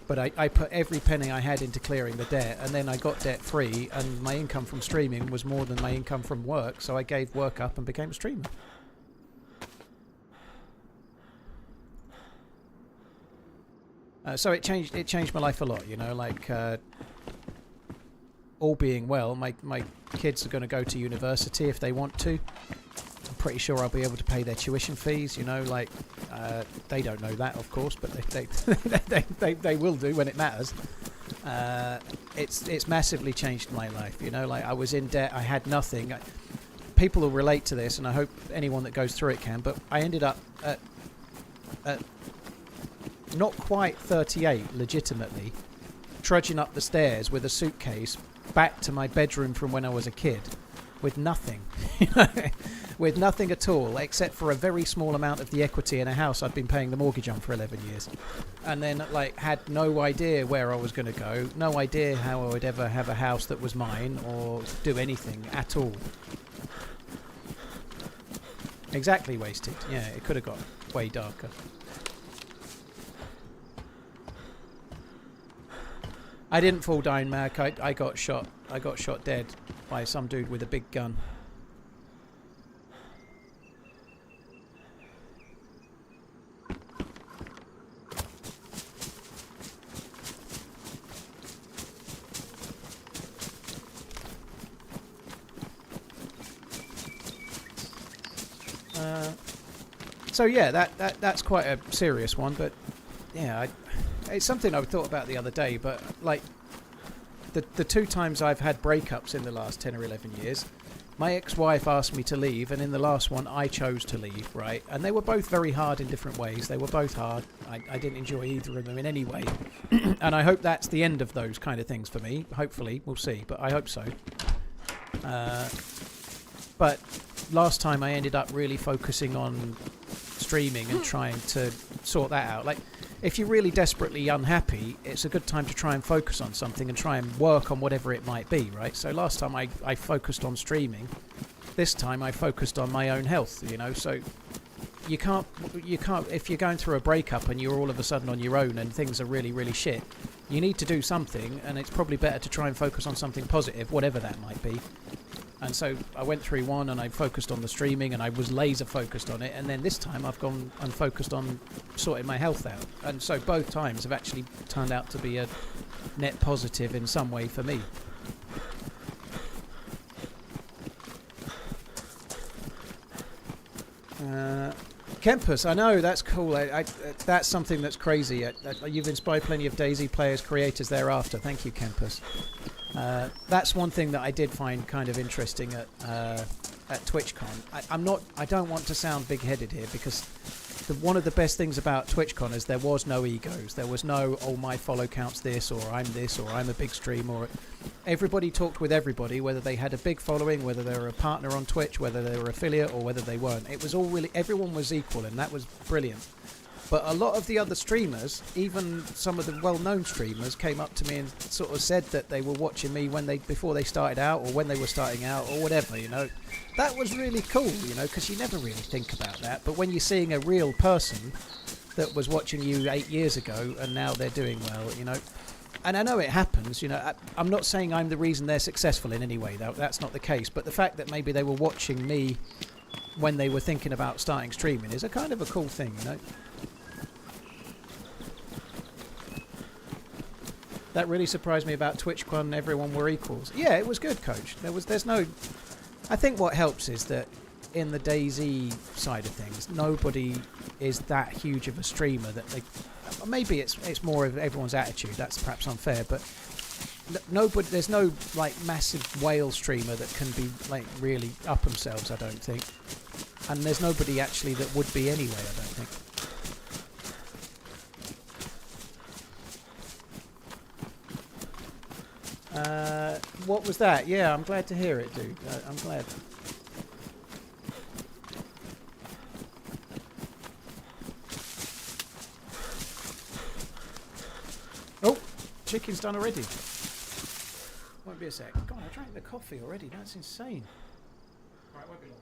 But I put every penny I had into clearing the debt, and then I got debt-free, and my income from streaming was more than my income from work, so I gave work up and became a streamer. So it changed my life a lot, you know, like all being well, my kids are going to go to university if they want to. I'm pretty sure I'll be able to pay their tuition fees, you know, like they don't know that, of course, but they will do when it matters. It's massively changed my life, you know, like I was in debt, I had nothing. People will relate to this, and I hope anyone that goes through it can, but I ended up at not quite 38, legitimately, trudging up the stairs with a suitcase back to my bedroom from when I was a kid, with nothing, with nothing at all, except for a very small amount of the equity in a house I'd been paying the mortgage on for 11 years. And then, like, had no idea where I was going to go, no idea how I would ever have a house that was mine, or do anything at all. Exactly wasted. Yeah, it could have got way darker. I didn't fall down, Mac. I got shot. I got shot dead by some dude with a big gun. So yeah, that's quite a serious one, but yeah, it's something I've thought about the other day. But like the 2 times I've had breakups in the last 10 or 11 years, my ex-wife asked me to leave, and in the last one I chose to leave, right? And they were both very hard in different ways. They were both hard. I didn't enjoy either of them in any way. And I hope that's the end of those kind of things for me. Hopefully, we'll see, but I hope so. But last time I ended up really focusing on streaming and trying to sort that out. Like, if you're really desperately unhappy, it's a good time to try and focus on something and try and work on whatever it might be, right? So last time I focused on streaming. This time I focused on my own health, you know. So you can't if you're going through a breakup and you're all of a sudden on your own and things are really, really shit, you need to do something, and it's probably better to try and focus on something positive, whatever that might be. And so I went through one and I focused on the streaming and I was laser focused on it, and then this time I've gone and focused on sorting my health out. And so both times have actually turned out to be a net positive in some way for me. Kempus, I know, that's cool. That's something that's crazy. You've inspired plenty of DayZ players, creators thereafter. Thank you, Kempus. That's one thing that I did find kind of interesting at TwitchCon. I don't want to sound big-headed here, because one of the best things about TwitchCon is there was no egos. There was no, oh, my follow count's this, or I'm a big streamer. Everybody talked with everybody, whether they had a big following, whether they were a partner on Twitch, whether they were affiliate, or whether they weren't. It was all really, everyone was equal, and that was brilliant. But a lot of the other streamers, even some of the well-known streamers, came up to me and sort of said that they were watching me before they started out, or when they were starting out, or whatever, you know. That was really cool, you know, because you never really think about that. But when you're seeing a real person that was watching you 8 years ago and now they're doing well, you know. And I know it happens, you know. I'm not saying I'm the reason they're successful in any way, though. That's not the case. But the fact that maybe they were watching me when they were thinking about starting streaming is a kind of a cool thing, you know. That really surprised me about TwitchCon. Everyone were equals. Yeah, it was good, Coach. There's no. I think what helps is that in the DayZ side of things, nobody is that huge of a streamer that they. Maybe it's more of everyone's attitude. That's perhaps unfair, but nobody. There's no like massive whale streamer that can be like really up themselves. I don't think, and there's nobody actually that would be anyway. I don't think. What was that? Yeah, I'm glad to hear it, dude. I'm glad. Oh, chicken's done already. Won't be a sec. God, I drank the coffee already. That's insane. Right, won't be long.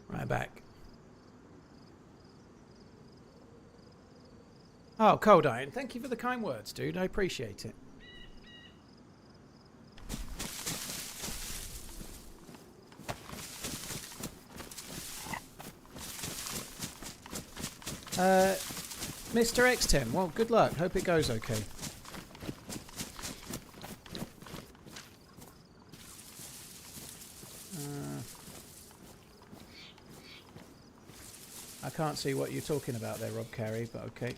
Right back. Oh, Cold Iron, thank you for the kind words, dude. I appreciate it. Mr. X10, well, good luck. Hope it goes okay. I can't see what you're talking about there, Rob Carey, but okay.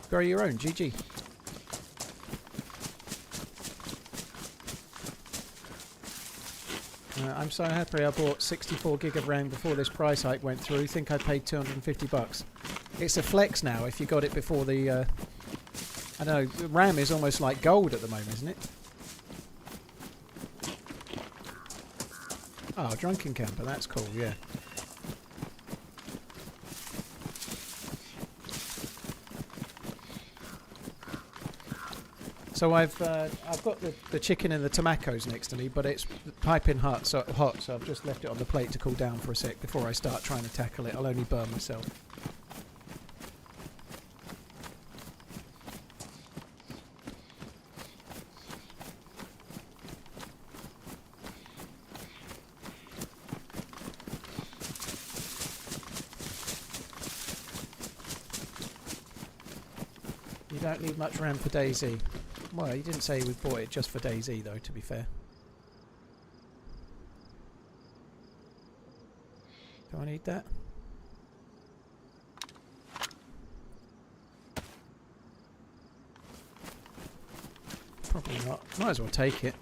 Grow your own, GG. I'm so happy I bought 64 gig of RAM before this price hike went through. Think I paid 250 bucks. It's a flex now if you got it before the... I don't know, RAM is almost like gold at the moment, isn't it? Oh, Drunken Camper, that's cool, yeah. So I've got the chicken and the tomatoes next to me, but it's piping hot, so I've just left it on the plate to cool down for a sec before I start trying to tackle it. I'll only burn myself. You don't need much RAM for DayZ. Well, he didn't say we bought it just for DayZ though, to be fair. Do I need that? Probably not. Might as well take it.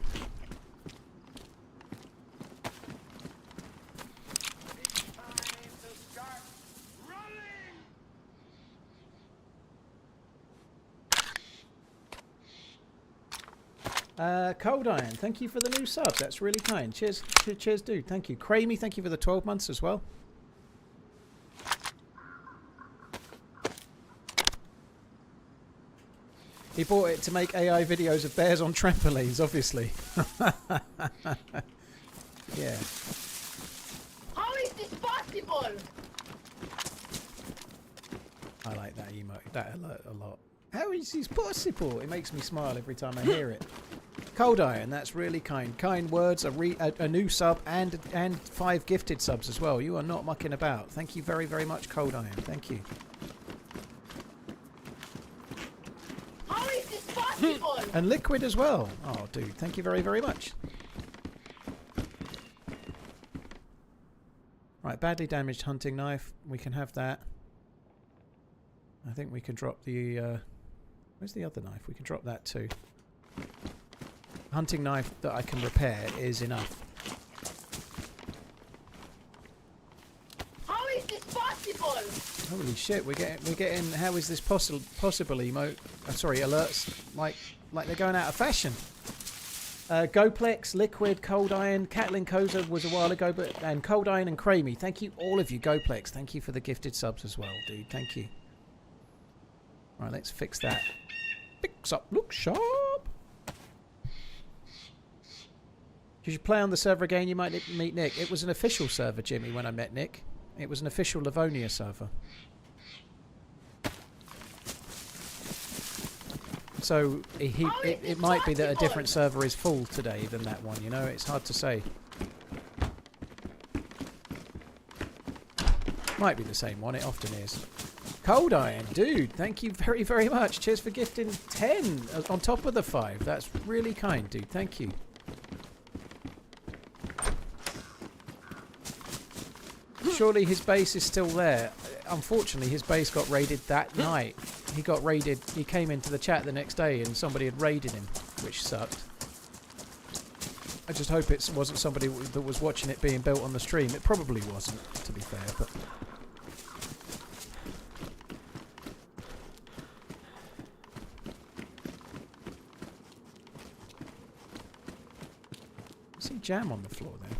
Cold Iron, thank you for the new sub. That's really kind. Cheers, cheers, dude. Thank you. Cramey, thank you for the 12 months as well. He bought it to make AI videos of bears on trampolines, obviously. Yeah. How is this possible? I like that emote, that alert a lot. How is this possible? It makes me smile every time I hear it. Cold Iron, that's really kind. Kind words, a new sub, and 5 gifted subs as well. You are not mucking about. Thank you very, very much, Cold Iron. Thank you. How is this possible? And Liquid as well. Oh, dude, thank you very, very much. Right, badly damaged hunting knife. We can have that. I think we can drop the... where's the other knife? We can drop that too. Hunting knife that I can repair is enough. How is this possible? Holy shit, we're getting how is this possible emote? Sorry, alerts like they're going out of fashion. Goplex, Liquid, Cold Iron, Catlin Koza was a while ago, but and Cold Iron and Cramey. Thank you, all of you, Goplex. Thank you for the gifted subs as well, dude. Thank you. Right, let's fix that. Fix up, look sharp. You should play on the server again, you might meet Nick. It was an official server, Jimmy, when I met Nick. It was an official Livonia server. So it might be that a different server is full today than that one, you know? It's hard to say. Might be the same one, it often is. Cold Iron, dude, thank you very, very much. Cheers for gifting 10 on top of the 5. That's really kind, dude. Thank you. Surely his base is still there. Unfortunately, his base got raided that night. He got raided. He came into the chat the next day and somebody had raided him, which sucked. I just hope it wasn't somebody that was watching it being built on the stream. It probably wasn't, to be fair, but... I see jam on the floor there.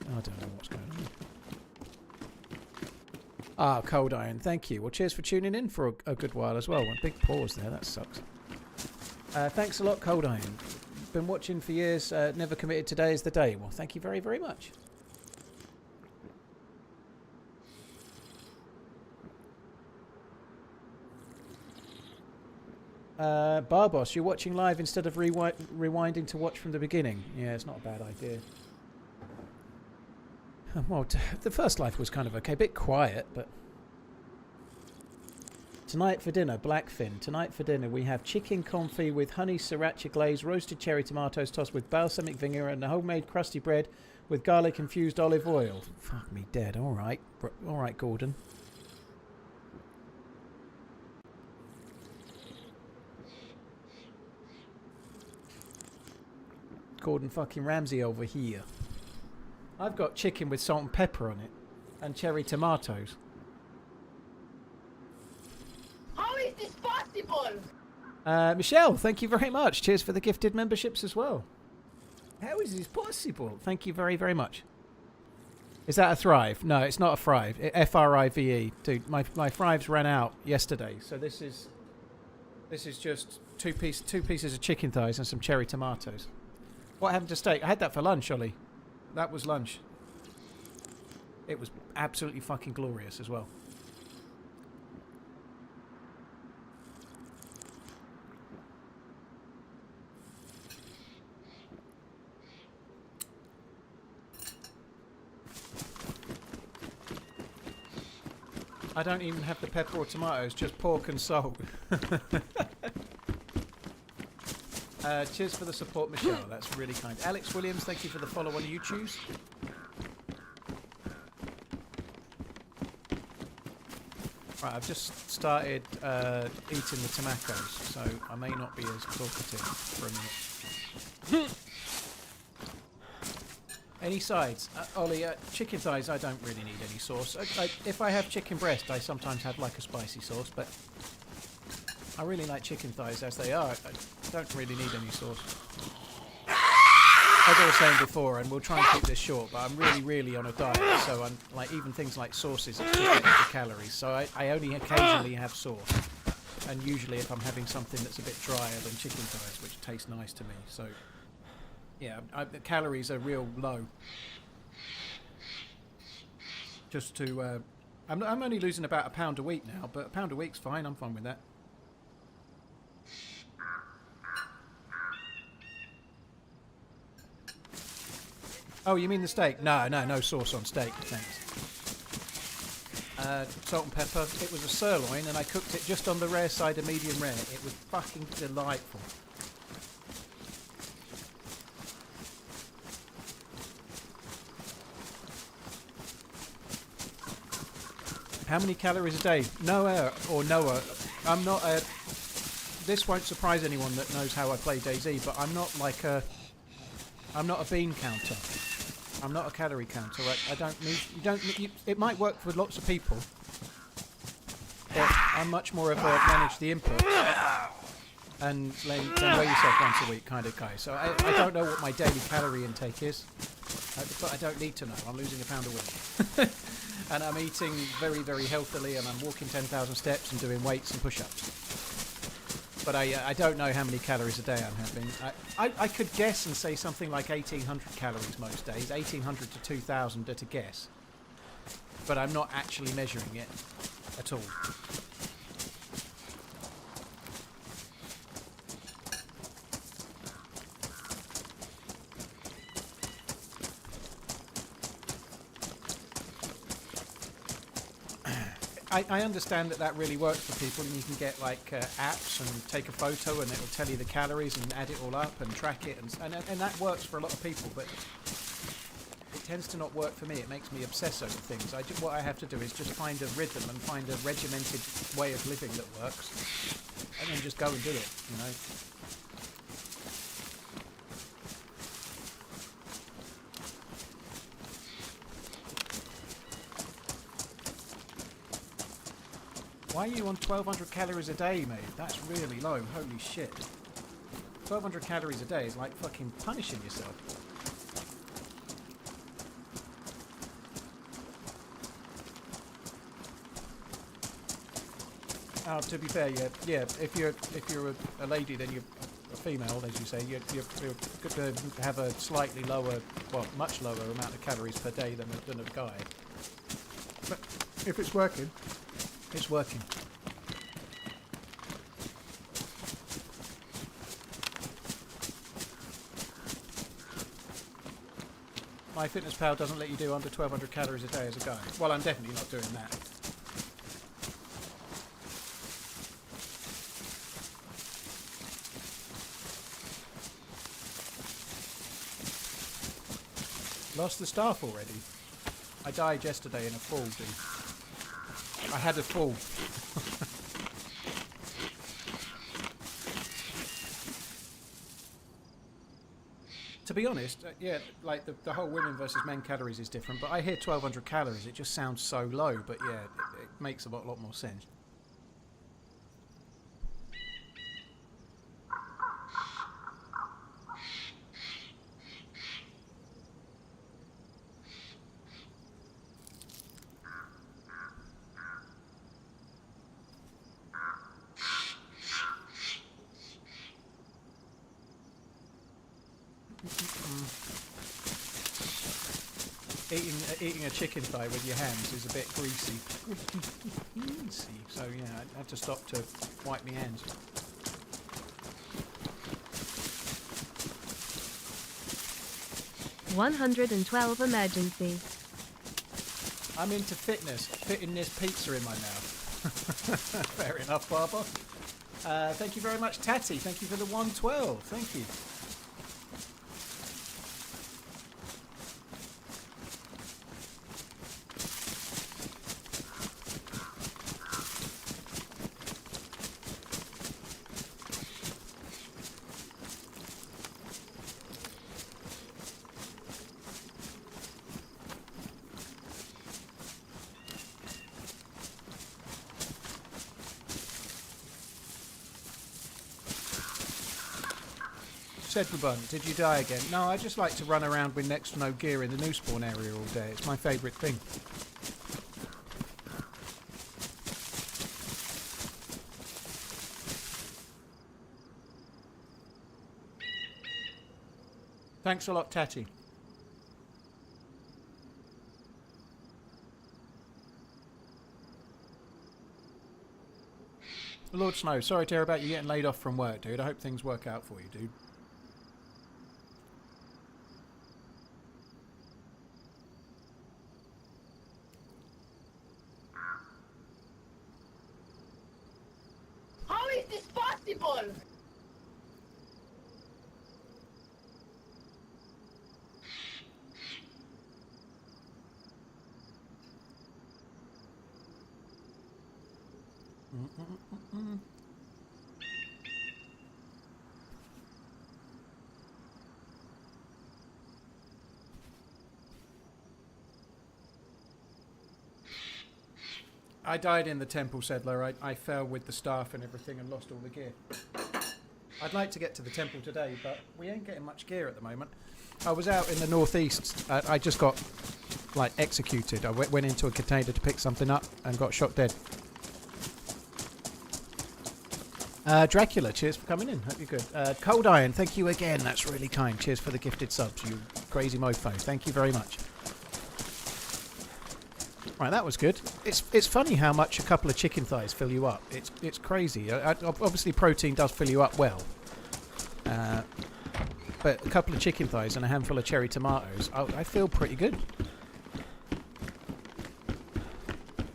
I don't know what's going on. Ah, Cold Iron, thank you. Well, cheers for tuning in for a good while as well. A big pause there, that sucks. Thanks a lot, Cold Iron. Been watching for years, never committed. Today is the day. Well, thank you very, very much. Barboss, you're watching live instead of rewinding to watch from the beginning. Yeah, it's not a bad idea. Well, the first life was kind of okay, a bit quiet, but... Tonight for dinner, Blackfin. Tonight for dinner we have chicken confit with honey sriracha glaze, roasted cherry tomatoes tossed with balsamic vinegar and a homemade crusty bread with garlic infused olive oil. Fuck me dead. Alright. Alright, Gordon. Gordon fucking Ramsay over here. I've got chicken with salt and pepper on it. And cherry tomatoes. How is this possible? Michelle, thank you very much. Cheers for the gifted memberships as well. How is this possible? Thank you very, very much. Is that a Thrive? No, it's not a Thrive. F-R-I-V-E. Dude, my Thrives ran out yesterday. So this is This is just two pieces of chicken thighs and some cherry tomatoes. What happened to steak? I had that for lunch, Ollie. That was lunch. It was absolutely fucking glorious as well. I don't even have the pepper or tomatoes, just pork and salt. Cheers for the support, Michelle. That's really kind. Alex Williams, thank you for the follow on YouTube. Right, I've just started eating the tomatoes, so I may not be as talkative for a minute. Any sides? Ollie, chicken thighs, I don't really need any sauce. If I have chicken breast, I sometimes have like a spicy sauce, but I really like chicken thighs as they are. I don't really need any sauce. As I was saying before, and we'll try and keep this short, but I'm really on a diet, so I'm like even things like sauces are just extra calories. So I only occasionally have sauce, and usually if I'm having something that's a bit drier than chicken thighs, which tastes nice to me. So yeah, the calories are real low. Just to, I'm only losing about £1 a week now, but £1 a week's fine. I'm fine with that. Oh, you mean the steak? No sauce on steak, thanks. Salt and pepper. It was a sirloin, and I cooked it just on the rare side of medium rare. It was fucking delightful. How many calories a day? Noah, I'm not a... This won't surprise anyone that knows how I play DayZ, but I'm not like a... I'm not a bean counter. I'm not a calorie counter. I don't need... You don't... it might work for lots of people, but I'm much more of a manage the input and then weigh yourself once a week kind of guy. So I don't know what my daily calorie intake is, but I don't need to know. I'm losing £1 a week. And I'm eating very healthily, and I'm walking 10,000 steps and doing weights and push-ups. But I don't know how many calories a day I'm having. I could guess and say something like 1,800 calories most days, 1,800 to 2,000 at a guess. But I'm not actually measuring it at all. I understand that really works for people, and you can get like apps and take a photo and it'll tell you the calories and add it all up and track it, and that works for a lot of people, but it tends to not work for me. It makes me obsess over things. What I have to do is just find a rhythm and find a regimented way of living that works, and then just go and do it, you know. Why are you on 1,200 calories a day, mate? That's really low. Holy shit. 1,200 calories a day is like fucking punishing yourself. To be fair, yeah. If you're a lady, then you're a female, as you say. You're good to have a slightly lower, well, much lower amount of calories per day than a guy. But if it's working. It's working. MyFitnessPal doesn't let you do under 1,200 calories a day as a guy. Well, I'm definitely not doing that. Lost the staff already? I died yesterday in a fall, dude. I had a fall. To be honest, yeah, like the whole women versus men calories is different, but I hear 1,200 calories, it just sounds so low, but yeah, it makes a lot more sense. Eating a chicken thigh with your hands is a bit greasy. Greasy. So yeah, I had to stop to wipe my hands. $112 emergency. I'm into fitness, fitting this pizza in my mouth. Fair enough, Barbara. Thank you very much, Tatty. Thank you for the 112. Thank you. Sedlebun, did you die again? No, I just like to run around with next to no gear in the new spawn area all day. It's my favourite thing. Thanks a lot, Tatty. Lord Snow, sorry to hear about you getting laid off from work, dude. I hope things work out for you, dude. How is this possible? I died in the temple, Sedler. I fell with the staff and everything and lost all the gear. I'd like to get to the temple today, but we ain't getting much gear at the moment. I was out in the northeast. I just got, like, executed. I went into a container to pick something up and got shot dead. Dracula, cheers for coming in. Hope you're good. Cold Iron, thank you again. That's really kind. Cheers for the gifted subs, you crazy mofo. Thank you very much. Right, that was good. It's funny how much a couple of chicken thighs fill you up. It's crazy. Obviously, protein does fill you up well. But a couple of chicken thighs and a handful of cherry tomatoes, I feel pretty good.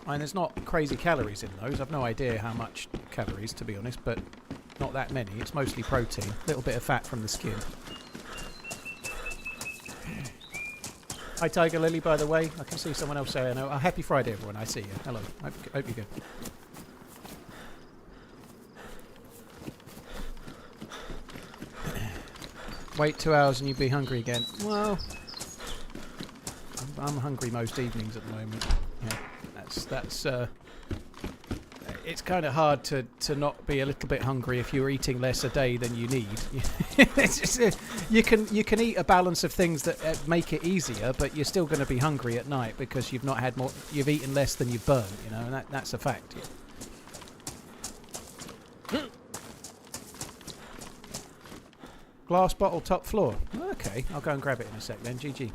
I mean, there's not crazy calories in those. I've no idea how much calories, to be honest, but not that many. It's mostly protein. A little bit of fat from the skin. Hi, Tiger Lily, by the way. I can see someone else saying, oh, happy Friday, everyone. I see you. Hello. Hope you're good. Wait 2 hours and you'd be hungry again. Well, I'm hungry most evenings at the moment. Yeah, that's it's kind of hard to not be a little bit hungry if you're eating less a day than you need. It's just, you can eat a balance of things that make it easier, but you're still going to be hungry at night because you've not had more. You've eaten less than you've burned, you know, and that's a fact. Glass bottle top floor. Okay, I'll go and grab it in a sec then. GG.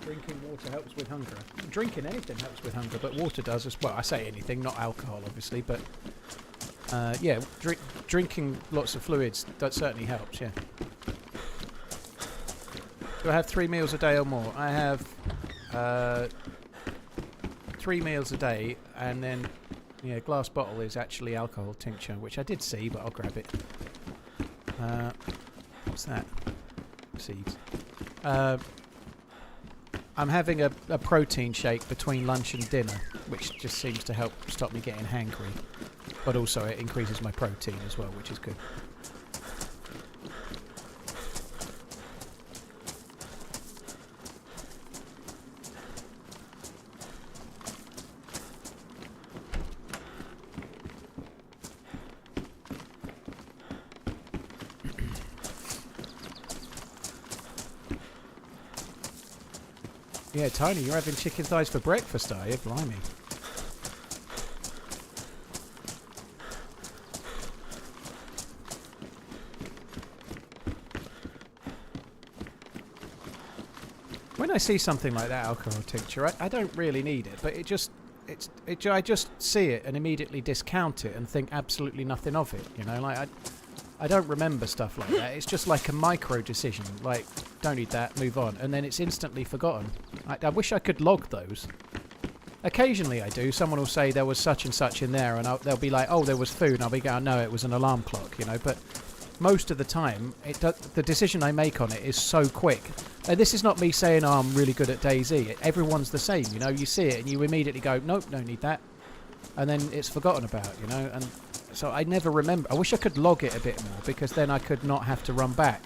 Drinking water helps with hunger. Drinking anything helps with hunger, but water does as well. I say anything, not alcohol, obviously, but yeah, drinking lots of fluids, that certainly helps, yeah. Do I have 3 meals a day or more? I have 3 meals a day, and then, yeah, glass bottle is actually alcohol tincture, which I did see, but I'll grab it. What's that? Seeds. I'm having a protein shake between lunch and dinner, which just seems to help stop me getting hangry. But also it increases my protein as well, which is good. Yeah, Tony, you're having chicken thighs for breakfast, are you? Blimey. When I see something like that alcohol tincture, I don't really need it, but I just see it and immediately discount it and think absolutely nothing of it. You know, like I don't remember stuff like that. It's just like a micro decision, like don't need that, move on, and then it's instantly forgotten. I wish I could log those. Occasionally I do. Someone will say there was such and such in there, and they'll be like, oh, there was food, and I'll be going, no, it was an alarm clock, you know. But most of the time, the decision I make on it is so quick. And this is not me saying, oh, I'm really good at DayZ. Everyone's the same, you know. You see it and you immediately go, nope, don't need that, and then it's forgotten about, you know. And so I never remember. I wish I could log it a bit more, because then I could not have to run back.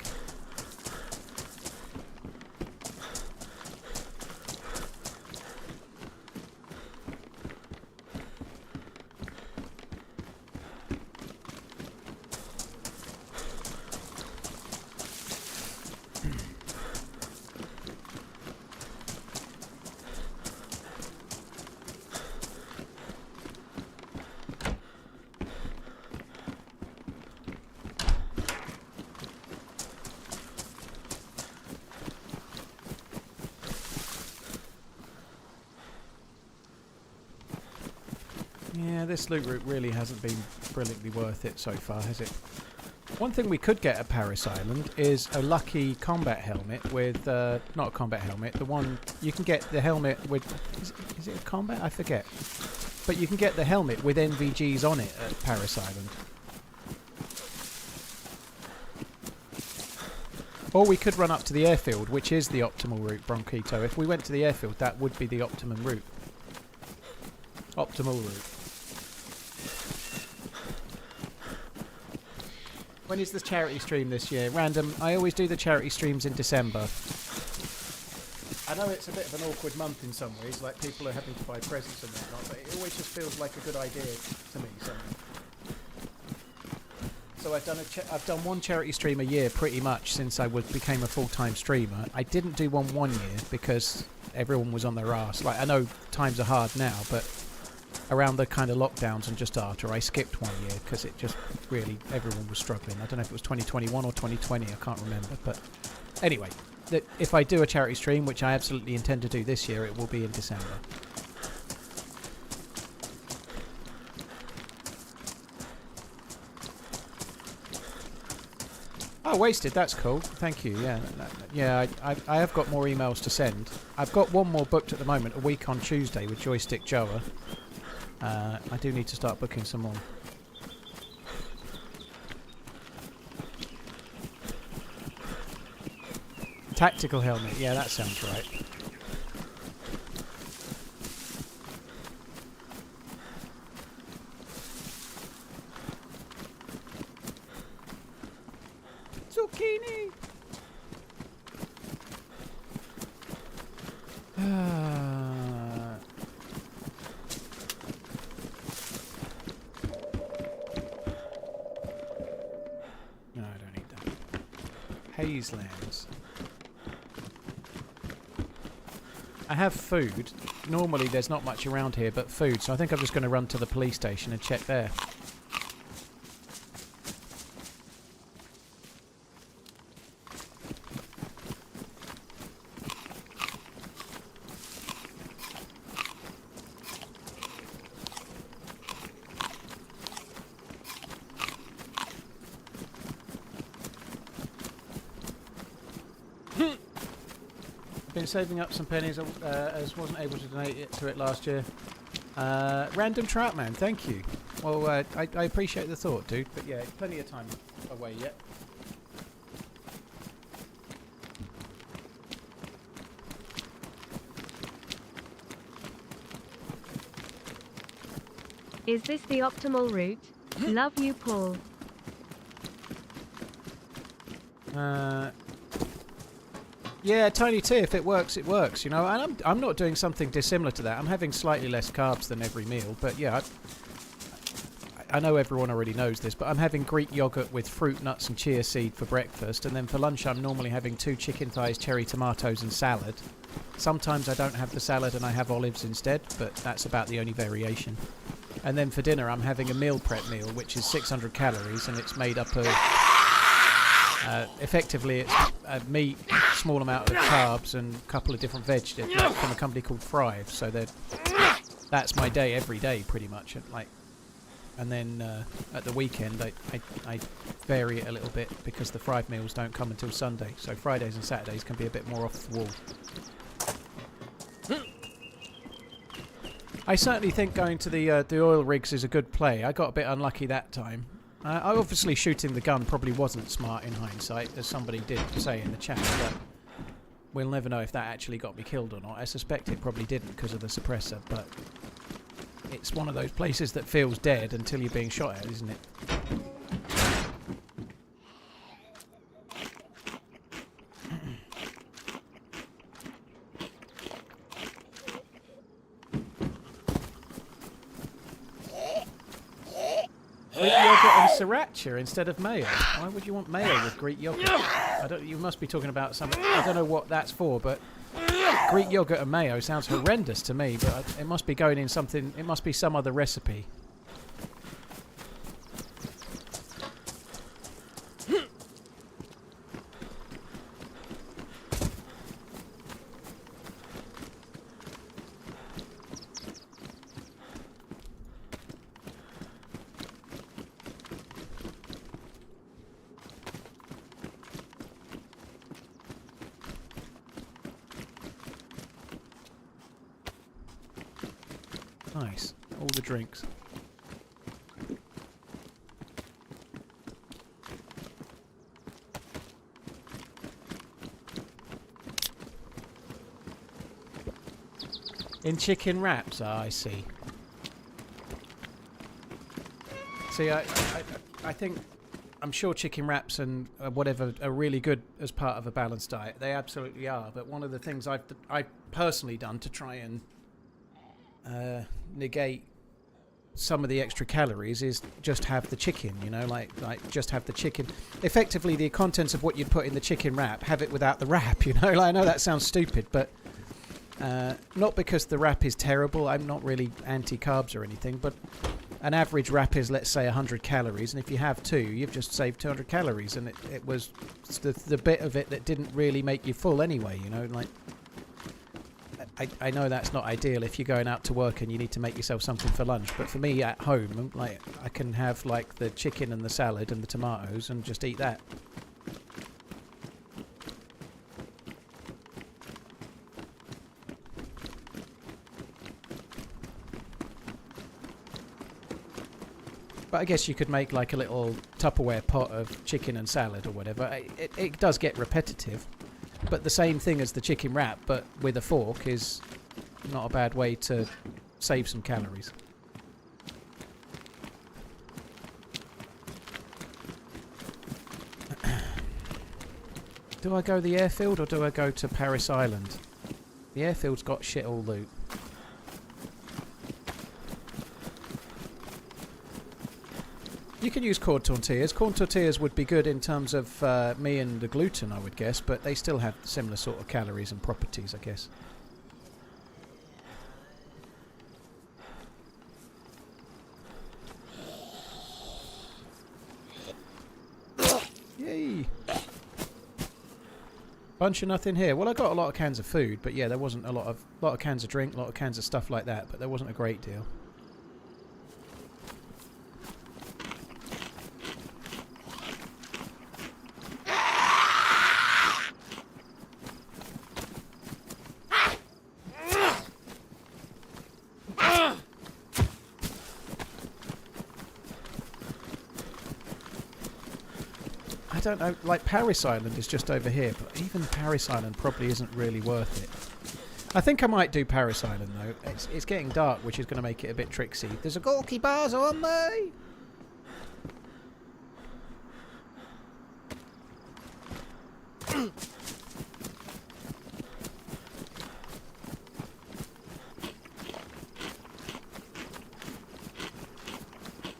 Yeah, this loot route really hasn't been brilliantly worth it so far, has it? One thing we could get at Paris Island is a lucky combat helmet with, not a combat helmet, the one, you can get the helmet with, is it a combat? I forget. But you can get the helmet with NVGs on it at Paris Island. Or we could run up to the airfield, which is the optimal route, Bronquito. If we went to the airfield, that would be the optimum route. Optimal route. When is the charity stream this year? Random. I always do the charity streams in December. I know it's a bit of an awkward month in some ways, like people are having to buy presents and whatnot, but it always just feels like a good idea to me. So I've done one charity stream a year pretty much since I became a full-time streamer. I didn't do one year because everyone was on their arse. Like, I know times are hard now, but around the kind of lockdowns and just after, I skipped 1 year because it just really, everyone was struggling. I don't know if it was 2021 or 2020, I can't remember. But anyway, if I do a charity stream, which I absolutely intend to do this year, it will be in December. Oh, wasted, that's cool. Thank you, yeah. Yeah, I have got more emails to send. I've got one more booked at the moment, a week on Tuesday with Joystick Joa. I do need to start booking some more. Tactical helmet, yeah, that sounds right. Zucchini! No, I don't need that. Hazelands. I have food. Normally there's not much around here but food, so I think I'm just going to run to the police station and check there. Been saving up some pennies as wasn't able to donate to it last year. Random Troutman, thank you. Well, I appreciate the thought, dude, but yeah, plenty of time away yet. Is this the optimal route? Love you, Paul. Yeah, Tiny T, if it works, it works, you know. And I'm not doing something dissimilar to that. I'm having slightly less carbs than every meal, but yeah, I know everyone already knows this, but I'm having Greek yogurt with fruit, nuts and chia seed for breakfast, and then for lunch I'm normally having 2 chicken thighs, cherry tomatoes and salad. Sometimes I don't have the salad and I have olives instead, but that's about the only variation. And then for dinner I'm having a meal prep meal, which is 600 calories, and it's made up of... effectively, it's meat, small amount of carbs, and a couple of different veg from a company called Thrive. So that's my day every day, pretty much. And then at the weekend, I vary it a little bit because the Thrive meals don't come until Sunday. So Fridays and Saturdays can be a bit more off the wall. I certainly think going to the oil rigs is a good play. I got a bit unlucky that time. Obviously, shooting the gun probably wasn't smart in hindsight, as somebody did say in the chat, but we'll never know if that actually got me killed or not. I suspect it probably didn't because of the suppressor, but it's one of those places that feels dead until you're being shot at, isn't it? Greek yogurt and sriracha instead of mayo. Why would you want mayo with Greek yogurt? You must be talking about something. I don't know what that's for, but Greek yogurt and mayo sounds horrendous to me. But it must be going in something. It must be some other recipe. Nice. All the drinks. In chicken wraps, I see. See, I think, I'm sure chicken wraps and whatever are really good as part of a balanced diet. They absolutely are. But one of the things I've personally done to try and negate some of the extra calories is just have the chicken, you know, like just have the chicken. Effectively, the contents of what you'd put in the chicken wrap, have it without the wrap, you know. Like, I know that sounds stupid, but not because the wrap is terrible. I'm not really anti-carbs or anything, but an average wrap is, let's say, 100 calories, and if you have two, you've just saved 200 calories, and it was the bit of it that didn't really make you full anyway, you know, like. I know that's not ideal if you're going out to work and you need to make yourself something for lunch, but for me at home, like, I can have like the chicken and the salad and the tomatoes and just eat that. But I guess you could make like a little Tupperware pot of chicken and salad or whatever. It does get repetitive. But the same thing as the chicken wrap, but with a fork, is not a bad way to save some calories. Do I go the airfield or do I go to Paris Island? The airfield's got shit all loot. You can use corn tortillas. Corn tortillas would be good in terms of me and the gluten, I would guess, but they still have similar sort of calories and properties, I guess. Yay! Bunch of nothing here. Well, I got a lot of cans of food, but yeah, there wasn't a lot of cans of drink, a lot of cans of stuff like that, but there wasn't a great deal. I don't know, like Paris Island is just over here, but even Paris Island probably isn't really worth it. I think I might do Paris Island though. It's getting dark, which is going to make it a bit tricksy. There's a Gorky bars on me!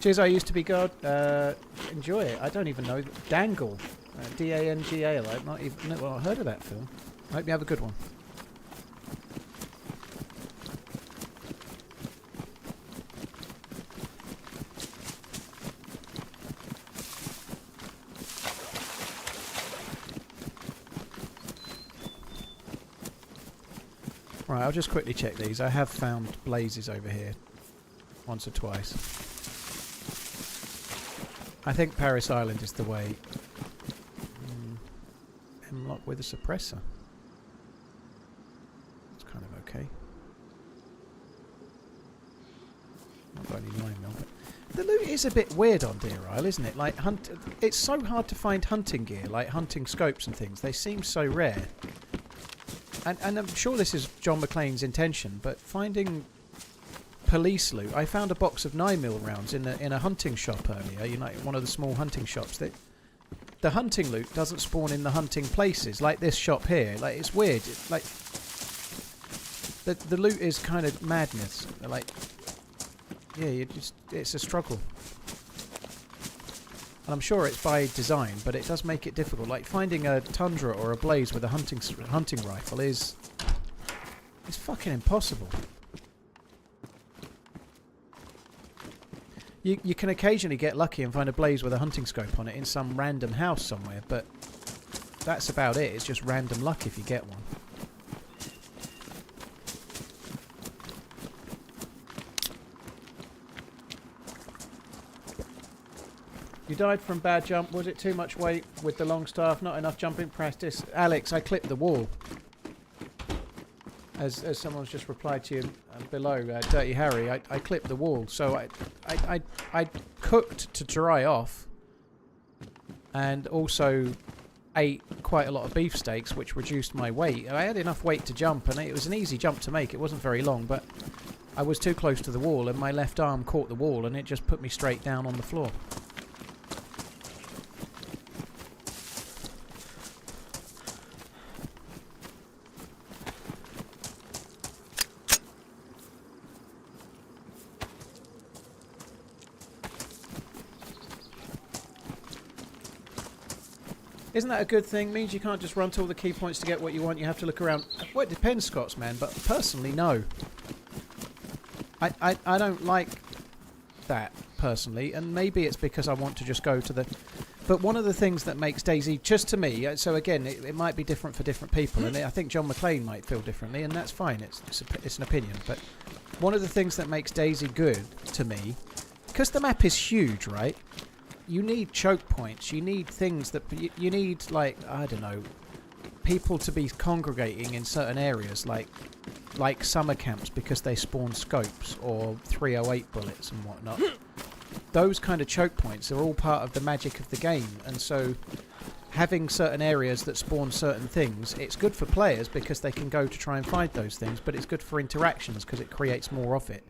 Cheers, I used to be God. Enjoy it. I don't even know. Dangle. D-A-N-G-A-L. I've not even heard of that film. I hope you have a good one. Right, I'll just quickly check these. I have found blazes over here. Once or twice. I think Paris Island is the way. Hemlock with a suppressor. It's kind of okay. Not got any 9mm, but the loot is a bit weird on Deerisle, isn't it? Like it's so hard to find hunting gear, like hunting scopes and things. They seem so rare. And I'm sure this is John McClane's intention, but finding police loot. I found a box of 9mm rounds in a hunting shop earlier. You know, one of the small hunting shops. The hunting loot doesn't spawn in the hunting places like this shop here. Like it's weird. Like the loot is kind of madness. Like yeah, it's a struggle. And I'm sure it's by design, but it does make it difficult. Like finding a tundra or a blaze with a hunting rifle is fucking impossible. You can occasionally get lucky and find a blaze with a hunting scope on it in some random house somewhere, but that's about it. It's just random luck if you get one. You died from bad jump. Was it too much weight with the long staff? Not enough jumping practice? Alex, I clipped the wall. As someone's just replied to you below, Dirty Harry, I clipped the wall. So I cooked to dry off, and also ate quite a lot of beefsteaks, which reduced my weight. I had enough weight to jump, and it was an easy jump to make. It wasn't very long, but I was too close to the wall, and my left arm caught the wall, and it just put me straight down on the floor. Isn't that a good thing? Means you can't just run to all the key points to get what you want. You have to look around. Well, it depends, Scotsman, but personally, no. I don't like that, personally, and maybe it's because I want to just go to the... But one of the things that makes DayZ, just to me, so again, it might be different for different people, and I think John McClane might feel differently, and that's fine. It's an opinion, but one of the things that makes DayZ good, to me, because the map is huge, right? You need choke points. You need things that... You need, like, I don't know, people to be congregating in certain areas, like summer camps because they spawn scopes or 308 bullets and whatnot. Those kind of choke points are all part of the magic of the game, and so having certain areas that spawn certain things, it's good for players because they can go to try and find those things, but it's good for interactions because it creates more of it.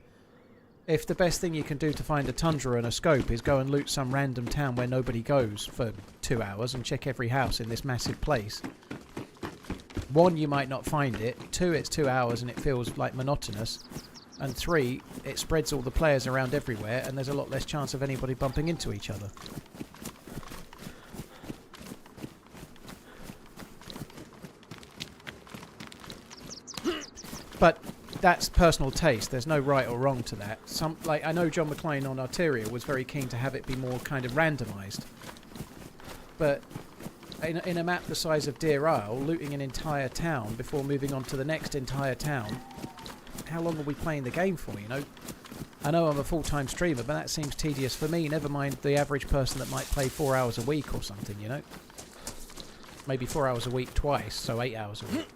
If the best thing you can do to find a tundra and a scope is go and loot some random town where nobody goes for 2 hours and check every house in this massive place, 1, you might not find it, 2, it's 2 hours and it feels like monotonous, and 3, it spreads all the players around everywhere and there's a lot less chance of anybody bumping into each other. But that's personal taste. There's no right or wrong to that. I know John McClane on Arteria was very keen to have it be more kind of randomised. But in a map the size of Deerisle, looting an entire town before moving on to the next entire town, how long are we playing the game for, you know? I know I'm a full-time streamer, but that seems tedious for me, never mind the average person that might play 4 hours a week or something, you know? Maybe 4 hours a week twice, so 8 hours a week.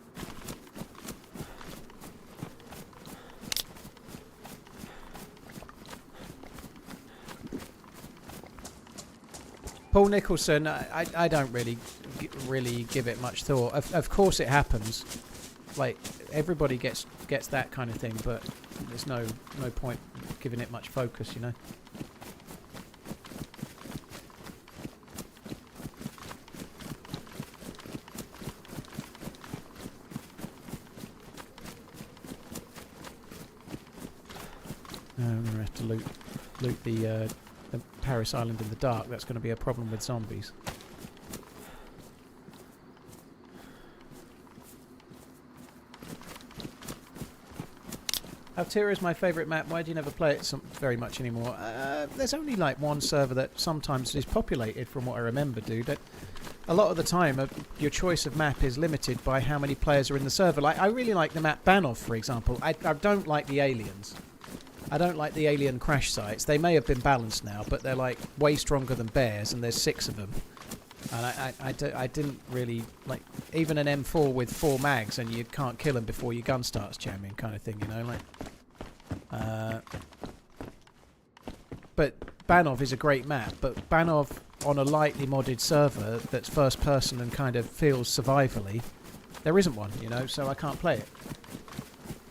Paul Nicholson, I don't really give it much thought. Of course it happens. Like, everybody gets that kind of thing, but there's no point giving it much focus, you know. I'm going to have to loot the Paris Island in the dark. That's going to be a problem with zombies. Altera is my favourite map. Why do you never play it very much anymore? There's only like one server that sometimes is populated, from what I remember, dude. A lot of the time, your choice of map is limited by how many players are in the server. Like, I really like the map Banov, for example. I don't like the aliens. I don't like the alien crash sites. They may have been balanced now, but they're like way stronger than bears, and there's 6 of them. And I didn't really like even an M4 with 4 mags, and you can't kill them before your gun starts jamming, kind of thing, you know. Like, but Banov is a great map, but Banov on a lightly modded server that's first person and kind of feels survivally, there isn't one, you know, so I can't play it.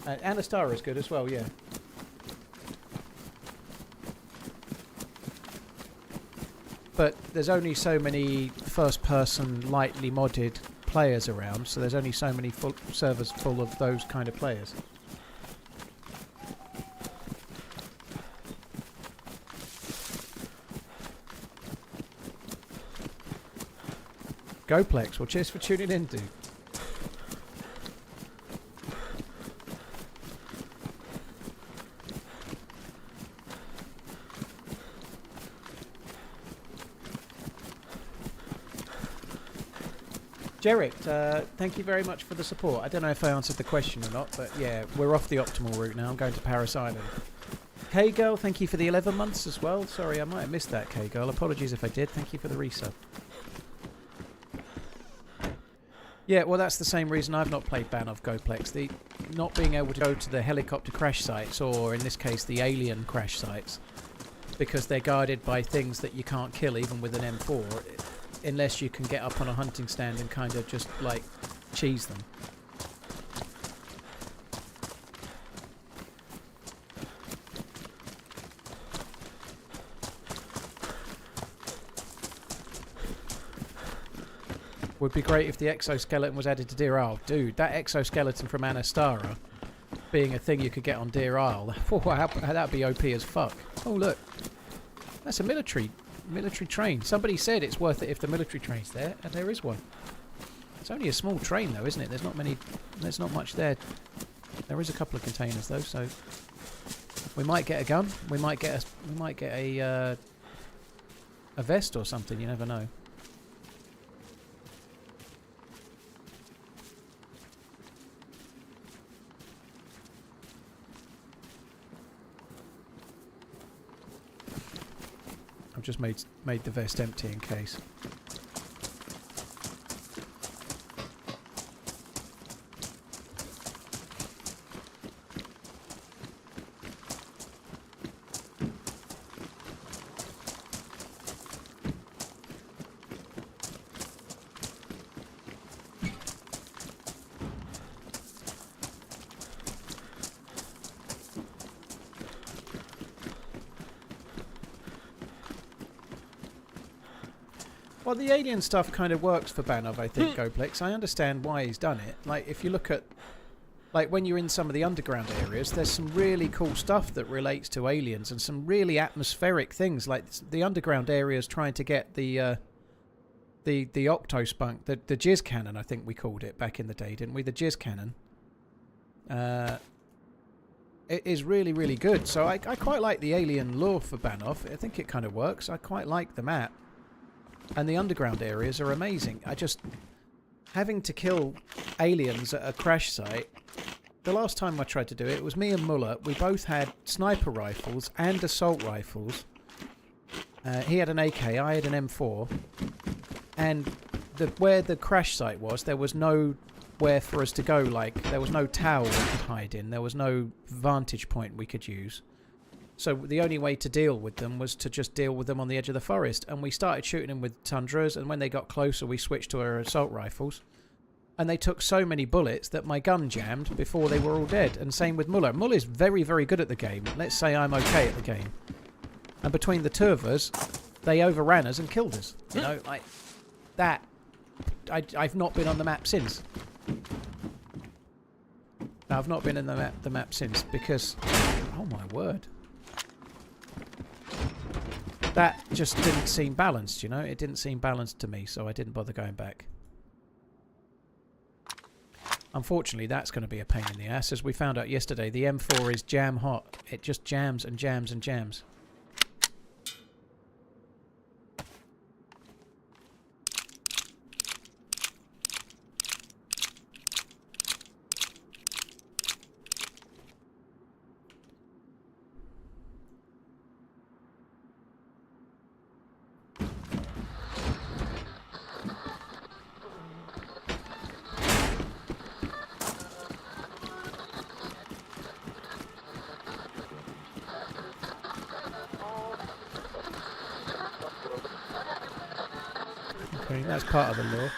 Anastara is good as well, yeah. But there's only so many first-person, lightly modded players around, so there's only so many servers full of those kind of players. Goplex, well, cheers for tuning in, dude. Jarrett, thank you very much for the support. I don't know if I answered the question or not, but yeah, we're off the optimal route now. I'm going to Paris Island. K-Girl, thank you for the 11 months as well. Sorry, I might have missed that, K-Girl. Apologies if I did. Thank you for the resub. Yeah, well, that's the same reason I've not played Banov Goplex. The not being able to go to the helicopter crash sites, or in this case, the alien crash sites, because they're guarded by things that you can't kill even with an M4. Unless you can get up on a hunting stand and kind of just, like, cheese them. Would be great if the exoskeleton was added to Deerisle. Dude, that exoskeleton from Anastara being a thing you could get on Deerisle, that'd be OP as fuck. Oh, look. That's a military train. Somebody said it's worth it if the military train's there, and there is one. It's only a small train though, isn't it? There's not much there. There is a couple of containers though, so we might get a gun. We might get a vest or something, you never know. I've just made the vest empty in case. Well, the alien stuff kind of works for Banov, I think, Goplex. I understand why he's done it. Like, if you look at, like, when you're in some of the underground areas, there's some really cool stuff that relates to aliens and some really atmospheric things, like the underground areas trying to get the octospunk, the jizz cannon, I think we called it back in the day, didn't we? The jizz cannon. It is really, really good. So I quite like the alien lore for Banov. I think it kind of works. I quite like the map. And the underground areas are amazing. Having to kill aliens at a crash site, the last time I tried to do it, it was me and Muller. We both had sniper rifles and assault rifles. He had an AK, I had an M4. And where the crash site was, there was nowhere for us to go. Like, there was no tower we could hide in. There was no vantage point we could use. So the only way to deal with them was to just deal with them on the edge of the forest. And we started shooting them with tundras, and when they got closer, we switched to our assault rifles. And they took so many bullets that my gun jammed before they were all dead. And same with Muller. Muller's very, very good at the game. Let's say I'm okay at the game. And between the two of us, they overran us and killed us. You know, like that. I've not been on the map since. No, I've not been in the map since because, oh my word. That just didn't seem balanced, you know? It didn't seem balanced to me, so I didn't bother going back. Unfortunately, that's going to be a pain in the ass. As we found out yesterday, the M4 is jam hot. It just jams and jams and jams. Okay, that's part of the law.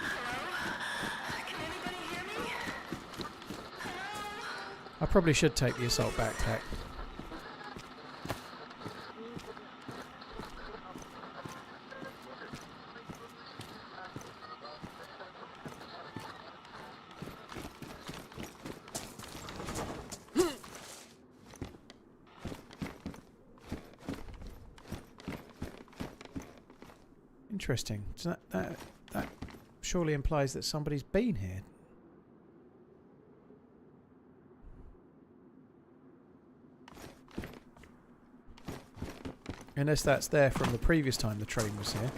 I probably should take the assault backpack. Interesting. So that surely implies that somebody's been here. Unless that's there from the previous time the train was here.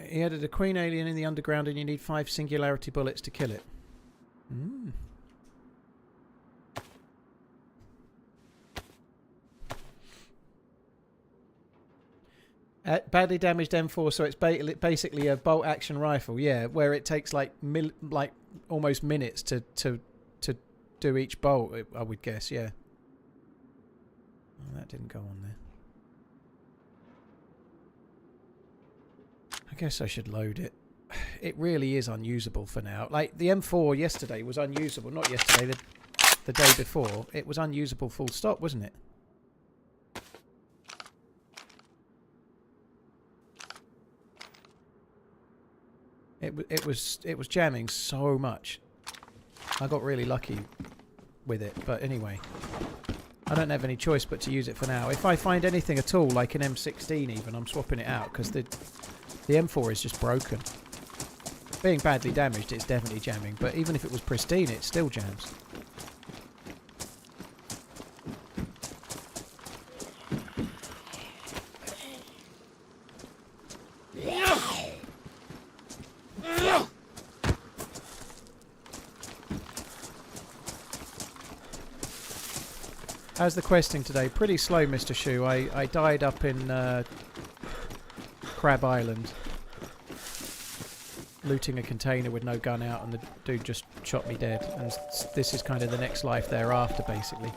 He added a queen alien in the underground and you need 5 singularity bullets to kill it. Mm. Badly damaged M4, so it's basically a bolt action rifle, yeah, where it takes like almost minutes to do each bolt, I would guess, yeah. Oh, that didn't go on there. I guess I should load it. It really is unusable for now. Like, the M4 yesterday was unusable. Not yesterday, the day before. It was unusable full stop, wasn't it? It was jamming so much. I got really lucky with it. But anyway, I don't have any choice but to use it for now. If I find anything at all, like an M16 even, I'm swapping it out because the M4 is just broken. Being badly damaged, it's definitely jamming, but even if it was pristine, it still jams. How's the questing today? Pretty slow, Mr. Shu. I died up in Crab Island, looting a container with no gun out, and the dude just shot me dead. And this is kind of the next life thereafter, basically.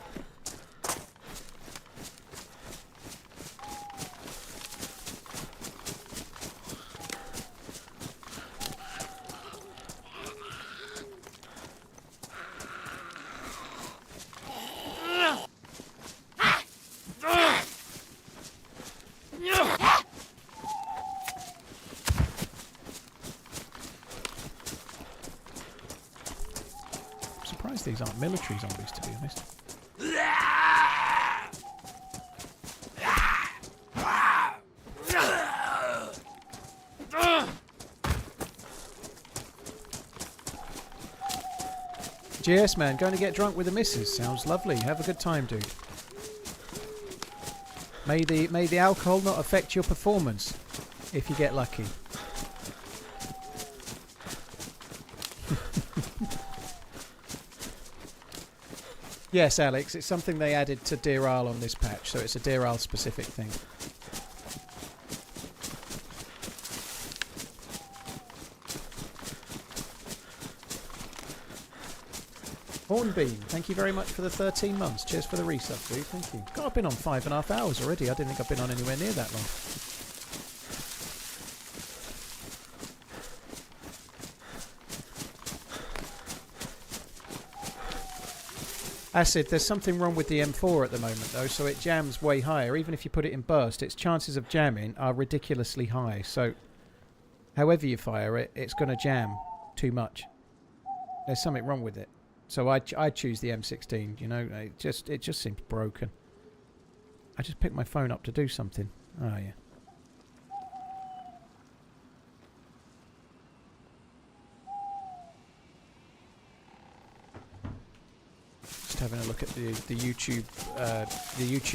These aren't military zombies, to be honest. GS man, going to get drunk with the missus. Sounds lovely. Have a good time, dude. May the alcohol not affect your performance if you get lucky. Yes, Alex, it's something they added to Deerisle on this patch, so it's a Deerisle specific thing. Hornbeam, thank you very much for the 13 months. Cheers for the resub, dude. Thank you. God, I've been on 5.5 hours already. I didn't think I've been on anywhere near that long. Acid, there's something wrong with the M4 at the moment though, so it jams way higher. Even if you put it in burst, its chances of jamming are ridiculously high. So however you fire it, it's going to jam too much. There's something wrong with it. So I choose the M16, you know, it just seems broken. I just picked my phone up to do something. Oh yeah. Just having a look at the YouTube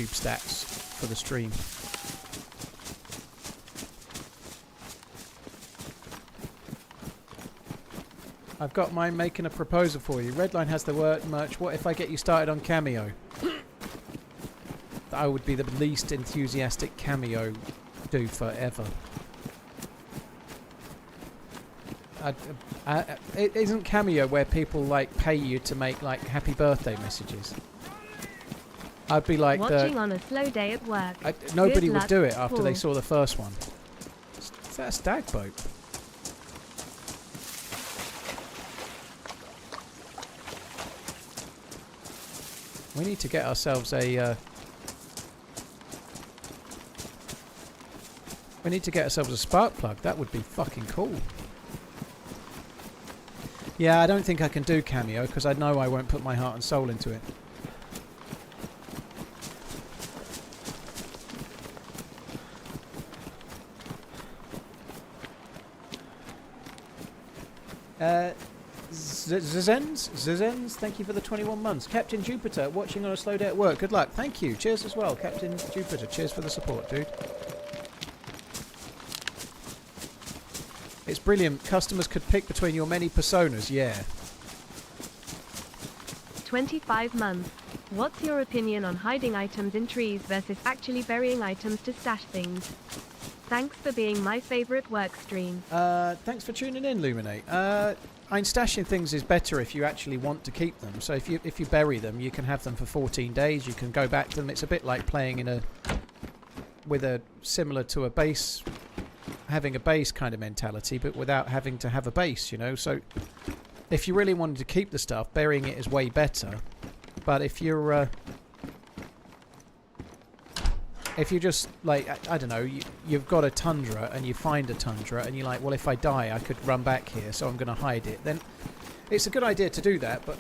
stats for the stream. I've got mine making a proposal for you. Redline has the word merch. What if I get you started on Cameo? I would be the least enthusiastic Cameo do forever. It isn't Cameo where people like pay you to make like happy birthday messages. I'd be like watching on a slow day at work. Nobody Good would luck, do it after Paul. they saw the first one. Is that a stag boat? We need to get ourselves a. We need to get ourselves a spark plug. That would be fucking cool. Yeah, I don't think I can do Cameo because I know I won't put my heart and soul into it. Zizens, thank you for the 21 months. Captain Jupiter, watching on a slow day at work. Good luck. Thank you. Cheers as well, Captain Jupiter. Cheers for the support, dude. It's brilliant. Customers could pick between your many personas. Yeah. 25 months. What's your opinion on hiding items in trees versus actually burying items to stash things? Thanks for being my favorite work stream. Thanks for tuning in, Luminate. Stashing things is better if you actually want to keep them. So if you bury them, you can have them for 14 days. You can go back to them. It's a bit like playing similar to a base, having a base kind of mentality, but without having to have a base, you know. So if you really wanted to keep the stuff, burying it is way better. But if you're just like, I don't know, you've got a tundra and you find a tundra and you're like, well, if I die I could run back here, so I'm going to hide it, then it's a good idea to do that. But